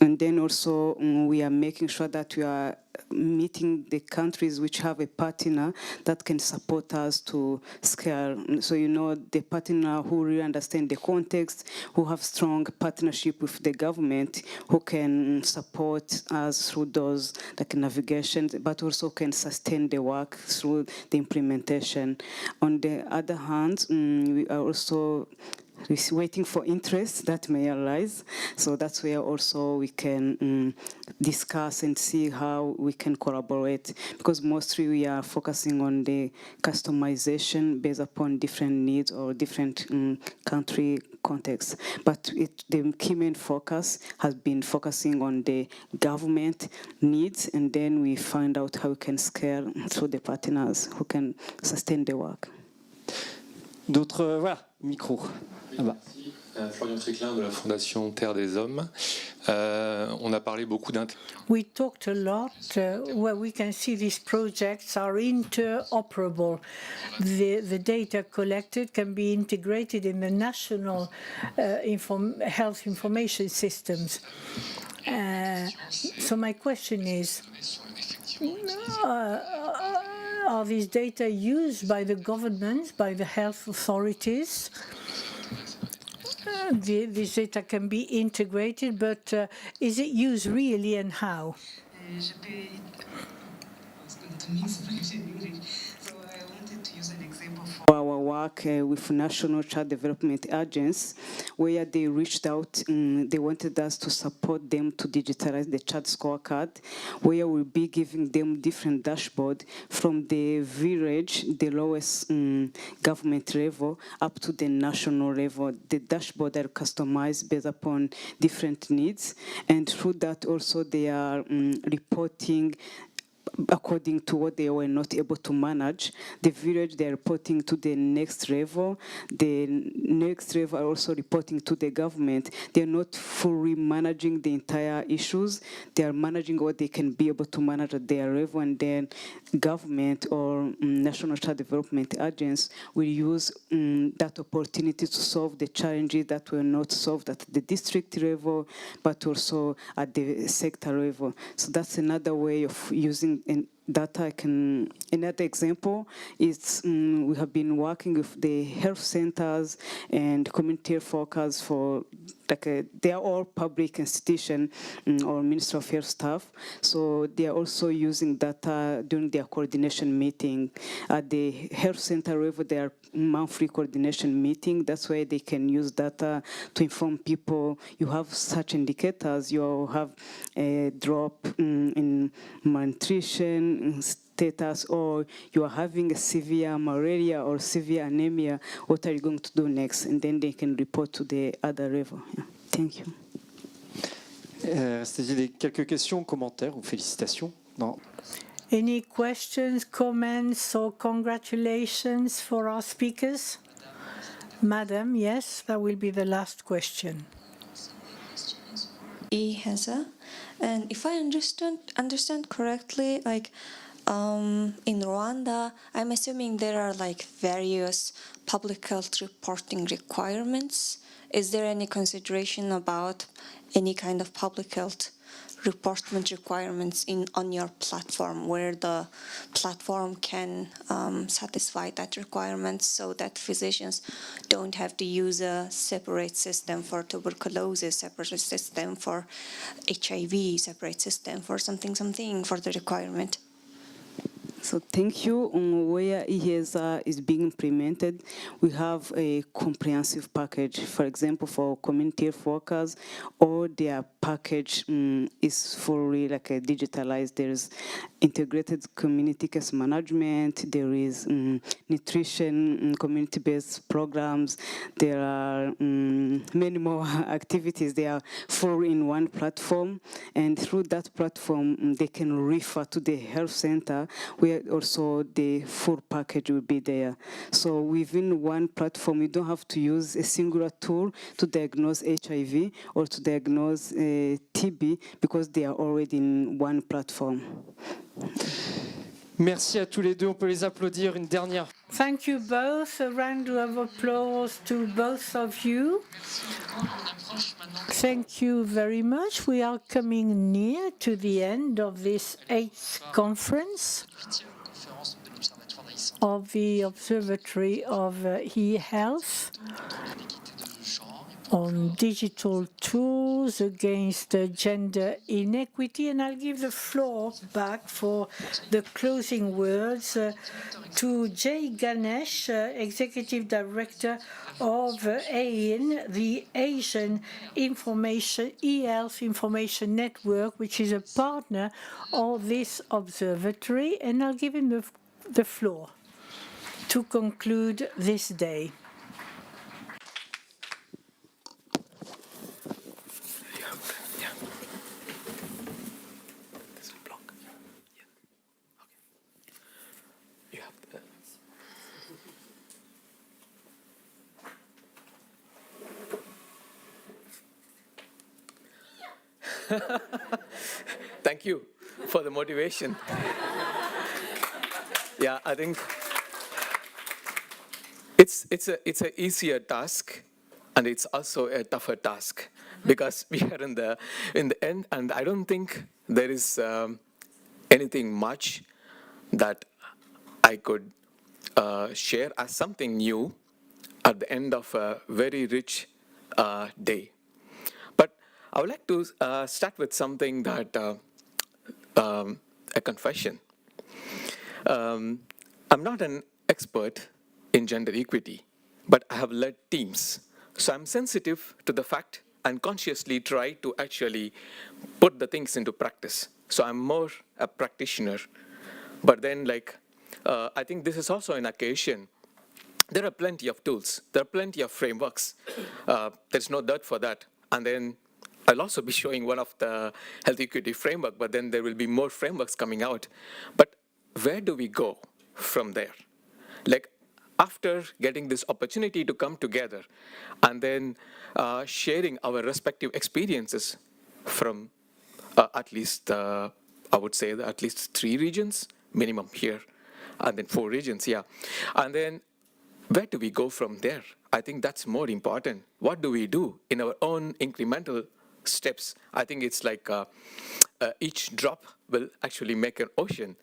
[SPEAKER 12] And then also we are making sure that we are meeting the countries which have a partner that can support us to scale. So, you know, the partner who really understand the context, who have strong partnership with the government, who can support us through those like navigations, but also can sustain the work through the implementation. On the other hand, we are also waiting for interest that may arise. So that's where also we can discuss and see how we can collaborate, because mostly we are focusing on the customization based upon different needs or different country contexts. But the key main focus has been focusing on the government needs, and then we find out how we can scale through the partners who can sustain the work.
[SPEAKER 3] D'autres, voilà, micro.
[SPEAKER 15] Merci. Florian Tréclin de la Fondation Terre des Hommes. On a parlé beaucoup
[SPEAKER 1] We talked a lot where we can see these projects are interoperable. The data collected can be integrated in the national health information systems. So my question is, are these data used by the government, by the health authorities? This data can be integrated, but is it used really, and how?
[SPEAKER 12] Our work with National Child Development Agency, where they reached out, they wanted us to support them to digitalize the child scorecard, where we'll be giving them different dashboard from the village, the lowest government level, up to the national level. The dashboard are customized based upon different needs, and through that also they are reporting according to what they were not able to manage. The village, they're reporting to the next level. The next level are also reporting to the government. They're not fully managing the entire issues. They are managing what they can be able to manage at their level, and then government or National Child Development Agency will use that opportunity to solve the challenges that were not solved at the district level, but also at the sector level. So that's another way of using data. Another example is we have been working with the health centers and community health workers for they are all public institution or Ministry of Health staff. So they are also using data during their coordination meeting. At the health center level, their monthly coordination meeting, that's why they can use data to inform people. You have such indicators, you have a drop in malnutrition status, or you are having a severe malaria or severe anemia, what are you going to do next? And then they can report to the other level. Yeah. Thank you.
[SPEAKER 3] Restez-y quelques questions, commentaires ou félicitations? Non.
[SPEAKER 1] Any questions, comments, or congratulations for our speakers? Madam, yes, that will be the last question.
[SPEAKER 18] Heza, and if I understand correctly, like in Rwanda, I'm assuming there are like various public health reporting requirements. Is there any consideration about any kind of public health reporting requirements on your platform, where the platform can satisfy that requirement, so that physicians don't have to use a separate system for tuberculosis, separate system for HIV, separate system for something for the requirement?
[SPEAKER 12] So thank you. Where EHSA is being implemented, we have a comprehensive package. For example, for community health workers, all their package is fully like a digitalized. There's integrated community case management. There is nutrition, community-based programs. There are many more activities. They are full in one platform, and through that platform, they can refer to the health center where also the full package will be there. So within one platform, you don't have to use a singular tool to diagnose HIV or to diagnose TB because they are already in one platform.
[SPEAKER 3] Merci à tous les deux. On peut les applaudir une dernière.
[SPEAKER 1] Thank you both. A round of applause to both of you. Thank you very much. We are coming near to the end of this 8th conference of the Observatory of e-health on digital tools against gender inequity. And I'll give the floor back for the closing words to Jay Ganesh, Executive Director of AIN, the Asian e-health information network, which is a partner of this observatory. And I'll give him the floor to conclude this day.
[SPEAKER 22] Thank you for the motivation. Yeah, I think it's an easier task, and it's also a tougher task because we are in the end, and I don't think there is anything much that I could share as something new at the end of a very rich day. But I would like to start with something that a confession. I'm not an expert in gender equity, but I have led teams. So I'm sensitive to the fact and consciously try to actually put the things into practice. So I'm more a practitioner. But then, I think this is also an occasion. There are plenty of tools. There are plenty of frameworks. There's no doubt for that. And then I'll also be showing one of the health equity framework, but then there will be more frameworks coming out. But where do we go from there? After getting this opportunity to come together and then sharing our respective experiences from at least, I would say, at least 3 regions, minimum here, and then 4 regions, yeah. And then where do we go from there? I think that's more important. What do we do in our own incremental steps? I think it's like each drop will actually make an ocean,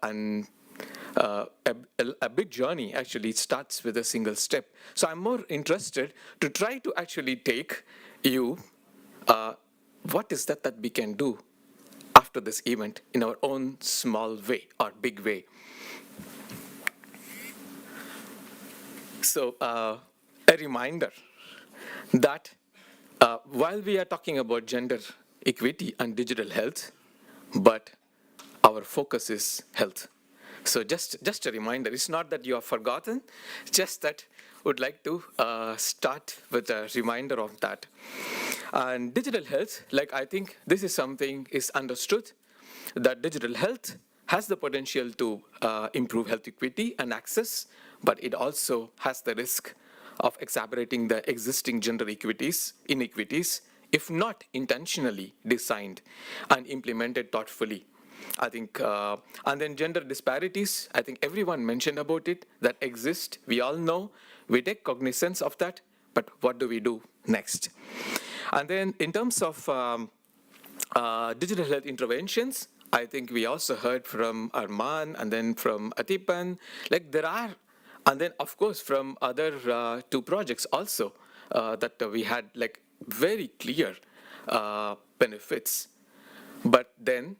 [SPEAKER 22] and a big journey actually starts with a single step. So I'm more interested to try to actually take you, what is that we can do after this event in our own small way or big way. So a reminder that while we are talking about gender equity and digital health, but our focus is health. So just a reminder, it's not that you have forgotten, just that would like to start with a reminder of that. And digital health, I think this is something is understood, that digital health has the potential to improve health equity and access, but it also has the risk of exacerbating the existing gender inequities, if not intentionally designed and implemented thoughtfully. I think, and then gender disparities, I think everyone mentioned about it, that exist. We all know, we take cognizance of that, but what do we do next? And then in terms of digital health interventions, I think we also heard from Arman and then from Atipan, there are, and then of course from other 2 projects also that we had very clear benefits. But then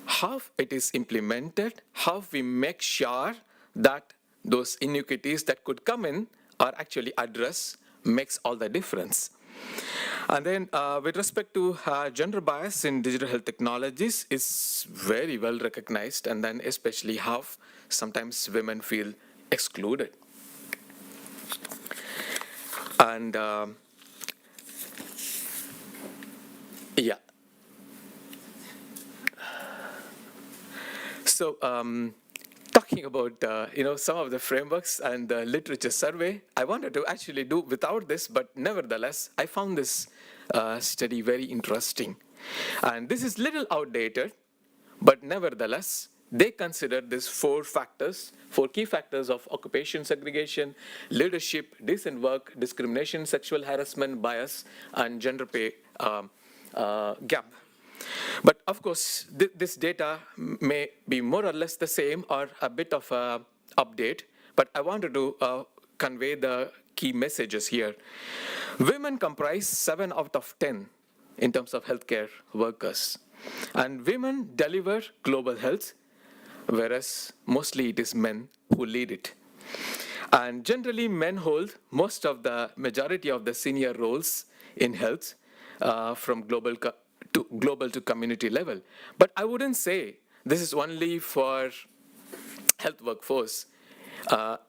[SPEAKER 22] how it is implemented, how we make sure that those inequities that could come in are actually addressed makes all the difference. And then with respect to gender bias in digital health technologies is very well recognized, and then especially how sometimes women feel excluded. And yeah. So talking about some of the frameworks and the literature survey, I wanted to actually do without this, but nevertheless, I found this study very interesting. And this is little outdated, but nevertheless, they consider these four key factors of occupation segregation, leadership, decent work, discrimination, sexual harassment, bias, and gender pay gap. But of course, this data may be more or less the same or a bit of an update, but I wanted to convey the key messages here. Women comprise 7 out of 10 in terms of healthcare workers. And women deliver global health, whereas mostly it is men who lead it. And generally, men hold most of the majority of the senior roles in health from global to community level. But I wouldn't say this is only for health workforce.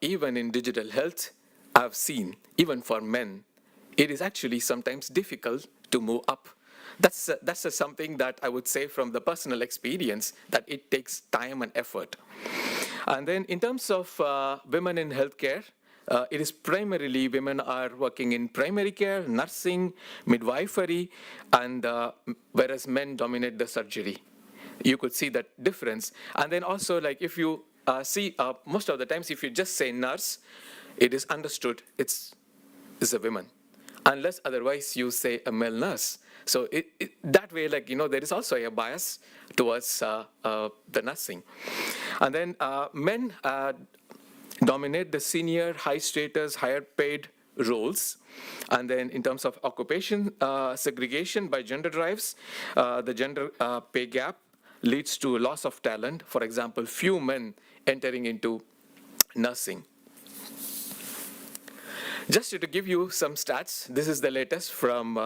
[SPEAKER 22] Even in digital health, I've seen, even for men, it is actually sometimes difficult to move up. That's something that I would say from the personal experience, that it takes time and effort. And then in terms of women in healthcare, it is primarily women are working in primary care, nursing, midwifery, and whereas men dominate the surgery. You could see that difference. And then also, like if you see, most of the times if you just say nurse, it is understood it's a woman, unless otherwise you say a male nurse. So that way, like, there is also a bias towards the nursing. And then men dominate the senior, high status, higher paid roles. And then in terms of occupation segregation by gender drives, the gender pay gap leads to loss of talent. For example, few men entering into nursing. Just to give you some stats, this is the latest from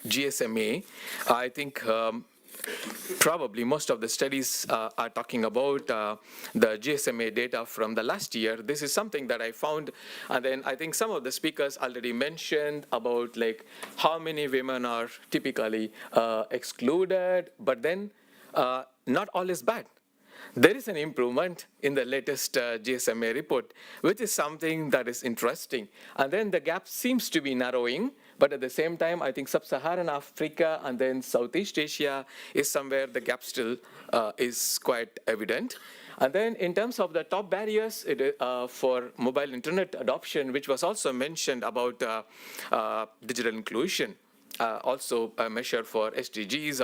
[SPEAKER 22] GSMA. I think probably most of the studies are talking about the GSMA data from the last year. This is something that I found, and then I think some of the speakers already mentioned about like how many women are typically excluded, but then not all is bad. There is an improvement in the latest GSMA report, which is something that is interesting. And then the gap seems to be narrowing, but at the same time, I think Sub-Saharan Africa and then Southeast Asia is somewhere the gap still is quite evident. And then in terms of the top barriers for mobile internet adoption, which was also mentioned about digital inclusion, also a measure for SDGs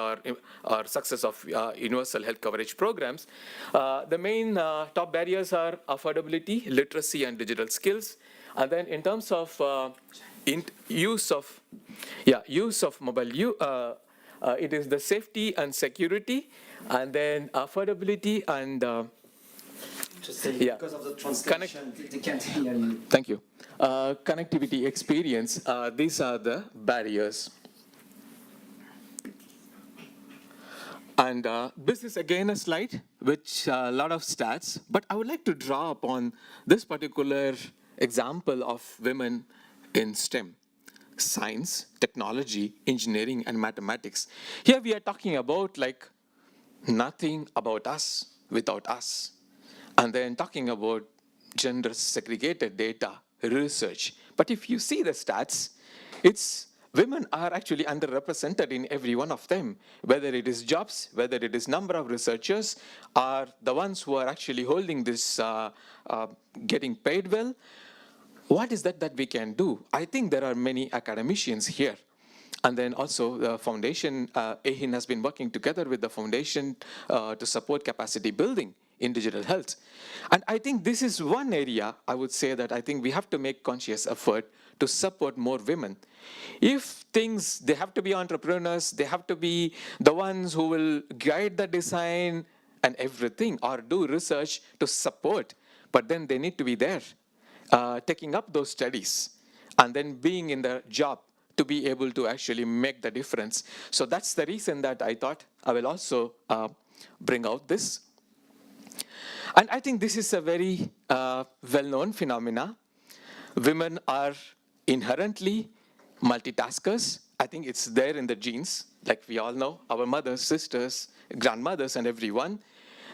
[SPEAKER 22] or success of universal health coverage programs. The main top barriers are affordability, literacy, and digital skills. And then in terms of use of mobile, it is the safety and security, and then affordability and
[SPEAKER 3] because of the translation, they can't hear you.
[SPEAKER 22] Thank you. Connectivity experience, these are the barriers. And this is again a slide which a lot of stats, but I would like to draw upon this particular example of women in STEM, science, technology, engineering, and mathematics. Here we are talking about like nothing about us without us. And then talking about gender segregated data, research. But if you see the stats, women are actually underrepresented in every one of them, whether it is jobs, whether it is number of researchers, are the ones who are actually holding this, getting paid well. What is that we can do? I think there are many academicians here. And then also the foundation, AHIN has been working together with the foundation to support capacity building in digital health. And I think this is one area I would say that I think we have to make conscious effort to support more women. If things, they have to be entrepreneurs, they have to be the ones who will guide the design and everything, or do research to support, but then they need to be there, taking up those studies, and then being in the job to be able to actually make the difference. So that's the reason that I thought I will also bring out this. And I think this is a very well-known phenomena. Women are inherently multitaskers. I think it's there in the genes, like we all know, our mothers, sisters, grandmothers, and everyone.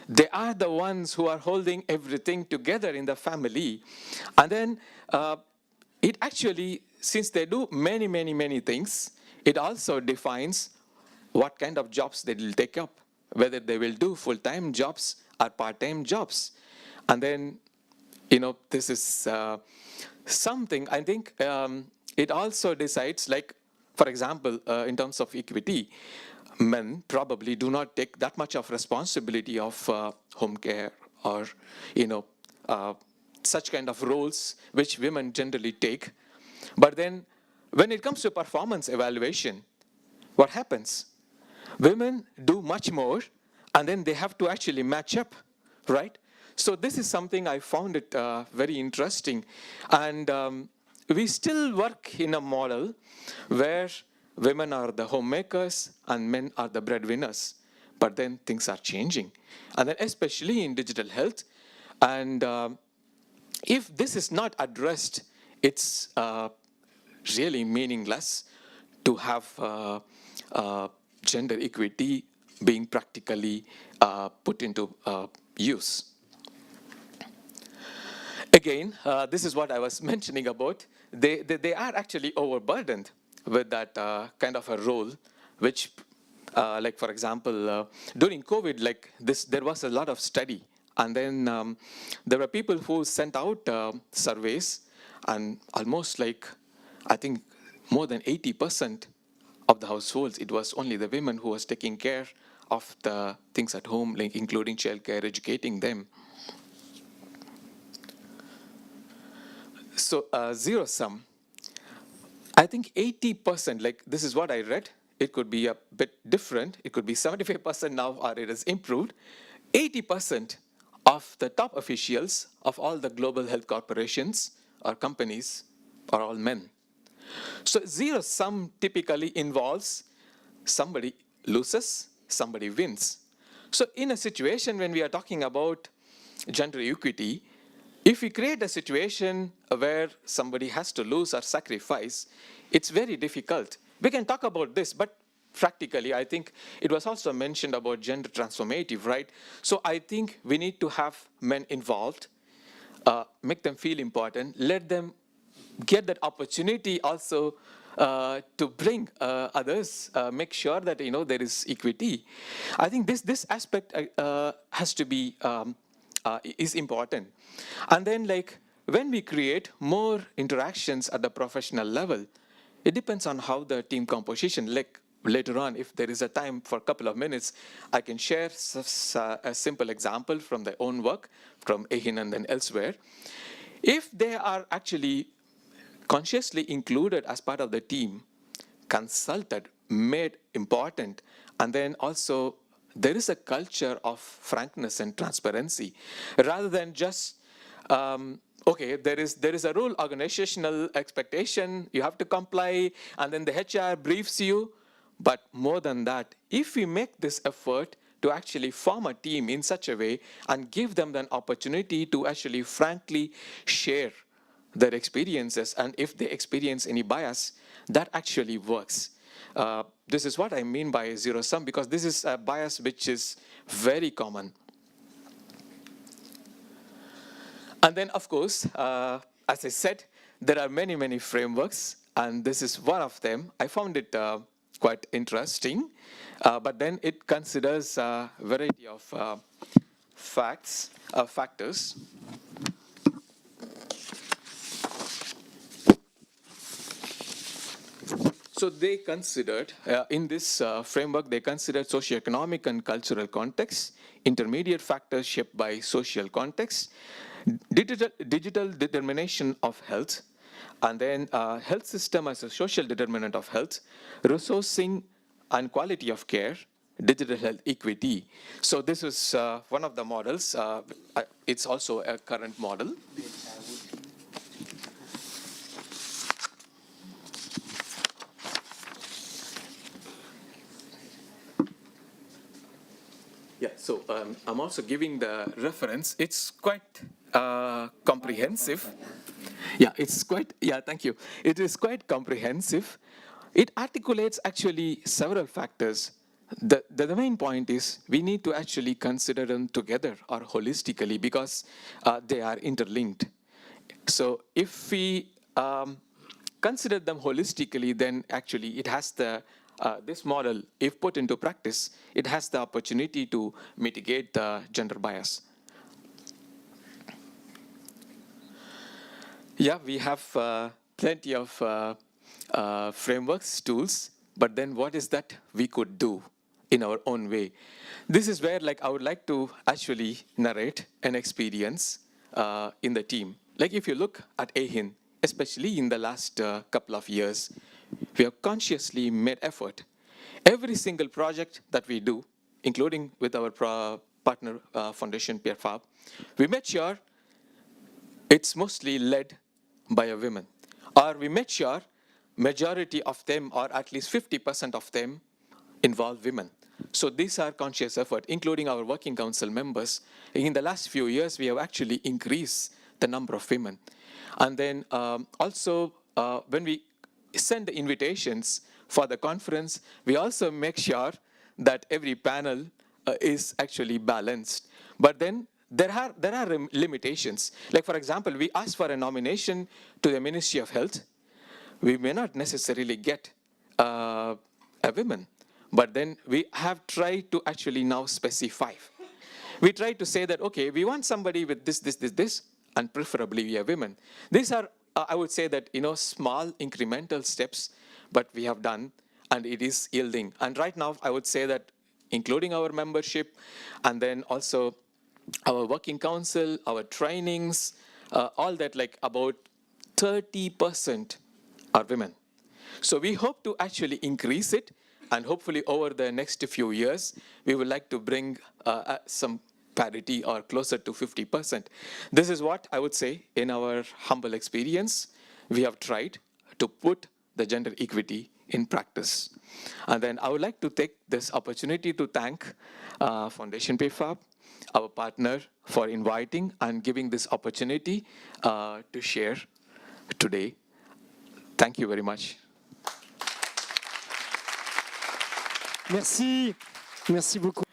[SPEAKER 22] They are the ones who are holding everything together in the family. And then it actually, since they do many, many, many things, it also defines what kind of jobs they will take up, whether they will do full-time jobs or part-time jobs. And then, you know, this is something, I think it also decides, like, for example, in terms of equity, men probably do not take that much of responsibility of home care or, you know, such kind of roles which women generally take. But then when it comes to performance evaluation, what happens? Women do much more, and then they have to actually match up, right? So this is something I found it very interesting. And we still work in a model where women are the homemakers and men are the breadwinners. But then things are changing. And then especially in digital health. And if this is not addressed, it's really meaningless to have gender equity being practically put into use. Again, this is what I was mentioning about. They are actually overburdened with that kind of a role, which, like for example, during COVID, like this, there was a lot of study. And then there were people who sent out surveys, and almost like, I think, more than 80% of the households, it was only the women who was taking care of the things at home, like including childcare, educating them. So zero sum, I think 80%, like this is what I read, it could be a bit different. It could be 75% now, or it has improved. 80% of the top officials of all the global health corporations or companies are all men. So zero sum typically involves somebody loses, somebody wins. So in a situation when we are talking about gender equity, if we create a situation where somebody has to lose or sacrifice, it's very difficult. We can talk about this, but practically, I think it was also mentioned about gender transformative, right? So I think we need to have men involved, make them feel important, let them get that opportunity also to bring others, make sure that, you know, there is equity. I think this aspect has to be is important. And then, like, when we create more interactions at the professional level, it depends on how the team composition, like later on, if there is a time for a couple of minutes, I can share a simple example from their own work, from EHIN and then elsewhere. If they are actually consciously included as part of the team, consulted, made important, and then also there is a culture of frankness and transparency, rather than just, okay, there is a rule, organizational expectation, you have to comply, and then the HR briefs you. But more than that, if we make this effort to actually form a team in such a way and give them an opportunity to actually frankly share their experiences, and if they experience any bias, that actually works. This is what I mean by zero sum, because this is a bias which is very common. And then, of course, as I said, there are many, many frameworks, and this is one of them. I found it quite interesting, but then it considers a variety of factors. So they considered, in this framework, they considered socioeconomic and cultural context, intermediate factors shaped by social context, digital determination of health, and then health system as a social determinant of health, resourcing and quality of care, digital health equity. So this is one of the models. It's also a current model. Yeah, so I'm also giving the reference. It's quite comprehensive. Yeah, thank you. It is quite comprehensive. It articulates actually several factors. The main point is we need to actually consider them together or holistically because they are interlinked. So if we consider them holistically, then actually it has this model, if put into practice, it has the opportunity to mitigate the gender bias. Yeah, we have plenty of frameworks, tools, but then what is that we could do in our own way? This is where I would like to actually narrate an experience in the team. Like if you look at AHIN, especially in the last couple of years, we have consciously made effort. Every single project that we do, including with our partner foundation, PeerFab, we made sure it's mostly led by a woman. Or we made sure majority of them, or at least 50% of them, involve women. So these are conscious effort, including our working council members. In the last few years, we have actually increased the number of women. And then also, when we send the invitations for the conference, we also make sure that every panel is actually balanced. But then there are limitations. Like for example, we ask for a nomination to the Ministry of Health. We may not necessarily get a woman, but then we have tried to actually now specify. We try to say that, okay, we want somebody with this, and preferably we are women. These are, I would say that, small incremental steps, but we have done, and it is yielding. And right now, I would say that, including our membership, and then also our working council, our trainings, all that, about 30% are women. So we hope to actually increase it, and hopefully over the next few years, we would like to bring some parity or closer to 50%. This is what I would say in our humble experience. We have tried to put the gender equity in practice. And then I would like to take this opportunity to thank Foundation PeerFab, our partner, for inviting and giving this opportunity to share today. Thank you very much.
[SPEAKER 3] Merci. Merci beaucoup.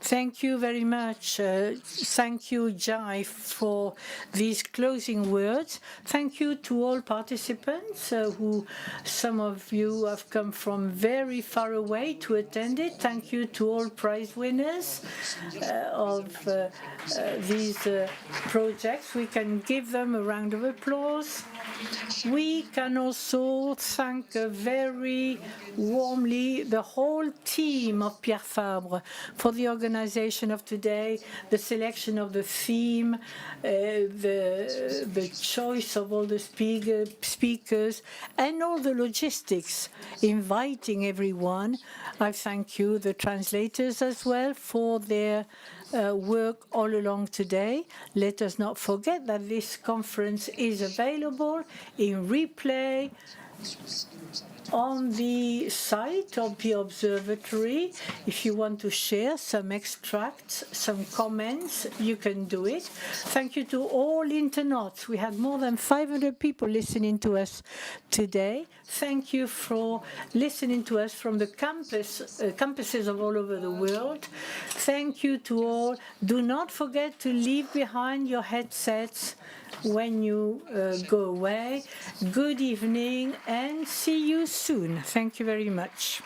[SPEAKER 1] Thank you very much. Thank you, Jai, for these closing words. Thank you to all participants who, some of you have come from very far away to attend it. Thank you to all prize winners of these projects. We can give them a round of applause. We can also thank very warmly the whole team of Pierre Fabre for the organization of today, the selection of the theme, the choice of all the speakers, and all the logistics, inviting everyone. I thank you, the translators as well, for their work all along today. Let us not forget that this conference is available in replay on the site of the observatory. If you want to share some extracts, some comments, you can do it. Thank you to all internauts. We had more than 500 people listening to us today. Thank you for listening to us from the campuses of all over the world. Thank you to all. Do not forget to leave behind your headsets when you go away. Good evening and see you soon. Thank you very much.